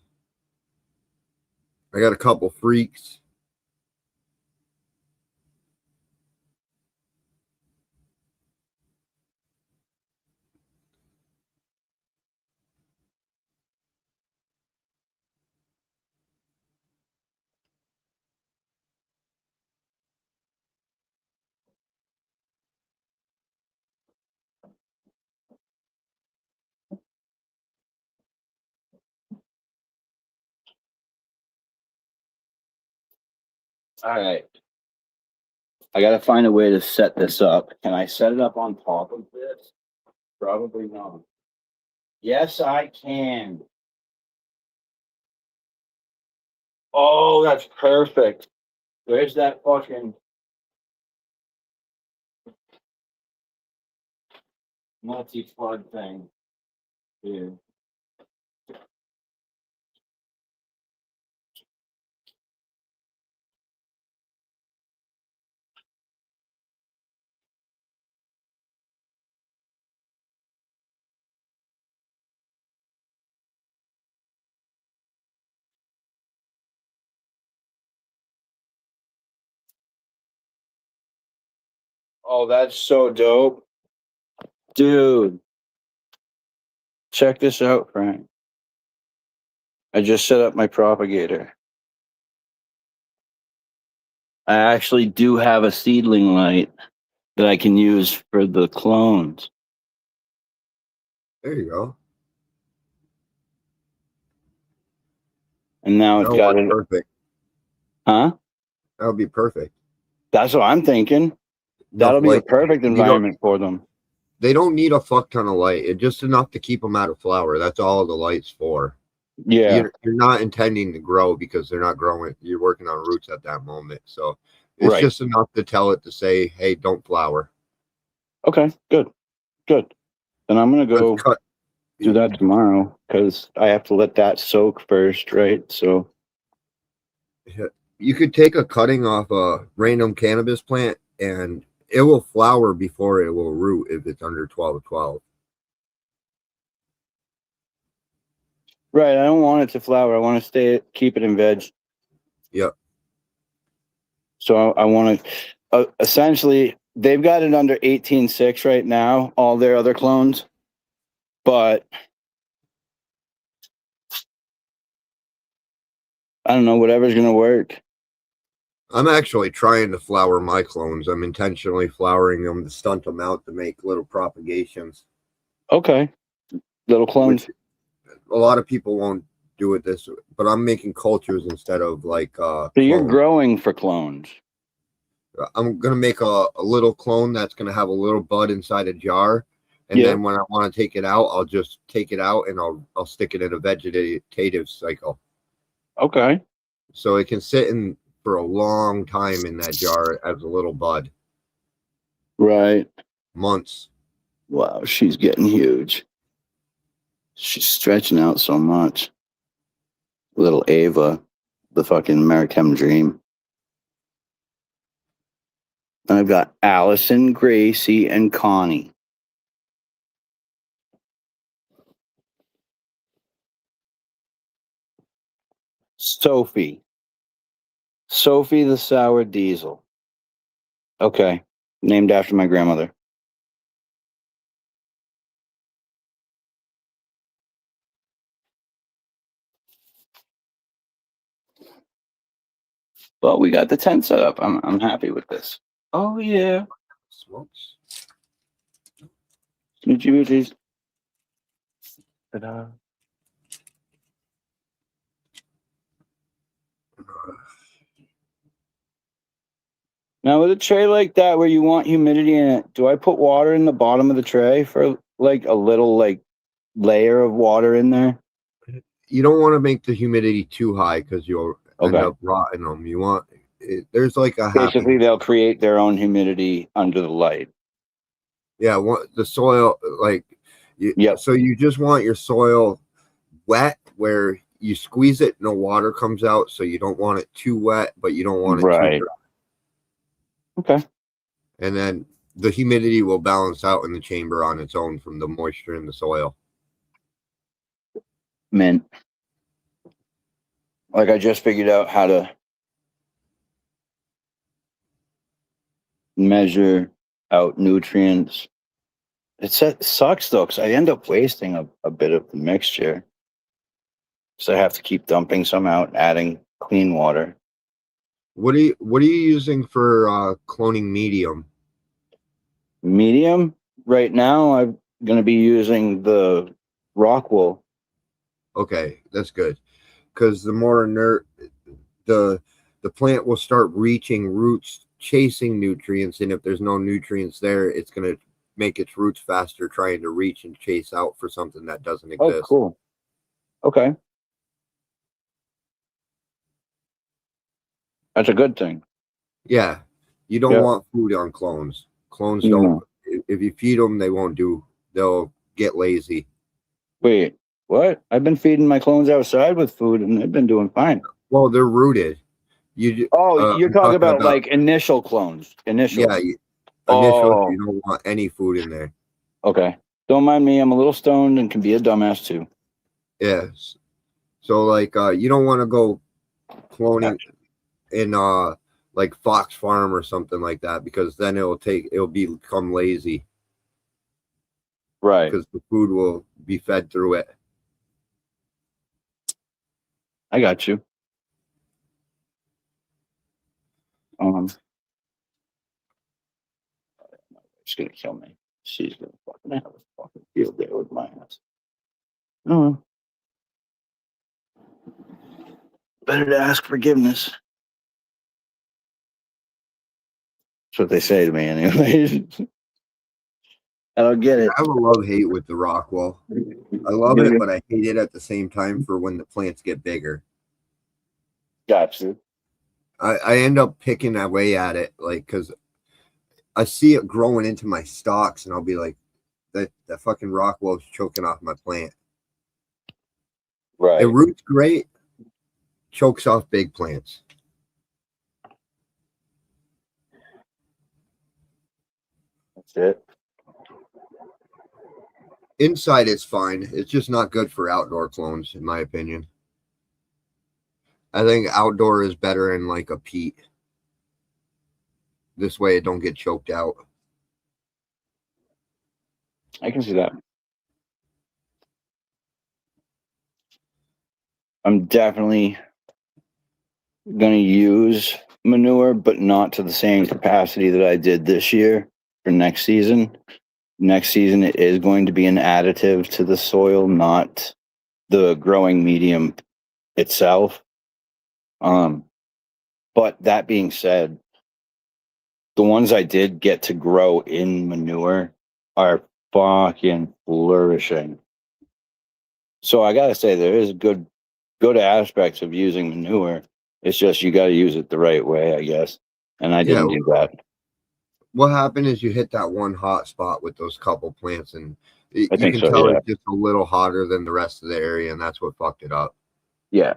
I got a couple freaks. All right. I gotta find a way to set this up. Can I set it up on top of this? Probably not. Yes, I can. Oh, that's perfect. Where's that fucking multi-plug thing? Here. Oh, that's so dope. Dude. Check this out, Frank. I just set up my propagator. I actually do have a seedling light that I can use for the clones. There you go. And now it's That'll got work it. perfect. Huh? That would be perfect. That's what I'm thinking. That'll be a perfect environment for them. They don't need a fuck ton of light. It's just enough to keep them out of flower. That's all the light's for. Yeah. You're not intending to grow because they're not growing. You're working on roots at that moment. So it's Right. just enough to tell it to say, hey, don't flower. Okay, good. Good. Then I'm going to go do that tomorrow because I have to let that soak first, right? So, You could take a cutting off a random cannabis plant and it will flower before it will root if it's under 12. right. I don't want it to flower. I want to keep it in veg. Yep. So I want to, essentially, they've got it under 18.6 right now, all their other clones. But I don't know, whatever's going to work. I'm actually trying to flower my clones. I'm intentionally flowering them to stunt them out to make little propagations. Okay. Little clones. A lot of people won't do it this way, but I'm making cultures instead of like So you're growing for clones. I'm gonna make a little clone that's gonna have a little bud inside a jar, and then when I want to take it out, I'll just take it out and I'll stick it in a vegetative cycle. Okay. So it can sit in for a long time in that jar as a little bud. Right. Months. Wow, she's getting huge. She's stretching out so much. Little Ava, the fucking American dream. And I've got Allison, Gracie, and Connie. Sophie. Sophie the Sour Diesel. Okay. Named after my grandmother. But we got the tent set up. I'm happy with this. Oh yeah. Smokes. Smoochie. Ta-da. Now with a tray like that where you want humidity in it, do I put water in the bottom of the tray for like a little like layer of water in there? You don't want to make the humidity too high because you'll end up rotting them. You want there's like a basically they'll create their own humidity under the light. Yeah, the soil like so you just want your soil wet where you squeeze it, no water comes out, so you don't want it too wet, but you don't want it too dry. Okay. And then the humidity will balance out in the chamber on its own from the moisture in the soil. Mint. Like I just figured out how to measure out nutrients. It sucks though, because I end up wasting a bit of the mixture. So I have to keep dumping some out, adding clean water. What are you using for cloning medium? Medium? Right now I'm gonna be using the rock wool. Okay, that's good. Because the more inert the the plant will start reaching roots, chasing nutrients, and if there's no nutrients there, it's going to make its roots faster trying to reach and chase out for something that doesn't exist. Oh, cool. Okay. That's a good thing. Yeah. You don't Yeah. want food on clones. Clones No. don't, if you feed them, they'll get lazy. Wait, what? I've been feeding my clones outside with food and they've been doing fine. Well, they're rooted. You're I'm talking about like initial clones. Initial. Yeah. Initial, Oh. you don't want any food in there. Okay. Don't mind me. I'm a little stoned and can be a dumbass too. Yes. So like you don't want to go cloning in like Fox Farm or something like that, because then it'll become lazy. Right. Because the food will be fed through it. I got you. She's gonna kill me. She's gonna fucking have a fucking field day with my ass. No. Better to ask forgiveness. That's what they say to me, anyways. I don't get it. I have a love-hate with the Rockwell. I love it, but I hate it at the same time for when the plants get bigger. Gotcha. I end up picking away at it, like, because I see it growing into my stalks, and I'll be like, that fucking Rockwell's choking off my plant. Right. It roots great, chokes off big plants. That's it. Inside it's fine. It's just not good for outdoor clones, in my opinion. I think outdoor is better in like a peat. This way it don't get choked out. I can see that. I'm definitely going to use manure, but not to the same capacity that I did this year for next season. Next season, it is going to be an additive to the soil, not the growing medium itself. But that being said, the ones I did get to grow in manure are fucking flourishing. So I gotta say, there is good aspects of using manure. It's just you got to use it the right way, I guess. And I didn't do that. What happened is you hit that one hot spot with those couple plants, and you I think can so, tell yeah. it's just a little hotter than the rest of the area, and that's what fucked it up. Yeah.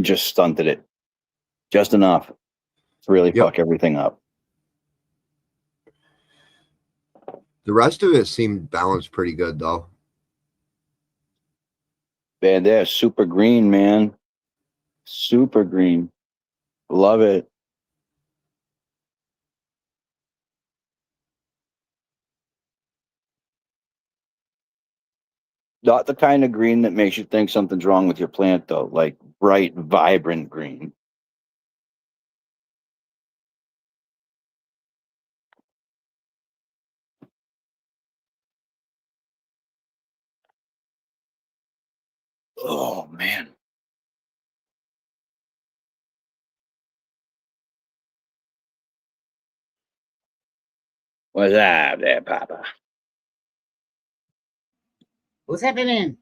Just stunted it. Just enough to really fuck everything up. The rest of it seemed balanced pretty good, though. Man, they're super green, man. Super green. Love it. Not the kind of green that makes you think something's wrong with your plant, though. Like bright, vibrant green. Oh, man. What's up there, Papa? What's happening?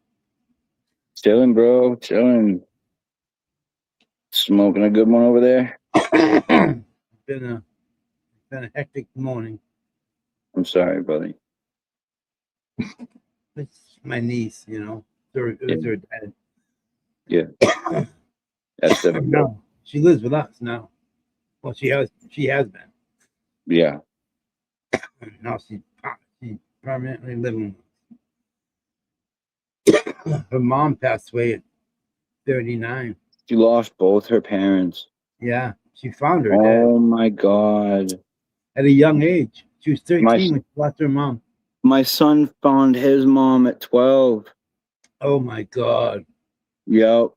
Chilling, bro. Chilling. Smoking a good one over there. Been a hectic morning. I'm sorry, buddy. It's my niece, you know. It was her dad. Yeah. That's different. No, she lives with us now. Well, she has been. Yeah. Now she's permanently living with us. Her mom passed away at 39. She lost both her parents. Yeah, she found her Oh my God. at a young age. She was 13 My- when she lost her mom. My son found his mom at 12. Oh my God. Yep.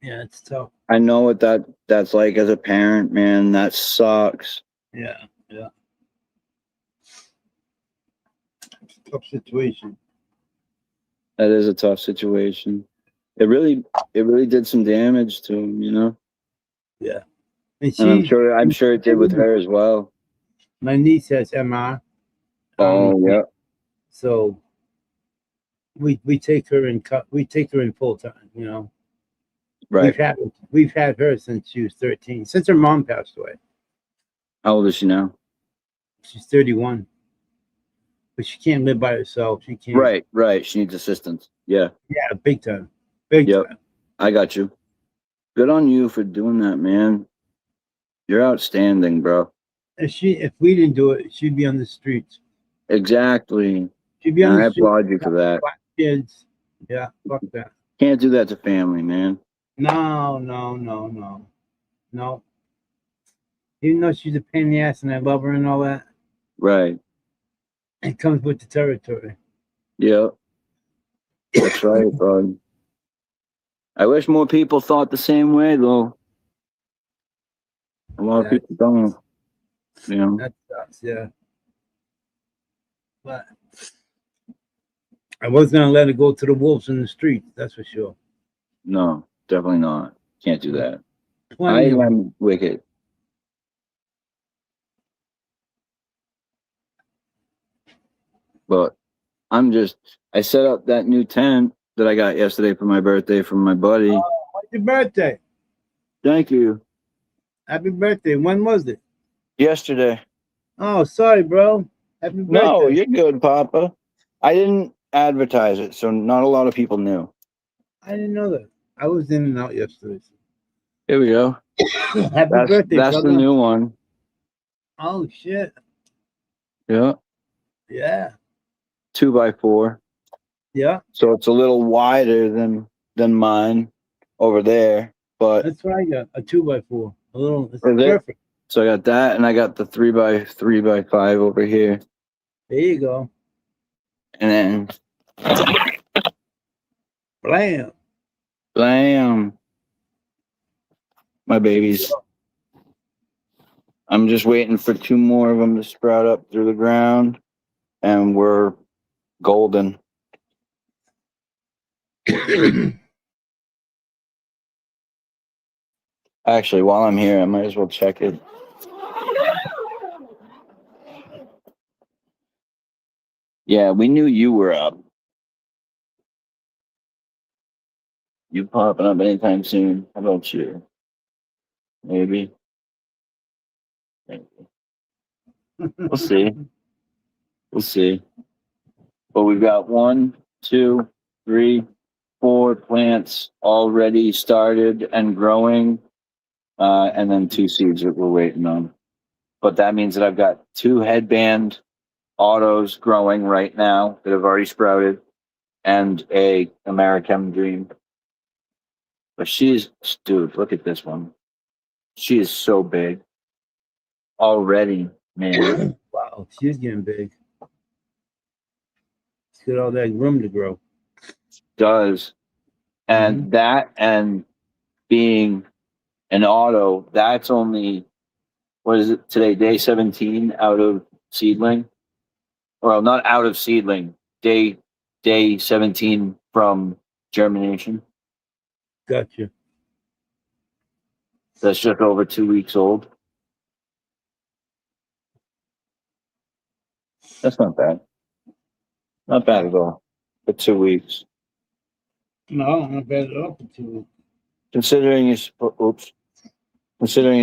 Yeah, it's tough. I know what that's like as a parent, man. That sucks. Yeah. Tough situation. That is a tough situation. it really did some damage to him, you know. Yeah. And And I'm she, sure it did with her as well. my niece has MR. Oh yeah. So we take her in full time, you know. Right. We've had her since she was 13, since her mom passed away. How old is she now? She's 31. But she can't live by herself. She can't. Right. She needs assistance. Yeah. Yeah, big time. Big time. I got you. Good on you for doing that, man. You're outstanding, bro. If we didn't do it, she'd be on the streets. Exactly. She'd be on And I the streets. applaud you for that. Black kids. Yeah, fuck that. Can't do that to family, man. No. Even though she's a pain in the ass and I love her and all that, Right. it comes with the territory. Yeah. That's right, bud. I wish more people thought the same way, though. A lot of people don't. You know. That sucks, yeah. But I wasn't gonna let it go to the wolves in the streets, that's for sure. No, definitely not. Can't do that. I Plenty of am wicked. But I set up that new tent that I got yesterday for my birthday from my buddy. What's your birthday? Thank you. Happy birthday. When was it? Yesterday. Oh, sorry, bro. Happy birthday. No, you're good, Papa. I didn't advertise it, so not a lot of people knew. I didn't know that. I was in and out yesterday. Here we go. Happy birthday, That's brother. the new one. Oh shit. Yeah. Yeah. 2x4. Yeah. So it's a little wider than mine over there, but That's what I got. A 2x4. A little it's Is it? perfect. So I got that, and I got the 3x3x5 over here, There you go. and then Blam. blam, my babies. I'm just waiting for 2 more of them to sprout up through the ground, and we're golden. Actually, while I'm here, I might as well check it. Yeah, we knew you were up. You popping up anytime soon? How about you? Maybe. Maybe. We'll see. We'll see. But we've got 1, 2, 3, 4 plants already started and growing, and then 2 seeds that we're waiting on. But that means that I've got 2 headband autos growing right now that have already sprouted, and a American Dream. But dude, look at this one. She is so big already, man. Wow, she's getting big. She's got all that room to grow. Does. And that, and being an auto, that's only, what is it today, day 17 out of seedling? Well, not out of seedling, day 17 from germination. Gotcha. That's just over 2 weeks old. That's not bad. Not bad at all for 2 weeks. No, not bad at all for 2 weeks. Considering you're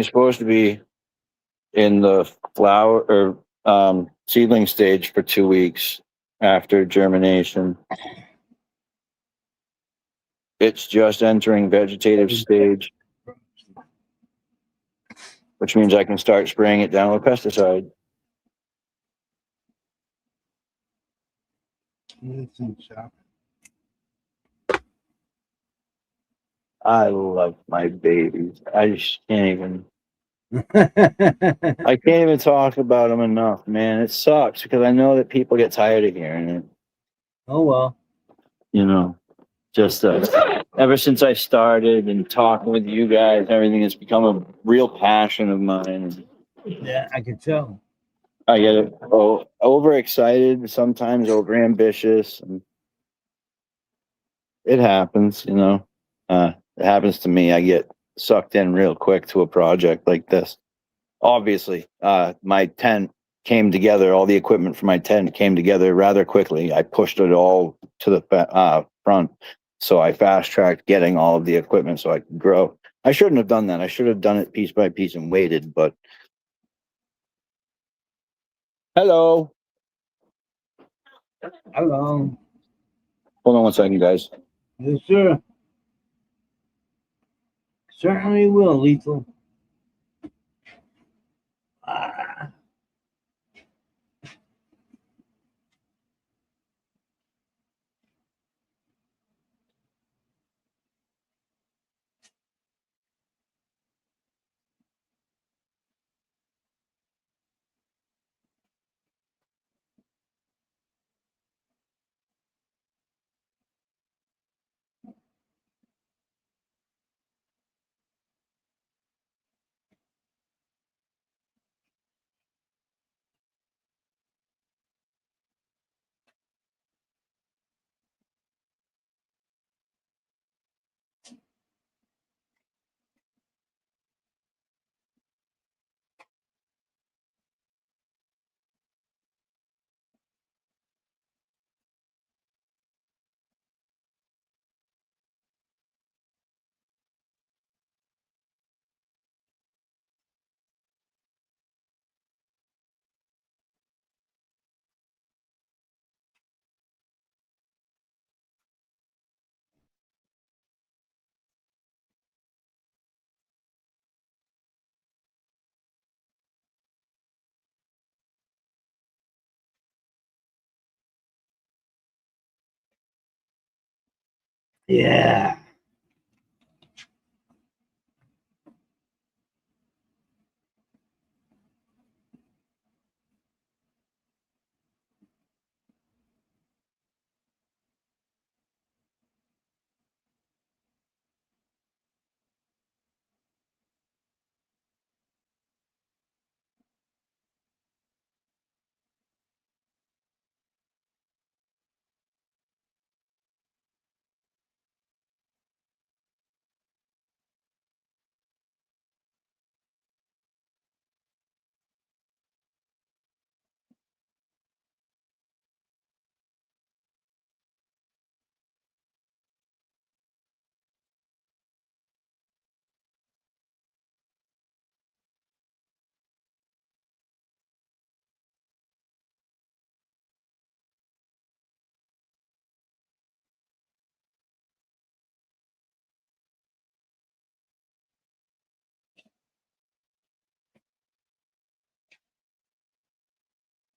supposed to be in the flower or seedling stage for 2 weeks after germination. It's just entering vegetative stage, which means I can start spraying it down with pesticide. I love my babies. I just can't even. I can't even talk about them enough, man. It sucks because I know that people get tired of hearing it. Oh well. You know, just ever since I started and talking with you guys, everything has become a real passion of mine. Yeah, I can tell. I get overexcited, sometimes over ambitious, and it happens, you know. It happens to me. I get sucked in real quick to a project like this. Obviously, my tent came together. All the equipment for my tent came together rather quickly. I pushed it all to the front. So I fast tracked getting all of the equipment so I could grow. I shouldn't have done that. I should have done it piece by piece and waited, but hello. Hello. Hold on one second, guys. Yes, sir. Certainly will, Lethal. Ah. Yeah.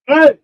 Hey.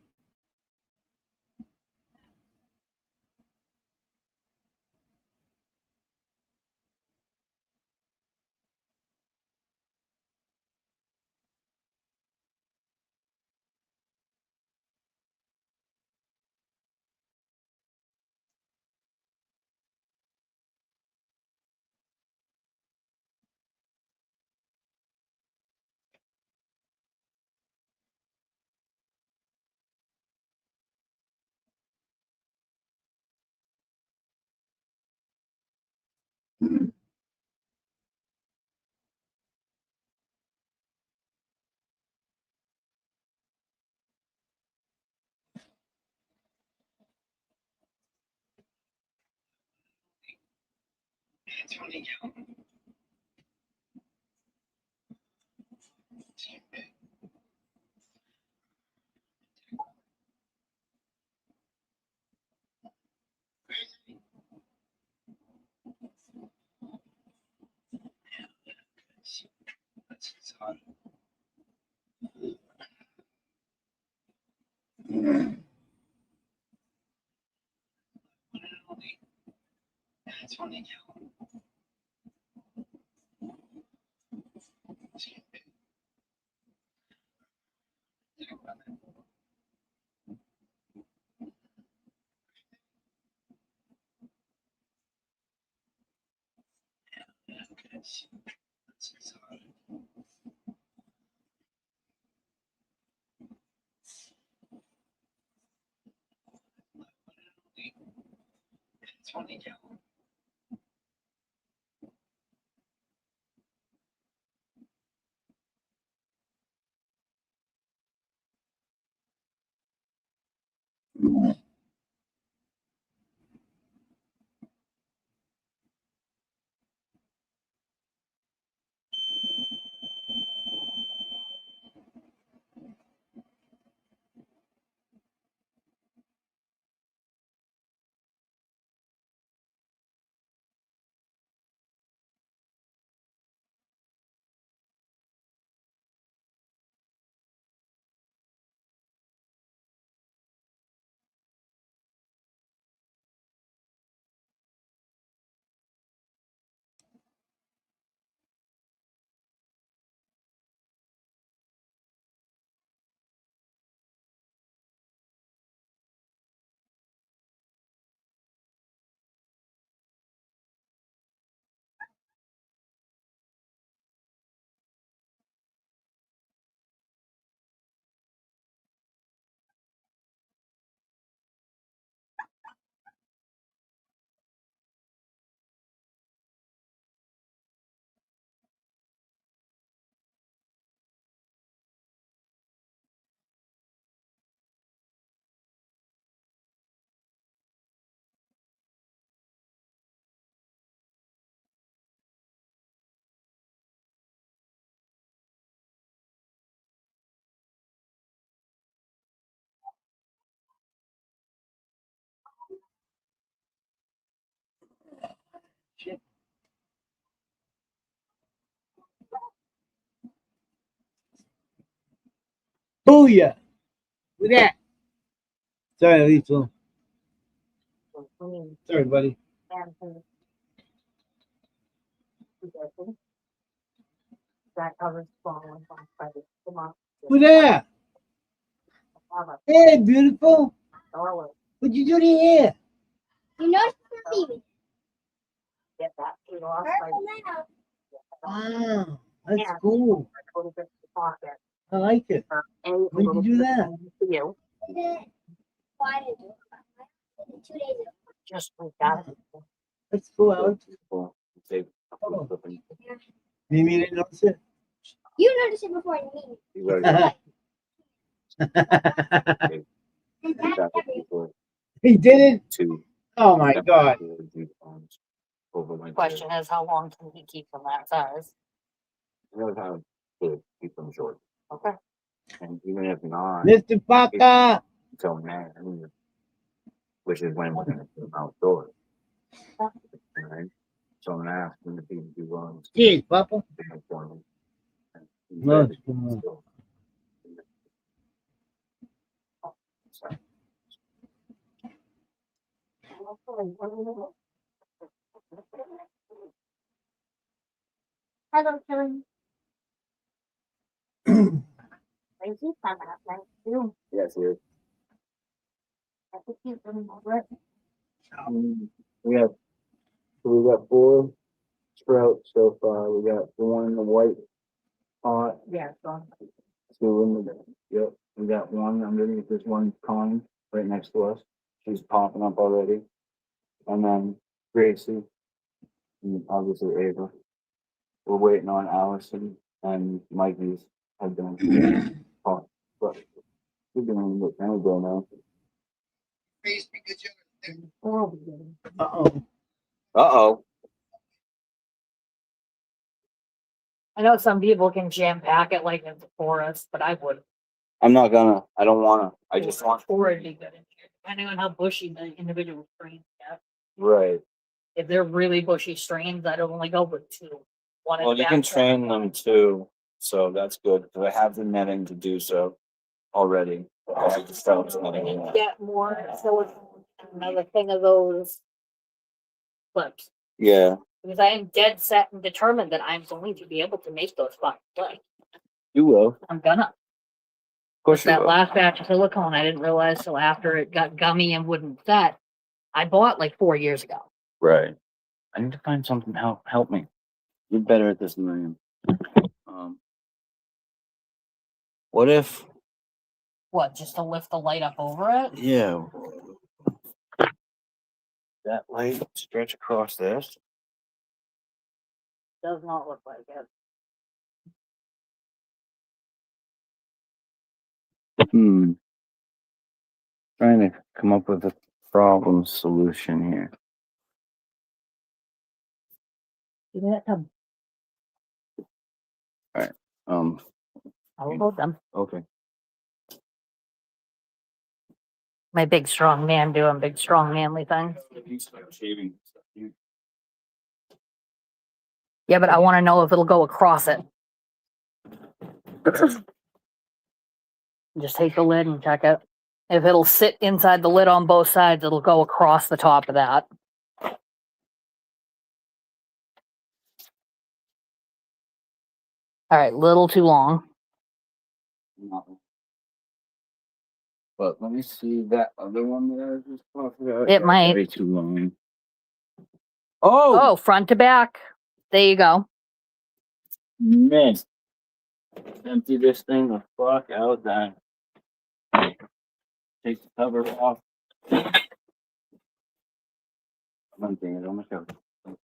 Hallelujah. Look at that. Sorry, Lethal. Sorry, buddy. That covers falling by the Who's that? Hey, beautiful. What'd you do to your hair? You know it's me. Get that shit off. Wow, that's cool. I like it. When'd you do that? Why did you? 2 days ago. Just we got it. That's cool, Alex. Cool. Maybe you didn't notice it. You noticed it before me. He did it? Two. Oh my god. Question is, how long can he keep them that size? You know how to keep them short. Okay. And even if not, Mr. Parker. until now, which is when we're going to put them outdoors. Right? So I'm asking the people to run. Cheers, Papa. For me. No, it's cool. Hello, Karen. Thank you for that. Thank you. Yes, yes. I think you've been over it. We got 4 sprouts so far. We got 1 in the white pot, Yeah, so 2 in the yep. We got 1 underneath this one Connie right next to us. She's popping up already. And then Gracie and obviously Ava. We're waiting on Allison and Mikey's have been pot. But we're doing what kind of go now. Uh-oh. Uh-oh. I know some people can jam pack it like in the forest, but I wouldn't. I'm not gonna. I don't wanna. I just want. Or it'd be good in here, depending on how bushy the individual strains get. Right. If they're really bushy strains, I'd only go with 2. One Well, in you back, can one train in them too, so that's good. Because I have the netting to do so already. I have the sprouts netting in front. that. Get more silicone, another thing of those clips. Yeah, Because I am dead set and determined that I'm going to be able to make those fucking clips. you will. Of I'm gonna. course you That will. last batch of silicone, I didn't realize till after it got gummy and wouldn't set. I bought like 4 years ago. Right. I need to find something to help me. You're better at this than I am. What if? What, just to lift the light up over it? Yeah. That light stretch across this. Does not look like it. Trying to come up with a problem solution here. Give me that tub. All right. I'll hold them. Okay. My big strong man doing big strong manly things. Shaving. Yeah, but I want to know if it'll go across it. Just take the lid and check it. If it'll sit inside the lid on both sides, it'll go across the top of that. All right, little too long. But let me see that other one that I was just talking about. It might. Way too long. Oh, front to back. There you go. Man. Empty this thing the fuck out then. Take the cover off. I'm emptying it on my cover.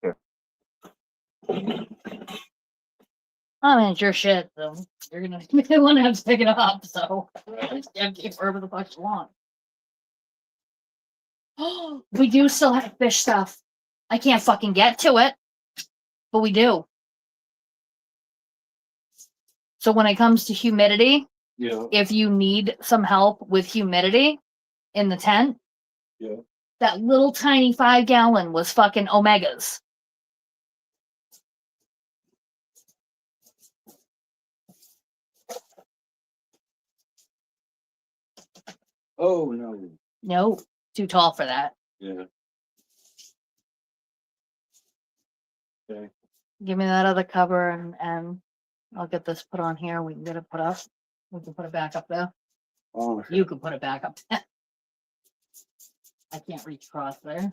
Okay. I mean, it's your shit, so you're gonna want to have to pick it up. So just empty it wherever the fuck you want. Oh, we do still have fish stuff. I can't fucking get to it, but we do. So when it comes to humidity, Yeah. if you need some help with humidity in the tent, Yeah. that little tiny 5-gallon was fucking Omegas. Oh, no. No, too tall for that. Yeah. Okay. Give me that other cover and I'll get this put on here. We can get it put up. We can put it back up there. Oh, okay. You can put it back up. I can't reach across there.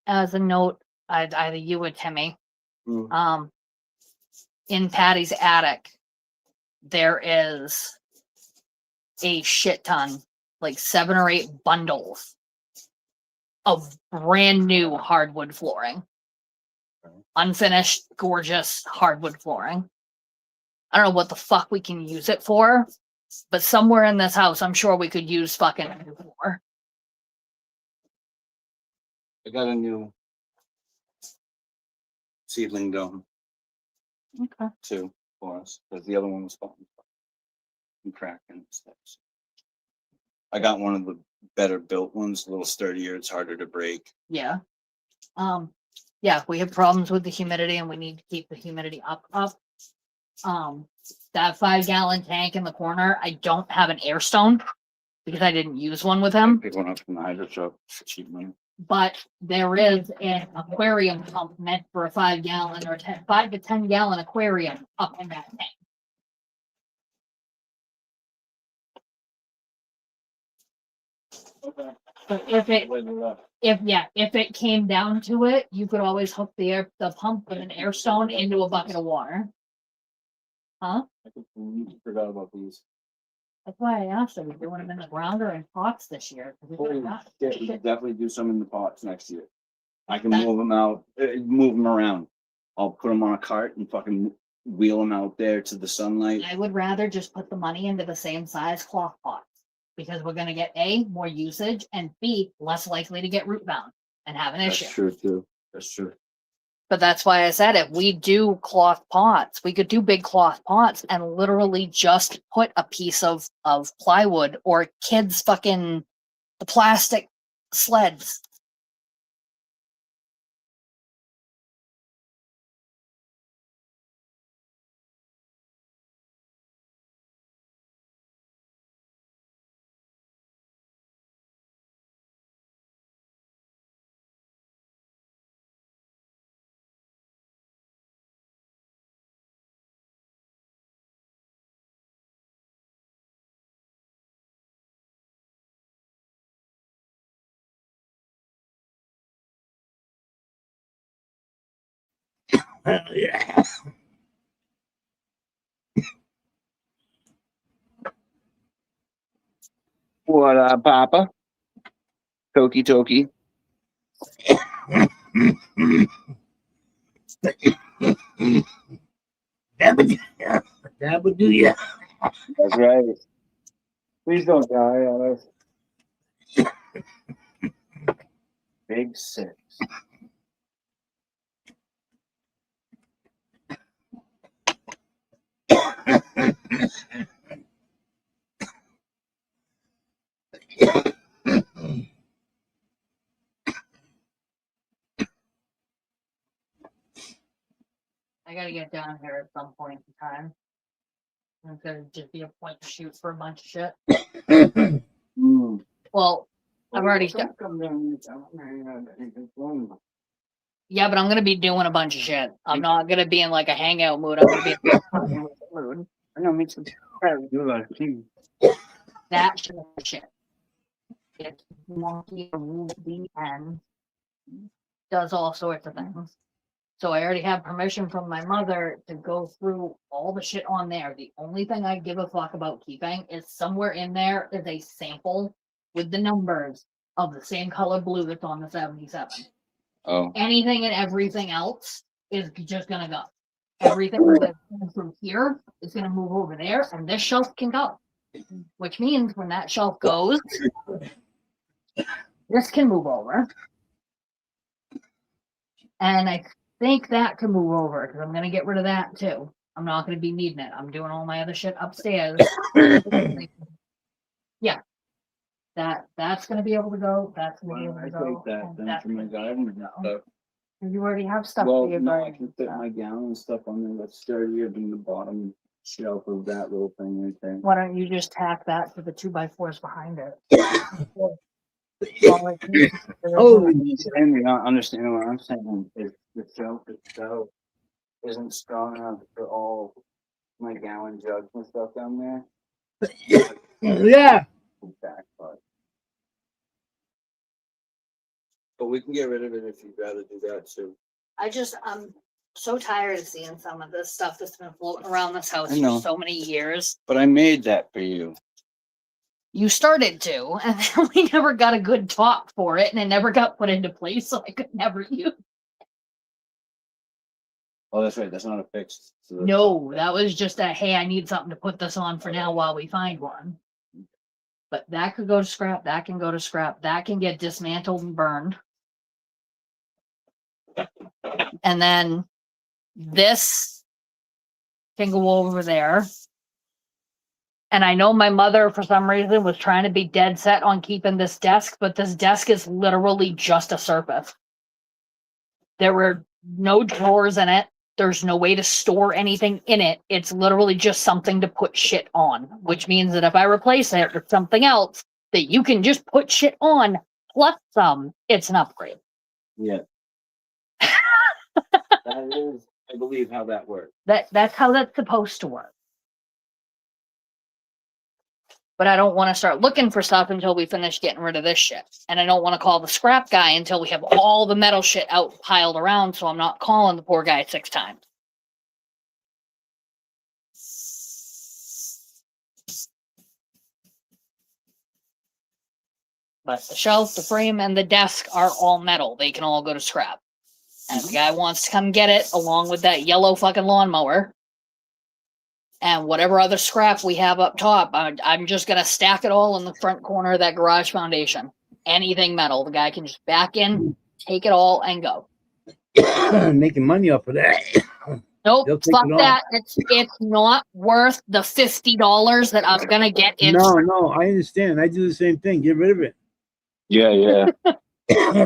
As a note, either you or Timmy, in Patty's attic, there is a shit ton, like 7 or 8 bundles of brand new hardwood flooring. Unfinished, gorgeous hardwood flooring. I don't know what the fuck we can use it for, but somewhere in this house, I'm sure we could use fucking new floor. I got a new seedling dome Okay. too for us because the other one was fucking and cracking and stuff. I got one of the better built ones, a little sturdier. It's harder to break. Yeah. Yeah, we have problems with the humidity and we need to keep the humidity up. That 5-gallon tank in the corner, I don't have an air stone because I didn't use one with him. Pick one up from the hydro shop for cheap money. But there is an aquarium pump meant for a 5-gallon or 5 to 10 gallon aquarium up in that tank. But if it came down to it, you could always hook the pump with an air stone into a bucket of water. Huh? I forgot about these. That's why I asked, are we doing them in the ground or in pots this year? 'Cause we Holy got shit, we shit. could definitely do some in the pots next year. I can move them out, move them around. I'll put them on a cart and fucking wheel them out there to the sunlight. I would rather just put the money into the same size cloth pots because we're gonna get A, more usage, and B, less likely to get root bound and have an That's issue. true too. That's true. But that's why I said if we do cloth pots, we could do big cloth pots and literally just put a piece of plywood or kids fucking the plastic sleds. Yeah. What up, Papa? Toki Toki. That would do ya. That's right. Please don't die on us. Big 6. I gotta get down here at some point in time. It's gonna just be a point to shoot for a bunch of shit. Well, I've already got. Yeah, but I'm gonna be doing a bunch of shit. I'm not gonna be in like a hangout mood. I'm gonna be in a mood. I know, makes sense. That shit. It's wonky, movie, and does all sorts of things. So I already have permission from my mother to go through all the shit on there. The only thing I give a fuck about keeping is somewhere in there is a sample with the numbers of the same color blue that's on the 77. Oh. Anything and everything else is just gonna go. Everything that's from here is gonna move over there, and this shelf can go. Which means when that shelf goes, this can move over. And I think that can move over because I'm gonna get rid of that too. I'm not gonna be needing it. I'm doing all my other shit upstairs. Yeah. That's gonna be able to go. That's gonna be able to I go. take that and then that's from my gonna be garden able and to go. stuff. You already have stuff Well, for your no, I garden. can fit my gallon stuff on there that's sturdier than the bottom shelf of that little thing right there. Why don't you just tack that to the 2x4s behind it? Holy And you're not understanding what I'm saying. Is the shelf itself isn't strong enough for all my gallon jugs and stuff down there. Yeah. Back part. But we can get rid of it if you'd rather do that too. I'm so tired of seeing some of this stuff that's been floating around this house I know. for so many years. But I made that for you. You started to, and then we never got a good talk for it, and it never got put into place, so I could never use. Oh, that's right. That's not a fixed. So that's- No, that was just a hey, I need something to put this on for now while we find one. But that could go to scrap. That can go to scrap. That can get dismantled and burned. And then this can go over there. And I know my mother, for some reason, was trying to be dead set on keeping this desk, but this desk is literally just a surface. There were no drawers in it. There's no way to store anything in it. It's literally just something to put shit on, which means that if I replace it with something else that you can just put shit on plus some, it's an upgrade. Yeah. That is, I believe, how that works. That's how that's supposed to work. But I don't want to start looking for stuff until we finish getting rid of this shit. And I don't want to call the scrap guy until we have all the metal shit out piled around, so I'm not calling the poor guy 6 times. But the shelf, the frame, and the desk are all metal. They can all go to scrap. And if the guy wants to come get it, along with that yellow fucking lawnmower, and whatever other scrap we have up top, I'm just going to stack it all in the front corner of that garage foundation. Anything metal, the guy can just back in, take it all, and go. Making money off of that. Nope, They'll take fuck it all. that. It's not worth the $50 that I'm going to get in. No, I understand. I do the same thing. Get rid of it. Yeah.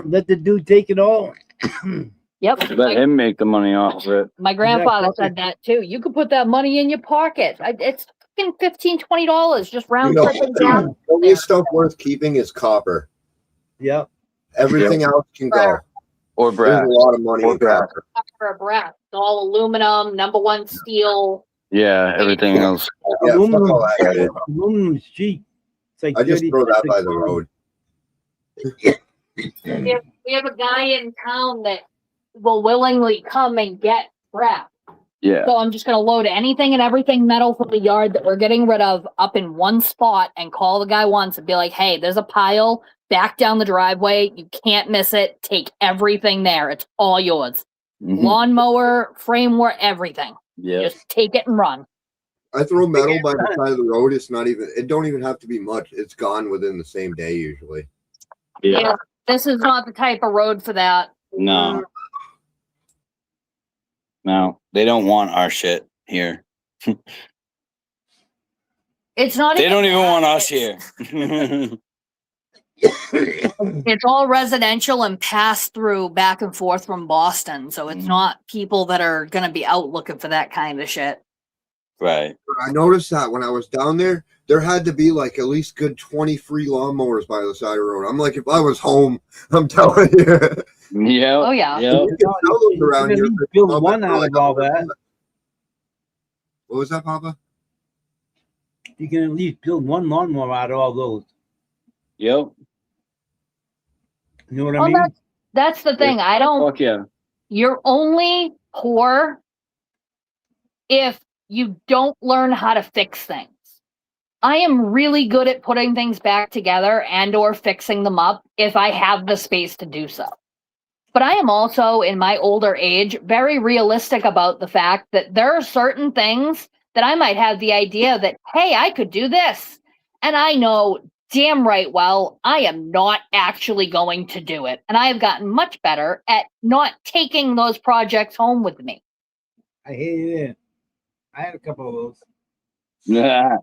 Let the dude take it all. Yep. Let him make the money off of it. My grandfather said that too. You could put that money in your pocket. It's fucking $15, $20 just round tripping down. The only stuff worth keeping is copper. Yep. Everything else can go. Or brass. There's a lot of money in copper. For a brass. It's all aluminum, #1 steel. Yeah, everything else. Yeah, fuck Aluminum, all that shit. aluminum's cheap. It's like I just 30 throw that cents by a the pound. road. We have a guy in town that will willingly come and get scrap. Yeah. So I'm just going to load anything and everything metal from the yard that we're getting rid of up in one spot and call the guy once and be like, hey, there's a pile back down the driveway. You can't miss it. Take everything there. It's all yours. Mhm. Lawnmower, framework, everything. Yeah. Just take it and run. I throw metal by the side of the road. It don't even have to be much. It's gone within the same day usually. Yeah. This is not the type of road for that. No. No, they don't want our shit here. It's not They don't even want us here. It's all residential and pass through back and forth from Boston. So it's not people that are going to be out looking for that kind of shit. Right. I noticed that when I was down there, there had to be like at least good 20 free lawnmowers by the side of the road. I'm like, if I was home, I'm telling you. Yeah. Oh, yeah. You can sell those around here. for Build $12 one out of all that. What was that, Papa? You can at least build one lawnmower out of all those. Yep. You know what I Well, mean? that's the thing. I don't. Fuck yeah. You're only poor if you don't learn how to fix things. I am really good at putting things back together and or fixing them up if I have the space to do so. But I am also, in my older age, very realistic about the fact that there are certain things that I might have the idea that, hey, I could do this. And I know damn right well I am not actually going to do it. And I have gotten much better at not taking those projects home with me. I hated it. I had a couple of those. Yeah.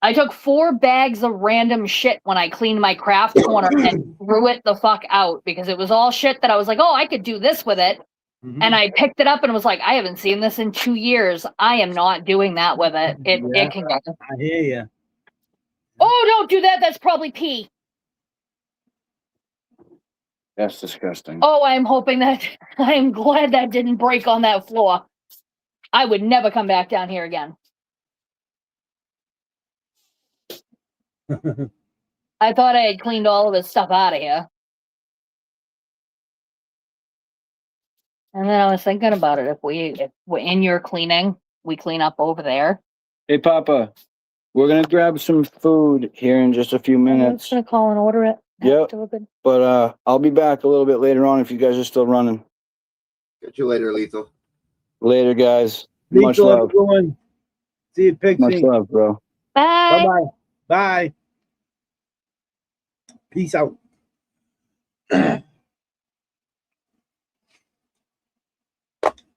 I took 4 bags of random shit when I cleaned my craft corner and threw it the fuck out because it was all shit that I was like, oh, I could do this with it. And I picked it up and was like, I haven't seen this in 2 years. I am not doing that with it. It can go. I hear you. Oh, don't do that. That's probably pee. That's disgusting. Oh, I'm hoping that I am glad that didn't break on that floor. I would never come back down here again. I thought I had cleaned all of his stuff out of here. And then I was thinking about it. If we're in your cleaning, we clean up over there. Hey, Papa, we're gonna grab some food here in just a few I'm minutes. just gonna call and order it. Yep. Delivered. But I'll be back a little bit later on if you guys are still running. Catch you later, Lethal. Later, guys. Much Lethal, love. everyone. See you, Pixie. Much love, bro. Bye. Bye-bye. Bye. Peace out.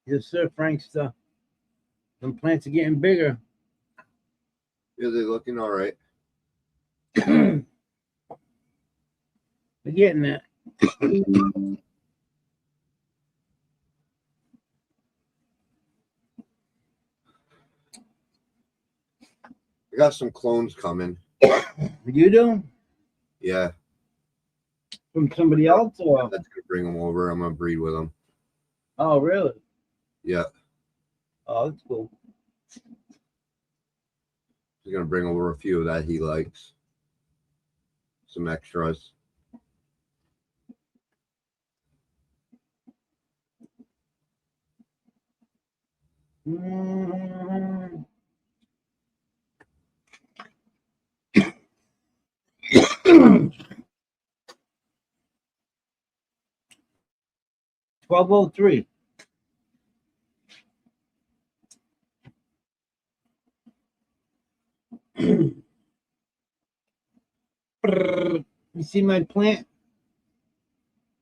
Yes, sir, Frankster. Them plants are getting bigger. Yeah, they're looking all right. They're getting that. I got some clones coming. You do? Yeah. From somebody else or? That's gonna bring them over. I'm gonna breed with them. Oh, really? Yeah. Oh, that's cool. He's gonna bring over a few that he likes. Some extras. Mm. 12:03. You see my plant?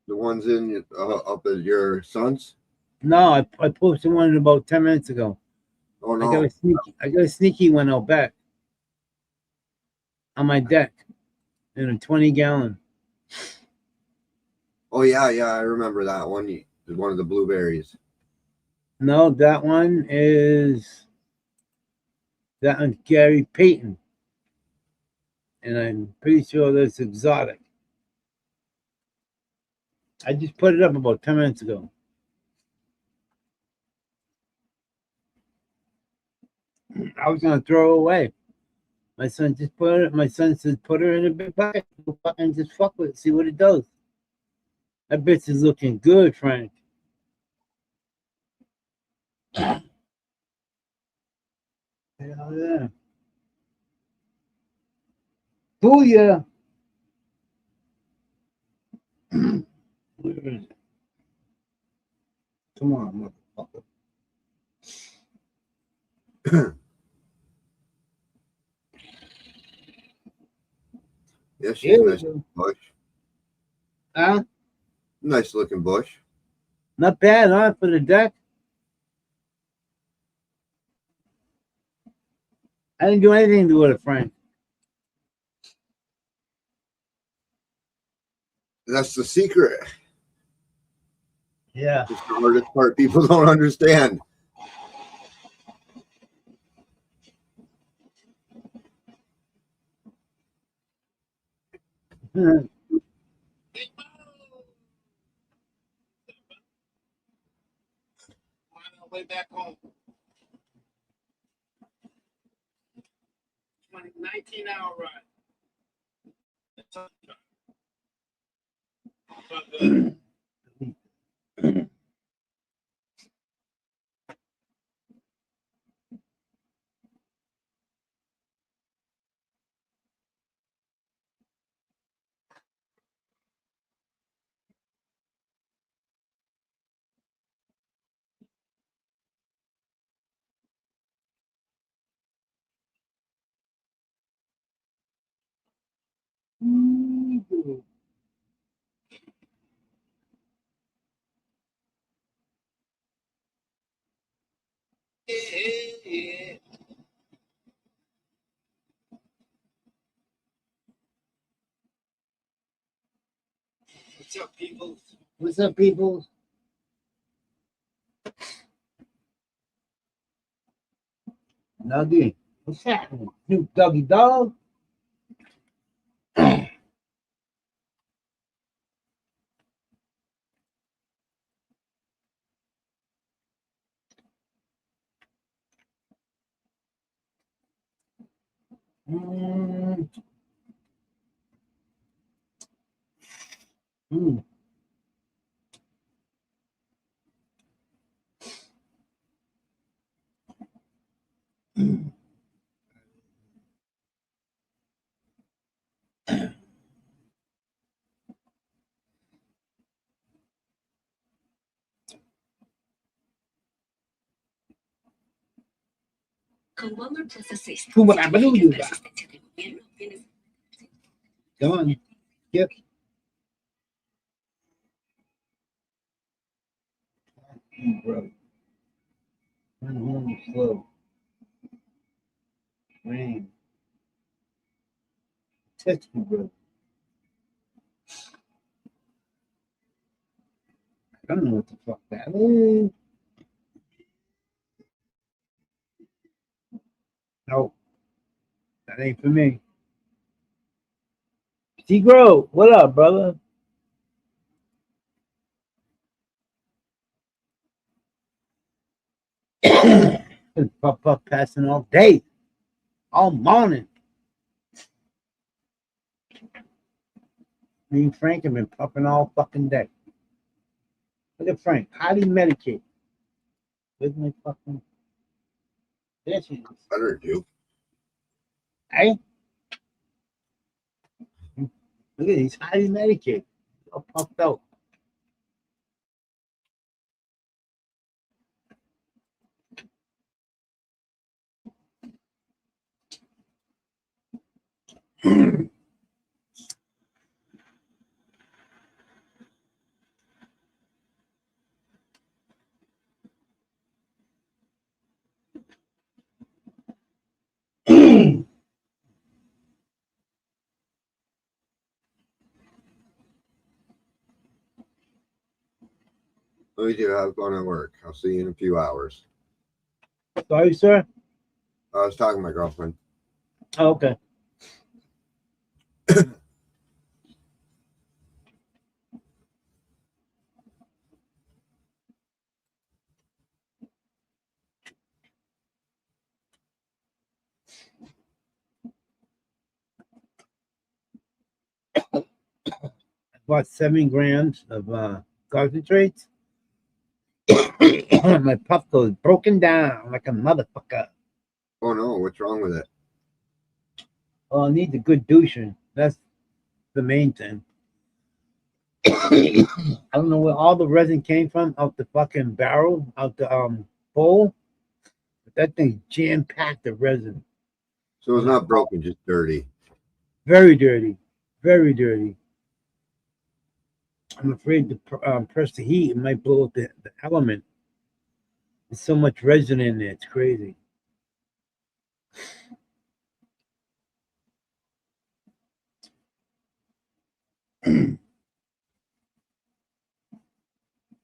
The ones in up at your son's? No, I posted one about 10 minutes ago. Oh I no. got a sneaky one out back on my deck in a 20-gallon. Oh yeah, I remember that one. One of the blueberries. No, that one is Gary Payton. And I'm pretty sure that's exotic. I just put it up about 10 minutes ago. I was gonna throw it away. My son just put it. My son says put her in a big bucket and just fuck with it, see what it does. That bitch is looking good, Frank. Hell yeah. Booyah. Where is it? Come on, motherfucker. Yeah, she's a Here we nice go. bush. Huh? Nice looking bush. Not bad, huh? For the deck. I didn't do anything to it, Frank. That's the secret. Yeah. It's the hardest part people don't understand. Way back home. 19-hour ride. What's up, people? What's up, people? Nuggy, what's happening? Snoop Doggy Dog? Mm. Mm. Come on, yep. Bro, run home slow. Rain. Touch me, bro. I don't know what the fuck that is. No, that ain't for me. T-Grow, what up, brother? Been puff passing all day, all morning. Me and Frank have been puffing all fucking day. Look at Frank, highly medicated. Where's my fucking... There she is. Better do. Hey? Look at he's highly medicated. All puffed out. Let me do. I'm going to work. I'll see you in a few hours. Sorry, sir? I was talking to my girlfriend. Oh, okay. I bought 7 grams of concentrates. My puff goes broken down like a motherfucker. Oh no, what's wrong with it? Oh, I need a good douching. That's the main thing. I don't know where all the resin came from, out the fucking barrel, out the bowl. But that thing jam packed the resin. So it's not broken, just dirty. Very dirty. Very dirty. I'm afraid to press the heat. It might blow up the element. There's so much resin in there. It's crazy.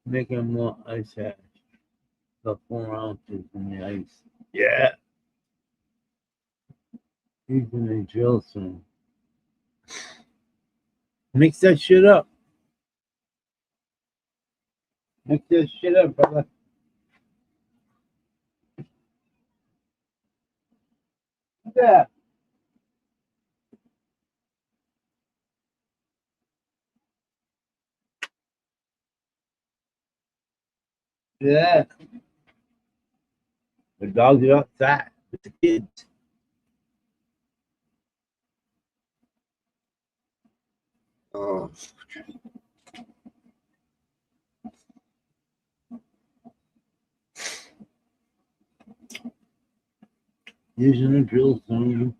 Making more ice hash. About 4 ounces in the ice. Yeah. Using a drill soon. Mix that shit up. Mix that shit up, brother. Yeah. Yeah. The dogs are outside with the kids. Oh. Using a drill soon.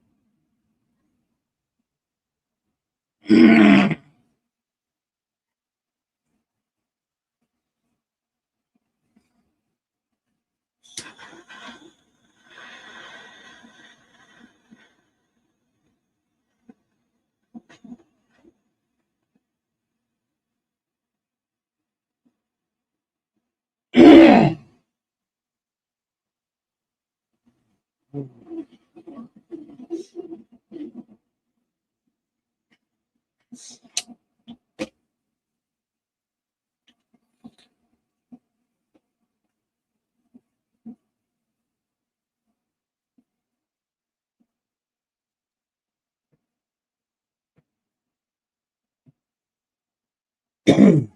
Frank,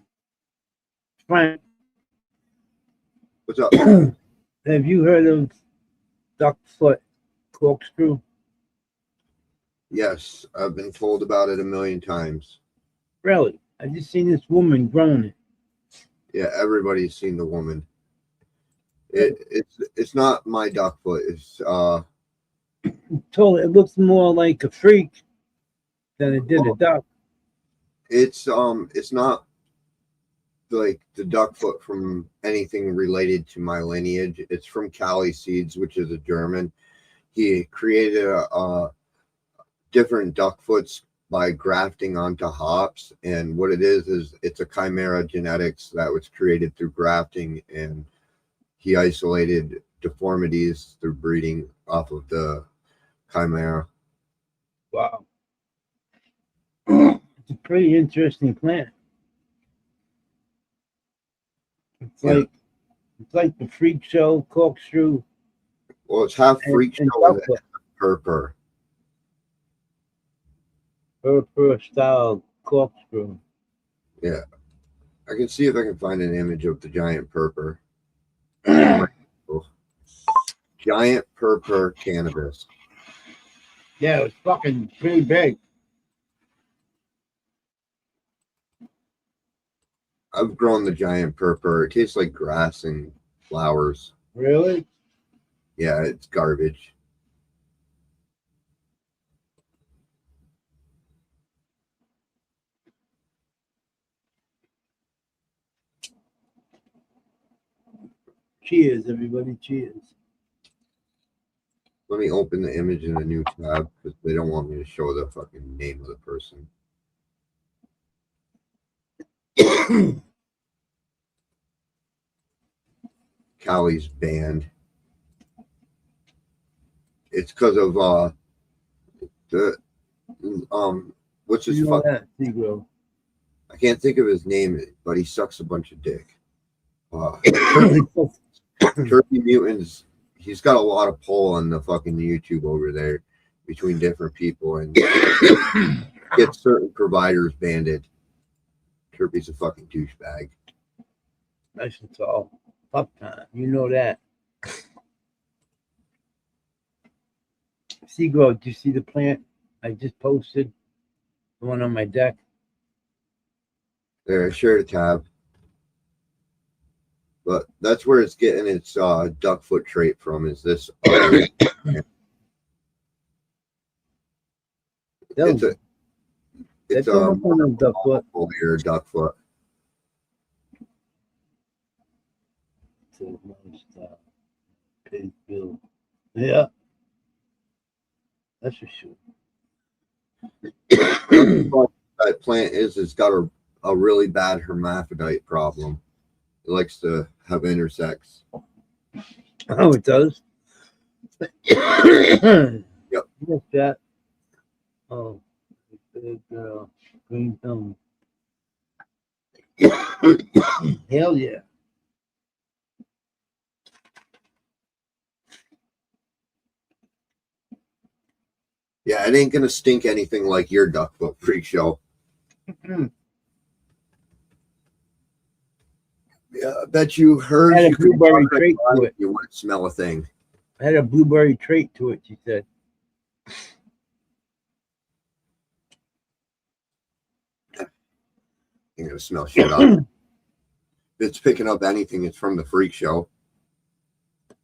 What's up? have you heard of duck foot corkscrew? Yes, I've been told about it a million times. Really? I just seen this woman growing it. Yeah, everybody's seen the woman. It's not my duck foot. It's Totally, it looks more like a freak than it did a duck. it's not like the duck foot from anything related to my lineage. It's from Cali Seeds, which is a German. He created a different duck foots by grafting onto hops, and what it is it's a chimera genetics that was created through grafting, and he isolated deformities through breeding off of the chimera. Wow. It's a pretty interesting plant. It's Yeah. like the freak show corkscrew. Well, it's half freak and show and duck foot. purpur. Purpur style corkscrew. Yeah, I can see if I can find an image of the giant purpur. Giant purpur cannabis. Yeah, it was fucking pretty big. I've grown the giant purpur. It tastes like grass and flowers. Really? Yeah, it's garbage. Cheers, everybody. Cheers. Let me open the image in a new tab because they don't want me to show the fucking name of the person. Cali's banned. It's because of the what's his fuck? Negro. I can't think of his name, but he sucks a bunch of dick. Turkey Mutants. He's got a lot of pull on the fucking YouTube over there between different people and get certain providers banded. Turkey's a fucking douchebag. Nice and tall. Pup time. You know that. Seagrow, did you see the plant I just posted? The one on my deck? There, I shared a tab. But that's where it's getting its duck foot trait from, is this other it's a duck foot. Duck foot. Yeah. That's for sure. That plant it's got a really bad hermaphrodite problem. It likes to have intersex. Oh, it does? Yep. What's that? Oh, big girl. Green thumb. Hell yeah. Yeah, it ain't gonna stink anything like your duck foot freak show. Yeah, I bet you heard Had a you could blueberry walk trait outside to and it. you wouldn't smell a thing. Had a blueberry trait to it, she said. You're gonna smell shit up. If it's picking up anything, it's from the freak show.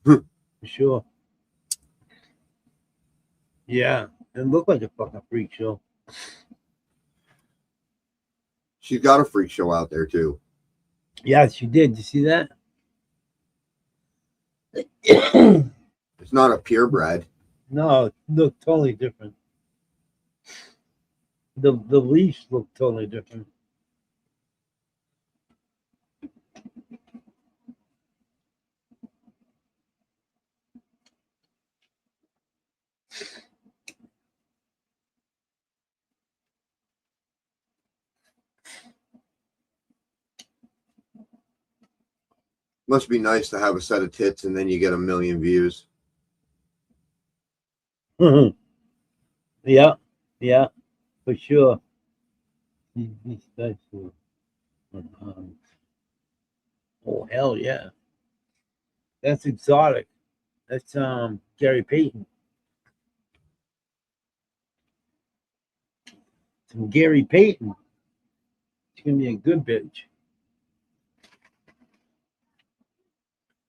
For sure. Yeah, it looked like a fucking freak show. She's got a freak show out there too. Yeah, she did. You see that? It's not a purebred. No, it looked totally different. The leash looked totally different. Must be nice to have a set of tits and then you get 1 million views. Yeah, for sure. Special. Oh hell yeah, that's exotic. That's Gary Payton. Some Gary Payton. It's gonna be a good bitch.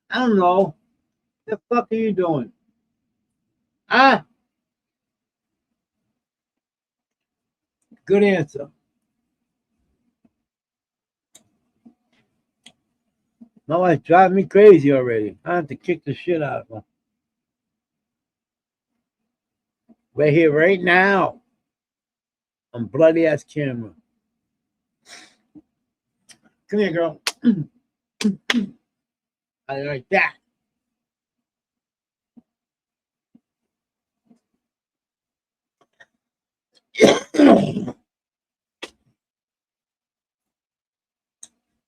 I don't know. What the fuck are you doing? Ah, good answer. My wife driving me crazy already. I have to kick the shit out of her. Right here, right now. On bloody ass camera. Come here, girl. I like that.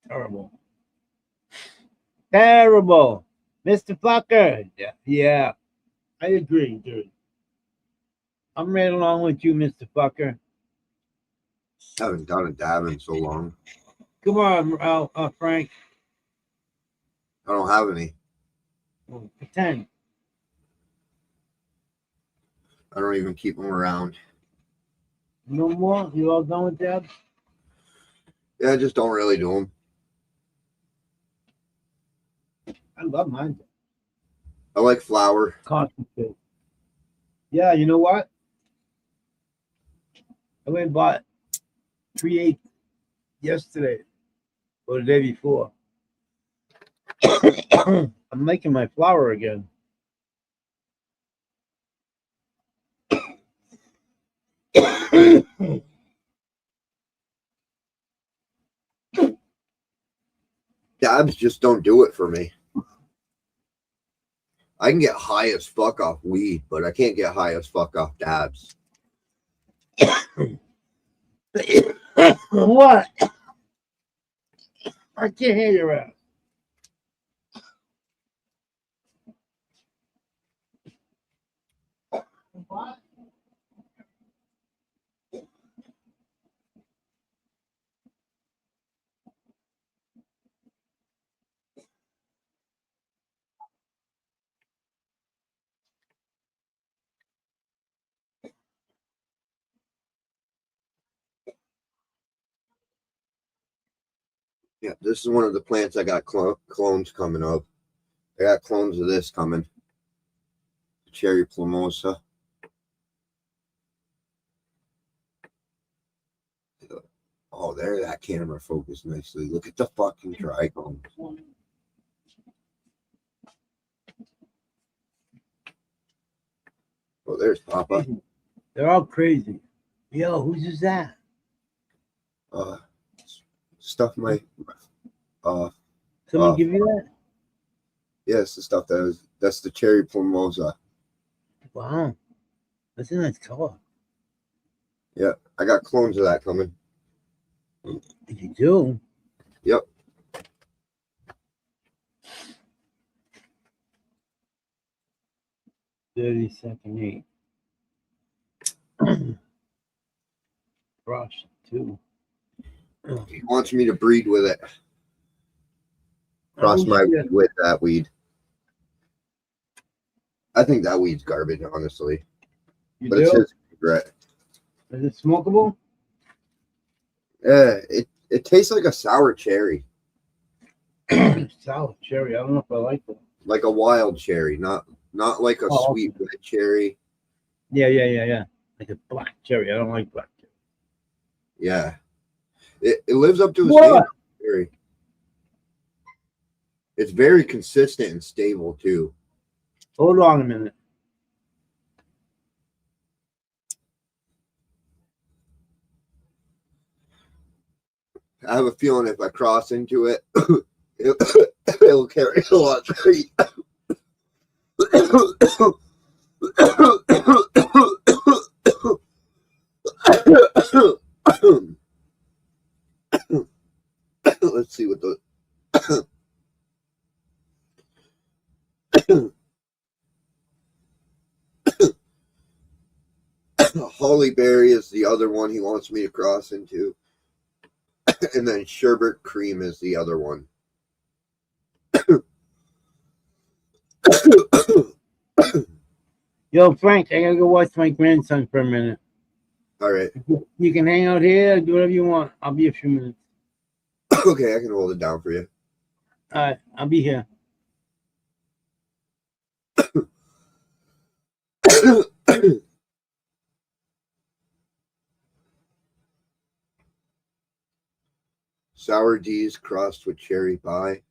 Terrible. Terrible. Mr. Fucker. Yeah. I agree, dude. I'm right along with you, Mr. Fucker. I haven't done a dab in so long. Come on, Frank. I don't have any. Well, pretend. I don't even keep them around. No more? You all done with that? Yeah, I just don't really do them. I love mine. I like flour. Concentrate. Yeah, you know what? I went and bought 3/8 yesterday or the day before. I'm making my flour again. Dabs just don't do it for me. I can get high as fuck off weed, but I can't get high as fuck off dabs. What? I can't hear you out. What? Yeah, this is one of the plants I got clones coming of. I got clones of this coming. Cherry plumosa. Oh, there that camera focused nicely. Look at the fucking trichomes. Oh, there's Papa. They're all crazy. Yo, who's is that? Stuff my Someone give you that? Yes, the stuff that's the cherry plumosa. Wow. That's a nice color. Yeah, I got clones of that coming. You do? Yep. $30 Brush too. He wants me to breed with it. Cross my weed with that weed. I think that weed's garbage, honestly. You But do? it's his regret. Is it smokable? Yeah, it tastes like a sour cherry. Sour cherry. I don't know if I like that. Like a wild cherry, not like a sweet red cherry. Yeah. Like a black cherry. I don't like black cherry. Yeah. It lives up to its What? name. Cherry. It's very consistent and stable too. Hold on a minute. I have a feeling if I cross into it, it'll carry a lot of weight. Let's see what the Holly Berry is the other one he wants me to cross into. And then sherbet cream is the other one. Yo, Frank, I gotta go watch my grandson for a minute. All right. You can hang out here, do whatever you want. I'll be a few minutes. Okay, I can hold it down for you. All right, I'll be here. Sour D's crossed with cherry pie.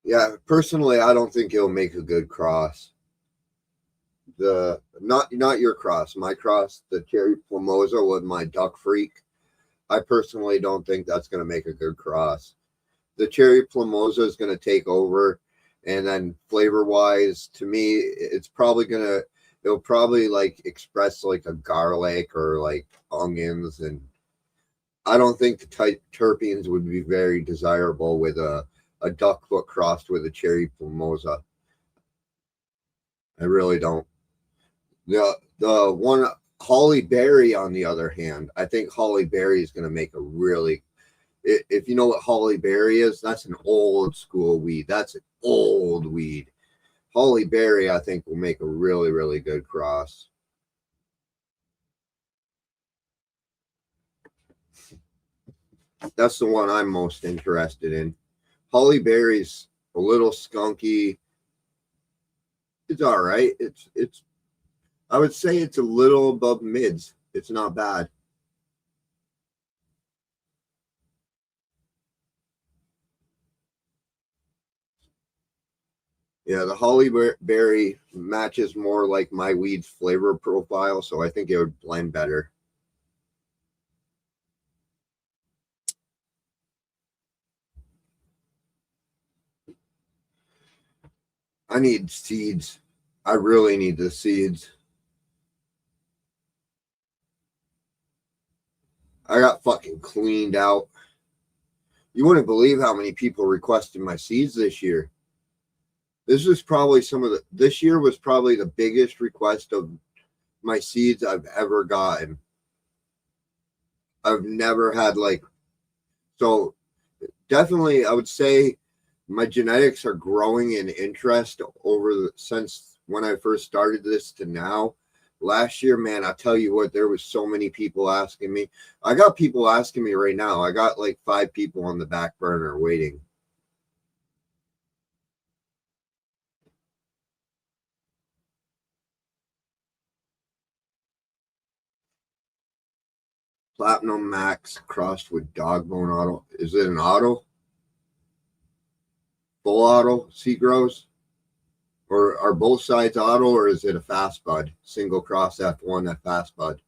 Yeah, personally, I don't think it'll make a good cross. The not your cross, my cross, the cherry Plumosa with my duck freak. I personally don't think that's going to make a good cross. The cherry Plumosa is going to take over, and then flavor wise, to me, it'll probably like express like a garlic or like onions, and I don't think the terpenes would be very desirable with a duck foot crossed with a cherry Plumosa. I really don't. The one Holly Berry, on the other hand, I think Holly Berry is going to make a really. If you know what Holly Berry is, that's an old school weed. That's an old weed. Holly Berry, I think, will make a really, really good cross. That's the one I'm most interested in. Holly Berry's a little skunky. It's all right. It's. I would say it's a little above mids. It's not bad. Yeah, the Holly Berry matches more like my weed's flavor profile, so I think it would blend better. I need seeds. I really need the seeds. I got fucking cleaned out. You wouldn't believe how many people requested my seeds this year. This year was probably the biggest request of my seeds I've ever gotten. I've never had so definitely I would say my genetics are growing in interest since when I first started this to now. Last year, man, I tell you what, there was so many people asking me. I got people asking me right now. I got like 5 people on the back burner waiting. Platinum Max crossed with Dogbone Auto. Is it an auto? Full auto seed grows? Or are both sides auto, or is it a fast bud? Single cross F1 at fast bud.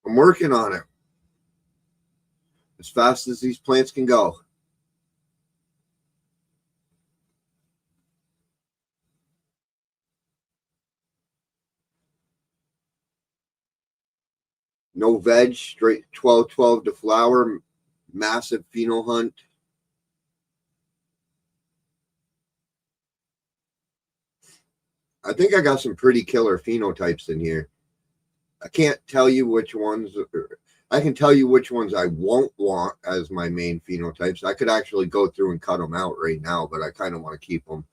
I'm working on it as fast as these plants can go. No veg, straight 12-12 to flower, massive pheno hunt. I think I got some pretty killer phenotypes in here. I can't tell you which ones. I can tell you which ones I won't want as my main phenotypes. I could actually go through and cut them out right now, but I kind of want to keep them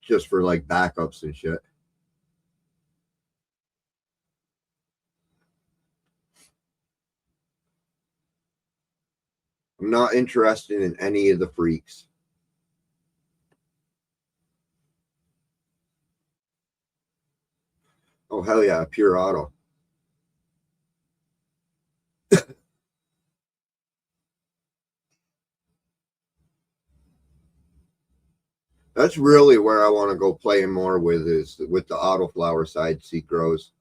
just for like backups and shit. I'm not interested in any of the freaks. Oh, hell yeah, pure auto. That's really where I want to go playing more with, is with the autoflower side seed grows.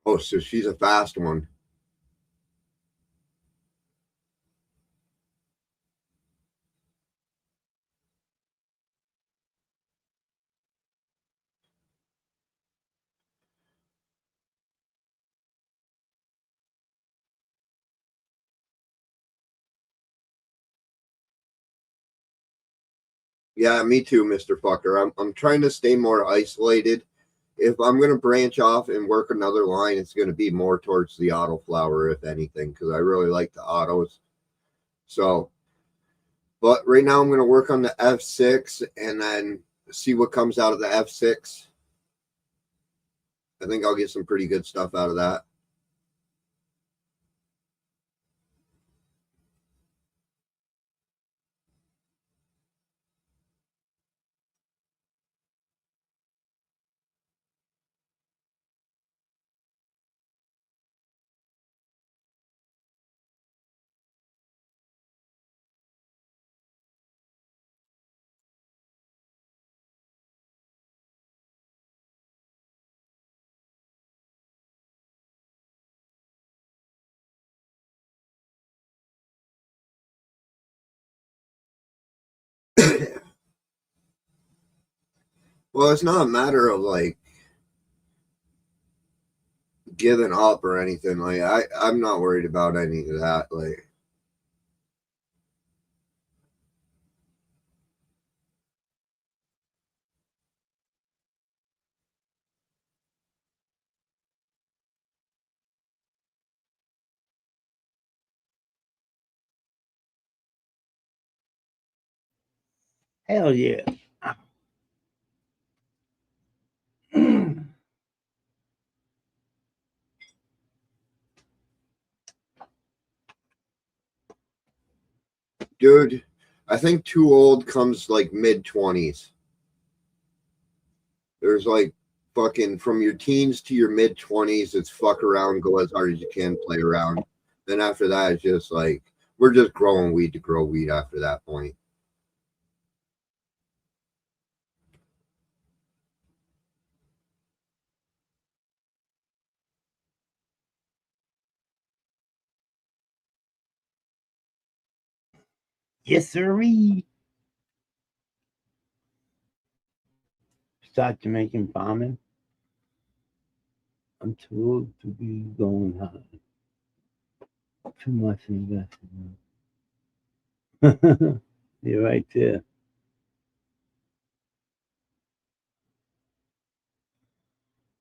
Oh, so she's a fast one. Yeah, me too, Mr. Fucker. I'm trying to stay more isolated. If I'm going to branch off and work another line, it's going to be more towards the autoflower, if anything, because I really like the autos. So, but right now I'm going to work on the F6 and then see what comes out of the F6. I think I'll get some pretty good stuff out of that. Well, it's not a matter of like giving up or anything. Like I'm not worried about any of that. Like Hell yeah. dude, I think too old comes like mid-20s. There's like fucking from your teens to your mid-20s, it's fuck around, go as hard as you can, play around. Then after that, it's just like we're just growing weed to grow weed after that point. Yes, sirree. Start Jamaican farming. I'm too old to be going high. Too much investment. You're right there.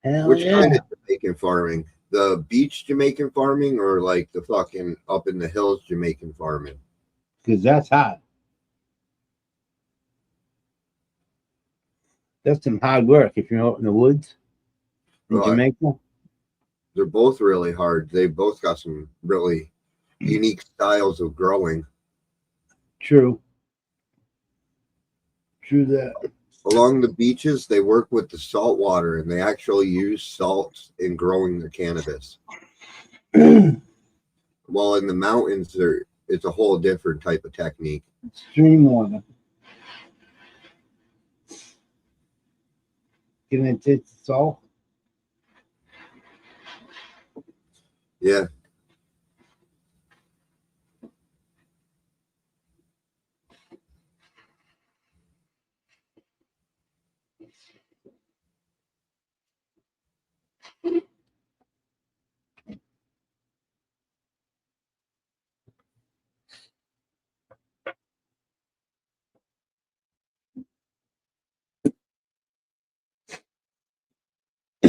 Hell Which yeah. kind of Jamaican farming? The beach Jamaican farming or like the fucking up in the hills Jamaican farming? Because that's hot. That's some hard work if you're out in the woods in Right. Jamaica. They're both really hard. They both got some really unique styles of growing. True. True that. Along the beaches, they work with the salt water and they actually use salt in growing the cannabis. While in the mountains, it's a whole different type of technique. Stream water. Can it taste salt? Yeah.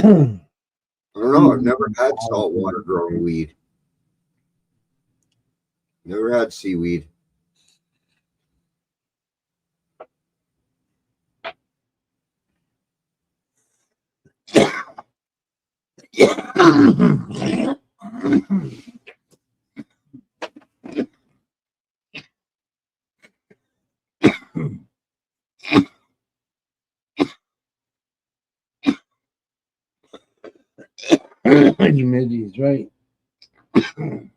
I don't know. I've never had salt water growing weed. Never had seaweed. Humidity's right. I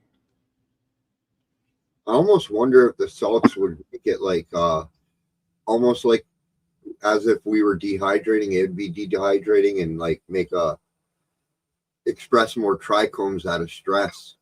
almost wonder if the salts would make it like almost like as if we were dehydrating, it'd be dehydrating and like make express more trichomes out of stress.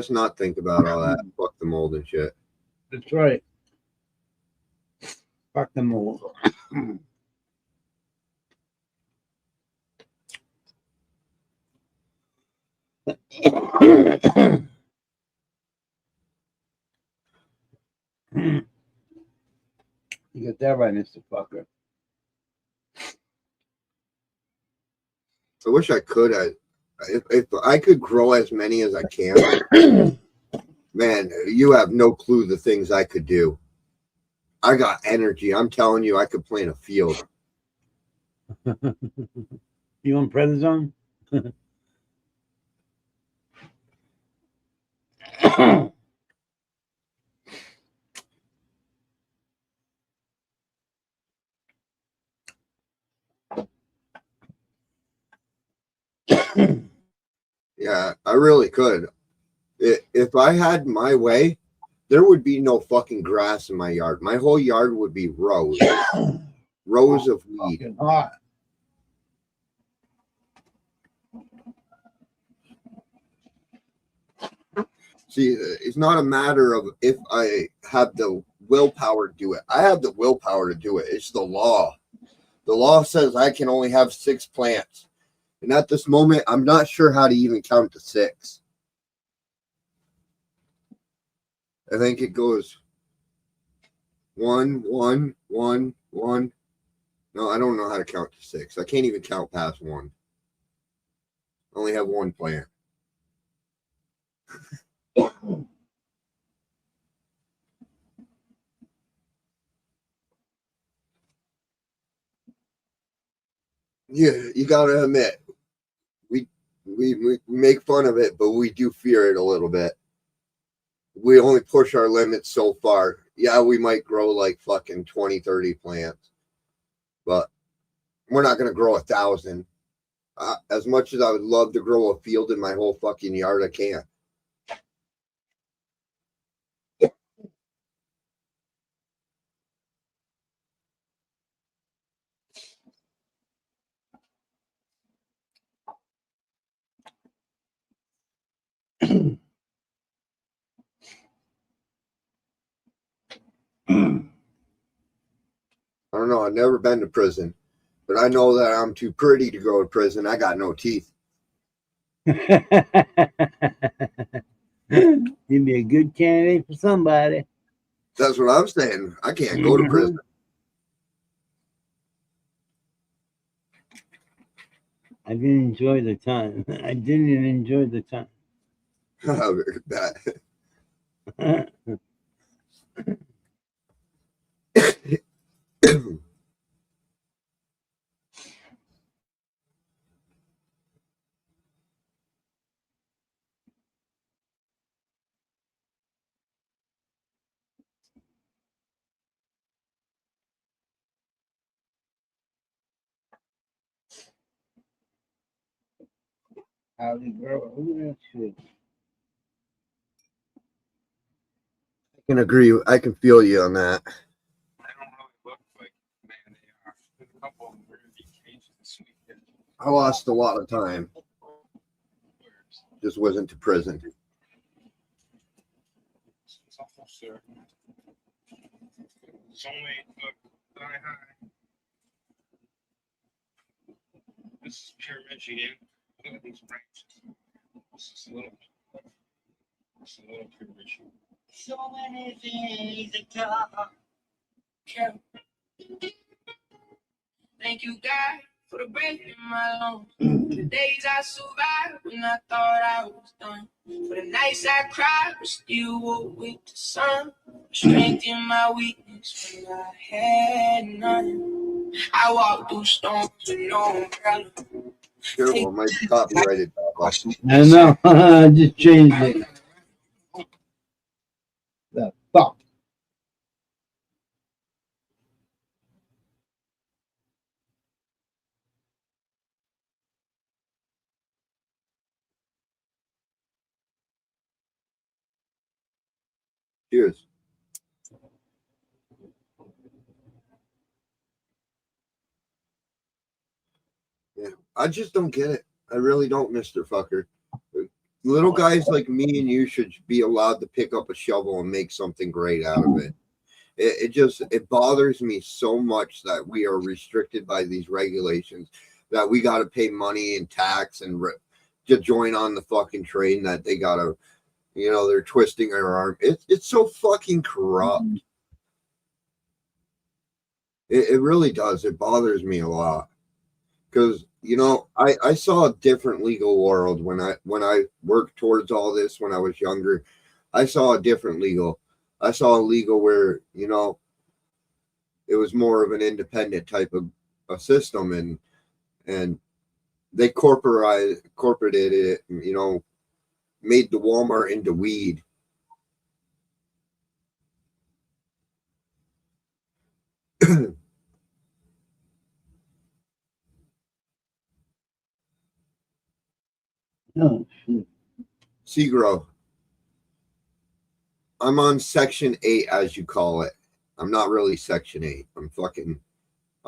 Let's not think about all that. Fuck the mold and shit. That's right. Fuck the mold. You got that right, Mr. Fucker. I wish I could. If I could grow as many as I can, man, you have no clue the things I could do. I got energy. I'm telling you, I could plant a field. You on prednisone? Yeah, I really could. If I had my way, there would be no fucking grass in my yard. My whole yard would be rows. Rows of weed. Hot. See, it's not a matter of if I have the willpower to do it. I have the willpower to do it. It's the law. The law says I can only have 6 plants. And at this moment, I'm not sure how to even count to 6. I think it goes 1, 1, 1, 1. No, I don't know how to count to 6. I can't even count past 1. I only have 1 plant. Yeah, you gotta admit, we make fun of it, but we do fear it a little bit. We only push our limits so far. Yeah, we might grow like fucking 20, 30 plants, but we're not gonna grow 1,000. As much as I would love to grow a field in my whole fucking yard, I can't. I don't know. I've never been to prison, but I know that I'm too pretty to go to prison. I got no teeth. You'd be a good candidate for somebody. That's what I'm saying. I can't go to prison. I didn't enjoy the time. I didn't enjoy the time. Howdy, girl. Who that shit? I can agree. I can feel you on that. I lost a lot of time. Just wasn't to prison. This is pure Michigan. Look at these branches. This is a little pure Michigan. So many things that come. Thank you, God, for the breath in my lungs. The days I survived when I thought I was done. For the nights I cried, but still woke with the sun. Strength in my weakness when I had none. I walked through storms with no umbrella. Careful, it might be copyrighted. I know. I just changed it. The fuck? Cheers. Yeah, I just don't get it. I really don't, Mr. Fucker. Little guys like me and you should be allowed to pick up a shovel and make something great out of it. It bothers me so much that we are restricted by these regulations, that we got to pay money and tax and to join on the fucking train, that they got to, they're twisting our arm. It's so fucking corrupt. It really does. It bothers me a lot because, I saw a different legal world when I worked towards all this when I was younger. I saw a different legal. I saw a legal where, it was more of an independent type of a system, and they corporated it, made the Walmart into weed. Oh, shit. Segro, I'm on Section 8, as you call it. I'm not really Section 8. I'm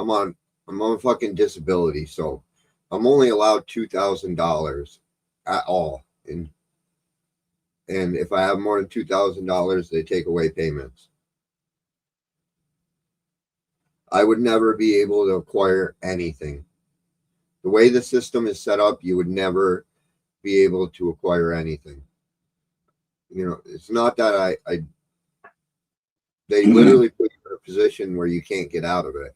on fucking disability, so I'm only allowed $2,000 at all. And if I have more than $2,000, they take away payments. I would never be able to acquire anything. The way the system is set up, you would never be able to acquire anything. It's not that they literally put you in a position where you can't get out of it.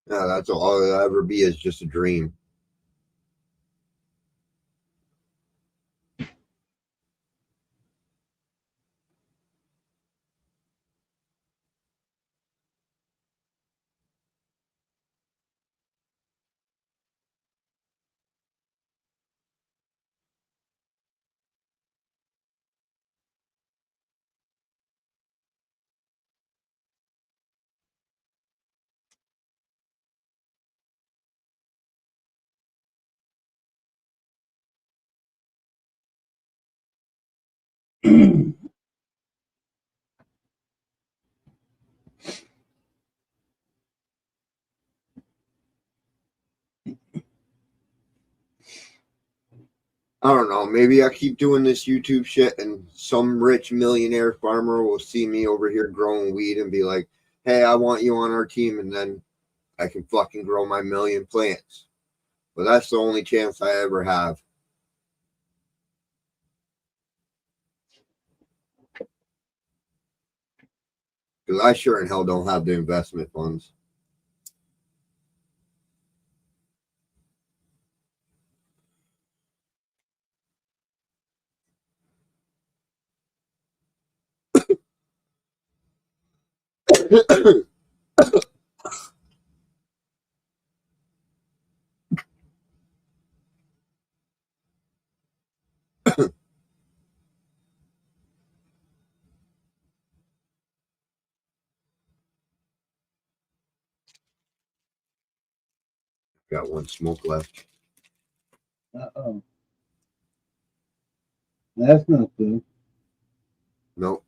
Yeah, that's all it'll ever be, is just a dream. I don't know. Maybe I keep doing this YouTube shit, and some rich millionaire farmer will see me over here growing weed and be like, "Hey, I want you on our team," and then I can fucking grow my million plants. But that's the only chance I ever have. Because I sure in hell don't have the investment funds. Got one smoke left. Uh-oh. That's not good. Nope.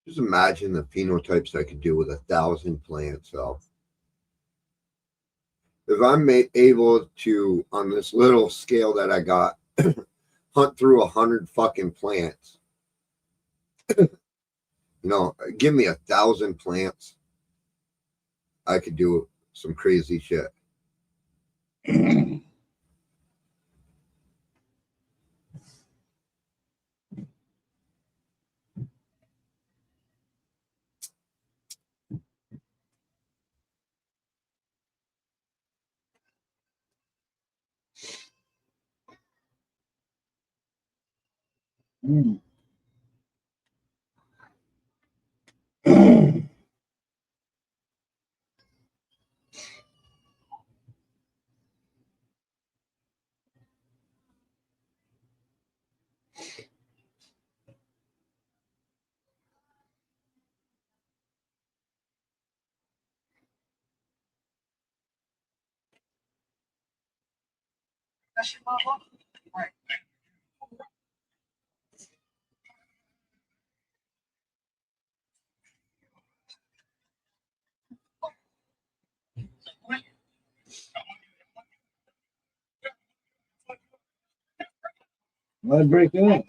Just imagine the phenotypes I could do with 1,000 plants. So if I'm able to, on this little scale that I got, hunt through 100 fucking plants, You know, give me 1,000 plants. I could do some crazy shit. Why break it up?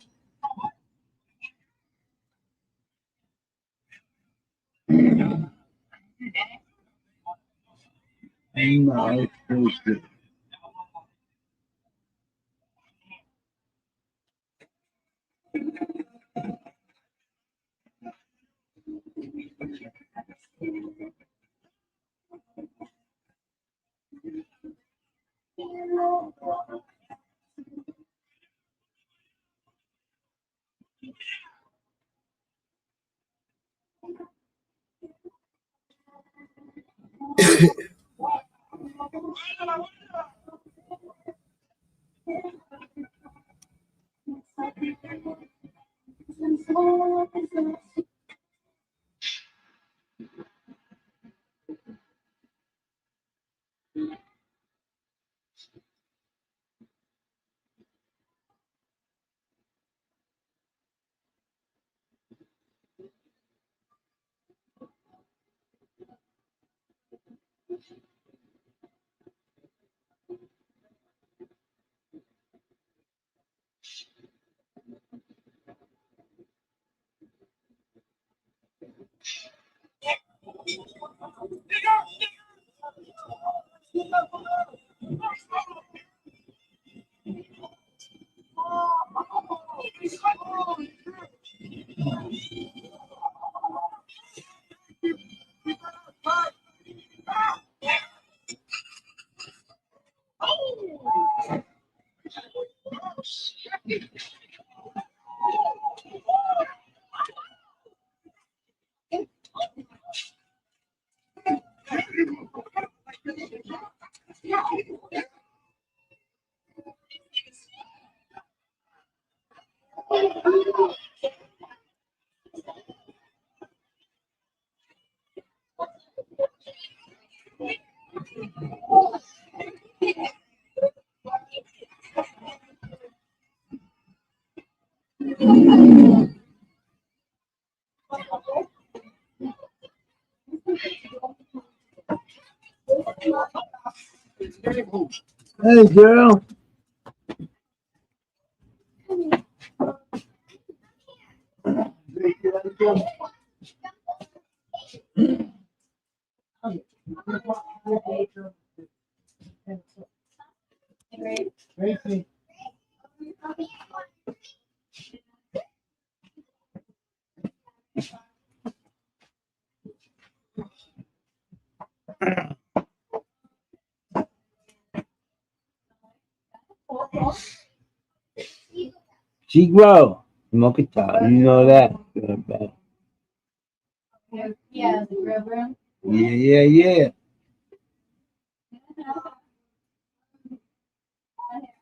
No, it's supposed Hey, girl. Tracy. She grow. Mokata, you know that. Yeah, the grill room. Yeah.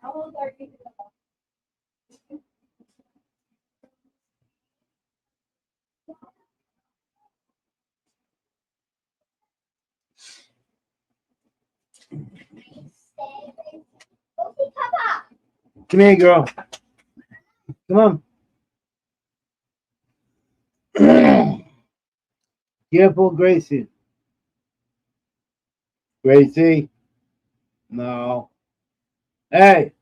How old are you? Come here, girl. Come on. Careful, Gracie. Gracie. No. Hey.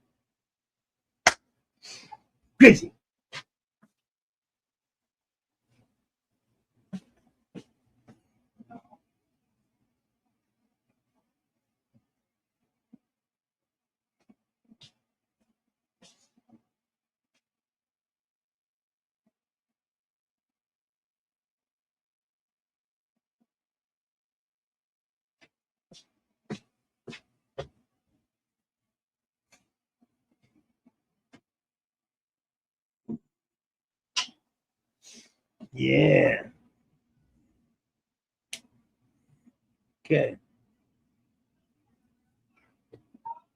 Gracie. Yeah. Okay.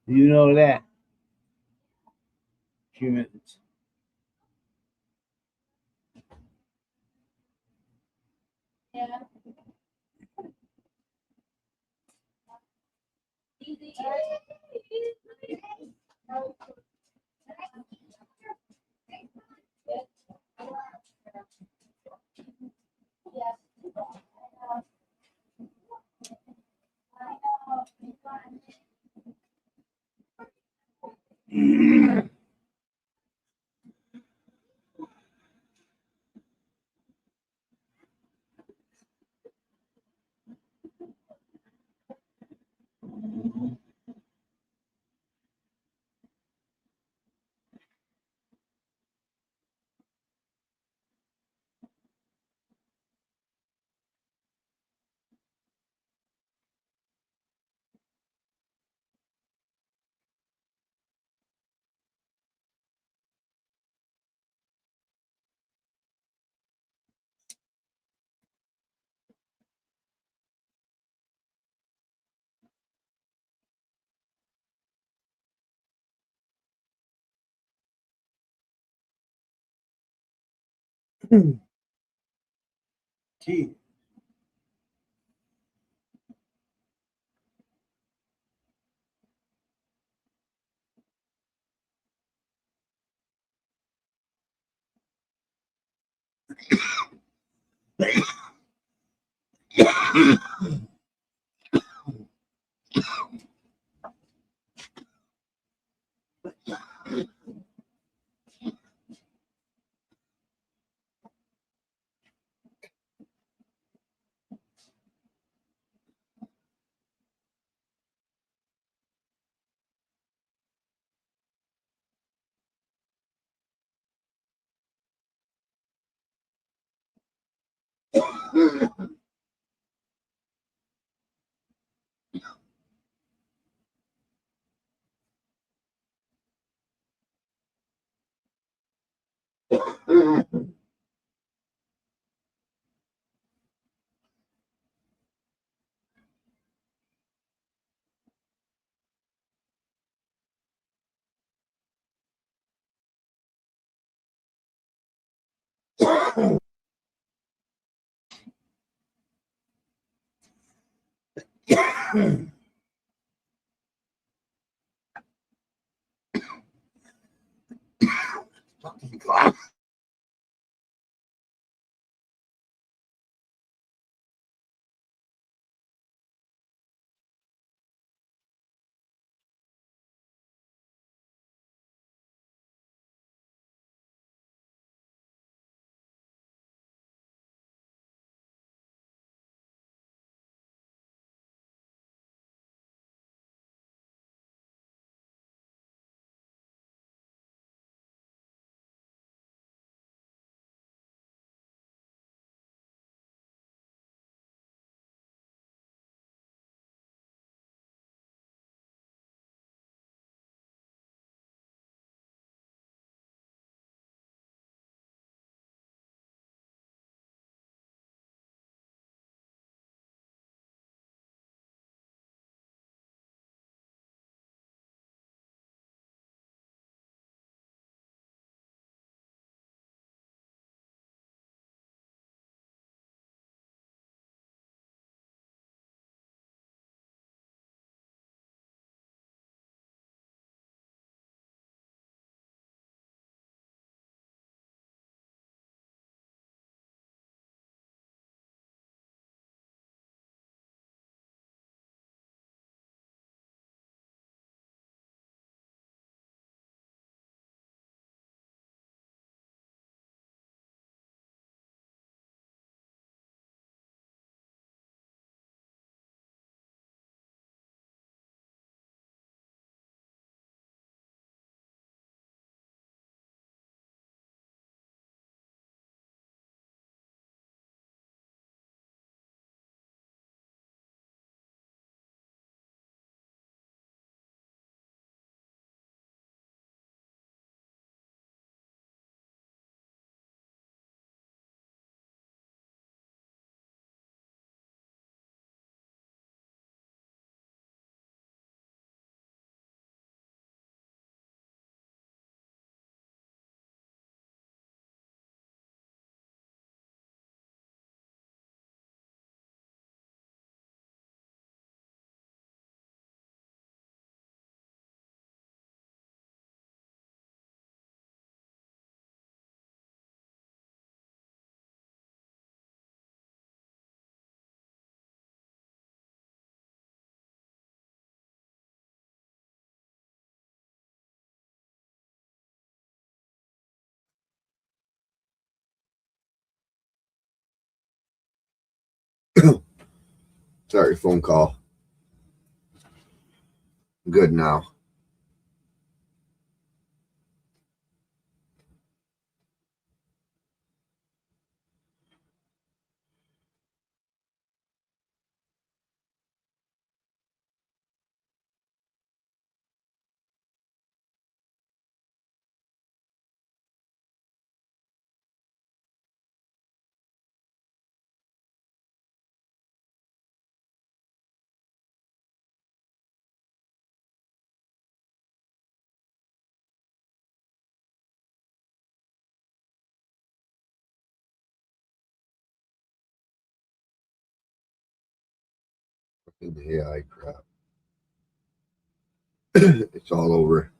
You know that. Few minutes. Yeah. Gee. Fucking God. Sorry, phone call. Good now. Fucking AI crap. It's all over.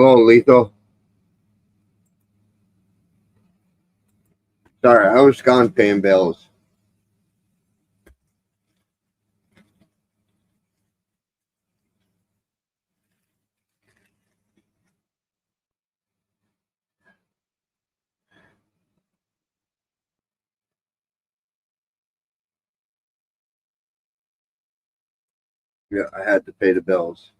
Oh, Lethal. Sorry, I was gone paying bills. Yeah, I had to pay the bills.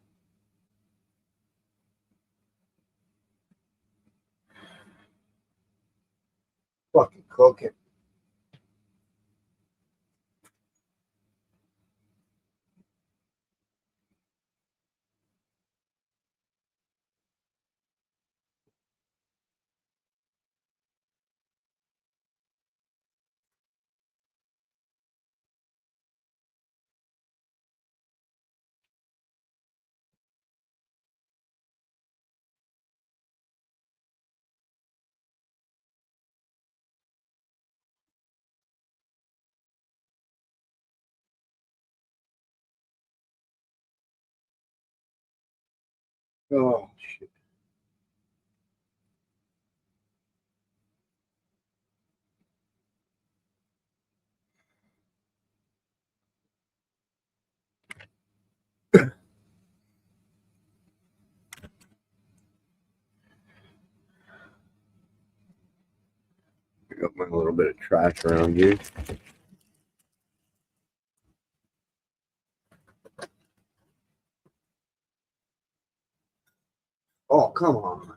Fucking cooking. Oh, shit. Pick up my little bit of trash around here. Oh, come on.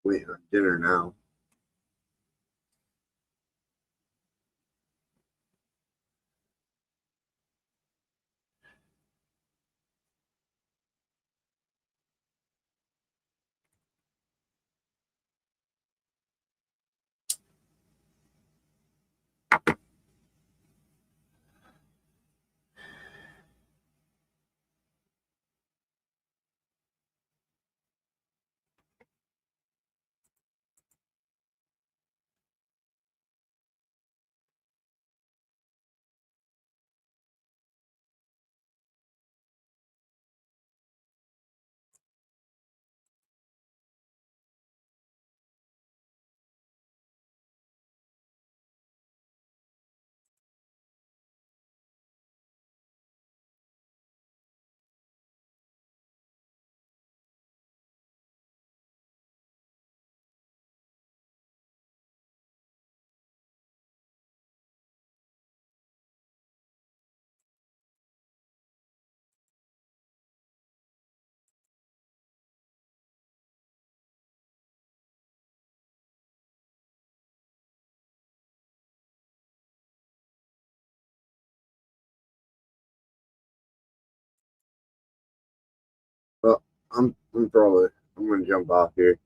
Waiting on dinner now. I'm throwing. I'm gonna jump off here.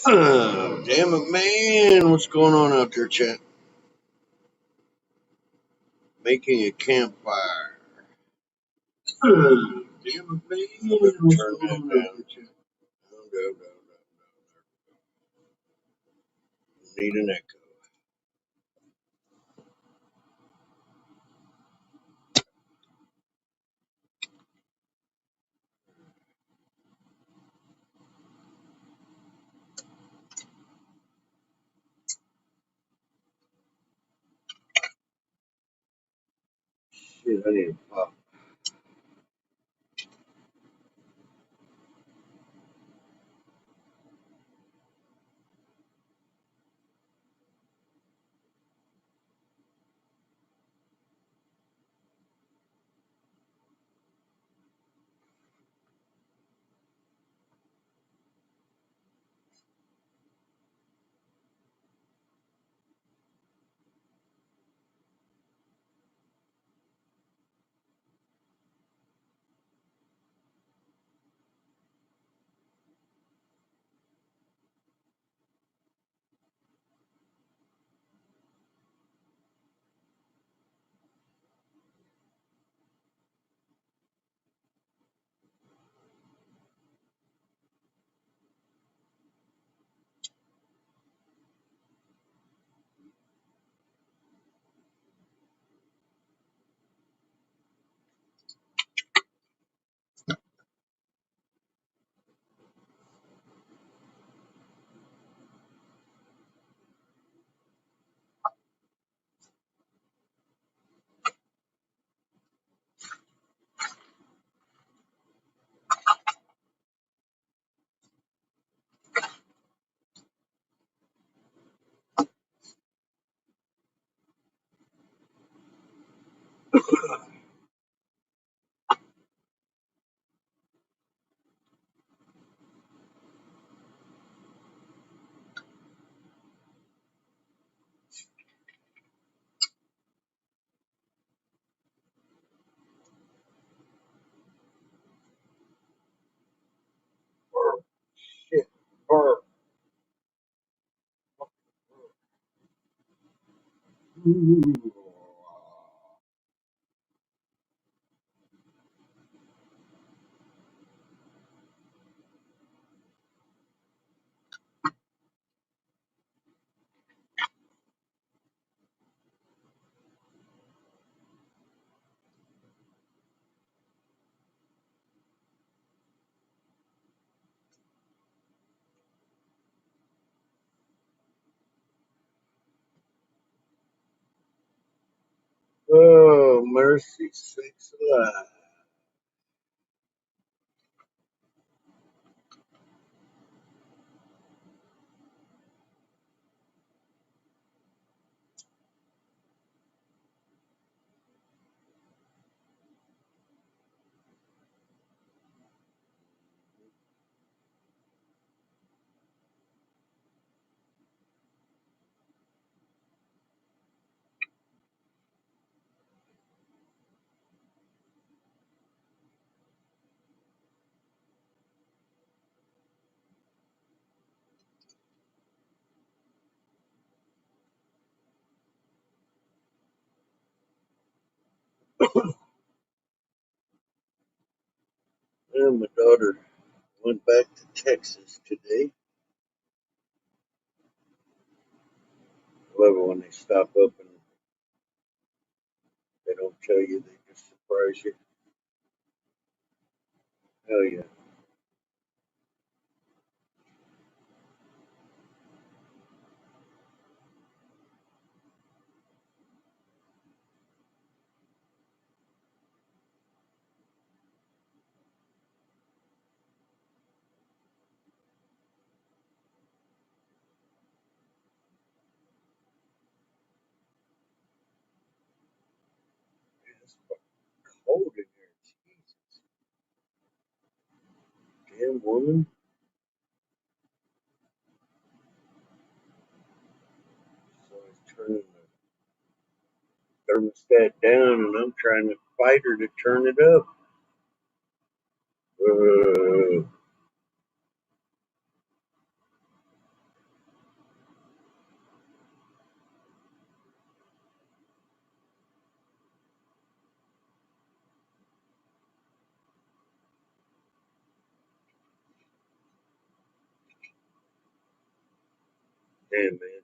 Damn it, man. What's going on out there, chat? Making a campfire. Damn it, man. Turn that down. No. Need an echo. Shit, I need to pop. Shit. Burr. Oh, mercy sakes alive. And my daughter went back to Texas today. I love it when they stop up and they don't tell you, they just surprise you. Hell yeah. It's cold in here. Damn woman. So he's turning the thermostat down and I'm trying to fight her to turn it up. Hey man,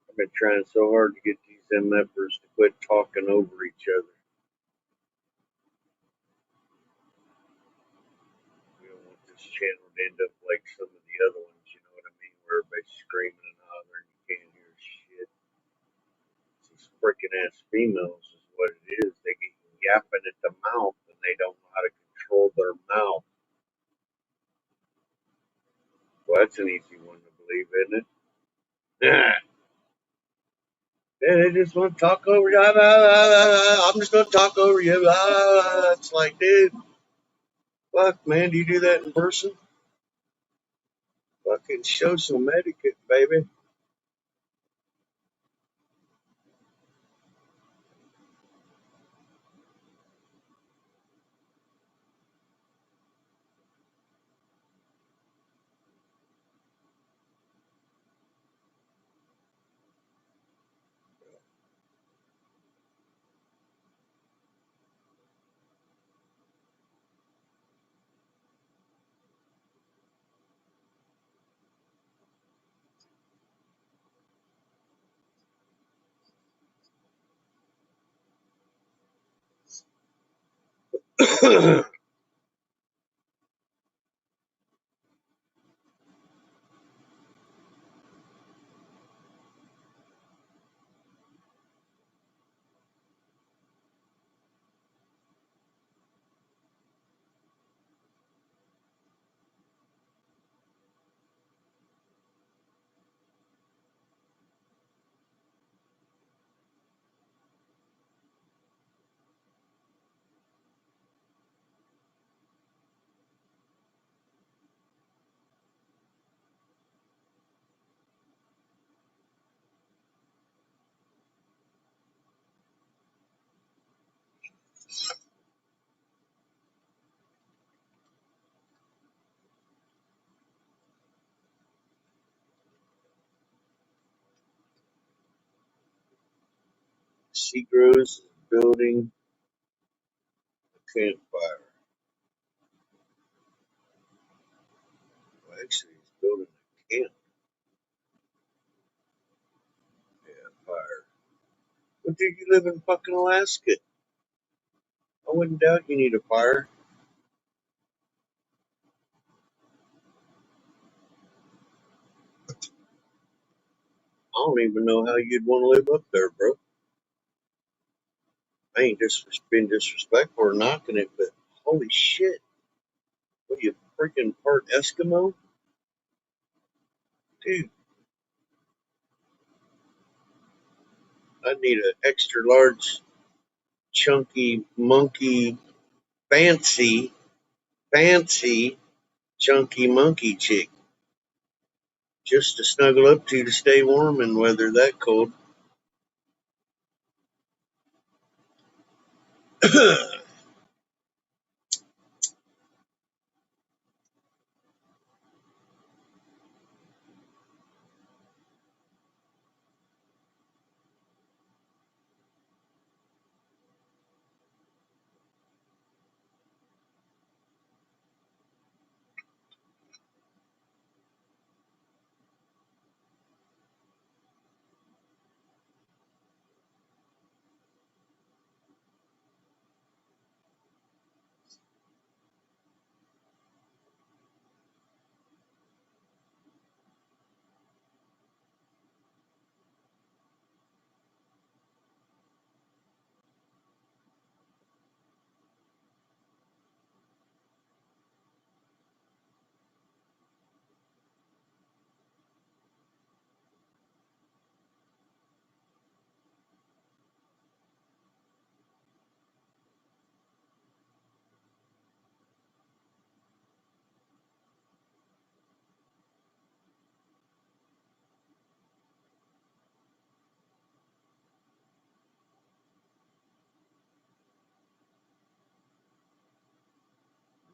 I've been trying so hard to get these MFers to quit talking over each other. We don't want this channel to end up like some of the other ones, you know what I mean? Where everybody's screaming and hollering, you can't hear shit. These freaking ass females is what it is. They get yapping at the mouth and they don't know how to control their mouth. Well, that's an easy one to believe, isn't it? Yeah. Yeah, they just want to talk over you. I'm just going to talk over you. It's like, dude, fuck, man, do you do that in person? Fucking show some etiquette, baby. Seagrows is building a campfire. Well, actually, he's building a camp. Yeah, fire. But dude, you live in fucking Alaska. I wouldn't doubt you need a fire. I don't even know how you'd want to live up there, bro. I ain't just being disrespectful or knocking it, but holy shit. What, you freaking part Eskimo? Dude, I need an extra large, chunky, monkey, fancy, chunky monkey chick just to snuggle up to stay warm and weather that cold.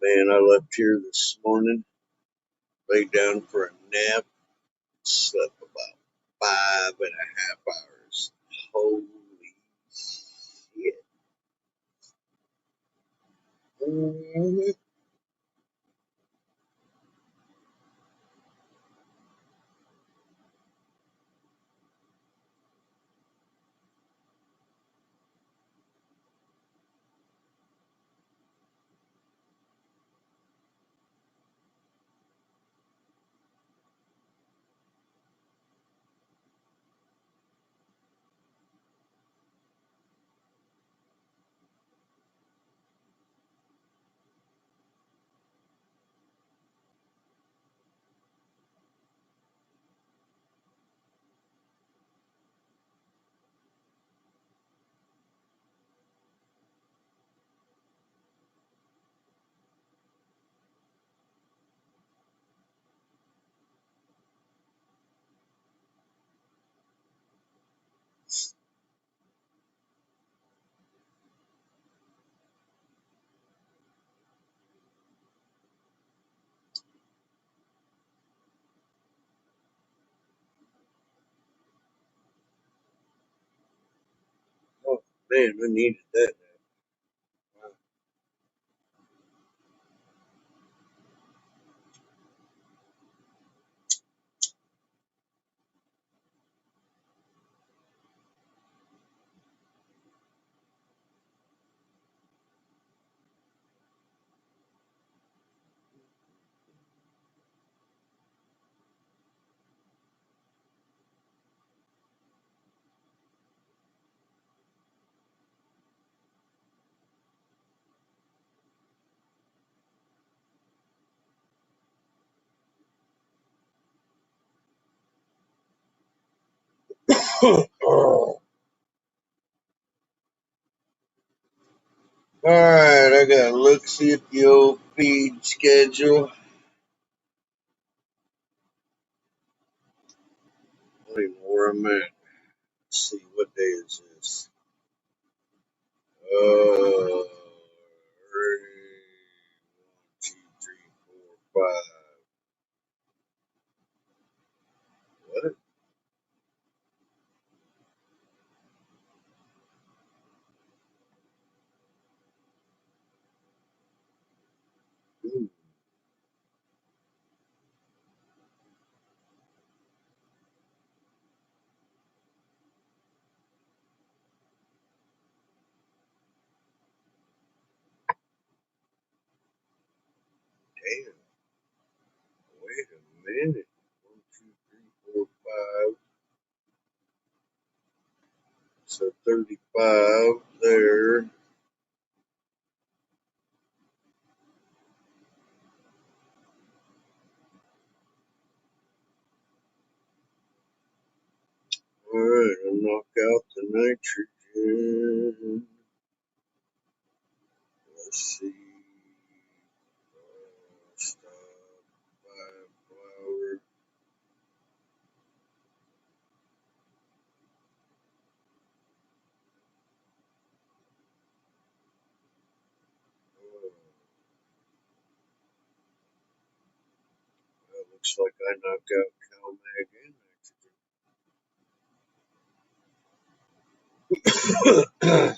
Man, I left here this morning, laid down for a nap, slept about 5.5 hours. Holy shit. Mhm. Man, I needed that. All right, I gotta look, see at the old feed schedule. I don't even know where I'm at. Let's see, what day is this? 1, 2, 3, 4, 5. What? Ooh, damn. Wait a minute. 1, 2, 3, 4, 5. So 35 there. Alright, I'll knock out the nitrogen. Let's see. Stop. 5 flower. Oh, that looks like I knocked out CalMag and nitrogen.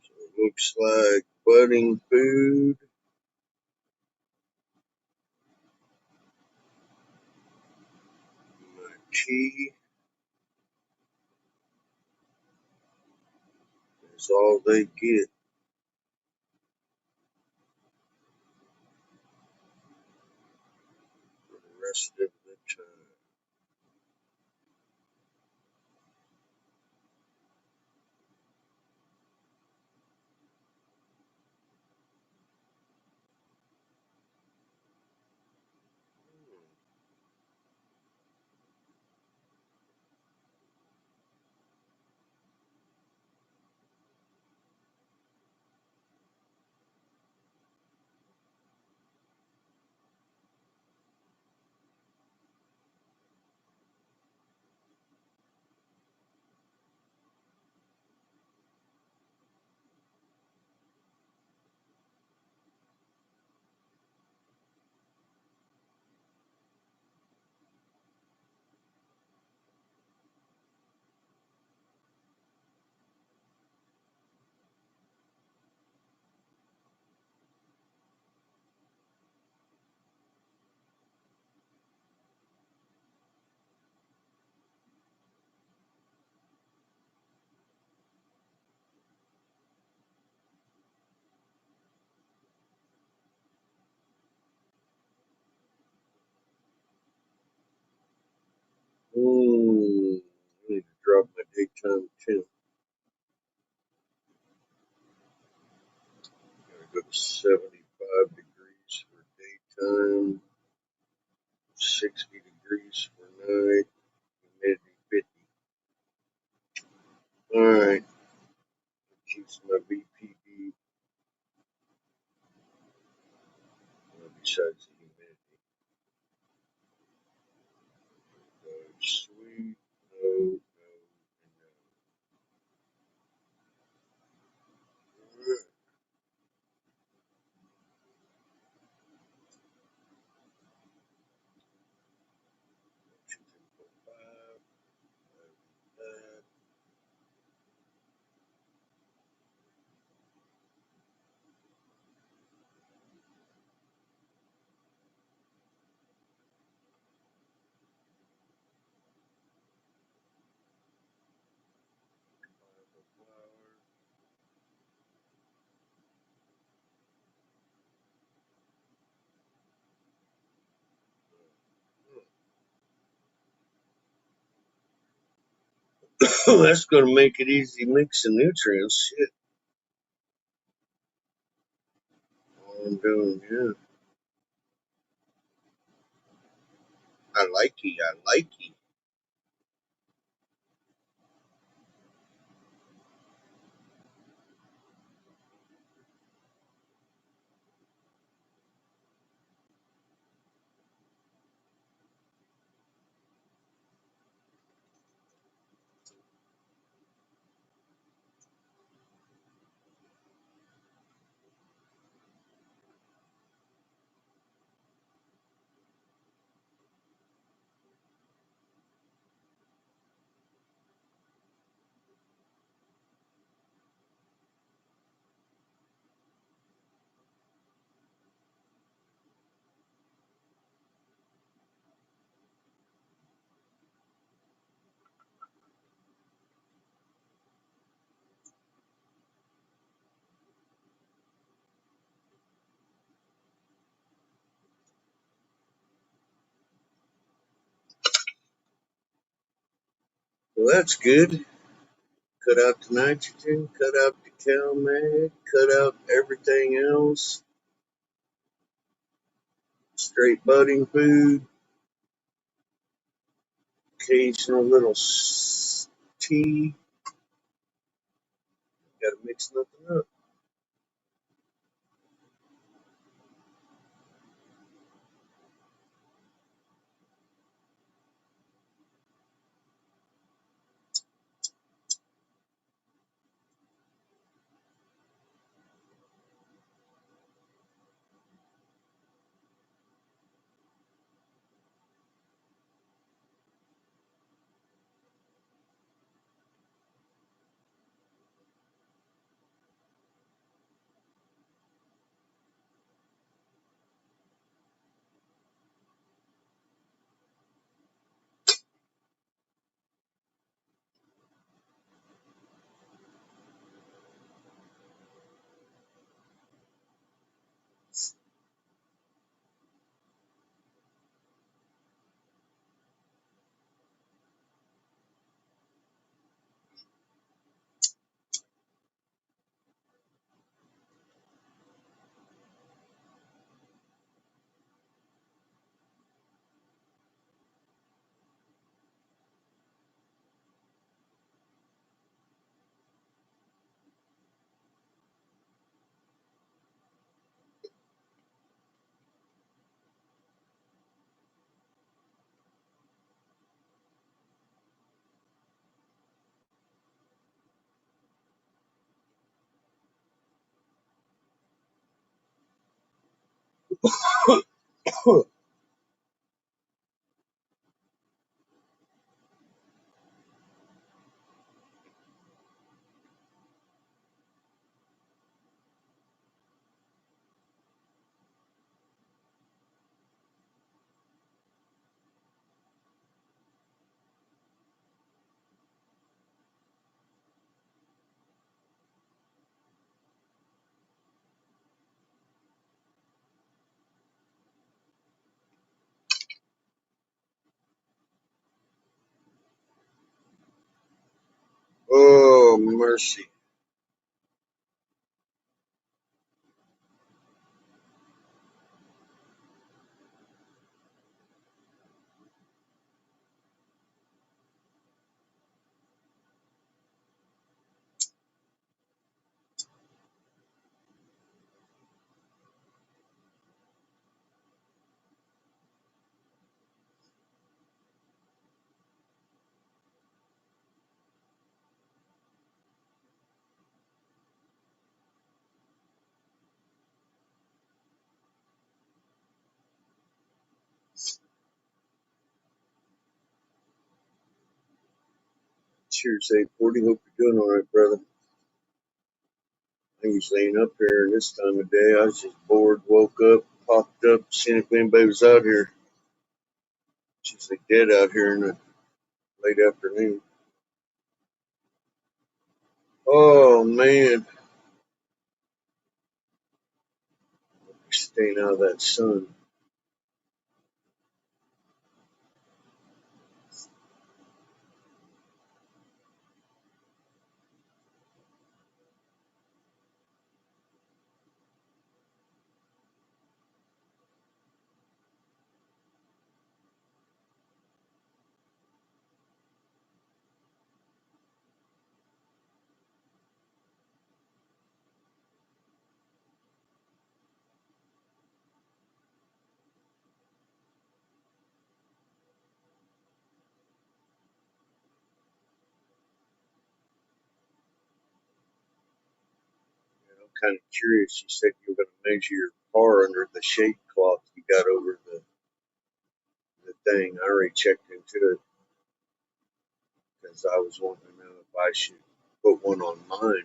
So it looks like budding food. My tea is all they get for the rest of the time. I need to drop my daytime temp. Gotta go to 75 degrees for daytime, 60 degrees for All right. Keeps my BPD besides the humidity. Sweet, no, no, and no. That's going to make it easy mixing nutrients. Shit. All I'm doing, yeah. I like it. I like it. Well, that's good. Cut out the nitrogen, cut out the CalMag, cut out everything else. Straight budding food, occasional little tea. Got to mix nothing up. Oh, mercy. Cheers, 840. Hope you're doing all right, brother. I usually ain't up here this time of day. I was just bored, woke up, popped up, seen if anybody was out here. It's usually dead out here in the late afternoon. Oh, man. Staying out of that sun. I'm kind of curious. You said you were going to measure your car under the shade cloth you got over the thing. I already checked into it because I was wanting to know if I should put one on mine.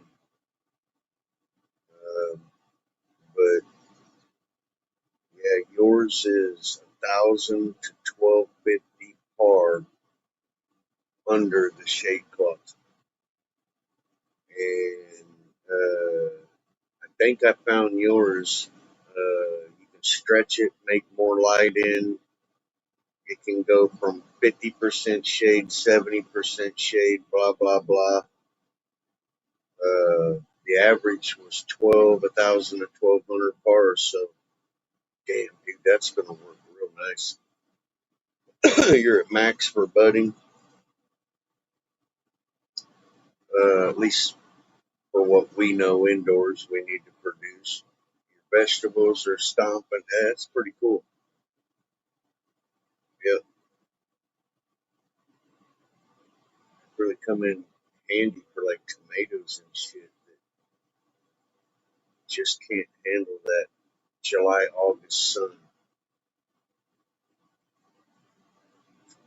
But yeah, yours is 1,000 to 1,250 par under the shade cloth, and I think I found yours. You can stretch it, make more light in. It can go from 50% shade, 70% shade, blah blah blah. The average was 1,000 to 1,200 par. So, damn, dude, that's gonna work real nice. You're at max for budding, at least for what we know indoors we need to produce. Your vegetables are stomping. That's pretty cool. Yep, really come in handy for like tomatoes and shit that just can't handle that July, August sun.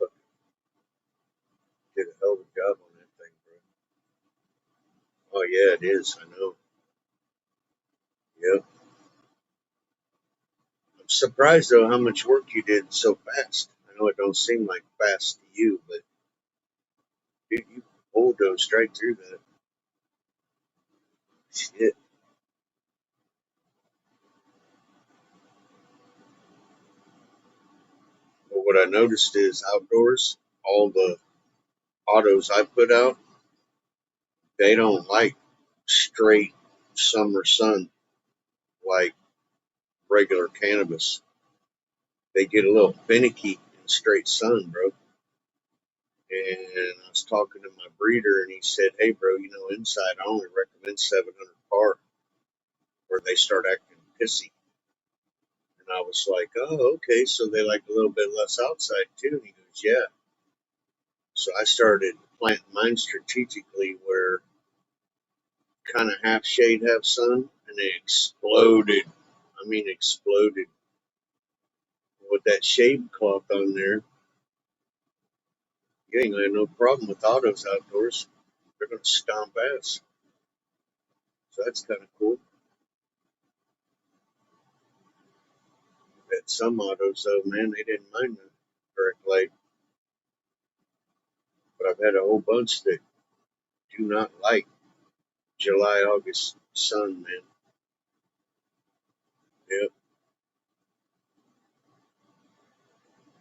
But did a hell of a job on that thing, bro. Oh yeah, it is. I know. Yep. I'm surprised though how much work you did so fast. I know it don't seem like fast to you, but dude, you bulldozed right through that. Shit. But what I noticed is outdoors, all the autos I put out, they don't like straight summer sun like regular cannabis. They get a little finicky in straight sun, bro. And I was talking to my breeder, and he said, "Hey, bro, you know, inside I only recommend 700 par, where they start acting pissy." And I was like, "Oh, okay, so they like a little bit less outside too." And he goes, "Yeah." So I started planting mine strategically, where kind of half shade, half sun, and they exploded. I mean, exploded with that shade cloth on there. You ain't gonna have no problem with autos outdoors. They're gonna stomp ass. So that's kind of cool. At some autos, though, man, they didn't mind the direct light. But I've had a whole bunch that do not like July, August sun, man. Yep.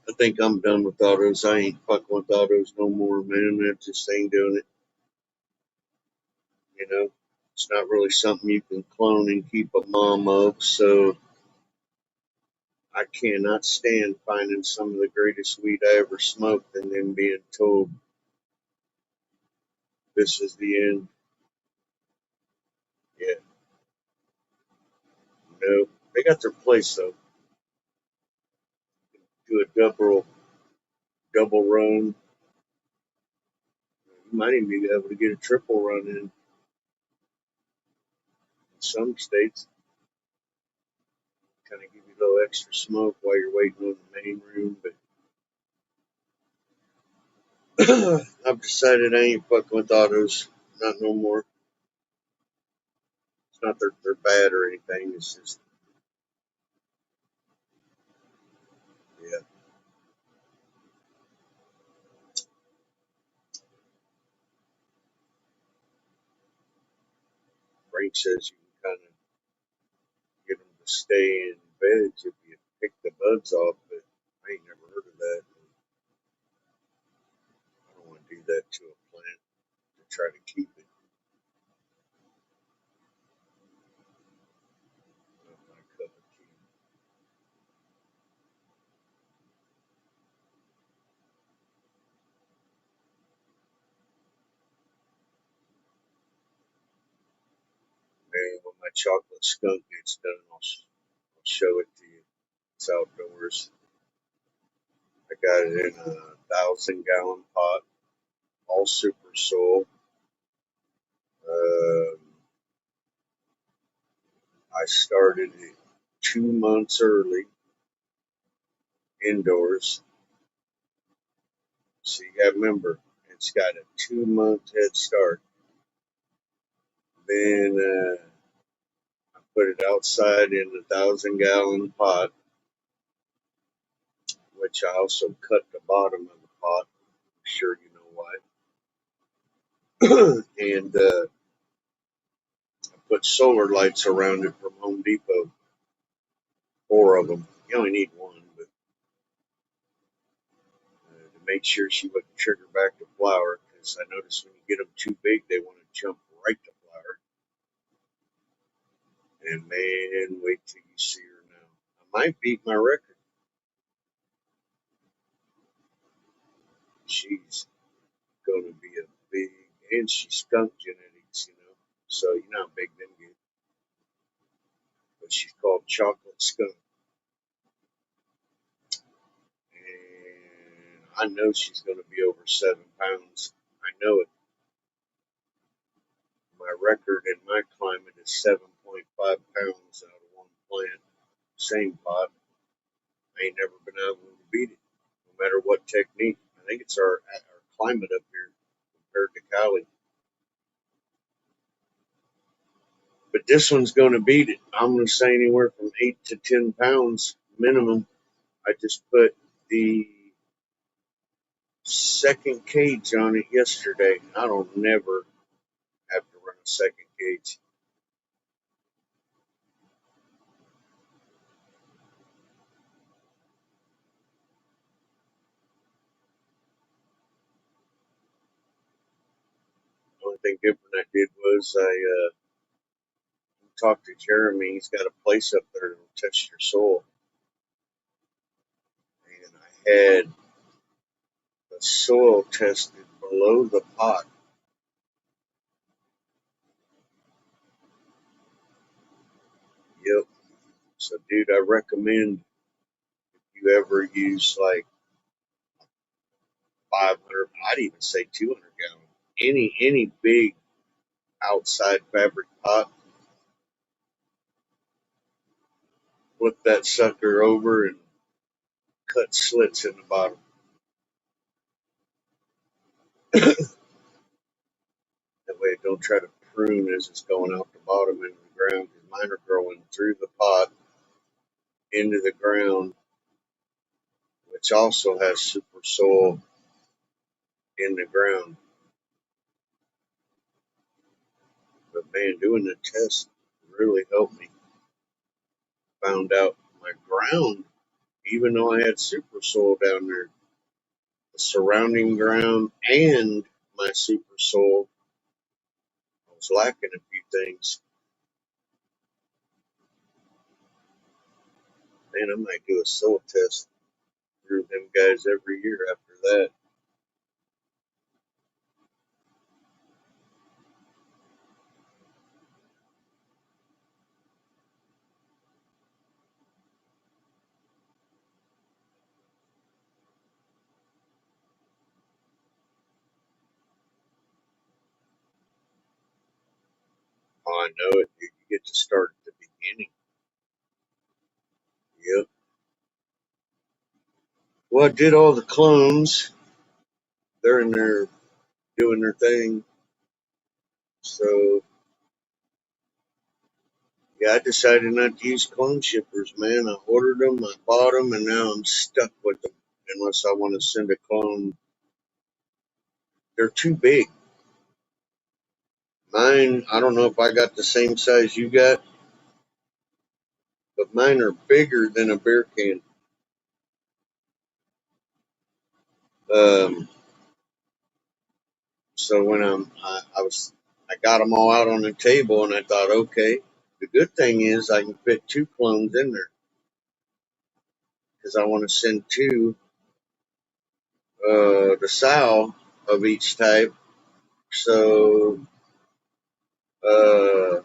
I think I'm done with autos. I ain't fucking with autos no more, man. I just ain't doing it. You know, it's not really something you can clone and keep a mom of. So I cannot stand finding some of the greatest weed I ever smoked and then being told this is the end. Yeah, no, they got their place though. Do a double run. You might even be able to get a triple run in some states. Kind of give you a little extra smoke while you're waiting on the main room. But I've decided I ain't fucking with autos. Not no more. It's not that they're bad or anything. It's just, yeah. Frank says you can kind of get them to stay in veg if you pick the buds off, but I ain't never heard of that. I don't want to do that to a plant to try to keep it. Not my cup of tea. Man, when my chocolate skunk gets done, I'll show it to you. It's outdoors. I got it in a 1,000-gallon pot, all super soil. I started it 2 months early indoors. So you got to remember, it's got a 2-month head start. Then I put it outside in the 1,000-gallon pot, which I also cut the bottom of the pot. I'm sure you know why. And I put solar lights around it from Home Depot, 4 of them. You only need one, but to make sure she wouldn't trigger back to flower, because I noticed when you get them too big, they want to jump right to flower. And man, wait till you see her now. I might beat my record. She's going to be a big, and she's skunk genetics, you know. So you know how big them get. But she's called Chocolate Skunk. And I know she's going to be over 7 pounds. I know it. My record in my climate is 7.5 pounds out of one plant. Same pot. I ain't never been able to beat it, no matter what technique. I think it's our climate up here compared to Cali. But this one's going to beat it. I'm going to say anywhere from 8 to 10 pounds minimum. I just put the second cage on it yesterday. I don't never have to run a second cage. The only thing different I did was I talked to Jeremy. He's got a place up there that'll test your soil. And I had the soil tested below the pot. Yep. So, dude, I recommend if you ever use like 500, I'd even say 200 gallon, any big outside fabric pot, flip that sucker over and cut slits in the bottom. That way it don't try to prune as it's going out the bottom into the ground, because mine are growing through the pot into the ground, which also has super soil in the ground. But man, doing the test really helped me. Found out my ground, even though I had super soil down there, the surrounding ground and my super soil, I was lacking a few things. Man, I might do a soil test through them guys every year after that. Oh, I know it. You get to start at the beginning. Yep. Well, I did all the clones. they're in there doing their thing. So yeah, I decided not to use clone shippers, man. I ordered them, I bought them, and now I'm stuck with them unless I want to send a clone. They're too big. Mine, I don't know if I got the same size you got, but mine are bigger than a beer can. So when I got them all out on the table, and I thought, okay, the good thing is I can fit 2 clones in there because I want to send 2 the sow of each type. So you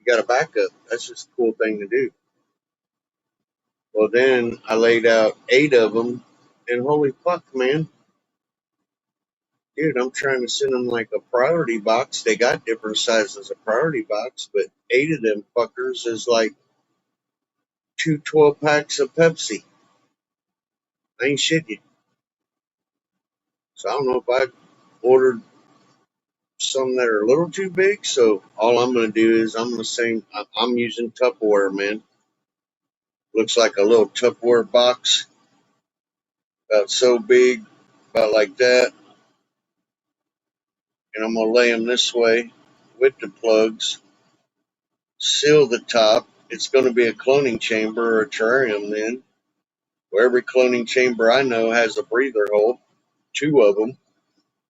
got a backup. That's just a cool thing to do. Well, then I laid out 8 of them, and holy fuck, man. Dude, I'm trying to send them like a priority box. They got different sizes of priority box, but 8 of them fuckers is like 2 12-packs of Pepsi. I ain't shitting you. So I don't know if I ordered some that are a little too big. So all I'm going to do is I'm using Tupperware, man. Looks like a little Tupperware box, about so big, about like that. And I'm going to lay them this way with the plugs, seal the top. It's going to be a cloning chamber or a terrarium then, where every cloning chamber I know has a breather hole, 2 of them,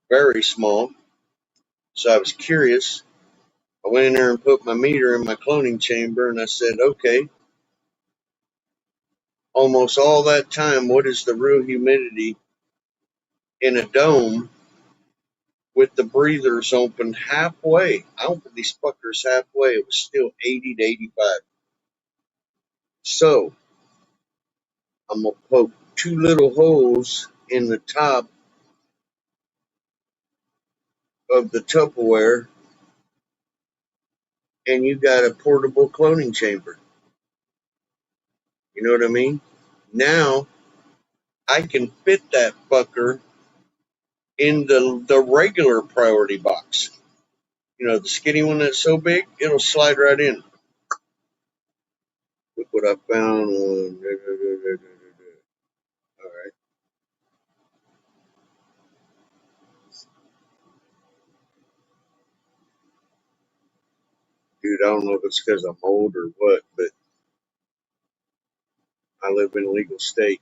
very small. So I was curious. I went in there and put my meter in my cloning chamber, and I said, okay, almost all that time, what is the real humidity in a dome with the breathers open halfway? I opened these fuckers halfway. It was still 80 to 85. So I'm going to poke 2 little holes in the top of the Tupperware, and you got a portable cloning chamber. You know what I mean? Now I can fit that fucker in the regular priority box. You know, the skinny one that's so big, it'll slide right in. Look what I found on. All right. Dude, I don't know if it's because I'm old or what, but I live in a legal state,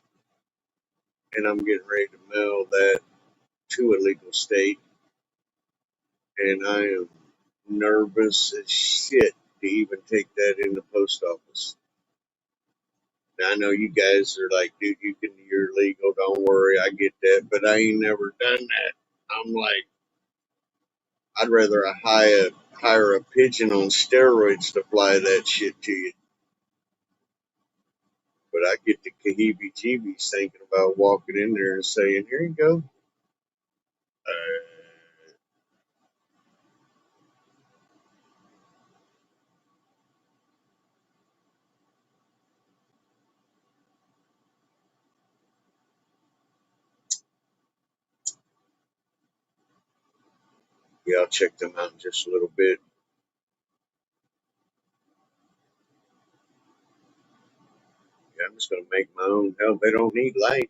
and I'm getting ready to mail that to a legal state, and I am nervous as shit to even take that in the post office. Now, I know you guys are like, dude, you're legal, don't worry, I get that, but I ain't never done that. I'm like, I'd rather hire a pigeon on steroids to fly that shit to you. But I get the kahibie-jeebies thinking about walking in there and saying, here you go. Yeah, I'll check them out in just a little bit. Yeah, I'm just going to make my own. Hell, they don't need light.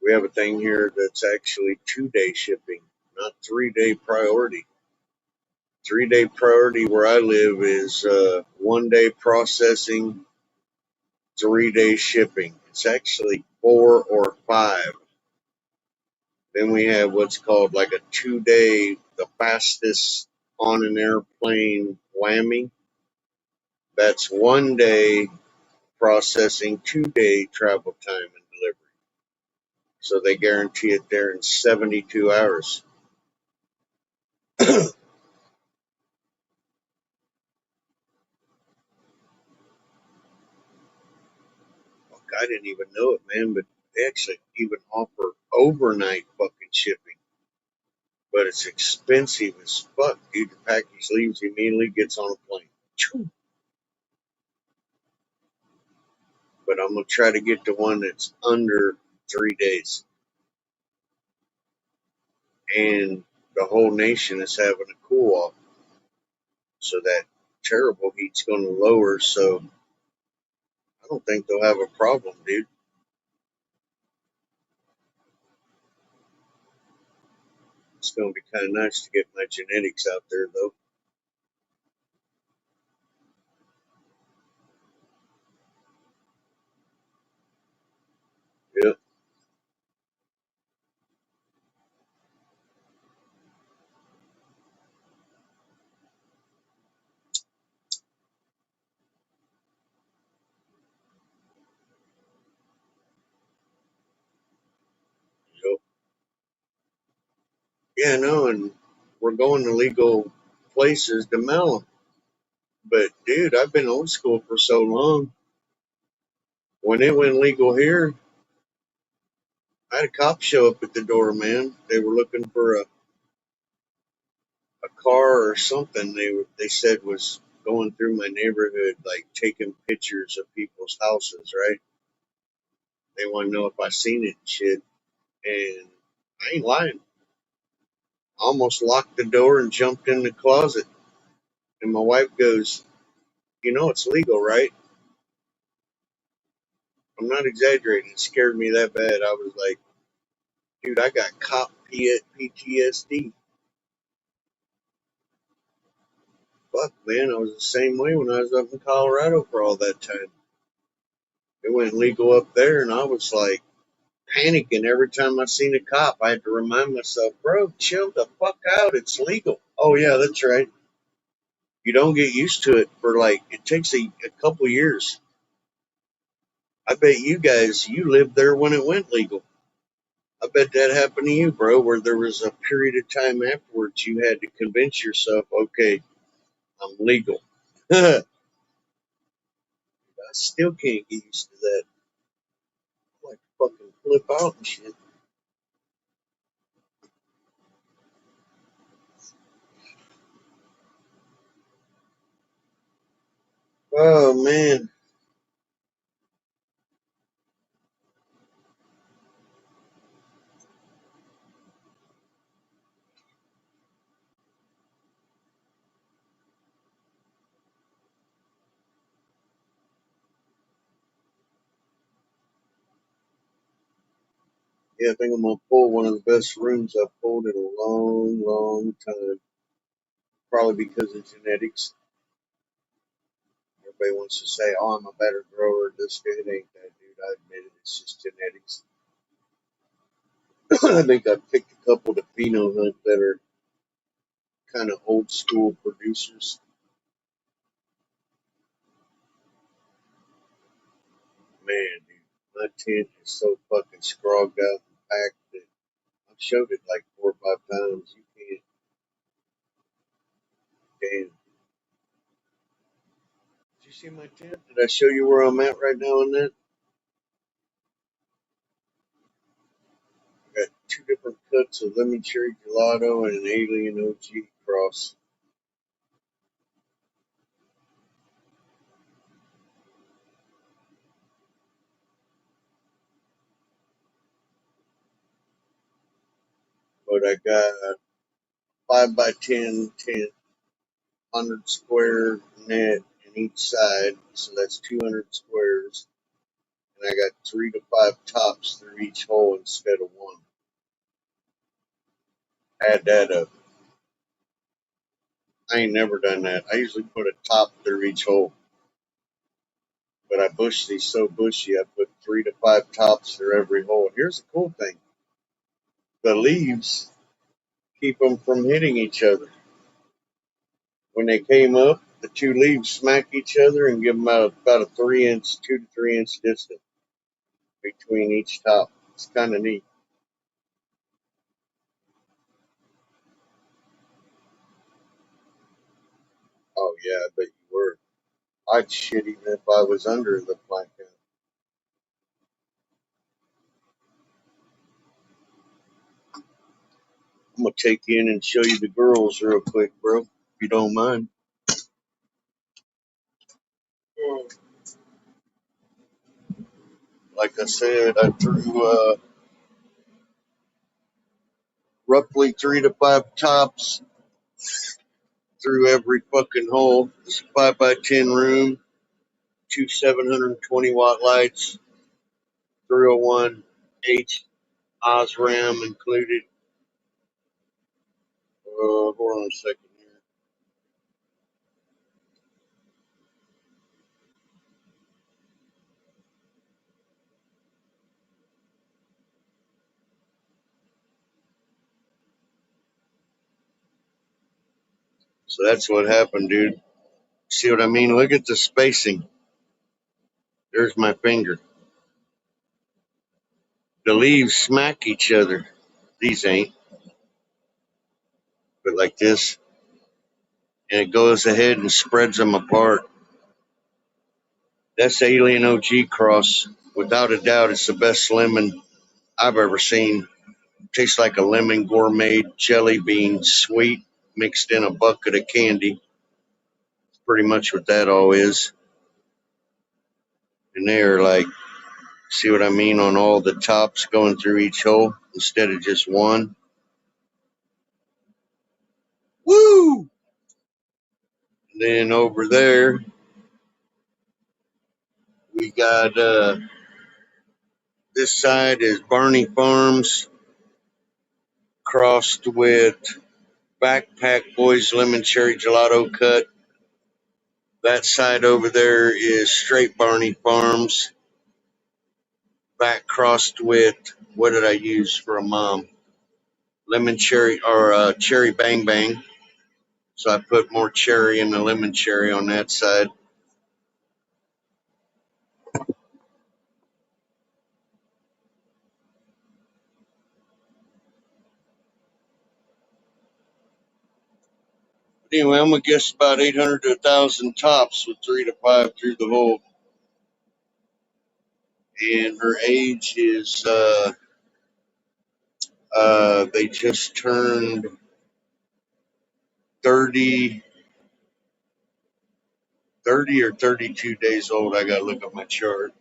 We have a thing here that's actually 2-day shipping, not 3-day priority. 3-day priority where I live is 1-day processing, 3-day shipping. It's actually 4 or 5. Then we have what's called like a 2-day, the fastest on an airplane whammy. That's 1 day processing, 2-day travel time and delivery. So they guarantee it there in 72 hours. I didn't even know it, man, but they actually even offer overnight fucking shipping. But it's expensive as fuck, dude. The package leaves immediately, gets on a plane. Choo. But I'm going to try to get to one that's under 3 days. and the whole nation is having a cool off. So that terrible heat's going to lower. So I don't think they'll have a problem, dude. It's going to be kind of nice to get my genetics out there, though. Yep. Yep. Yeah, no, and we're going to legal places to mail them. But, dude, I've been old school for so long. When it went legal here, I had a cop show up at the door, man. They were looking for a car or something they said was going through my neighborhood, like taking pictures of people's houses, right? They want to know if I seen it and shit. And I ain't lying. I almost locked the door and jumped in the closet. And my wife goes, "You know it's legal, right?" I'm not exaggerating. It scared me that bad. I was like, dude, I got cop PTSD. Fuck, man, I was the same way when I was up in Colorado for all that time. It went legal up there, and I was like panicking every time I seen a cop. I had to remind myself, bro, chill the fuck out. It's legal. Oh, yeah, that's right. You don't get used to it for like, it takes a couple years. I bet you guys, you lived there when it went legal. I bet that happened to you, bro, where there was a period of time afterwards you had to convince yourself, okay, I'm legal. I still can't get used to that. I like fucking flip out and shit. Oh, man. Yeah, I think I'm going to pull one of the best rooms I've pulled in a long, long time. Probably because of genetics. Everybody wants to say, oh, I'm a better grower. This kid ain't that, dude. I admit it. It's just genetics. I think I picked a couple to Pinot Hunt that are kind of old school producers. Man, dude, my tent is so fucking scrogged out and packed that I've showed it like 4 or 5 times. You can't. Damn. Did you see my tent? Did I show you where I'm at right now in that? I got 2 different cuts of lemon cherry gelato and an alien OG cross. But I got 5 by 10 tent, 100 square net in each side, so that's 200 squares. And I got 3 to 5 tops through each hole instead of 1. Add that up. I ain't never done that. I usually put a top through each hole. But I bush these so bushy, I put 3 to 5 tops through every hole. Here's the cool thing. The leaves keep them from hitting each other. When they came up, the 2 leaves smack each other and give them about a 2 to 3 inch distance between each top. It's kind of neat. Oh, yeah, I bet you were. I'd shit even if I was under the plant. I'm going to take you in and show you the girls real quick, bro, if you don't mind. Like I said, I threw roughly 3 to 5 tops through every fucking hole. It's a 5x10 room, 2 720-watt lights, 301H Osram included. Hold on a second here. So that's what happened, dude. See what I mean? Look at the spacing. There's my finger. The leaves smack each other. These ain't. But like this. And it goes ahead and spreads them apart. That's Alien OG Cross. Without a doubt, it's the best lemon I've ever seen. Tastes like a lemon gourmet jelly bean, sweet, mixed in a bucket of candy. Pretty much what that all is. And they're like, see what I mean, on all the tops going through each hole instead of just one. Woo! And then over there, we got this side is Barney Farms crossed with Backpack Boys Lemon Cherry Gelato Cut. That side over there is straight Barney Farms. Back crossed with, what did I use for a mom? Lemon cherry or cherry bang bang. So I put more cherry in the lemon cherry on that side. Anyway, I'm going to guess about 800 to 1,000 tops with 3 to 5 through the hole. And her age is, they just turned 30 or 32 days old. I got to look at my chart.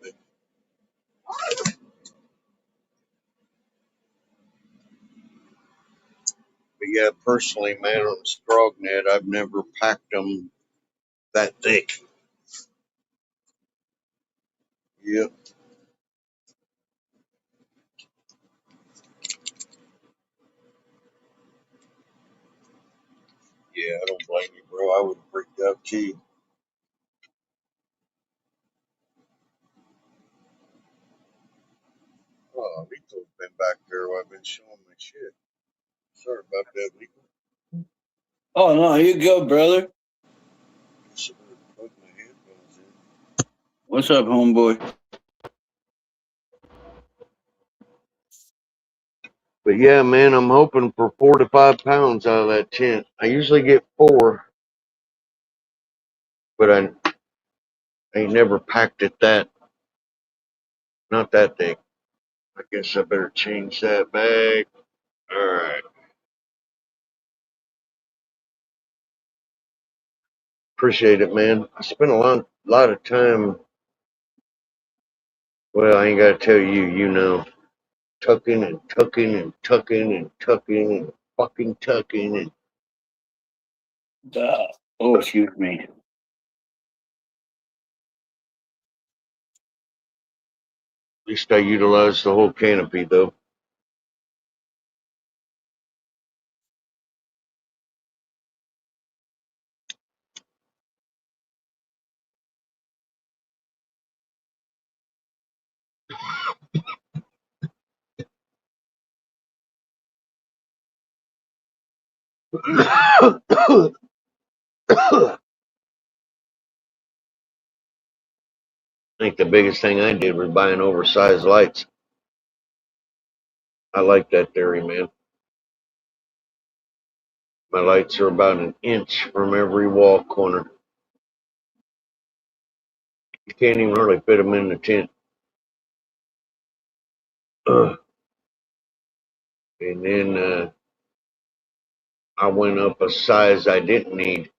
But yeah, personally, man, on the Strognet, I've never packed them that thick. Yep. Yeah, I don't blame you, bro. I would have freaked out too. Oh, Lito's been back there while I've been showing my shit. Sorry about that, Lito. Oh no, you go, brother. What's up, homeboy? But yeah, man, I'm hoping for 4 to 5 pounds out of that tent. I usually get 4, but I ain't never packed it that, not that thick. I guess I better change that bag. All right. Appreciate it, man. I spent a lot of time. Well, I ain't got to tell you, you know, tucking and tucking and tucking and tucking and fucking tucking and. Oh, excuse me. At least I utilized the whole canopy, though. I think the biggest thing I did was buying oversized lights. I like that theory, man. My lights are about an inch from every wall corner. You can't even really fit them in the tent. And then I went up a size I didn't need.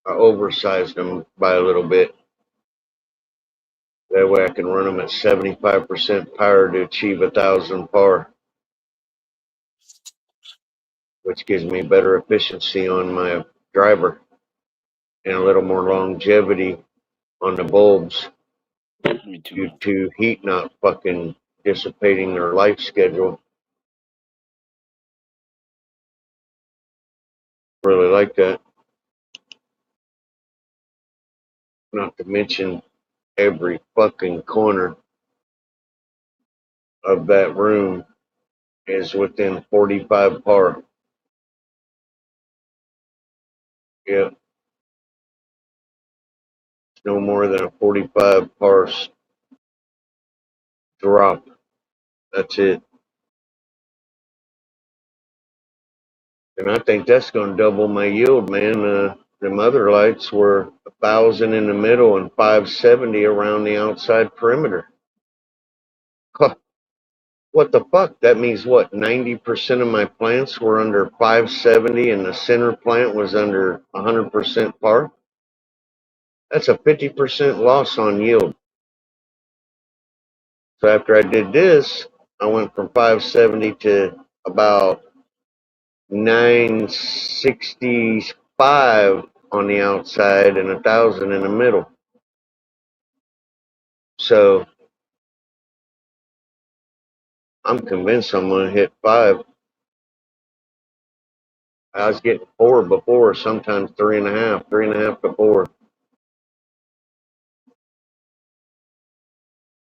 I oversized them by a little bit. That way I can run them at 75% power to achieve 1,000 par. which gives me better efficiency on my driver and a little more longevity on the bulbs due to heat not fucking dissipating their life schedule. Really like that. Not to mention every fucking corner of that room is within 45 par. Yep. No more than a 45 par drop. That's it. And I think that's going to double my yield, man. Them other lights were 1,000 in the middle and 570 around the outside perimeter. Huh. What the fuck? That means what? 90% of my plants were under 570 and the center plant was under 100% par? That's a 50% loss on yield. So after I did this, I went from 570 to about 965 on the outside and 1,000 in the middle. So I'm convinced I'm going to hit 5. I was getting 4 before, sometimes 3.5 to 4.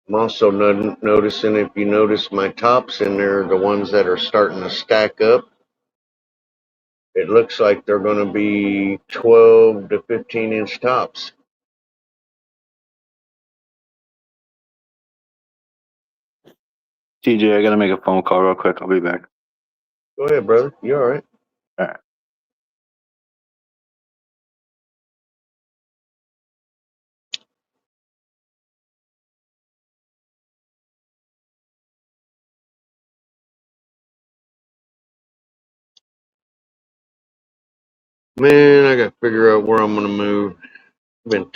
I'm also noticing, if you notice my tops in there, the ones that are starting to stack up, it looks like they're going to be 12 to 15 inch tops. TJ, I gotta make a phone call real quick. I'll be back. Go ahead, brother. You all right? All right. Man, I got to figure out where I'm going to move. I've been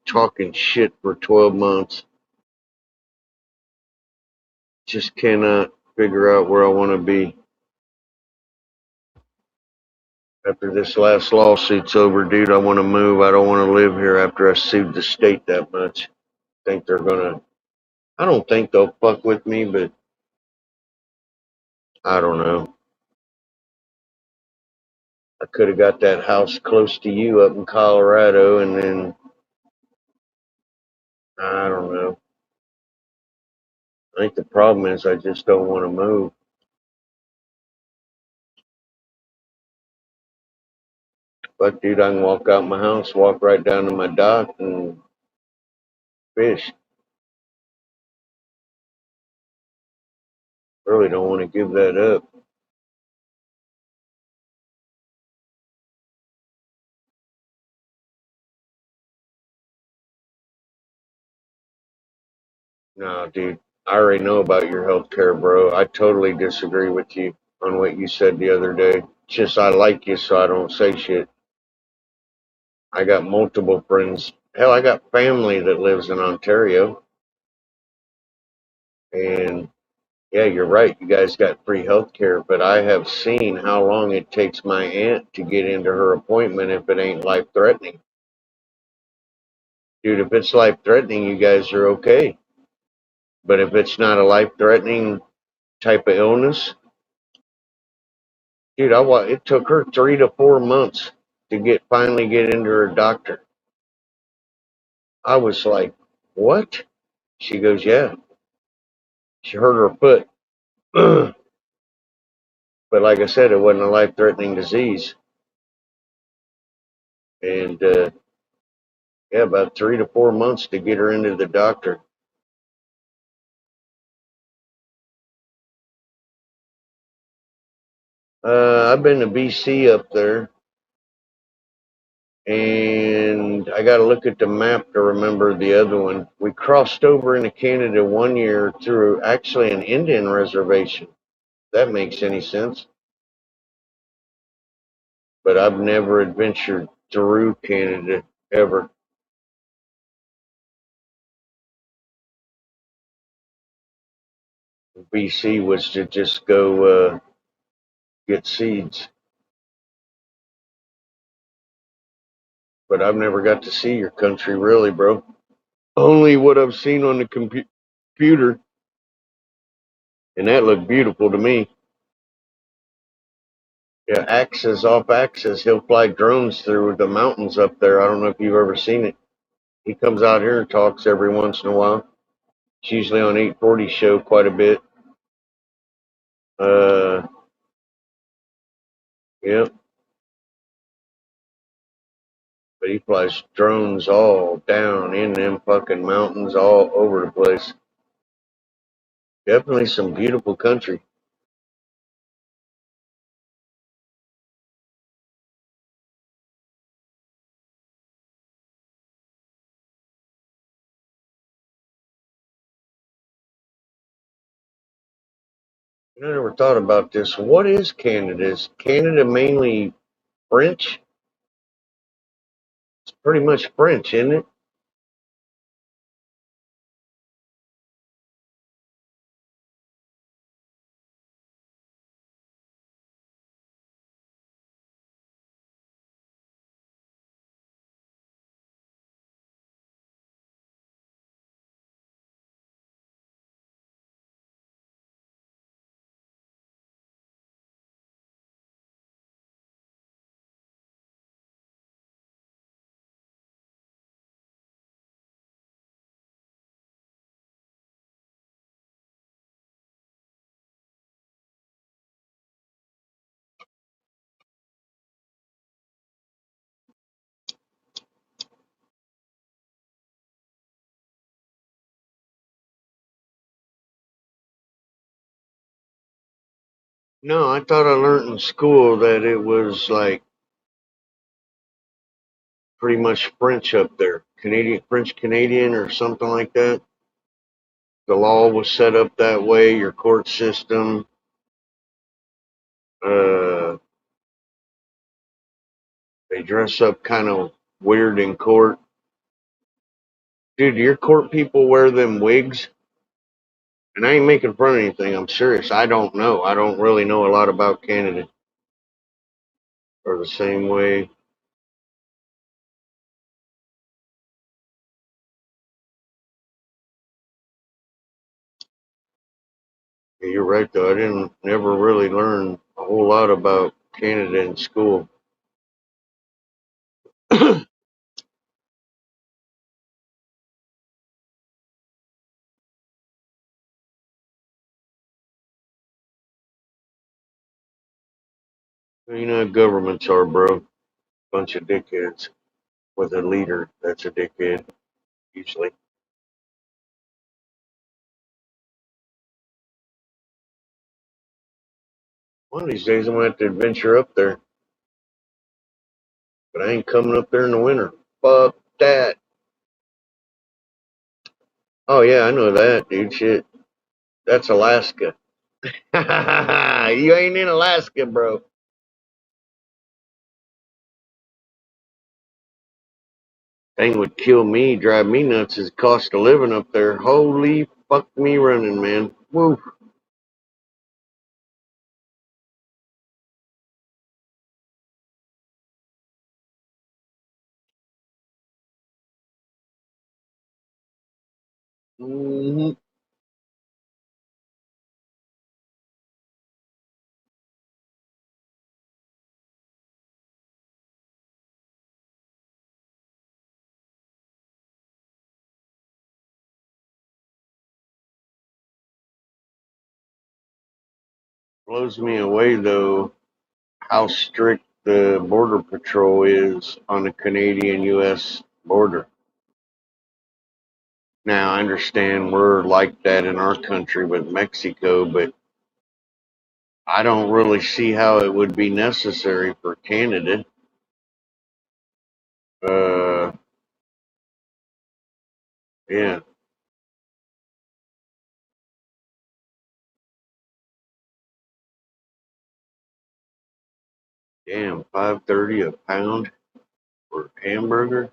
talking shit for 12 months. Just cannot figure out where I want to be. After this last lawsuit's over, dude, I want to move. I don't want to live here after I sued the state that much. I don't think they'll fuck with me, but I don't know. I could have got that house close to you up in Colorado, and then I don't know. I think the problem is I just don't want to move. But dude, I can walk out my house, walk right down to my dock, and fish. Really don't want to give that up. No, dude, I already know about your health care, bro. I totally disagree with you on what you said the other day. Just I like you, so I don't say shit. I got multiple friends. Hell, I got family that lives in Ontario. And yeah, you're right. You guys got free health care, but I have seen how long it takes my aunt to get into her appointment if it ain't life threatening. Dude, if it's life threatening, you guys are okay. But if it's not a life threatening type of illness, dude, it took her 3 to 4 months to finally get into her doctor. I was like, what? She goes, yeah. She hurt her foot. But like I said, it wasn't a life-threatening disease. And yeah, about 3 to 4 months to get her into the doctor. I've been to BC up there, and I got to look at the map to remember the other one. We crossed over into Canada one year through actually an Indian reservation. That makes any sense. But I've never adventured through Canada ever. BC was to just go get seeds. but I've never got to see your country really, bro. Only what I've seen on the computer, and that looked beautiful to me. Yeah, off Axis, he'll fly drones through the mountains up there. I don't know if you've ever seen it. He comes out here and talks every once in a while. It's usually on 840 show quite a bit. Yeah, but he flies drones all down in them fucking mountains all over the place. Definitely some beautiful country. I never thought about this. What is Canada? Is Canada mainly French? It's pretty much French, isn't it? No, I thought I learned in school that it was like pretty much French up there. Canadian, French Canadian or something like that. The law was set up that way, your court system. Uh, they dress up kind of weird in court. Dude, do your court people wear them wigs? And I ain't making fun of anything. I'm serious. I don't know. I don't really know a lot about Canada. Or the same way. Yeah, you're right though. I didn't never really learn a whole lot about Canada in school. You know how governments are, bro. Bunch of dickheads with a leader that's a dickhead, usually. One of these days I'm gonna have to adventure up there. But I ain't coming up there in the winter. Fuck that. Oh yeah, I know that, dude. Shit. That's Alaska. You ain't in Alaska, bro. Thing would kill me, drive me nuts is the cost of living up there. Holy fuck me running, man. Woo. Hmm. Blows me away though how strict the border patrol is on the Canadian US border. Now I understand we're like that in our country with Mexico, but I don't really see how it would be necessary for Canada. Uh, yeah, damn, 5.30 a pound for a hamburger.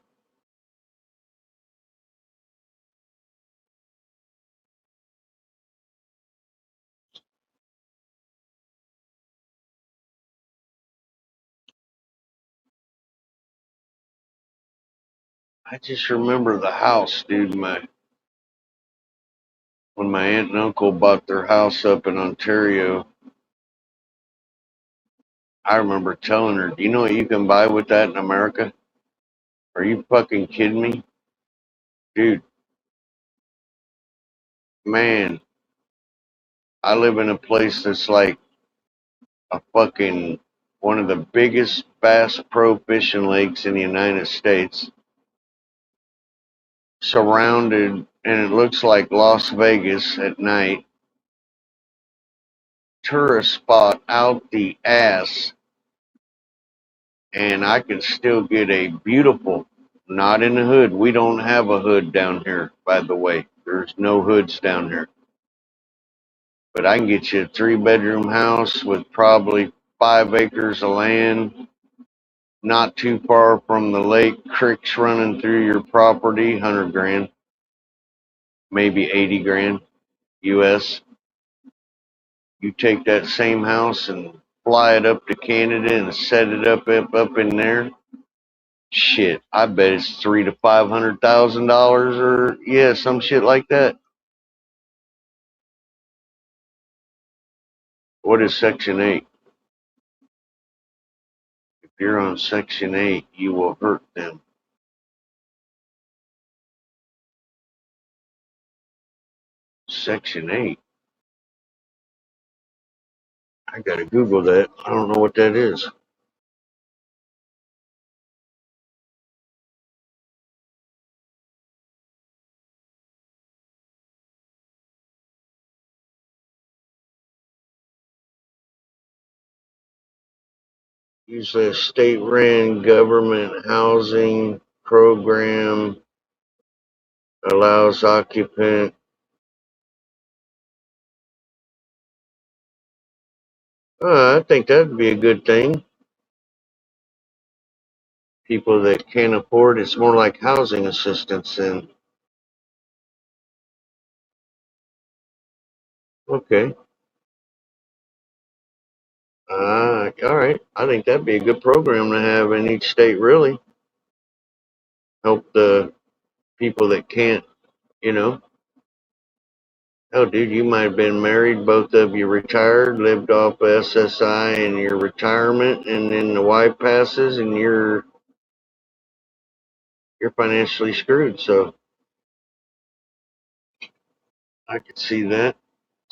I just remember the house, dude. When my aunt and uncle bought their house up in Ontario, I remember telling her, "Do you know what you can buy with that in America? Are you fucking kidding me, dude? Man, I live in a place that's like a fucking one of the biggest bass pro fishing lakes in the United States, surrounded, and it looks like Las Vegas at night. Tourist spot out the ass, and I can still get a beautiful, not in the hood. We don't have a hood down here, by the way. There's no hoods down here. But I can get you a 3-bedroom house with probably 5 acres of land, not too far from the lake, creeks running through your property, 100 grand, maybe 80 grand US. You take that same house and fly it up to Canada and set it up in there. Shit, I bet it's $300,000 to $500,000, or yeah, some shit like that. What is Section 8? If you're on Section 8, you will hurt them. Section 8? I gotta Google that. I don't know what that is. Usually a state-run government housing program allows occupant. I think that'd be a good thing. People that can't afford it's more like housing assistance. And okay, all right. I think that'd be a good program to have in each state. Really help the people that can't. You know, oh, dude, you might have been married, both of you retired, lived off SSI in your retirement, and then the wife passes, and you're financially screwed. So I could see that,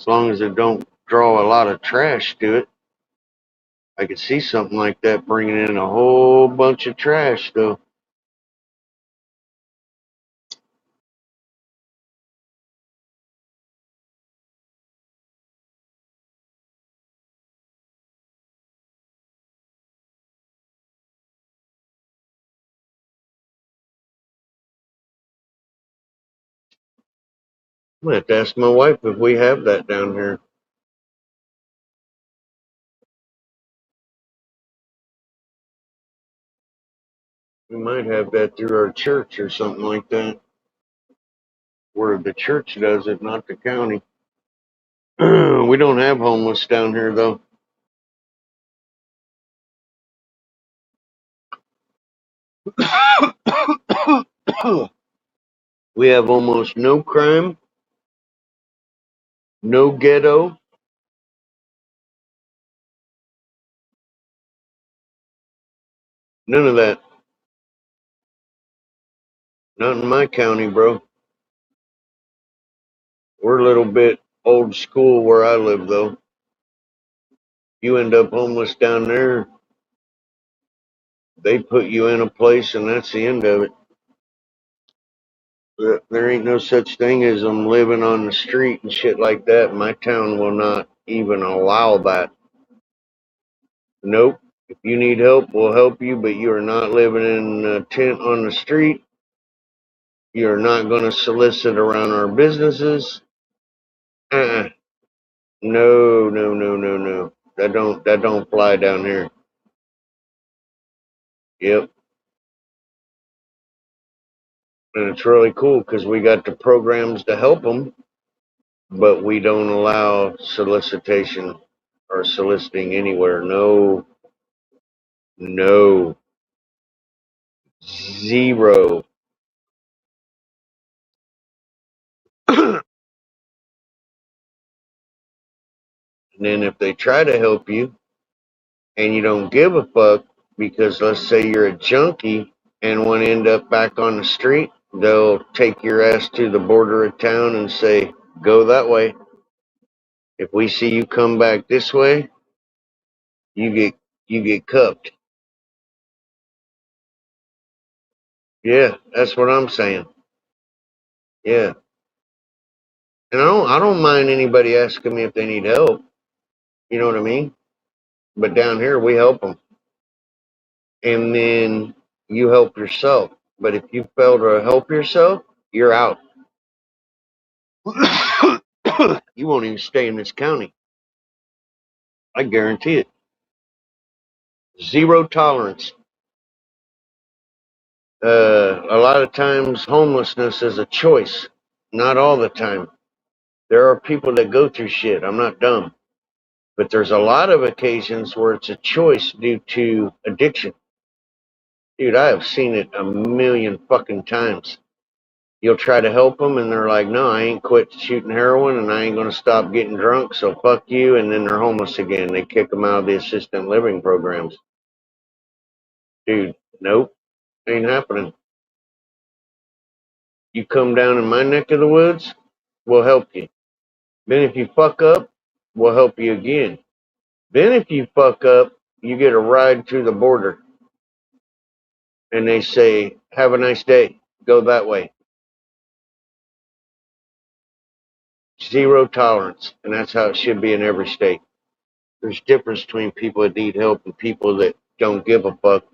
as long as it don't draw a lot of trash to it. I could see something like that bringing in a whole bunch of trash, though. I'm gonna have to ask my wife if we have that down here. We might have that through our church or something like that, where the church does it, not the county. We don't have homeless down here, though. We have almost no crime, no ghetto. None of that. Not in my county, bro. We're a little bit old school where I live, though. You end up homeless down there, they put you in a place, and that's the end of it. There ain't no such thing as them living on the street and shit like that. My town will not even allow that. Nope. If you need help, we'll help you, but you are not living in a tent on the street. You're not going to solicit around our businesses. Uh-uh. No, no, no, no, no. That don't fly down here. Yep. And it's really cool because we got the programs to help them, but we don't allow solicitation or soliciting anywhere. No, no, zero. And then if they try to help you and you don't give a fuck, because let's say you're a junkie and want to end up back on the street, they'll take your ass to the border of town and say, go that way. If we see you come back this way, you get cuffed. Yeah, that's what I'm saying. Yeah. And I don't mind anybody asking me if they need help. You know what I mean? But down here we help them. And then you help yourself. But if you fail to help yourself, you're out. You won't even stay in this county. I guarantee it. Zero tolerance. A lot of times homelessness is a choice. Not all the time. There are people that go through shit. I'm not dumb. But there's a lot of occasions where it's a choice due to addiction. Dude, I have seen it a million fucking times. You'll try to help them and they're like, no, I ain't quit shooting heroin and I ain't going to stop getting drunk, so fuck you. And then they're homeless again. They kick them out of the assisted living programs. Dude, nope, ain't happening. You come down in my neck of the woods, we'll help you. Then if you fuck up, we'll help you again. Then if you fuck up, you get a ride to the border. And they say, have a nice day. Go that way. Zero tolerance. And that's how it should be in every state. There's difference between people that need help and people that don't give a fuck.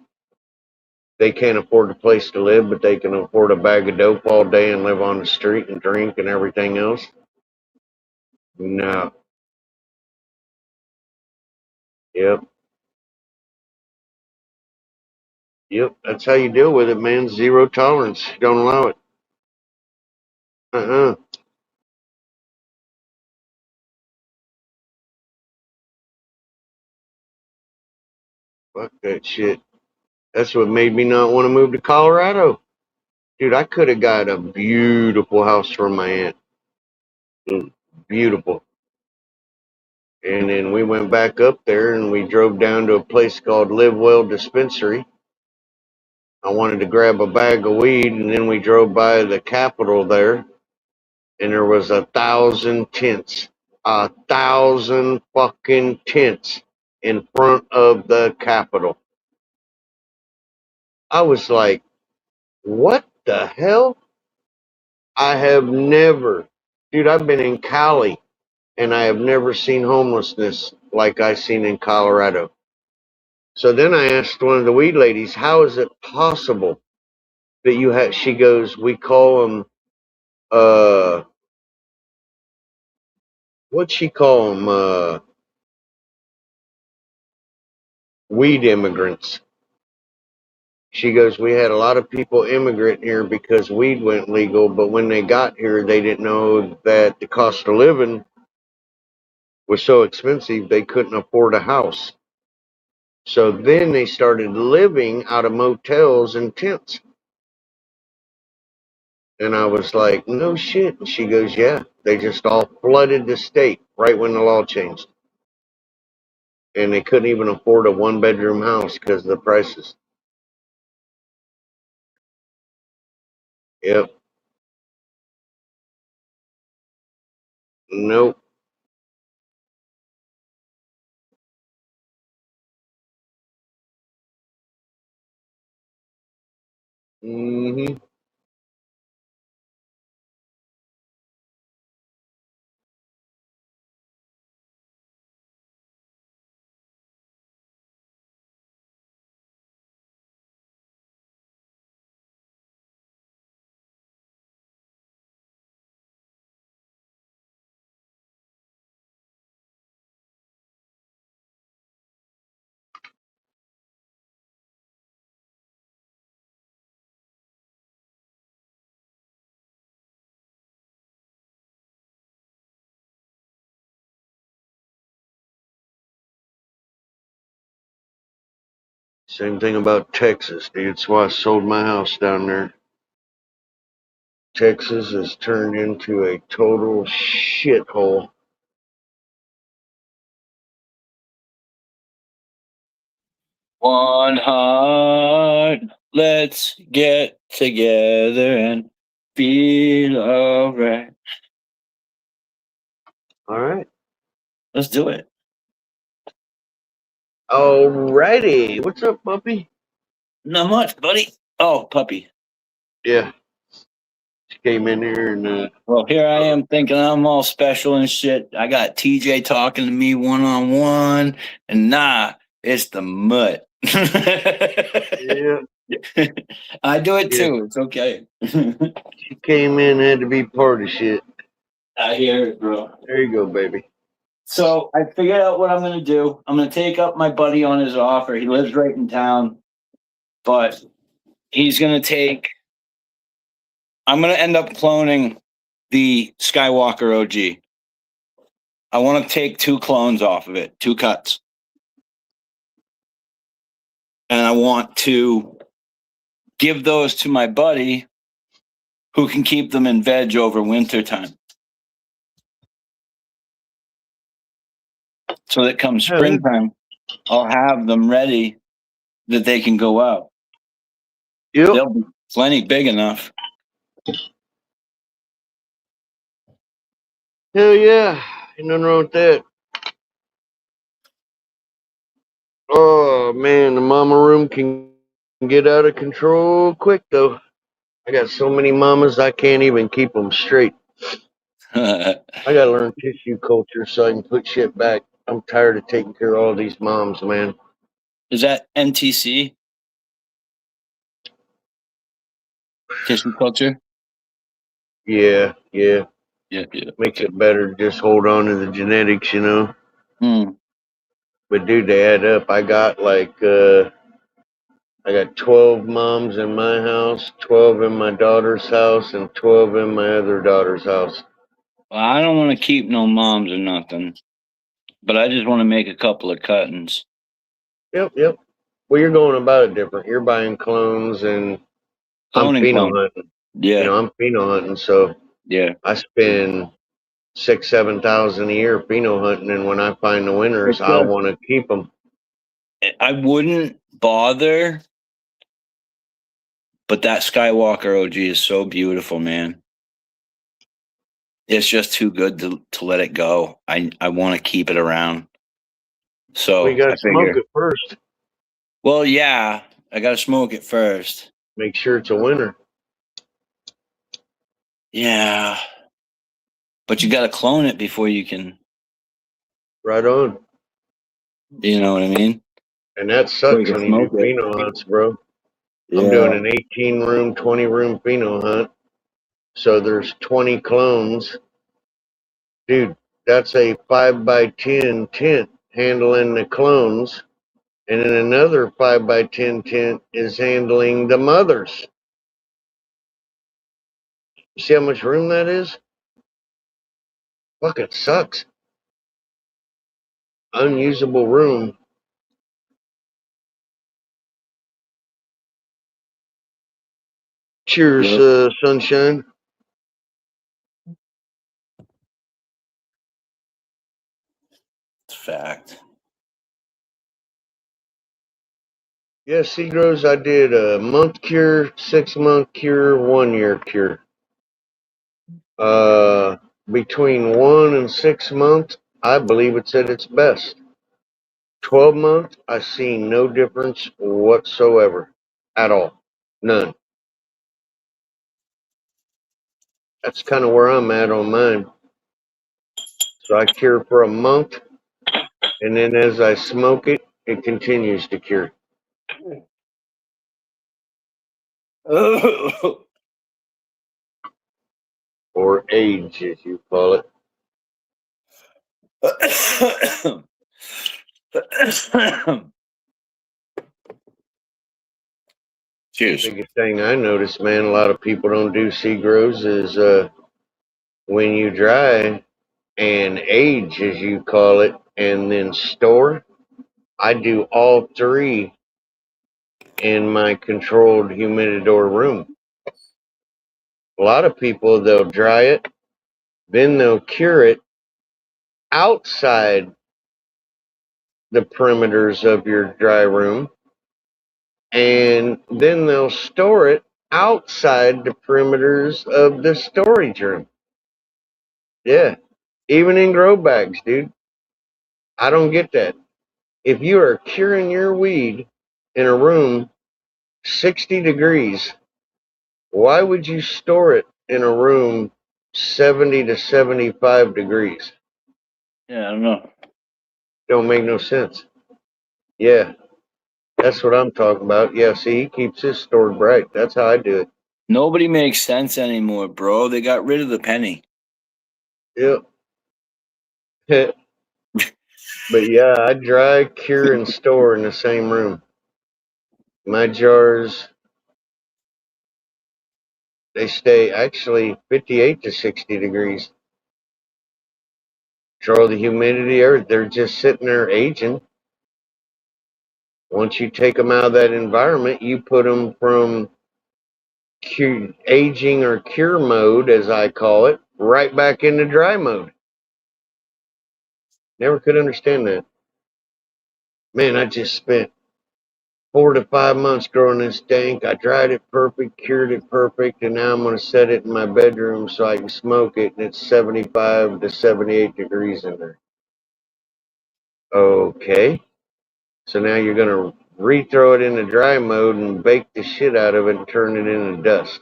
They can't afford a place to live, but they can afford a bag of dope all day and live on the street and drink and everything else. No. Yep. Yep. That's how you deal with it, man. Zero tolerance. Don't allow it. Uh-uh. Fuck that shit. That's what made me not want to move to Colorado. Dude, I could have got a beautiful house from my aunt. Beautiful. And then we went back up there and we drove down to a place called Live Well Dispensary. I wanted to grab a bag of weed, and then we drove by the Capitol there, and there was 1,000 tents. 1,000 fucking tents in front of the Capitol. I was like, what the hell? I have never, dude, I've been in Cali, and I have never seen homelessness like I seen in Colorado. So then I asked one of the weed ladies, how is it possible that you have, she goes, we call them, what'd she call them? Weed immigrants. She goes, we had a lot of people immigrant here because weed went legal, but when they got here, they didn't know that the cost of living was so expensive they couldn't afford a house. So then they started living out of motels and tents. And I was like, no shit. And she goes, yeah, they just all flooded the state right when the law changed. And they couldn't even afford a one-bedroom house because of the prices. Yep. Nope. Mm-hmm. Same thing about Texas, dude. That's why I sold my house down there. Texas has turned into a total shithole. One heart, let's get together and feel alright. All right. Let's do it. Alrighty. What's up, puppy? Not much, buddy. Oh, puppy. Yeah. She came in here and Well, here I am thinking I'm all special and shit. I got TJ talking to me one-on-one, and nah, it's the mutt. yeah. I do it Yeah. too. It's okay. She came in and had to be part of shit. I hear it, bro. There you go, baby. So I figured out what I'm going to do. I'm going to take up my buddy on his offer. He lives right in town, but he's going to take. I'm going to end up cloning the Skywalker OG. I want to take 2 clones off of it, 2 cuts. And I want to give those to my buddy who can keep them in veg over winter time. So that come springtime, I'll have them ready that they can go out. Yep. They'll be plenty big enough. Hell yeah. Ain't nothing wrong with that. Oh man, the mama room can get out of control quick though. I got so many mamas I can't even keep them straight. I gotta learn tissue culture so I can put shit back. I'm tired of taking care of all these moms, man. Is that NTC? Tissue culture? Yeah. Yeah. Makes it better to just hold on to the genetics, you know. Mm. But dude, they add up. I got 12 moms in my house, 12 in my daughter's house, and 12 in my other daughter's house. Well, I don't want to keep no moms or nothing, but I just want to make a couple of cuttings. Yep. Well, you're going about it different. You're buying clones, and I'm Cloning pheno clone. hunting. Yeah. You know, I'm pheno hunting, so Yeah. I spend 6,000-7,000 a year pheno hunting, and when I find the winners, I want to keep them. I wouldn't bother, but that Skywalker OG is so beautiful, man. It's just too good to let it go. I want to keep it around. So We got I to smoke figure. it first. Well, yeah, I got to smoke it first. Make sure it's a winner. Yeah, but you got to clone it before you can. Right on. You know what I mean? And that sucks when you do pheno hunts, bro. I'm doing an 18-room, 20-room pheno hunt. So there's 20 clones. Dude, that's a 5x10 tent handling the clones. And then another 5x10 tent is handling the mothers. You see how much room that is? Fuck, it sucks. Unusable room. Cheers, sunshine. It's fact. Yeah, Seagrows, I did a month cure, 6-month cure, 1-year cure. Between 1 and 6 months, I believe it's at its best. 12 months, I see no difference whatsoever. At all. None. That's kind of where I'm at on mine. So I cure for a month, and then as I smoke it, it continues to cure. Or age, as you call it. Cheers. The biggest thing I noticed, man, a lot of people don't do Seagrows is when you dry and age, as you call it, and then store. I do all 3 in my controlled humidor room. A lot of people, they'll dry it, then they'll cure it outside the perimeters of your dry room, and then they'll store it outside the perimeters of the storage room. Yeah, even in grow bags, dude. I don't get that. If you are curing your weed in a room 60 degrees, why would you store it in a room 70 to 75 degrees? Yeah, I don't know. Don't make no sense. Yeah, that's what I'm talking about. Yeah, see, he keeps his stored bright. That's how I do it. Nobody makes sense anymore, bro. They got rid of the penny. Yep. But yeah, I dry, cure, and store in the same room. My jars, they stay actually 58 to 60 degrees. Control the humidity, they're just sitting there aging. Once you take them out of that environment, you put them from aging or cure mode, as I call it, right back into dry mode. Never could understand that. Man, I just spent 4 to 5 months growing this dank. I dried it perfect, cured it perfect, and now I'm going to set it in my bedroom so I can smoke it, and it's 75 to 78 degrees in there. Okay. So now you're going to rethrow it into dry mode and bake the shit out of it and turn it into dust.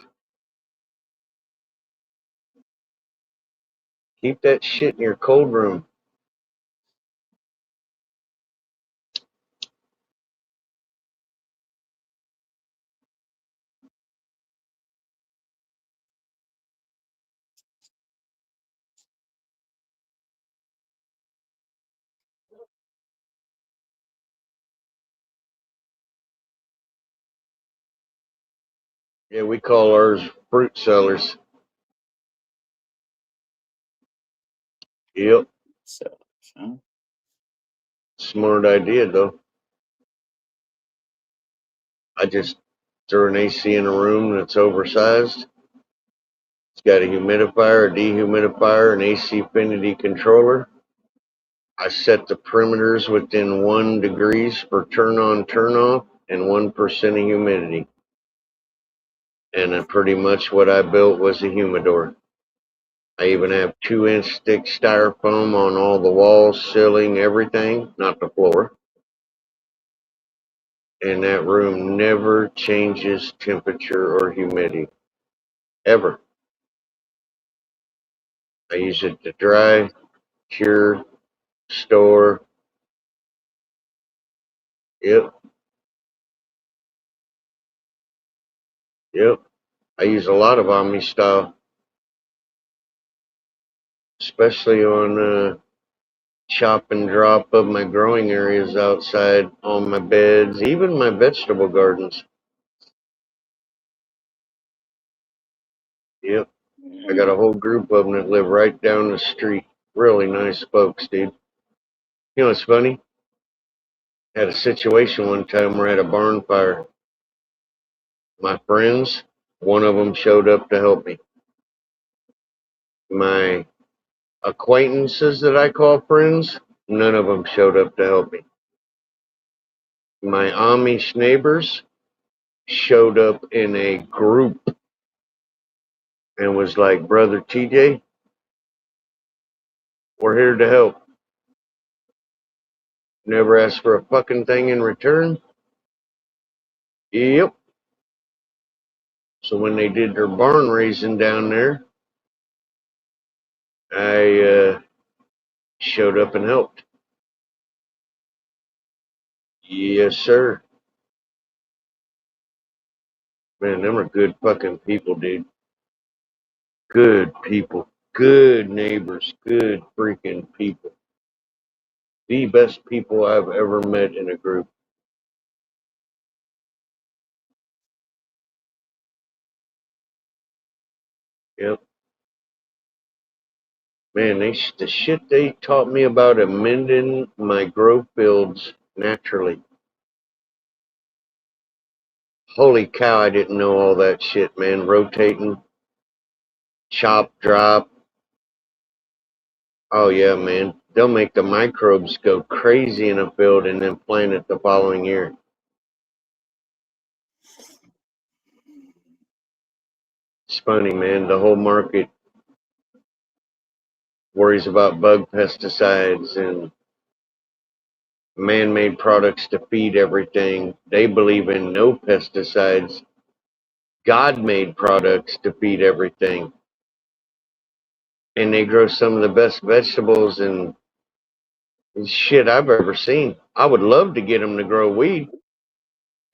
Keep that shit in your cold room. Yeah, we call ours fruit cellars. Yep. Smart idea, though. I just threw an AC in a room that's oversized. It's got a humidifier, a dehumidifier, an AC Infinity controller. I set the perimeters within 1 degrees for turn on, turn off, and 1% of humidity. And pretty much what I built was a humidor. I even have 2-inch thick styrofoam on all the walls, ceiling, everything, not the floor. And that room never changes temperature or humidity. Ever. I use it to dry, cure, store. Yep. Yep. I use a lot of Omni style, especially on chop and drop of my growing areas outside, on my beds, even my vegetable gardens. Yep. I got a whole group of them that live right down the street. Really nice folks, dude. You know what's funny? Had a situation one time where I had a barn fire. My friends, one of them showed up to help me. My acquaintances that I call friends, none of them showed up to help me. My Amish neighbors showed up in a group and was like, "Brother TJ, we're here to help. Never asked for a fucking thing in return." Yep. So when they did their barn raising down there, I showed up and helped. Yes, sir. Man, them are good fucking people, dude. Good people. Good neighbors. Good freaking people. The best people I've ever met in a group. Yep. Man, the shit they taught me about amending my grow fields naturally. Holy cow, I didn't know all that shit, man. Rotating. chop, drop. Oh yeah, man. They'll make the microbes go crazy in a field and then plant it the following year. It's funny, man. The whole market worries about bug pesticides and man-made products to feed everything. They believe in no pesticides, God-made products to feed everything. And they grow some of the best vegetables and shit I've ever seen. I would love to get them to grow weed.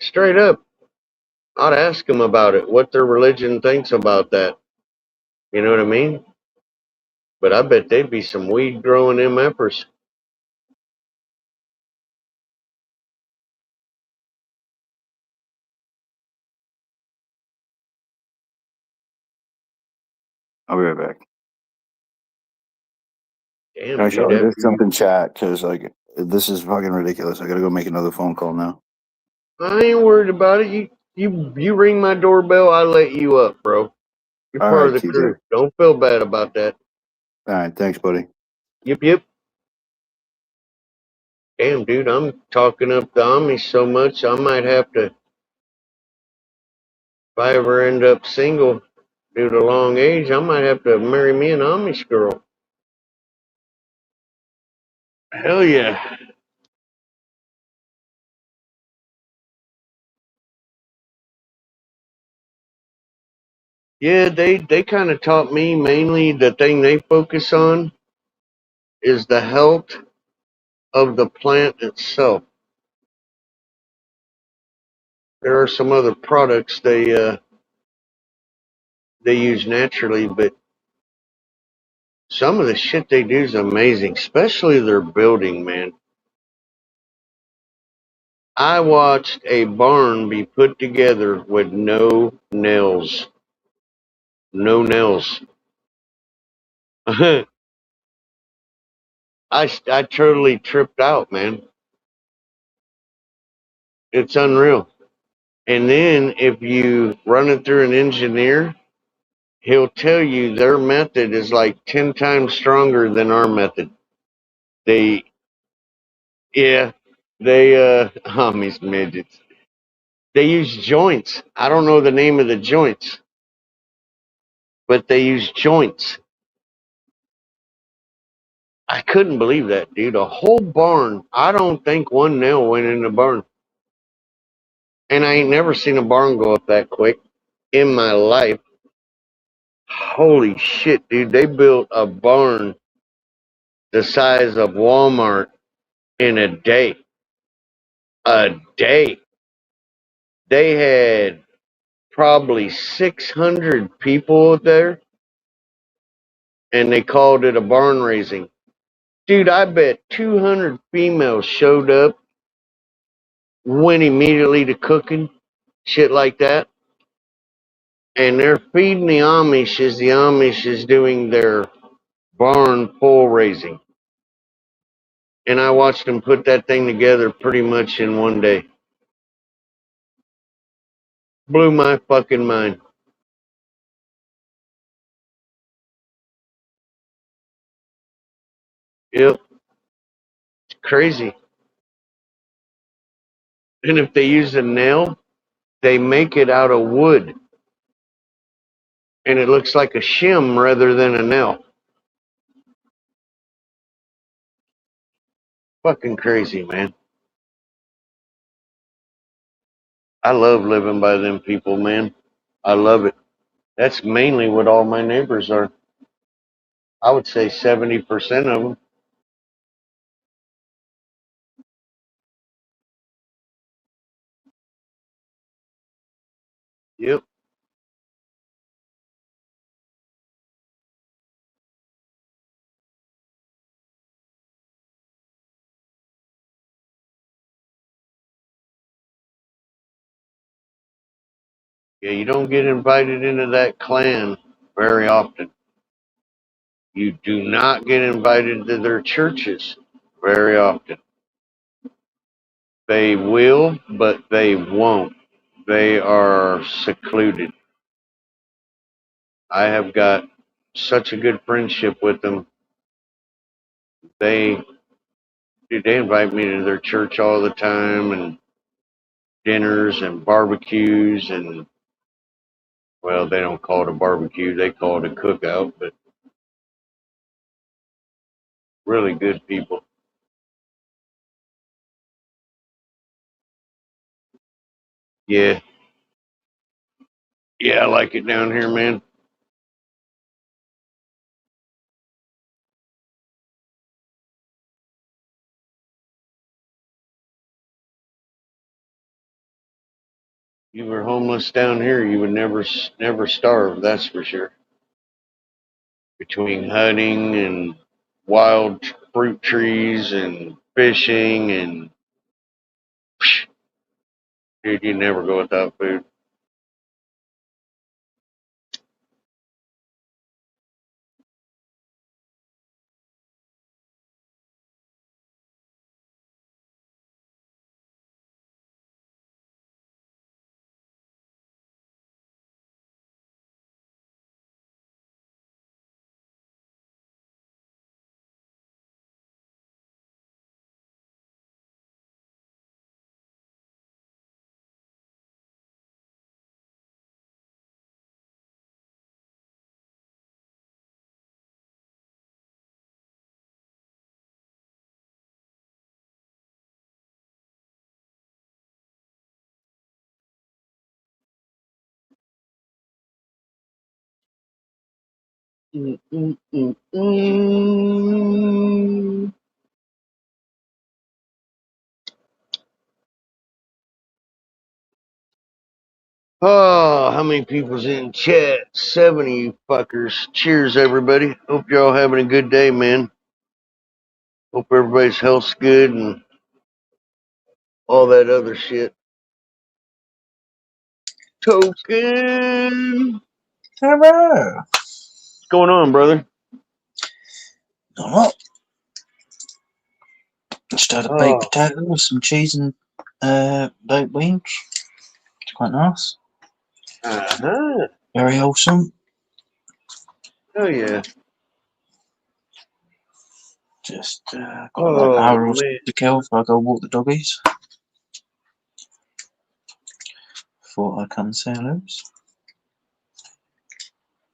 Straight up. I'd ask them about it, what their religion thinks about that. You know what I mean? But I bet they'd be some weed growing MFers. I'll be right back. Damn, Actually, dude, I'll just jump in chat because like this is fucking ridiculous. I gotta go make another phone call now. I ain't worried about it. You ring my doorbell, I let you up, bro. You're All part right, of the TJ. crew. Don't feel bad about that. All right, thanks, buddy. Yep. Damn, dude, I'm talking up the Amish so much, I might have to, if I ever end up single due to long age, I might have to marry me an Amish girl. Hell yeah. Yeah, they kind of taught me mainly the thing they focus on is the health of the plant itself. There are some other products they use naturally, but some of the shit they do is amazing, especially their building, man. I watched a barn be put together with no nails. No nails. I totally tripped out, man. It's unreal. And then if you run it through an engineer, he'll tell you their method is like 10 times stronger than our method. They, yeah, Amish midgets. They use joints. I don't know the name of the joints, but they use joints. I couldn't believe that, dude. A whole barn. I don't think one nail went in the barn. And I ain't never seen a barn go up that quick in my life. Holy shit, dude. They built a barn the size of Walmart in a day. A day. They had probably 600 people there, and they called it a barn raising. Dude, I bet 200 females showed up, went immediately to cooking, shit like that. And they're feeding the Amish as the Amish is doing their barn full raising. And I watched them put that thing together pretty much in one day. Blew my fucking mind. Yep, it's crazy. And if they use a nail, they make it out of wood. And it looks like a shim rather than a nail. Fucking crazy, man. I love living by them people, man. I love it. That's mainly what all my neighbors are. I would say 70% of them. Yep. Yeah, you don't get invited into that clan very often. You do not get invited to their churches very often. They will, but they won't. They are secluded. I have got such a good friendship with them. They invite me to their church all the time, and dinners and barbecues, and well, they don't call it a barbecue, they call it a cookout, but really good people. Yeah. Yeah, I like it down here, man. You were homeless down here, you would never starve, that's for sure. Between hunting and wild fruit trees and fishing and dude, you never go without food. Oh, how many people's in chat? 70 you fuckers. Cheers, everybody. Hope you're all having a good day, man. Hope everybody's health's good and all that other shit. Token. Hello. What's going on, brother? Not a lot. Just had a baked Oh, potato with some cheese and baked beans. It's quite nice. uh-huh. Very wholesome. Oh, yeah. Just got about an Oh, hour or so man. to kill before I go walk the doggies. Thought I'd come and say hello.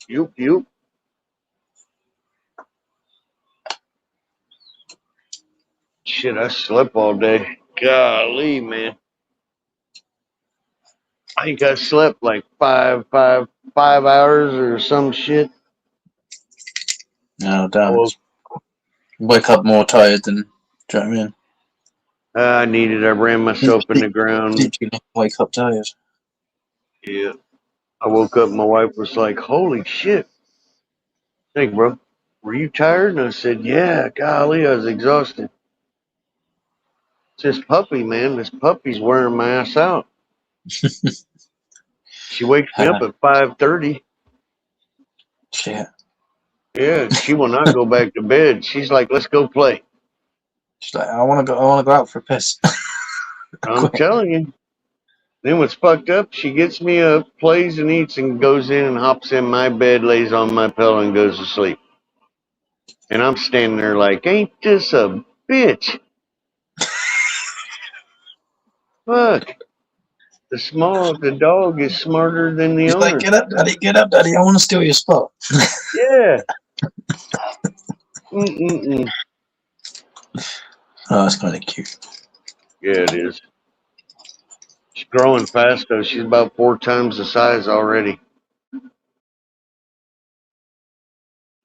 You. Shit, I slept all day. Golly, man. I think I slept like five hours or some shit. No, damn. Wake up more tired than, do you know what I mean? I needed. I ran myself in the ground. Did you wake up tired? Yeah. I woke up. My wife was like, "Holy shit!" Hey, bro, were you tired? And I said, "Yeah." Golly, I was exhausted. It's this puppy, man. This puppy's wearing my ass out. She wakes me up at 5:30. Shit. Yeah, she will not go back to bed. She's like, "Let's go play." She's like, I want to go out for a piss. I'm telling you. Then what's fucked up, she gets me up, plays and eats, and goes in and hops in my bed, lays on my pillow, and goes to sleep. And I'm standing there like, ain't this a bitch? Fuck. The dog is smarter than the He's owner. like, get up, daddy, I want to steal your spot. Yeah. Mm-mm-mm. Oh, that's kind of cute. Yeah, it is. She's growing fast, though. She's about 4 times the size already.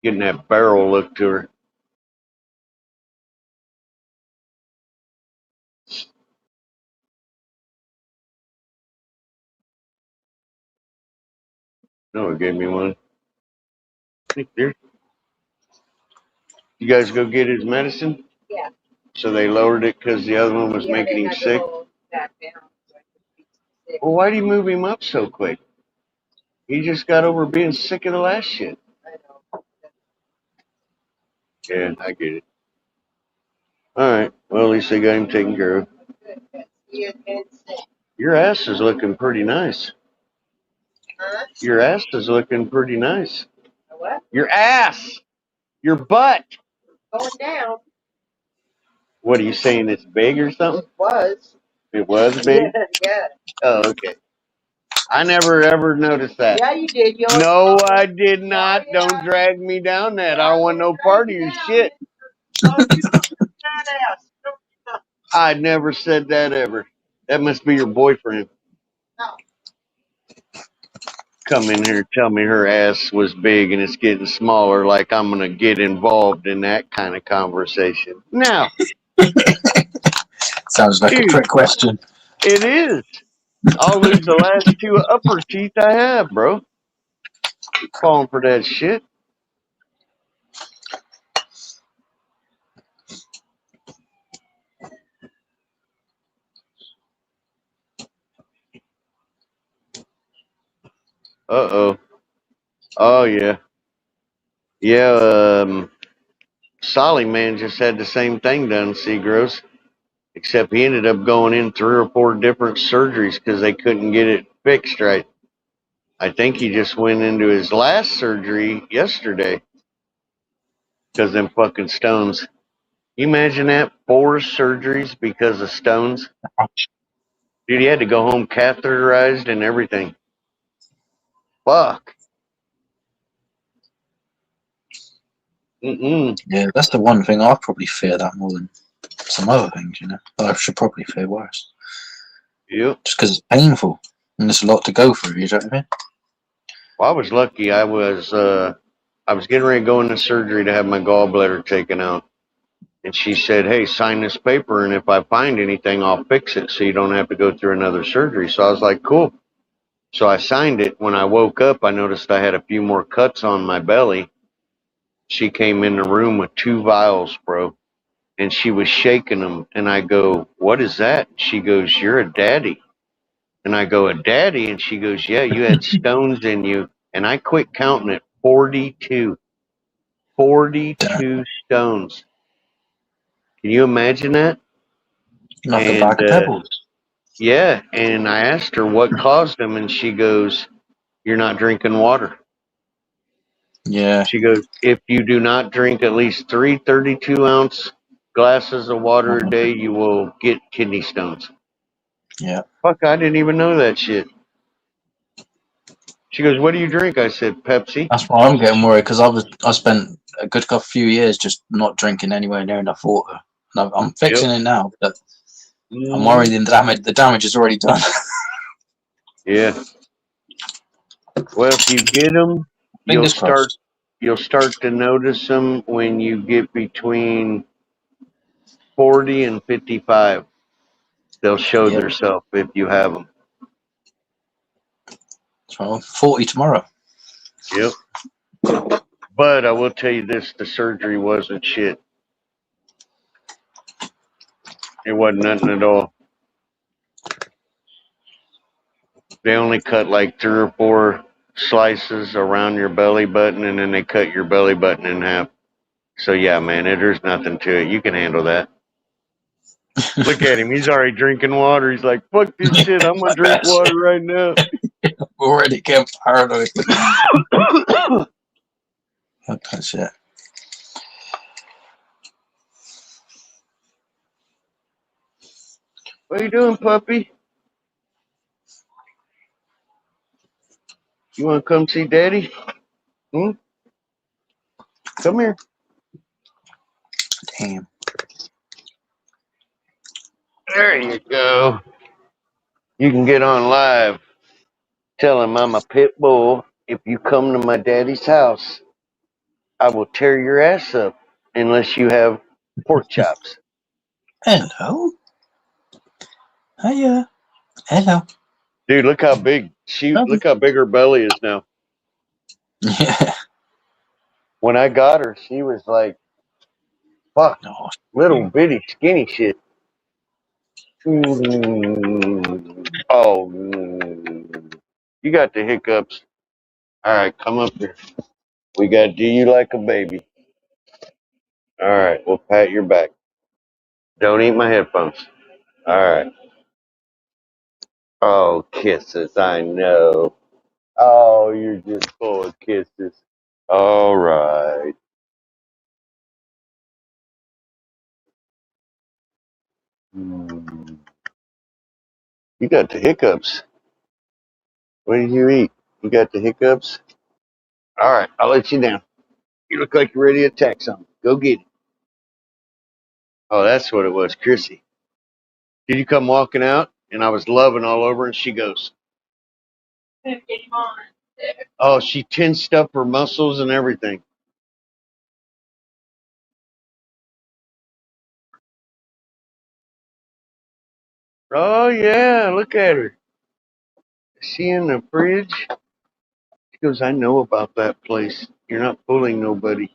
Getting that barrel look to her. No, it gave me one. Thank you. You guys go get his medicine? Yeah. So they lowered it because the other one was making him sick? Well, why do you move him up so quick? He just got over being sick of the last shit. Yeah, I get it. Alright, well, at least they got him taken care of. Your ass is looking pretty nice. Your ass is looking pretty nice. What? Your ass. Your butt. Going down. What are you saying? It's big or something? It was. It was big? Yeah. Oh, okay. I never ever noticed that. Yeah, you did. No, I did not. Yeah. Don't drag me down that. I don't want no part of your shit. I never said that ever. That must be your boyfriend. No. Come in here and tell me her ass was big and it's getting smaller, like I'm going to get involved in that kind of conversation. No. Sounds like a trick question. It is. I'll lose the last two upper teeth I have, bro. Falling for that shit. Uh-oh. Oh, yeah. Yeah, Solly man just had the same thing done, Seagross. Except he ended up going in 3 or 4 different surgeries because they couldn't get it fixed right. I think he just went into his last surgery yesterday because them fucking stones. You imagine that? 4 surgeries because of stones? Dude, he had to go home catheterized and everything. Fuck. Yeah, that's the one thing I probably fear that more than some other things, you know. I should probably fear worse. Yep. Just because it's painful and there's a lot to go through, you know what I mean? Well, I was lucky. I was getting ready to go into surgery to have my gallbladder taken out. And she said, hey, sign this paper, and if I find anything, I'll fix it so you don't have to go through another surgery. So I was like, cool. So I signed it. When I woke up, I noticed I had a few more cuts on my belly. She came in the room with 2 vials, bro, and she was shaking them. And I go, what is that? She goes, you're a daddy. And I go, a daddy? And she goes, yeah, you had stones in you. And I quit counting it. 42. 42 stones. Can you imagine that? Like a bag of pebbles. Yeah, and I asked her what caused them, and she goes, you're not drinking water. Yeah. She goes, if you do not drink at least 3 32-ounce glasses of water a day, you will get kidney stones. Yeah. Fuck, I didn't even know that shit. She goes, what do you drink? I said, Pepsi. That's why I'm getting worried, because I spent a good few years just not drinking anywhere near enough water. And I'm fixing it now, but I'm worried the damage is already done. Yeah. Well, if you get them, you'll start to notice them when you get between 40 and 55. They'll show themselves if you have them. So 40 tomorrow. Yep. But I will tell you this, the surgery wasn't shit. It wasn't nothing at all. They only cut like 3 or 4 slices around your belly button, and then they cut your belly button in half. So yeah, man, there's nothing to it. You can handle that. Look at him. He's already drinking water. He's like, fuck this shit. I'm going to drink water right now. Already getting paranoid. That's it. What are you doing, puppy? You want to come see Daddy? Hmm? Come here. Damn. There you go. You can get on live. Tell him I'm a pit bull. If you come to my daddy's house, I will tear your ass up unless you have pork chops. Hello. Hiya. Hello. Dude, look how big look how big her belly is now. Yeah. When I got her, she was like, fuck, little bitty skinny shit. Oh, you got the hiccups. All right, come up here. We got Do You Like a Baby? All right, we'll pat your back. Don't eat my headphones. All right. Oh, kisses, I know. Oh, you're just full of kisses. All right. You got the hiccups. What did you eat? You got the hiccups? All right, I'll let you down. You look like you're ready to attack something. Go get it. Oh, that's what it was, Chrissy. Did you come walking out? And I was loving all over, and she goes, oh, she tensed up her muscles and everything. Oh, yeah, look at her. Is she in the fridge? She goes, I know about that place. You're not fooling nobody.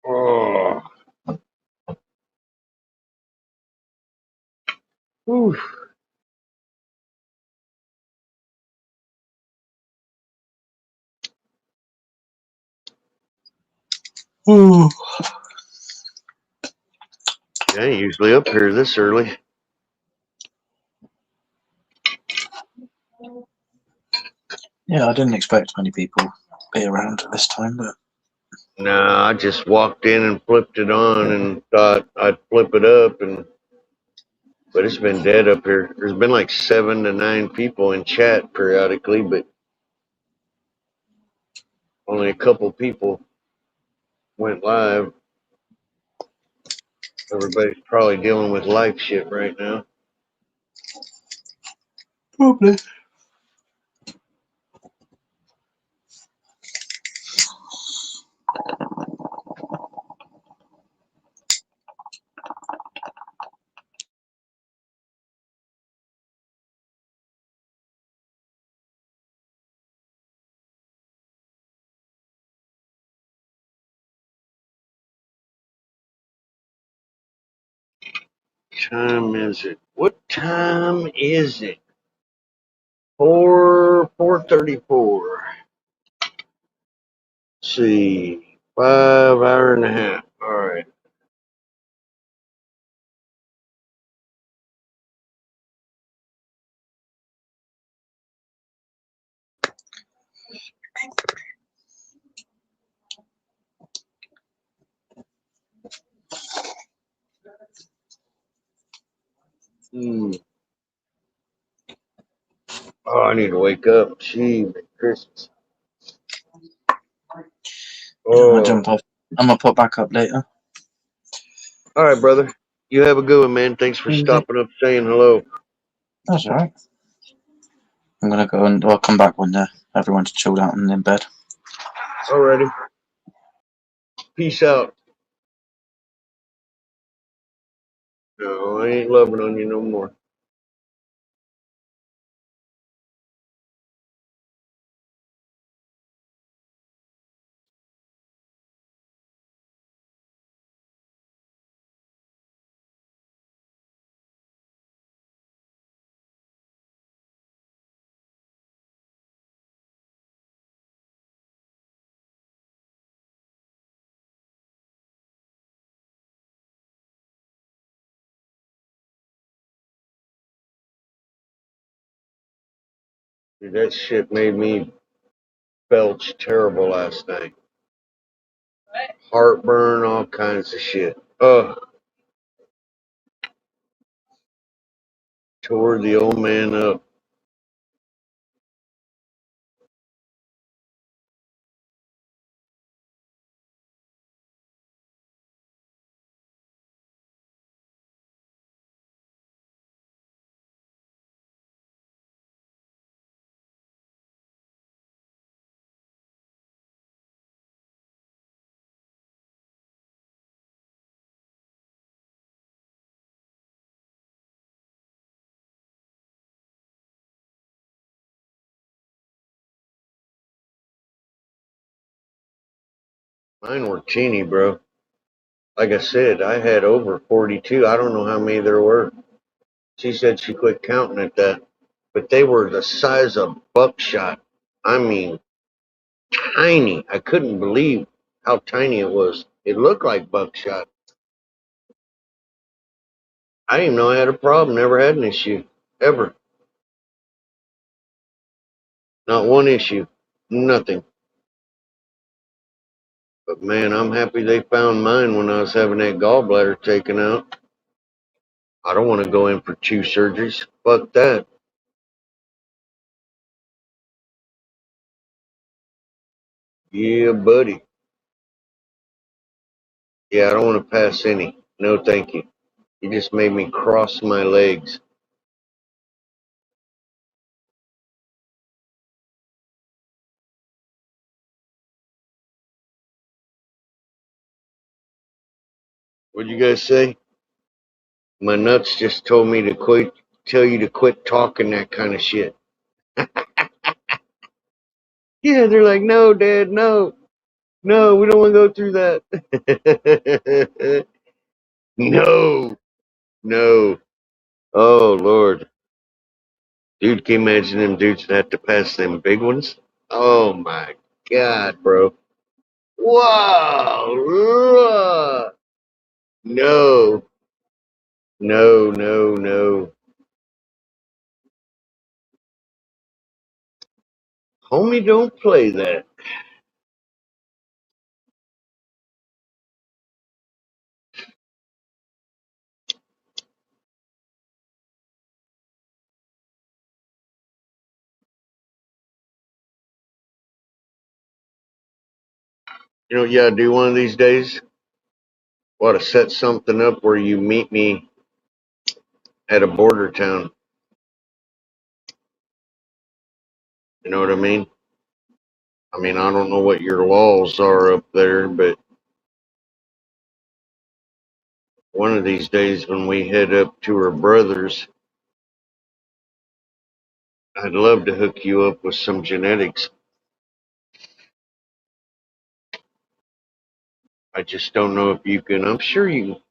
Oh. Whew. Ooh. I ain't usually up here this early. Yeah, I didn't expect many people to be around at this time, but No, I just walked in and flipped it on and thought I'd flip it up, but it's been dead up here. There's been like 7 to 9 people in chat periodically, but only a couple people went live. Everybody's probably dealing with life shit right now. probably. Time is it? What time is it? 4:34. Let's see, 5 hour and a half. All right. Oh, I need to wake up. Gee, Christmas. Yeah, I'm gonna Oh, jump off. I'm gonna put back up later. all right, brother. You have a good one, man. Thanks for stopping up, saying hello. That's all right. I'm gonna go and I'll come back when everyone's chilled out and in bed. Alrighty. Peace out. No, I ain't loving on you no more. Dude, that shit made me belch terrible last night. Heartburn, all kinds of shit. Tore the old man up. Mine were teeny, bro. Like I said, I had over 42. I don't know how many there were. She said she quit counting at that. But they were the size of buckshot. I mean, tiny. I couldn't believe how tiny it was. It looked like buckshot. I didn't even know I had a problem. Never had an issue. Ever. Not one issue. Nothing. But man, I'm happy they found mine when I was having that gallbladder taken out. I don't want to go in for 2 surgeries. Fuck that. Yeah, buddy. Yeah, I don't want to pass any. No, thank you. You just made me cross my legs. What'd you guys say? My nuts just told me to quit, tell you to quit talking that kind of shit. Yeah, they're like, no, Dad, no. No, we don't want to go through that. No, no. Oh, Lord. Dude, can you imagine them dudes that have to pass them big ones? Oh, my God, bro. Whoa. No, no, no, no. Homie, don't play that. You know what you gotta do one of these days? We ought to set something up where you meet me at a border town. You know what I mean? I mean, I don't know what your laws are up there, but one of these days when we head up to her brother's, I'd love to hook you up with some genetics. I just don't know if you can. I'm sure you can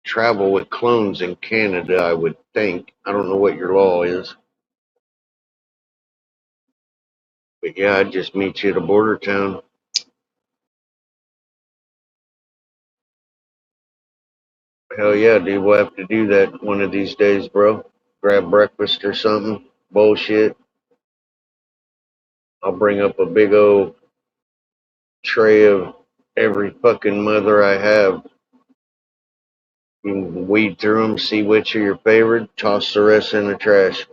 travel with clones in Canada, I would think. I don't know what your law is. But yeah, I'd just meet you at a border town. Hell yeah, dude. We'll have to do that one of these days, bro. Grab breakfast or something. Bullshit. I'll bring up a big old tray of every fucking mother I have. You can weed through them, see which are your favorite, toss the rest in the trash.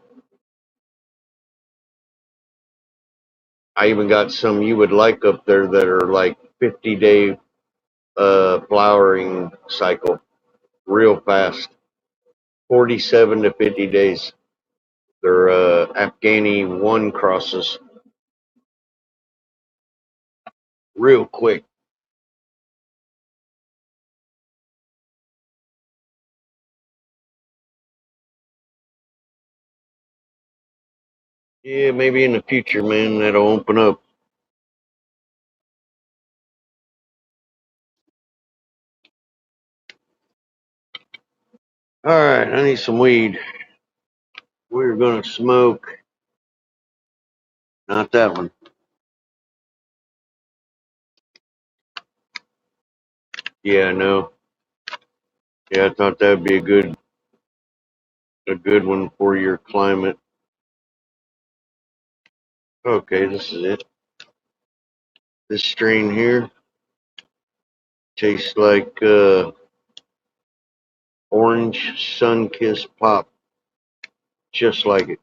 I even got some you would like up there that are like 50-day flowering cycle. Real fast. 47 to 50 days. They're Afghani 1 crosses. Real quick. Yeah, maybe in the future, man, that'll open up. All right, I need some weed. We're gonna smoke. Not that one. Yeah, no. Yeah, I thought that'd be a good one for your climate. Okay, this is it. This strain here tastes like orange sun-kissed pop, just like it.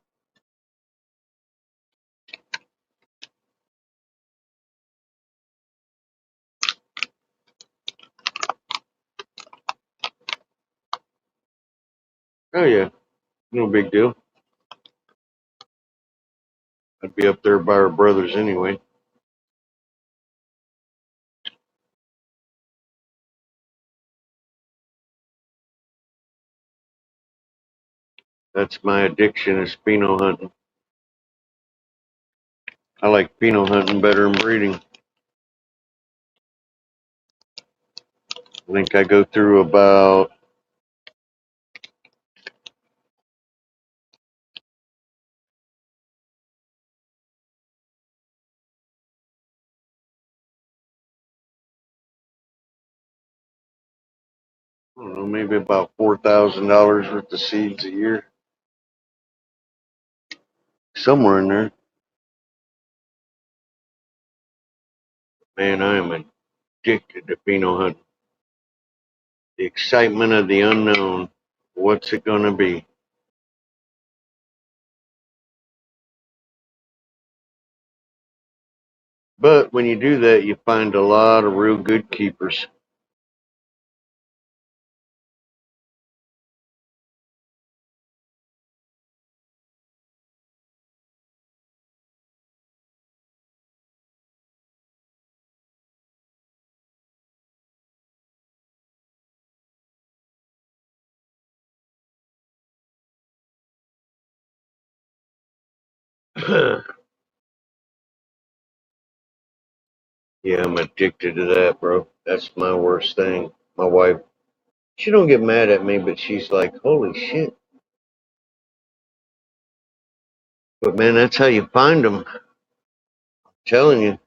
Oh yeah, no big deal. I'd be up there by our brothers anyway. That's my addiction is pheno hunting. I like pheno hunting better than breeding. I think I go through about I don't know, maybe about $4,000 worth of seeds a year. Somewhere in there. Man, I am addicted to pheno hunting. The excitement of the unknown. What's it gonna be? But when you do that, you find a lot of real good keepers. Yeah, I'm addicted to that, bro. That's my worst thing. My wife, she don't get mad at me, but she's like, "Holy shit!" But man, that's how you find them. I'm telling you.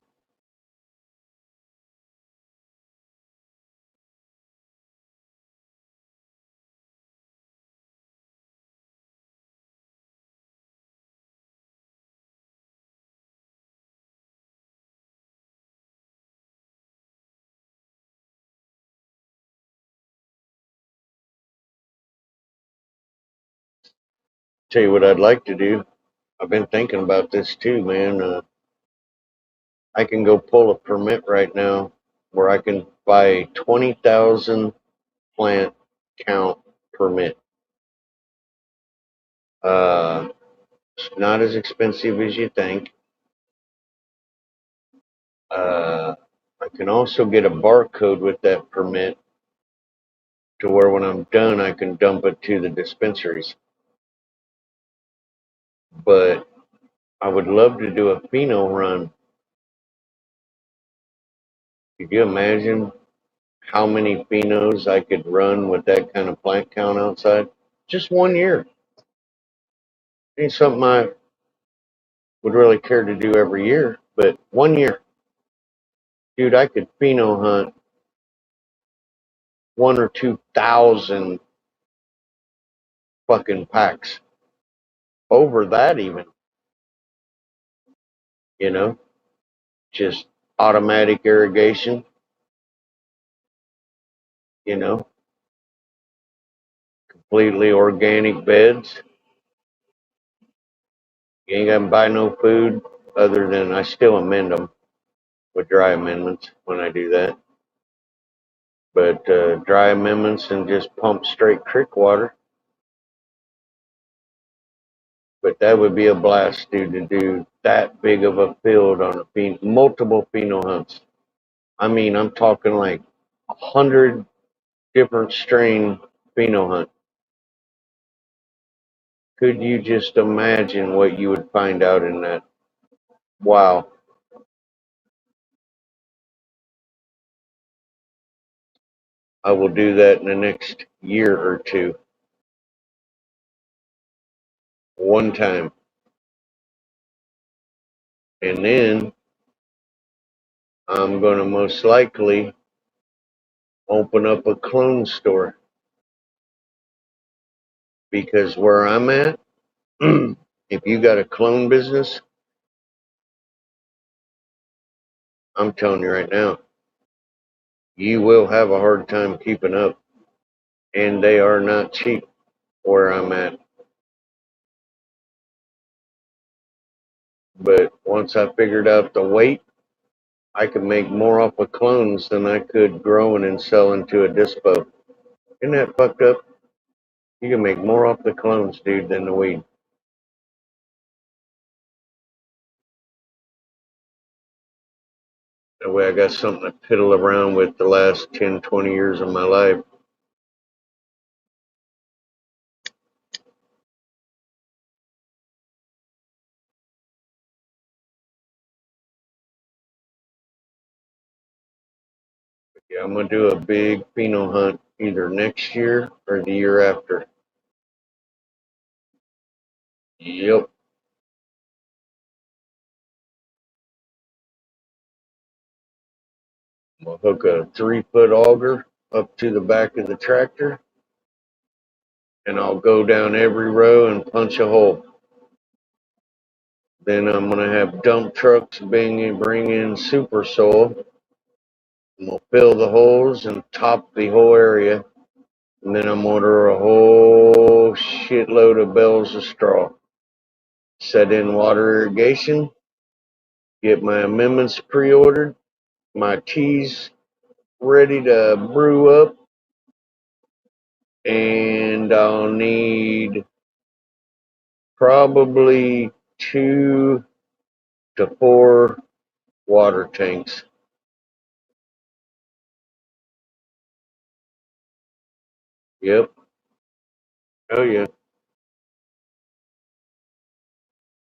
Tell you what I'd like to do. I've been thinking about this too, man. I can go pull a permit right now where I can buy a 20,000 plant count permit. It's not as expensive as you think. I can also get a barcode with that permit to where when I'm done, I can dump it to the dispensaries. But I would love to do a pheno run. Could you imagine how many phenos I could run with that kind of plant count outside? Just 1 year. Ain't something I would really care to do every year, but 1 year. Dude, I could pheno hunt 1 or 2,000 fucking packs. Over that even, you know? Just automatic irrigation, you know? Completely organic beds. You ain't gotta buy no food other than I still amend them with dry amendments when I do that. But dry amendments and just pump straight creek water. But that would be a blast, dude, to do that big of a field on multiple pheno hunts. I mean, I'm talking like 100 different strain pheno hunt. Could you just imagine what you would find out in that? Wow. I will do that in the next year or two. One time. And then I'm going to most likely open up a clone store. Because where I'm at, if you got a clone business, I'm telling you right now, you will have a hard time keeping up. And they are not cheap where I'm at. But once I figured out the weight, I could make more off of clones than I could growing and selling to a dispo. Isn't that fucked up? You can make more off the clones, dude, than the weed. That way I got something to piddle around with the last 10, 20 years of my life. Yeah, I'm going to do a big pheno hunt either next year or the year after. Yep. I'm going to hook a 3-foot auger up to the back of the tractor, and I'll go down every row and punch a hole. Then I'm going to have dump trucks bring in super soil. I'm going to fill the holes and top the whole area. And then I'm going to order a whole shitload of bales of straw. Set in water irrigation. Get my amendments pre-ordered. My teas ready to brew up. And I'll need probably 2 to 4 water tanks. Yep. Oh yeah.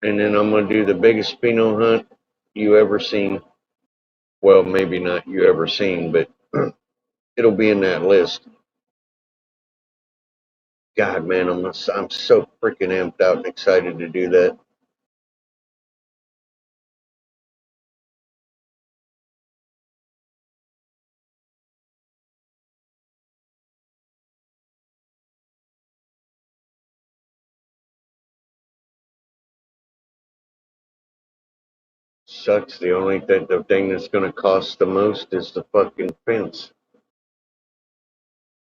And then I'm gonna do the biggest pheno hunt you ever seen. Well, maybe not you ever seen, but it'll be in that list. God, man, I'm so freaking amped out and excited to do that. Sucks. The thing that's gonna cost the most is the fucking fence,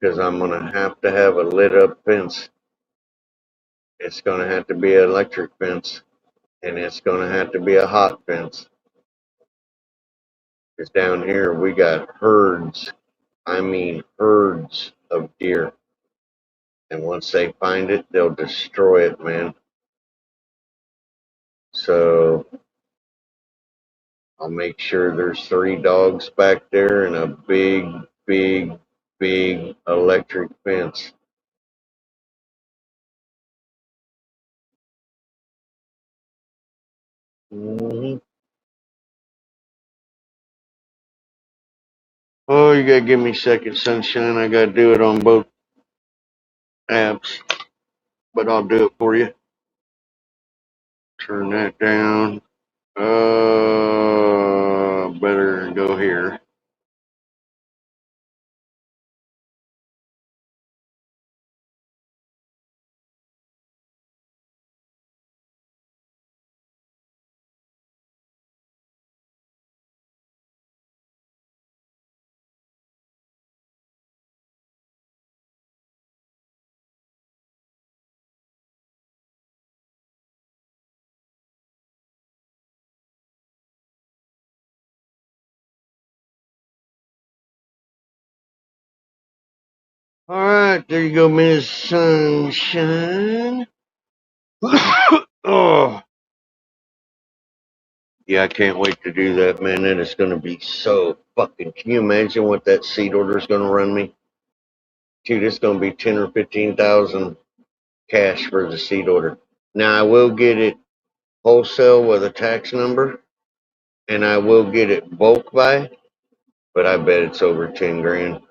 because I'm gonna have to have a lit up fence. It's gonna have to be an electric fence, and it's gonna have to be a hot fence. Because down here we got herds. I mean herds of deer. And once they find it, they'll destroy it, man. So I'll make sure there's 3 dogs back there and a big, big, big electric fence. Mm-hmm. Oh, you gotta give me a second, sunshine. I gotta do it on both apps, but I'll do it for you. Turn that down. Better go here. All right, there you go, Miss Sunshine. Oh, yeah, I can't wait to do that, man. That is going to be so fucking. Can you imagine what that seed order is going to run me? Dude, it's going to be 10 or 15,000 cash for the seed order. Now I will get it wholesale with a tax number, and I will get it bulk buy, but I bet it's over 10 grand.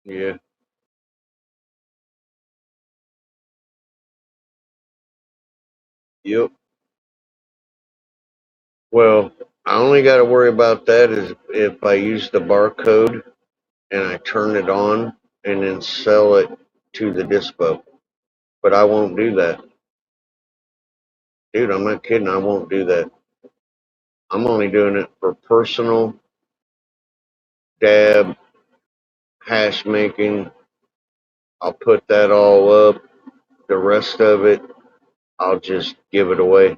Yeah. Yep. Well, I only got to worry about that is if I use the barcode and I turn it on and then sell it to the dispo. But I won't do that. Dude, I'm not kidding. I won't do that. I'm only doing it for personal dab, hash making. I'll put that all up. The rest of it, I'll just give it away.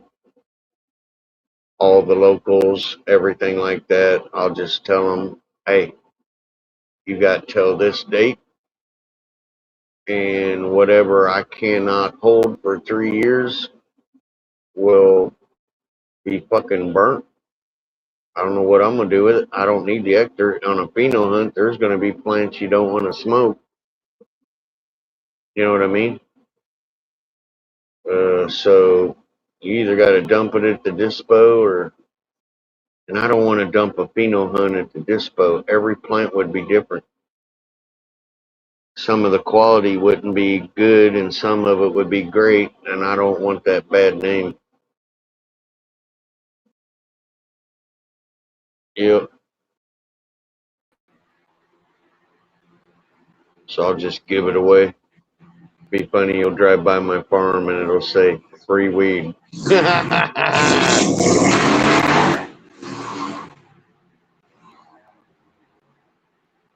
All the locals, everything like that. I'll just tell them, hey, you got till this date, and whatever I cannot hold for 3 years, will be fucking burnt. I don't know what I'm gonna do with it. I don't need the hectare. On a pheno hunt, there's gonna be plants you don't want to smoke. You know what I mean? So you either got to dump it at the dispo and I don't want to dump a pheno hunt at the dispo. Every plant would be different. Some of the quality wouldn't be good and some of it would be great, and I don't want that bad name. Yep. So I'll just give it away. Be funny, you'll drive by my farm and it'll say free weed.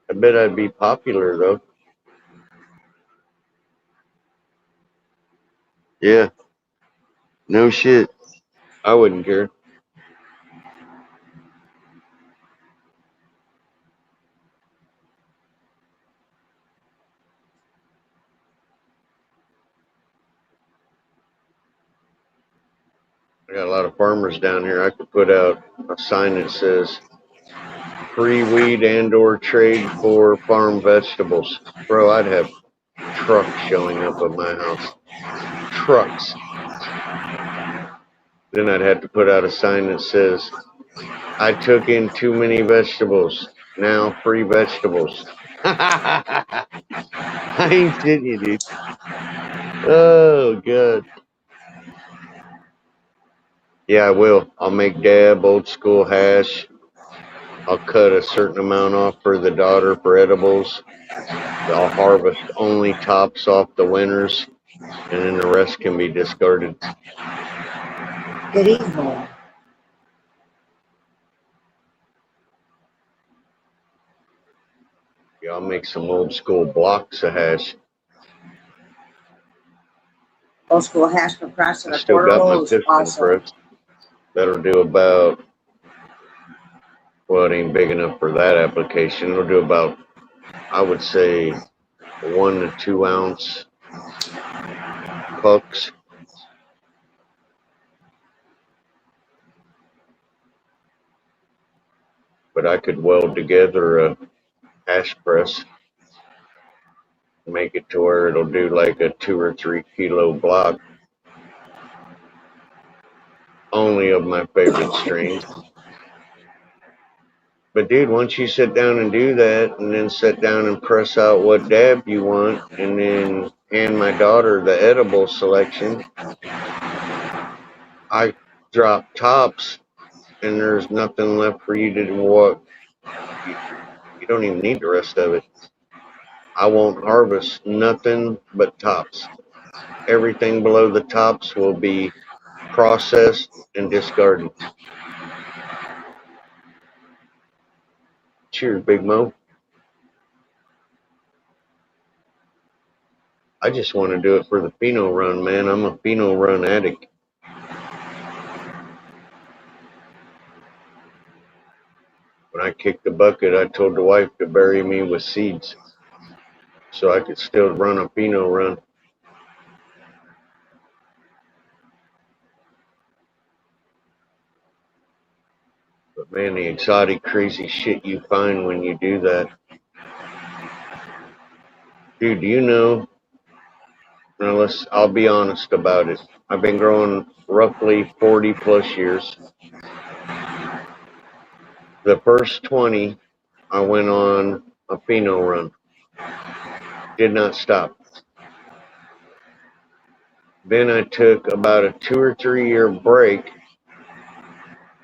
I bet I'd be popular though. Yeah. No shit. I wouldn't care. I got a lot of farmers down here. I could put out a sign that says free weed and or trade for farm vegetables. Bro, I'd have trucks showing up at my house. Trucks. Then I'd have to put out a sign that says, I took in too many vegetables. Now free vegetables. I ain't shitting you, dude. Oh, God. Yeah, I will. I'll make dab, old school hash. I'll cut a certain amount off for the daughter for edibles. I'll harvest only tops off the winners, and then the rest can be discarded. Good evening. Yeah, I'll make some old school blocks of hash. Old school hash for press and I a still got my portable pistol also. press. That'll do about, well, it ain't big enough for that application. It'll do about, I would say, 1 to 2 ounce pucks. But I could weld together a hash press, make it to where it'll do like a 2 or 3 kilo block. Only of my favorite strains. But dude, once you sit down and do that, and then sit down and press out what dab you want, and then hand my daughter the edible selection, I drop tops, and there's nothing left for you to do. What? You don't even need the rest of it. I won't harvest nothing but tops. Everything below the tops will be processed and discarded. Cheers, Big Mo. I just want to do it for the pheno run, man. I'm a pheno run addict. When I kicked the bucket, I told the wife to bury me with seeds so I could still run a pheno run. But man, the exotic, crazy shit you find when you do that. Dude, do you know? Now I'll be honest about it. I've been growing roughly 40 plus years. The first 20, I went on a pheno run. Did not stop. Then I took about a 2 or 3 year break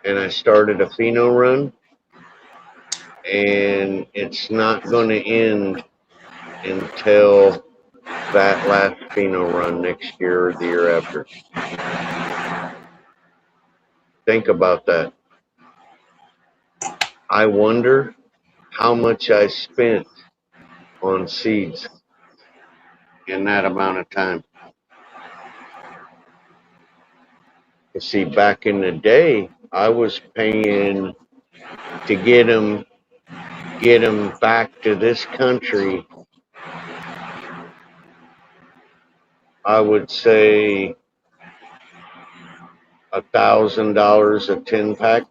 and I started a pheno run, and it's not going to end until that last pheno run next year or the year after. Think about that. I wonder how much I spent on seeds in that amount of time. You see, back in the day, I was paying to get them back to this country. I would say $1,000 a 10-pack.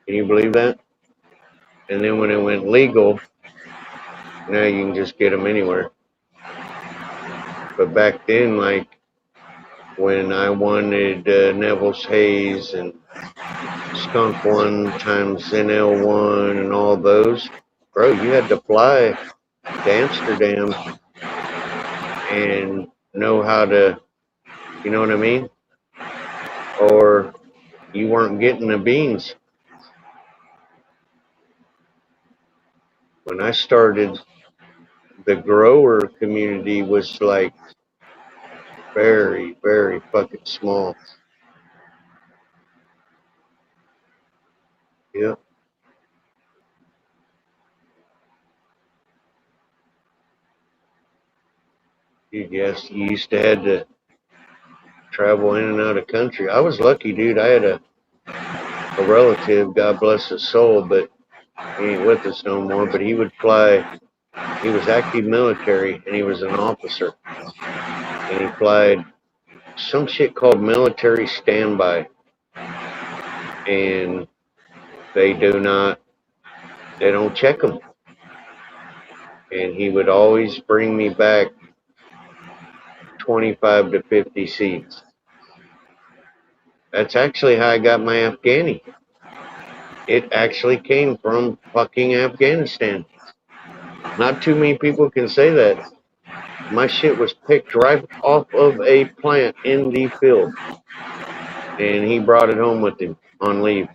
Can you believe that? And then when it went legal, now you can just get them anywhere. But back then, like when I wanted Neville's Haze and Skunk One times NL1 and all those, bro, you had to fly to Amsterdam and know how to, you know what I mean? Or you weren't getting the beans. When I started, the grower community was like very, very fucking small. Yep. Yes, you used to have to travel in and out of country. I was lucky, dude. I had a relative, God bless his soul, but he ain't with us no more. But he would fly. He was active military, and he was an officer. And he flied some shit called military standby. And they don't check them. And he would always bring me back 25 to 50 seeds. That's actually how I got my Afghani. It actually came from fucking Afghanistan. Not too many people can say that. My shit was picked right off of a plant in the field. And he brought it home with him on leave.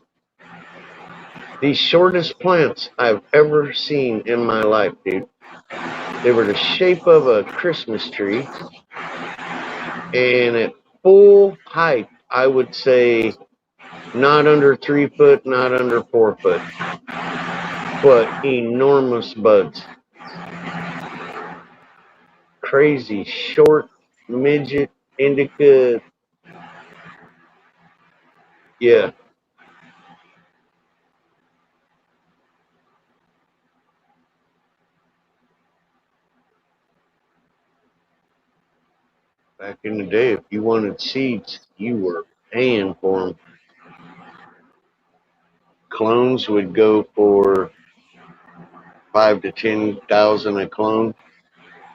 The shortest plants I've ever seen in my life, dude. They were the shape of a Christmas tree. And at full height, I would say not under 3 foot, not under 4 foot. But enormous buds. Crazy short midget indica. Yeah. Back in the day, if you wanted seeds, you were paying for them. Clones would go for 5 to 10,000 a clone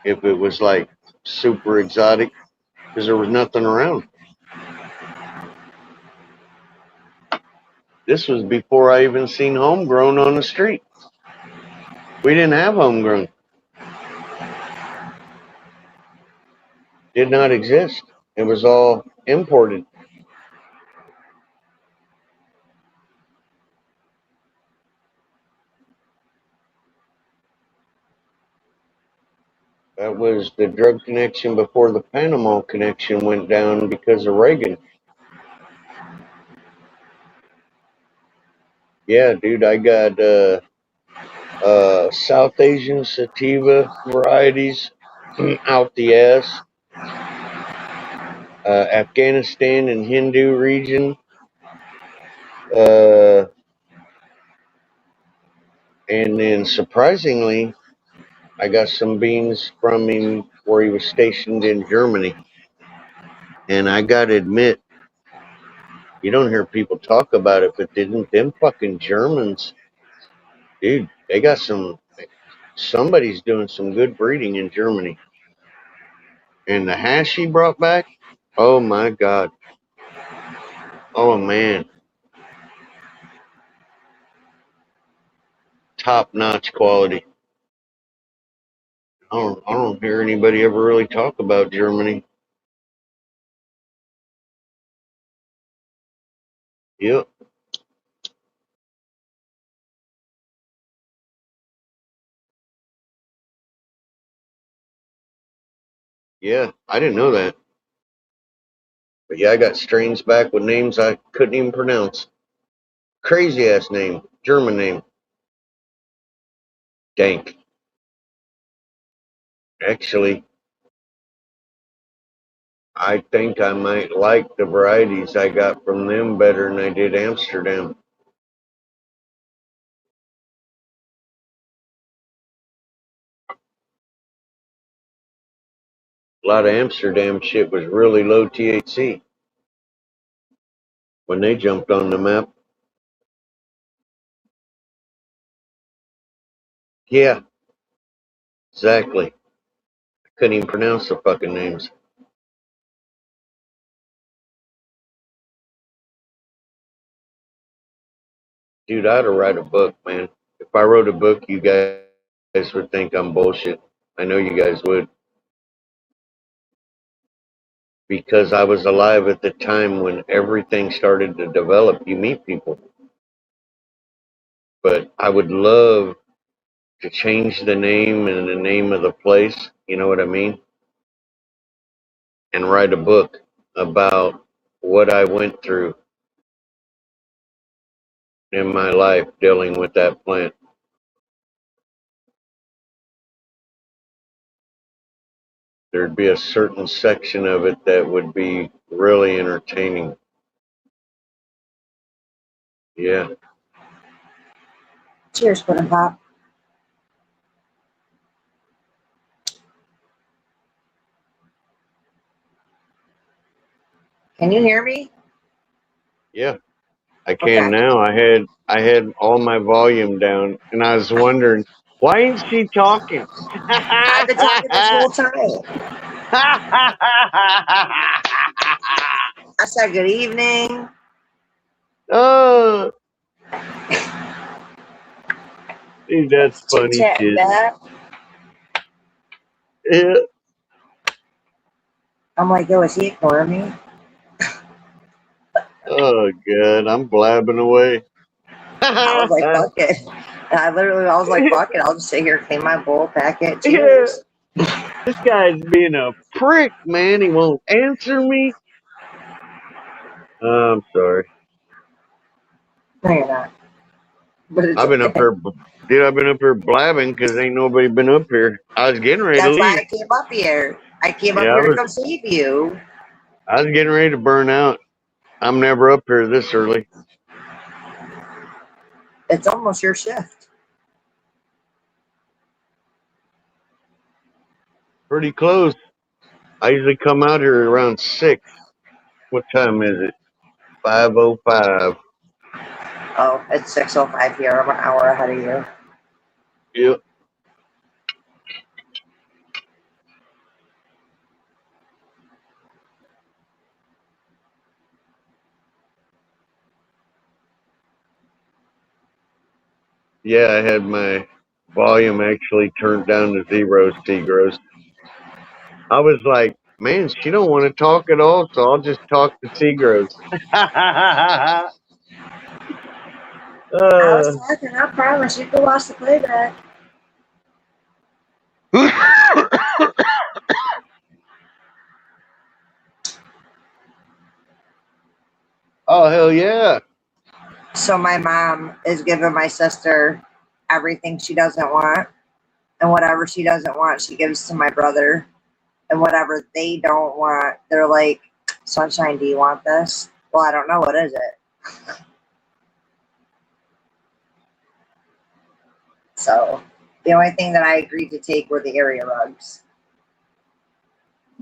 if it was like super exotic, because there was nothing around. This was before I even seen homegrown on the street. We didn't have homegrown. Did not exist. It was all imported. That was the drug connection before the Panama connection went down because of Reagan. Yeah, dude, I got South Asian sativa varieties out the ass. Afghanistan and Hindu region. And then surprisingly, I got some beans from him where he was stationed in Germany. And I gotta admit, you don't hear people talk about it, but didn't them fucking Germans, dude, they got somebody's doing some good breeding in Germany. And the hash he brought back, oh my God. Oh man. Top notch quality. I don't hear anybody ever really talk about Germany. Yep. Yeah, I didn't know that. But yeah, I got strains back with names I couldn't even pronounce. Crazy ass name. German name. Dank. Actually, I think I might like the varieties I got from them better than I did Amsterdam. lot of Amsterdam shit was really low THC when they jumped on the map. Yeah, exactly. Couldn't even pronounce the fucking names. Dude, I ought to write a book, man. If I wrote a book, you guys would think I'm bullshit. I know you guys would. Because I was alive at the time when everything started to develop. You meet people. But I would love to change the name and the name of the place, you know what I mean? And write a book about what I went through in my life dealing with that plant. There'd be a certain section of it that would be really entertaining. Yeah. Cheers, Puddin' Pop. Can you hear me? Yeah. I can now. I had all my volume down and I was wondering, why ain't she talking? I've been talking this whole time. I said good evening. Oh, dude, that's funny Chit-chat shit. back. Yeah. I'm like, yo, is he ignoring me? Oh, God, I'm blabbing away. I was like, fuck it. And I was like, fuck it. I'll just sit here, clean my bowl, pack it. Yeah. Cheers. This guy's being a prick, man. He won't answer me. I'm sorry. No, you're not. But it's I've been up okay. here, dude. I've been up here blabbing because ain't nobody been up here. I was getting ready to That's why leave. I came up here. I came up Yeah, here to come save you. I was getting ready to burn out. I'm never up here this early. It's almost your shift. Pretty close. I usually come out here around 6. What time is it? 5:05. Oh, it's 6:05 here. I'm an hour ahead of you. Yep. Yeah, I had my volume actually turned down to 0, Seagross. I was like, man, she don't want to talk at all, so I'll just talk to Seagross. I was talking. I promise. You can watch the playback. Oh, hell yeah. So my mom is giving my sister everything she doesn't want. And whatever she doesn't want, she gives to my brother. And whatever they don't want, they're like, Sunshine, do you want this? Well, I don't know. What is it? So the only thing that I agreed to take were the area rugs.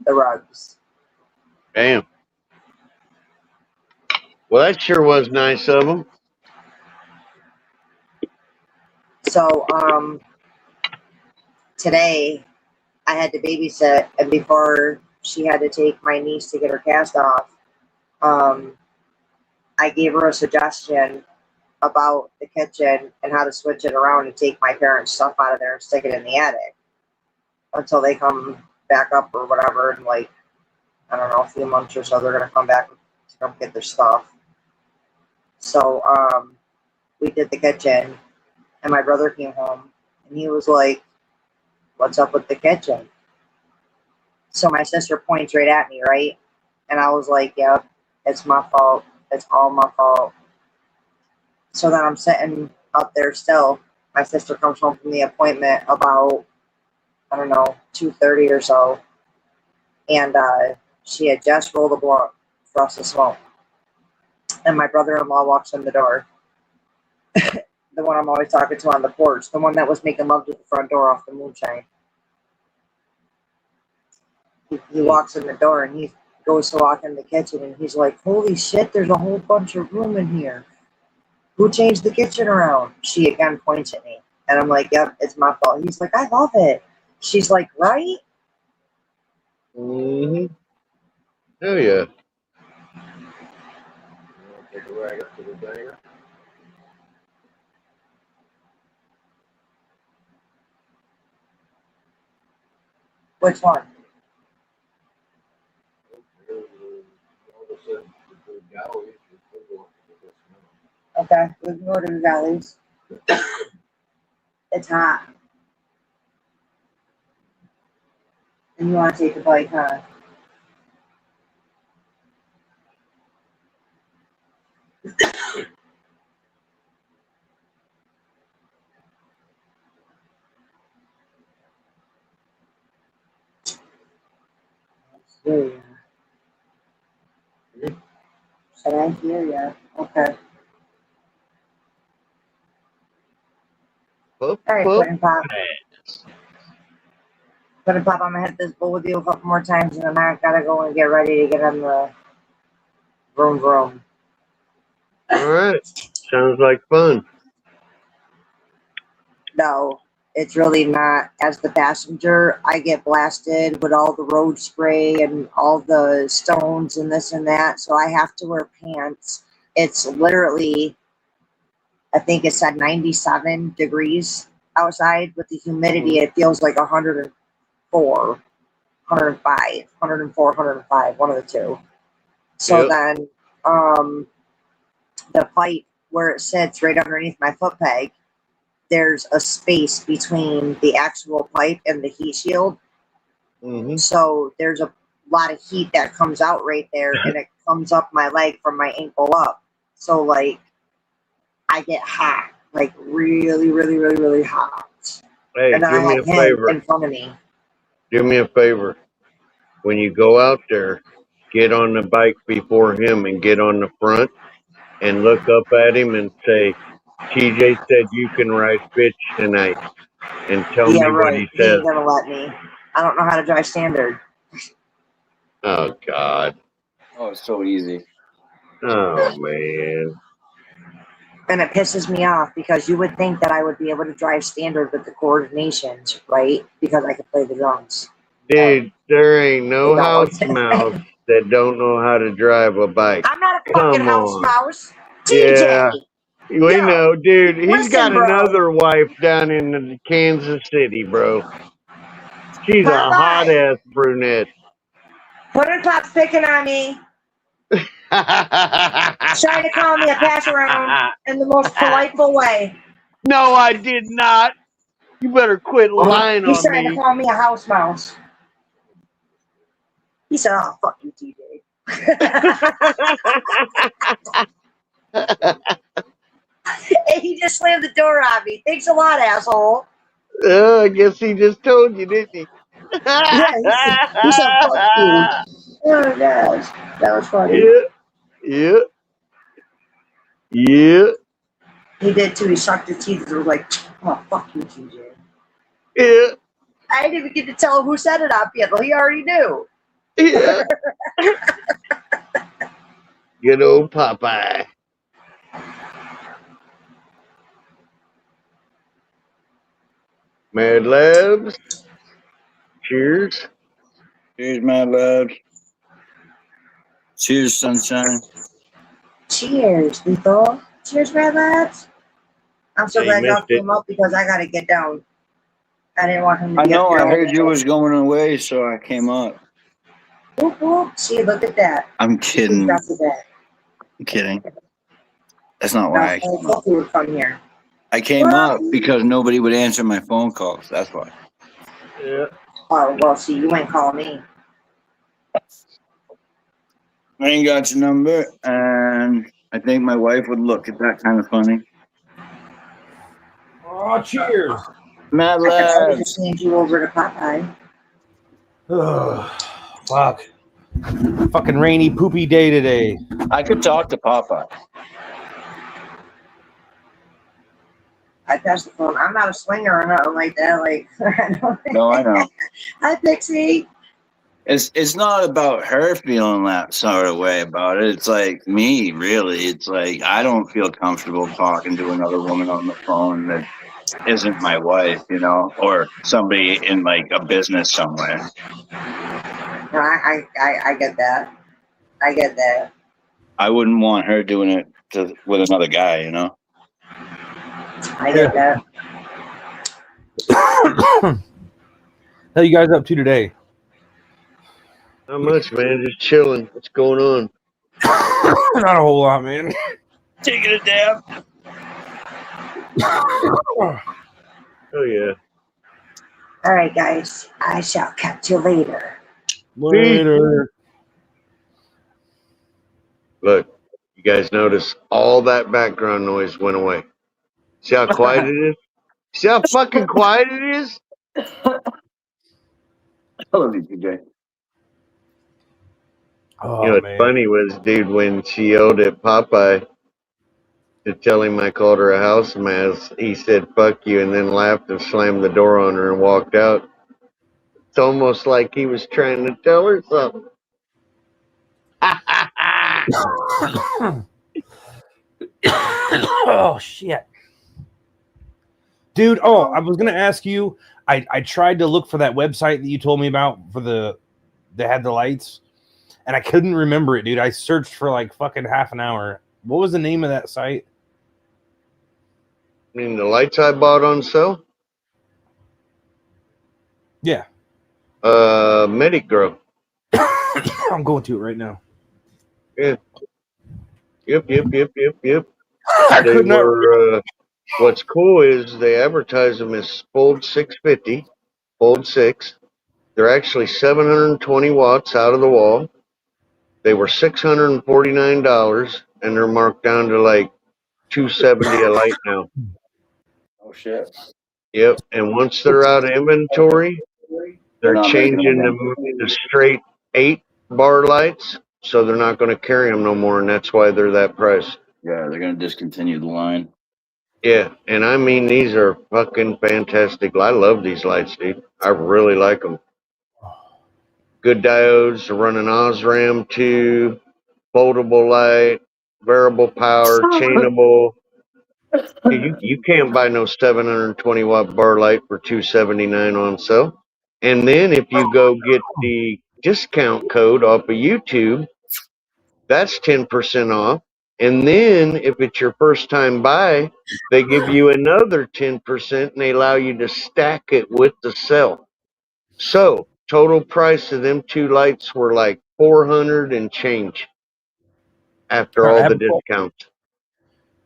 The rugs. Damn. Well, that sure was nice of them. So today I had to babysit, and before she had to take my niece to get her cast off, I gave her a suggestion about the kitchen and how to switch it around and take my parents' stuff out of there and stick it in the attic until they come back up or whatever. And like, I don't know, a few months or so, they're gonna come back to come get their stuff. So we did the kitchen, and my brother came home, and he was like, "What's up with the kitchen?" So my sister points right at me, right? And I was like, "Yep, it's my fault. It's all my fault." So then I'm sitting up there still. My sister comes home from the appointment about, I don't know, 2:30 or so. And she had just rolled a blunt for us to smoke. And my brother-in-law walks in the door. The one I'm always talking to on the porch. The one that was making love to the front door off the moonshine. He walks in the door and he goes to walk in the kitchen and he's like, holy shit, there's a whole bunch of room in here. Who changed the kitchen around? She again points at me. And I'm like, yep, it's my fault. He's like, I love it. She's like, right? Mm-hmm. Hell yeah. Which one? Okay, we can go to the valleys. It's hot. And you want to take a bike, huh? Should I hear ya? Okay. All right, Puddin' Pop. Puddin' Pop, I'm gonna hit this bull with you a couple more times, and then I gotta go and get ready to get on the vroom vroom. All right. Sounds like fun. No, it's really not. As the passenger, I get blasted with all the road spray and all the stones and this and that, so I have to wear pants. It's literally, I think it said 97 degrees outside. With the humidity, it feels like 104, 105, 104, 105, one of the two. So then, the pipe where it sits right underneath my foot peg, there's a space between the actual pipe and the heat shield. Mm-hmm. So there's a lot of heat that comes out right there, and it comes up my leg from my ankle up. So, like, I get hot, like really, really, really, really hot. Hey, and then do I me a have him favor. in front of me. Do me a favor. When you go out there, get on the bike before him and get on the front and look up at him and say, TJ said you can ride bitch tonight. And tell Yeah, me what right. he He says. ain't gonna let me. I don't know how to drive standard. Oh, God. Oh, it's so easy. Oh, man. And it pisses me off because you would think that I would be able to drive standard with the coordinations, right? Because I could play the drums. Dude, there ain't no No. house mouse that don't know how to drive a bike. I'm not a fucking Come house on. mouse. Yeah. TJ. We know, dude. He's listen, got bro. another wife down in Kansas City, bro. She's a Bye-bye. hot-ass brunette. Puddin' Pop's picking on me. Trying to call me a pass around in the most politeful way. No, I did not. You better quit lying He's on trying to me. call me a house mouse. He said, oh, fuck you, TJ. And he just slammed the door on me. Thanks a lot, asshole. I guess he just told you, didn't he? Yeah, he said, fuck you. Oh, gosh. That was funny. Yeah. He did, too. He sucked his teeth and was like, oh, fuck you, TJ. Yeah. I didn't even get to tell him who set it up yet, but he already knew. Yeah. Good old Popeye. Mad Labs. Cheers. Cheers, Mad Labs. Cheers, sunshine. Cheers, Lethal. Cheers, Red Lads. I'm so Yeah, glad you y'all missed it. came up because I gotta get down. I didn't want him to I be know, up here. I all heard day. you was going away, so I came up. Whoop, whoop. See, look at that. I'm kidding. Drop the bag. I'm kidding. That's not why I I came thought up. you would come here. I came up because nobody would answer my phone calls. That's why. Yeah. Oh, well, see, you ain't call me. I ain't got your number, and I think my wife would look at that kind of funny. Oh, cheers. Mad I could probably Labs. just hand you over to Popeye. Ugh, fuck. Fucking rainy, poopy day today. I could talk to Popeye. I passed the phone. I'm not a swinger or nothing like that. Like, I don't No, I know. Hi, Pixie. It's not about her feeling that sort of way about it. It's like me, really. It's like I don't feel comfortable talking to another woman on the phone that isn't my wife, you know, or somebody in like a business somewhere. No, I get that. I get that. I wouldn't want her doing it with another guy, you know. I get that. How you guys up to today? Not much, man. Just chilling. What's going on? Not a whole lot, man. Taking a dab. Oh yeah. All right, guys. I shall catch you later. Later. Look, you guys notice all that background noise went away. See how quiet it is? See how fucking quiet it is? I love you, TJ. Oh, You know, what's man. funny was, dude, when she yelled at Popeye to tell him I called her a house mouse, he said, fuck you, and then laughed and slammed the door on her and walked out. It's almost like he was trying to tell her something. Oh, shit. Dude, I was going to ask you, I tried to look for that website that you told me about for that had the lights, and I couldn't remember it, dude. I searched for like fucking half an hour. What was the name of that site? I mean, the lights I bought on sale? Yeah. Medic Grow. I'm going to it right now. Yeah. Yep. I They could not. were, what's cool is they advertise them as Fold 650, Fold 6. They're actually 720 watts out of the wall. They were $649, and they're marked down to like $270 a light now. Oh shit. Yep. And once they're out of inventory, They're they're not making them changing again. the straight 8-bar lights, so they're not going to carry them no more, and that's why they're that price. Yeah, they're gonna discontinue the line. Yeah, and I mean, these are fucking fantastic. I love these lights, dude. I really like them. Good diodes, they're running Osram tube, foldable light, variable power, chainable. You can't buy no 720 watt bar light for $279 on sale. And then if you go get the discount code off of YouTube, that's 10% off. And then if it's your first time buy, they give you another 10% and they allow you to stack it with the cell. So total price of them two lights were like 400 and change after I all have the a quote. discounts.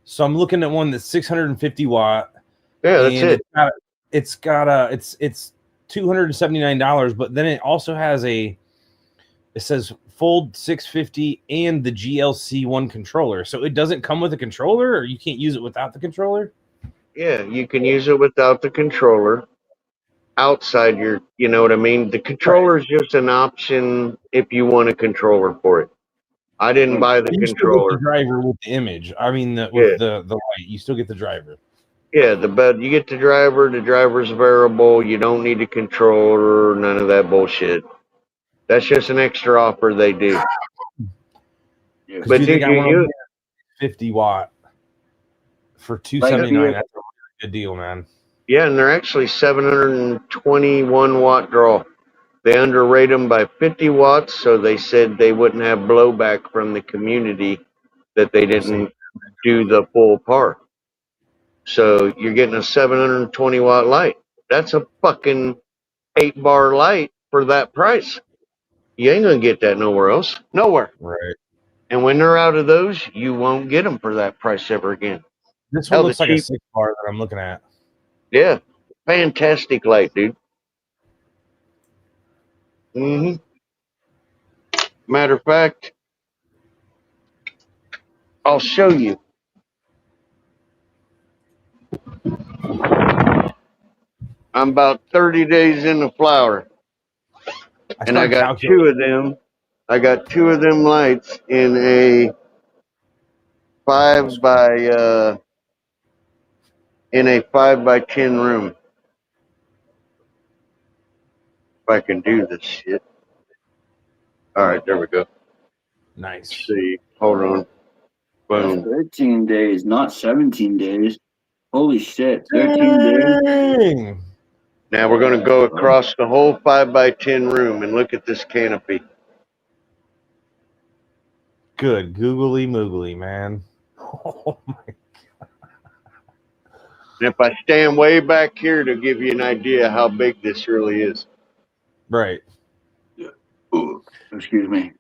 So I'm looking at one that's 650 watt. Yeah, that's and it. It's $279, but then it also has it says Fold 650 and the GLC 1 controller. So it doesn't come with a controller, or you can't use it without the controller? Yeah, you can use it without the controller outside your, you know what I mean? The controller is just an option if you want a controller for it. I didn't buy the You still get the controller. driver with the image. I mean, Yeah. with the light, you still get the driver. Yeah, you get the driver's variable, you don't need a controller, none of that bullshit. That's just an extra offer they do. But Dude, they dude, got one over 50 watt for $279. That's a really good deal, man. yeah, and they're actually 721 watt draw. They underrate them by 50 watts, so they said they wouldn't have blowback from the community that they didn't do the full par. So you're getting a 720 watt light. That's a fucking 8-bar light for that price. You ain't gonna get that nowhere else. Nowhere. Right. And when they're out of those, you won't get them for that price ever again. This one looks like a 6-bar that I'm looking at. Yeah. Fantastic light, dude. Matter of fact, I'll show you. I'm about 30 days in the flower. And I got two of them. I got two of them lights in a 5 by 10 room. If I can do this shit. All right, there we go. Nice. Let's see. Hold on. That's Boom. 13 days, not 17 days. Holy shit, 13 days. Dang. Now we're going to go across the whole 5x10 room and look at this canopy. Good googly moogly, man. Oh my. And if I stand way back here to give you an idea how big this really is. Right. Ooh, excuse me.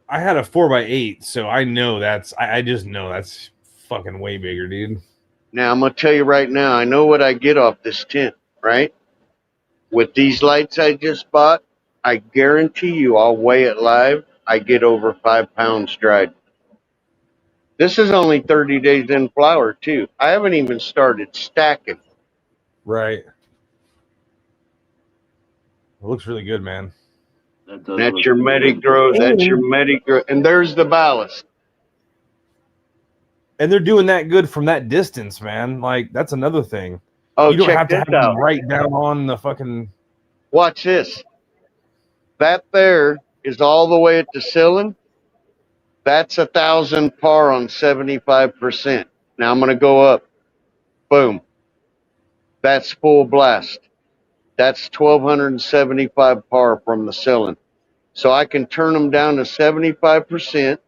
I had a 4x8, so I know I just know that's fucking way bigger, dude. Now I'm going to tell you right now, I know what I get off this tent, right? With these lights I just bought, I guarantee you I'll weigh it live. I get over 5 pounds dried. This is only 30 days in flower, too. I haven't even started stacking. Right. It looks really good, man. That's your Medigrow. That's your Medigrow. And there's the ballast. And they're doing that good from that distance, man. Like, that's another thing. Oh, you don't check have to this have out. them right down on the fucking... Watch this. That there is all the way at the ceiling. That's 1,000 par on 75%. Now I'm going to go up. Boom. That's full blast. That's 1,275 par from the ceiling. So I can turn them down to 75%,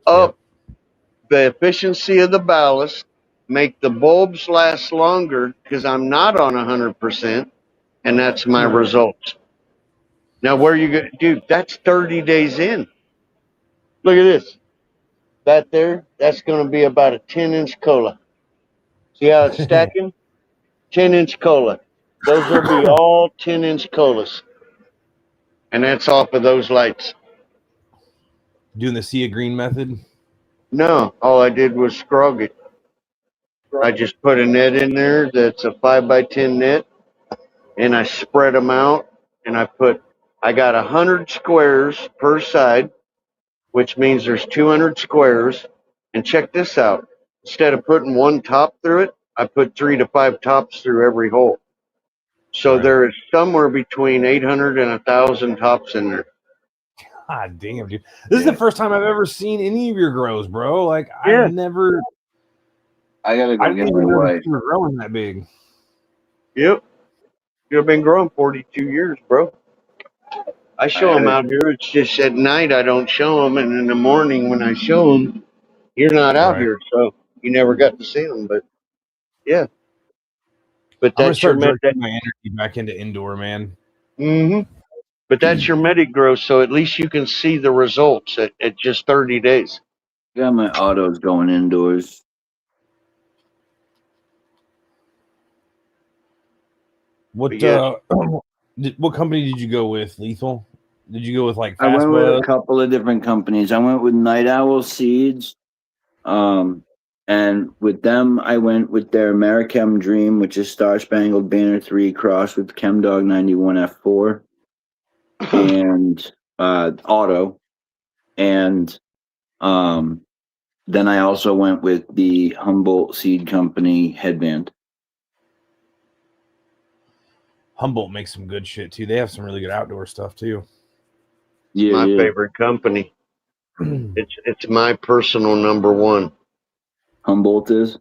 up the efficiency of the ballast, make the bulbs last longer because I'm not on 100%, and that's my results. Now, where you go, dude, that's 30 days in. Look at this. That there, that's going to be about a 10-inch cola. See how it's stacking? 10-inch cola. Those will be all 10-inch colas. And that's off of those lights. Doing the sea of green method? No, all I did was scrog it. I just put a net in there that's a 5x10 net, and I spread them out, and I got 100 squares per side, which means there's 200 squares. And check this out. Instead of putting one top through it, I put 3 to 5 tops through every hole. So there is somewhere between 800 and 1,000 tops in there. God damn, dude. This is the first time I've ever seen any of your grows, bro. Like, I've never... I gotta go I get didn't my even know wife. you were growing that big. Yep. You've been growing 42 years, bro. I show them out here. It's just at night I don't show them, and in the morning when I show them, you're not out Right. here, so you never got to see them. But yeah, but I'm gonna that's your start directing my energy back into indoor, man. But that's your Medigrow, so at least you can see the results at just 30 days. Got my autos going indoors. What But yes. What company did you go with, Lethal? Did you go with like I went Fast with a Buzz? couple of different companies. I went with Night Owl Seeds. And with them, I went with their Americhem Dream, which is Star Spangled Banner 3 crossed with ChemDog 91 F4 and Auto. And then I also went with the Humboldt Seed Company headband. Humboldt makes some good shit too. They have some really good outdoor stuff too. Yeah, My favorite company. It's my personal number one. Humboldt is?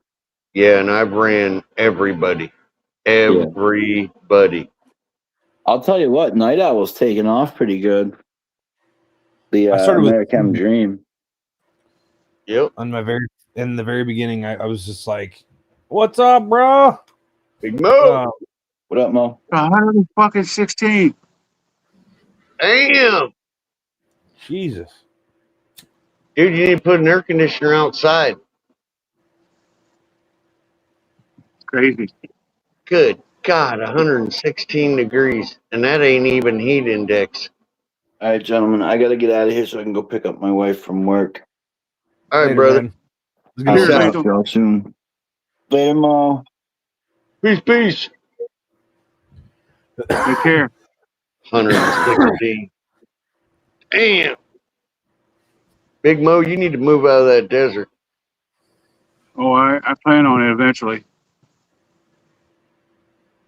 Yeah, and I've ran everybody. Everybody. I'll tell you what, Night Owl's taking off pretty good. The I started with Americhem Dream. Yep. In the very beginning, I was just like, "What's up, bro?" Big Mo. What up, Mo? 116. Damn. Jesus. Dude, you need to put an air conditioner outside. Crazy. Good God, 116 degrees. And that ain't even heat index. All right, gentlemen, I got to get out of here so I can go pick up my wife from work. All right, Later, brother. man. I'll Peace talk out. to y'all soon. Later, Mo. Peace. Take care. 116. Damn. Big Mo, you need to move out of that desert. Oh, I plan on it eventually.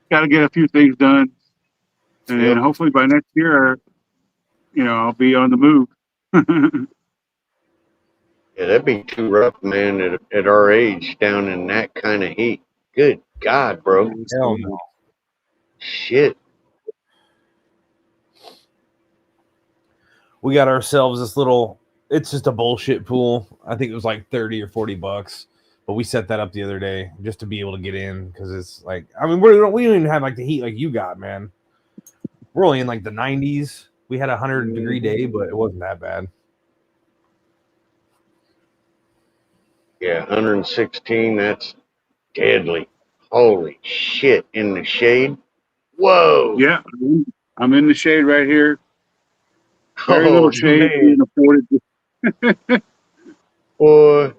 Got to get a few things done. And then hopefully by next year, I'll be on the move. Yeah, that'd be too rough, man, at our age, down in that kind of heat. Good God, bro. Hell no. Shit. We got ourselves this little, it's just a bullshit pool. I think it was like 30 or 40 bucks, but we set that up the other day just to be able to get in, because it's like, I mean, we don't even have like the heat like you got, man. We're only in like the 90s. We had a 100-degree day, but it wasn't that bad. Yeah, 116, that's deadly. Holy shit. In the shade? Whoa. Yeah, I'm in the shade right here. Very Oh, little shade man. being afforded. Boy.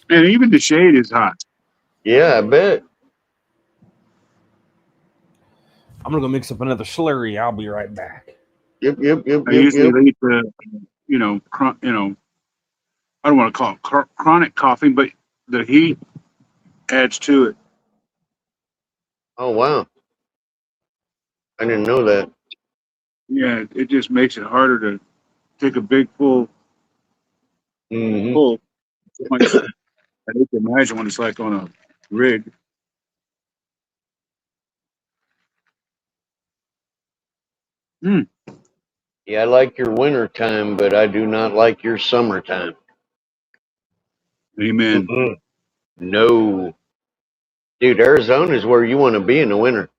And even the shade is hot. Yeah, I bet. I'm gonna go mix up another slurry. I'll be right back. Yep. I usually leave the, I don't want to call it chronic coughing, but the heat adds to it. Oh, wow. I didn't know that. Yeah, it just makes it harder to take a big full Mm-hmm. pull. I hate to imagine what it's like on a rig. Yeah, I like your winter time, but I do not like your summertime. Amen. Mm-mm. No. Dude, Arizona is where you want to be in the winter.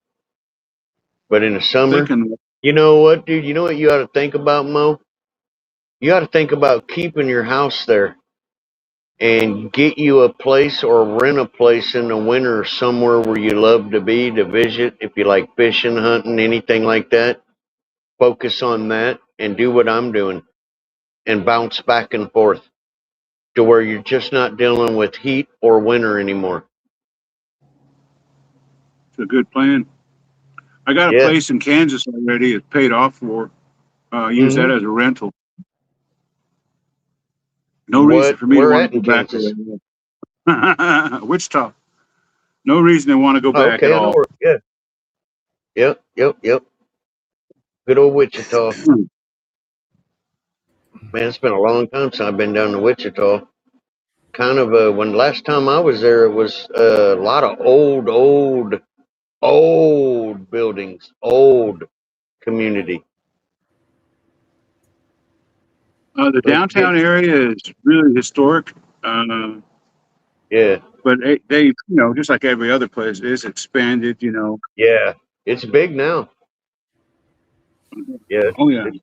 But in the summer, you know what, dude? You know what you ought to think about, Mo? You ought to think about keeping your house there and get you a place or rent a place in the winter somewhere where you love to be to visit. If you like fishing, hunting, anything like that, focus on that and do what I'm doing and bounce back and forth to where you're just not dealing with heat or winter anymore. It's a good plan. I got a Yeah. place in Kansas already. It's paid off for. Use that as a rental. No reason for me to Where want at to in go back Kansas? there. Wichita. No reason to want to go Oh, back okay, at I know all. where. Yeah. Yep. Good old Wichita. Man, it's been a long time since I've been down to Wichita. Kind of when last time I was there, it was a lot of old buildings, old community. The downtown area is really historic. Yeah. But they, just like every other place, is expanded. Yeah, it's big now. Yeah. Oh yeah. It's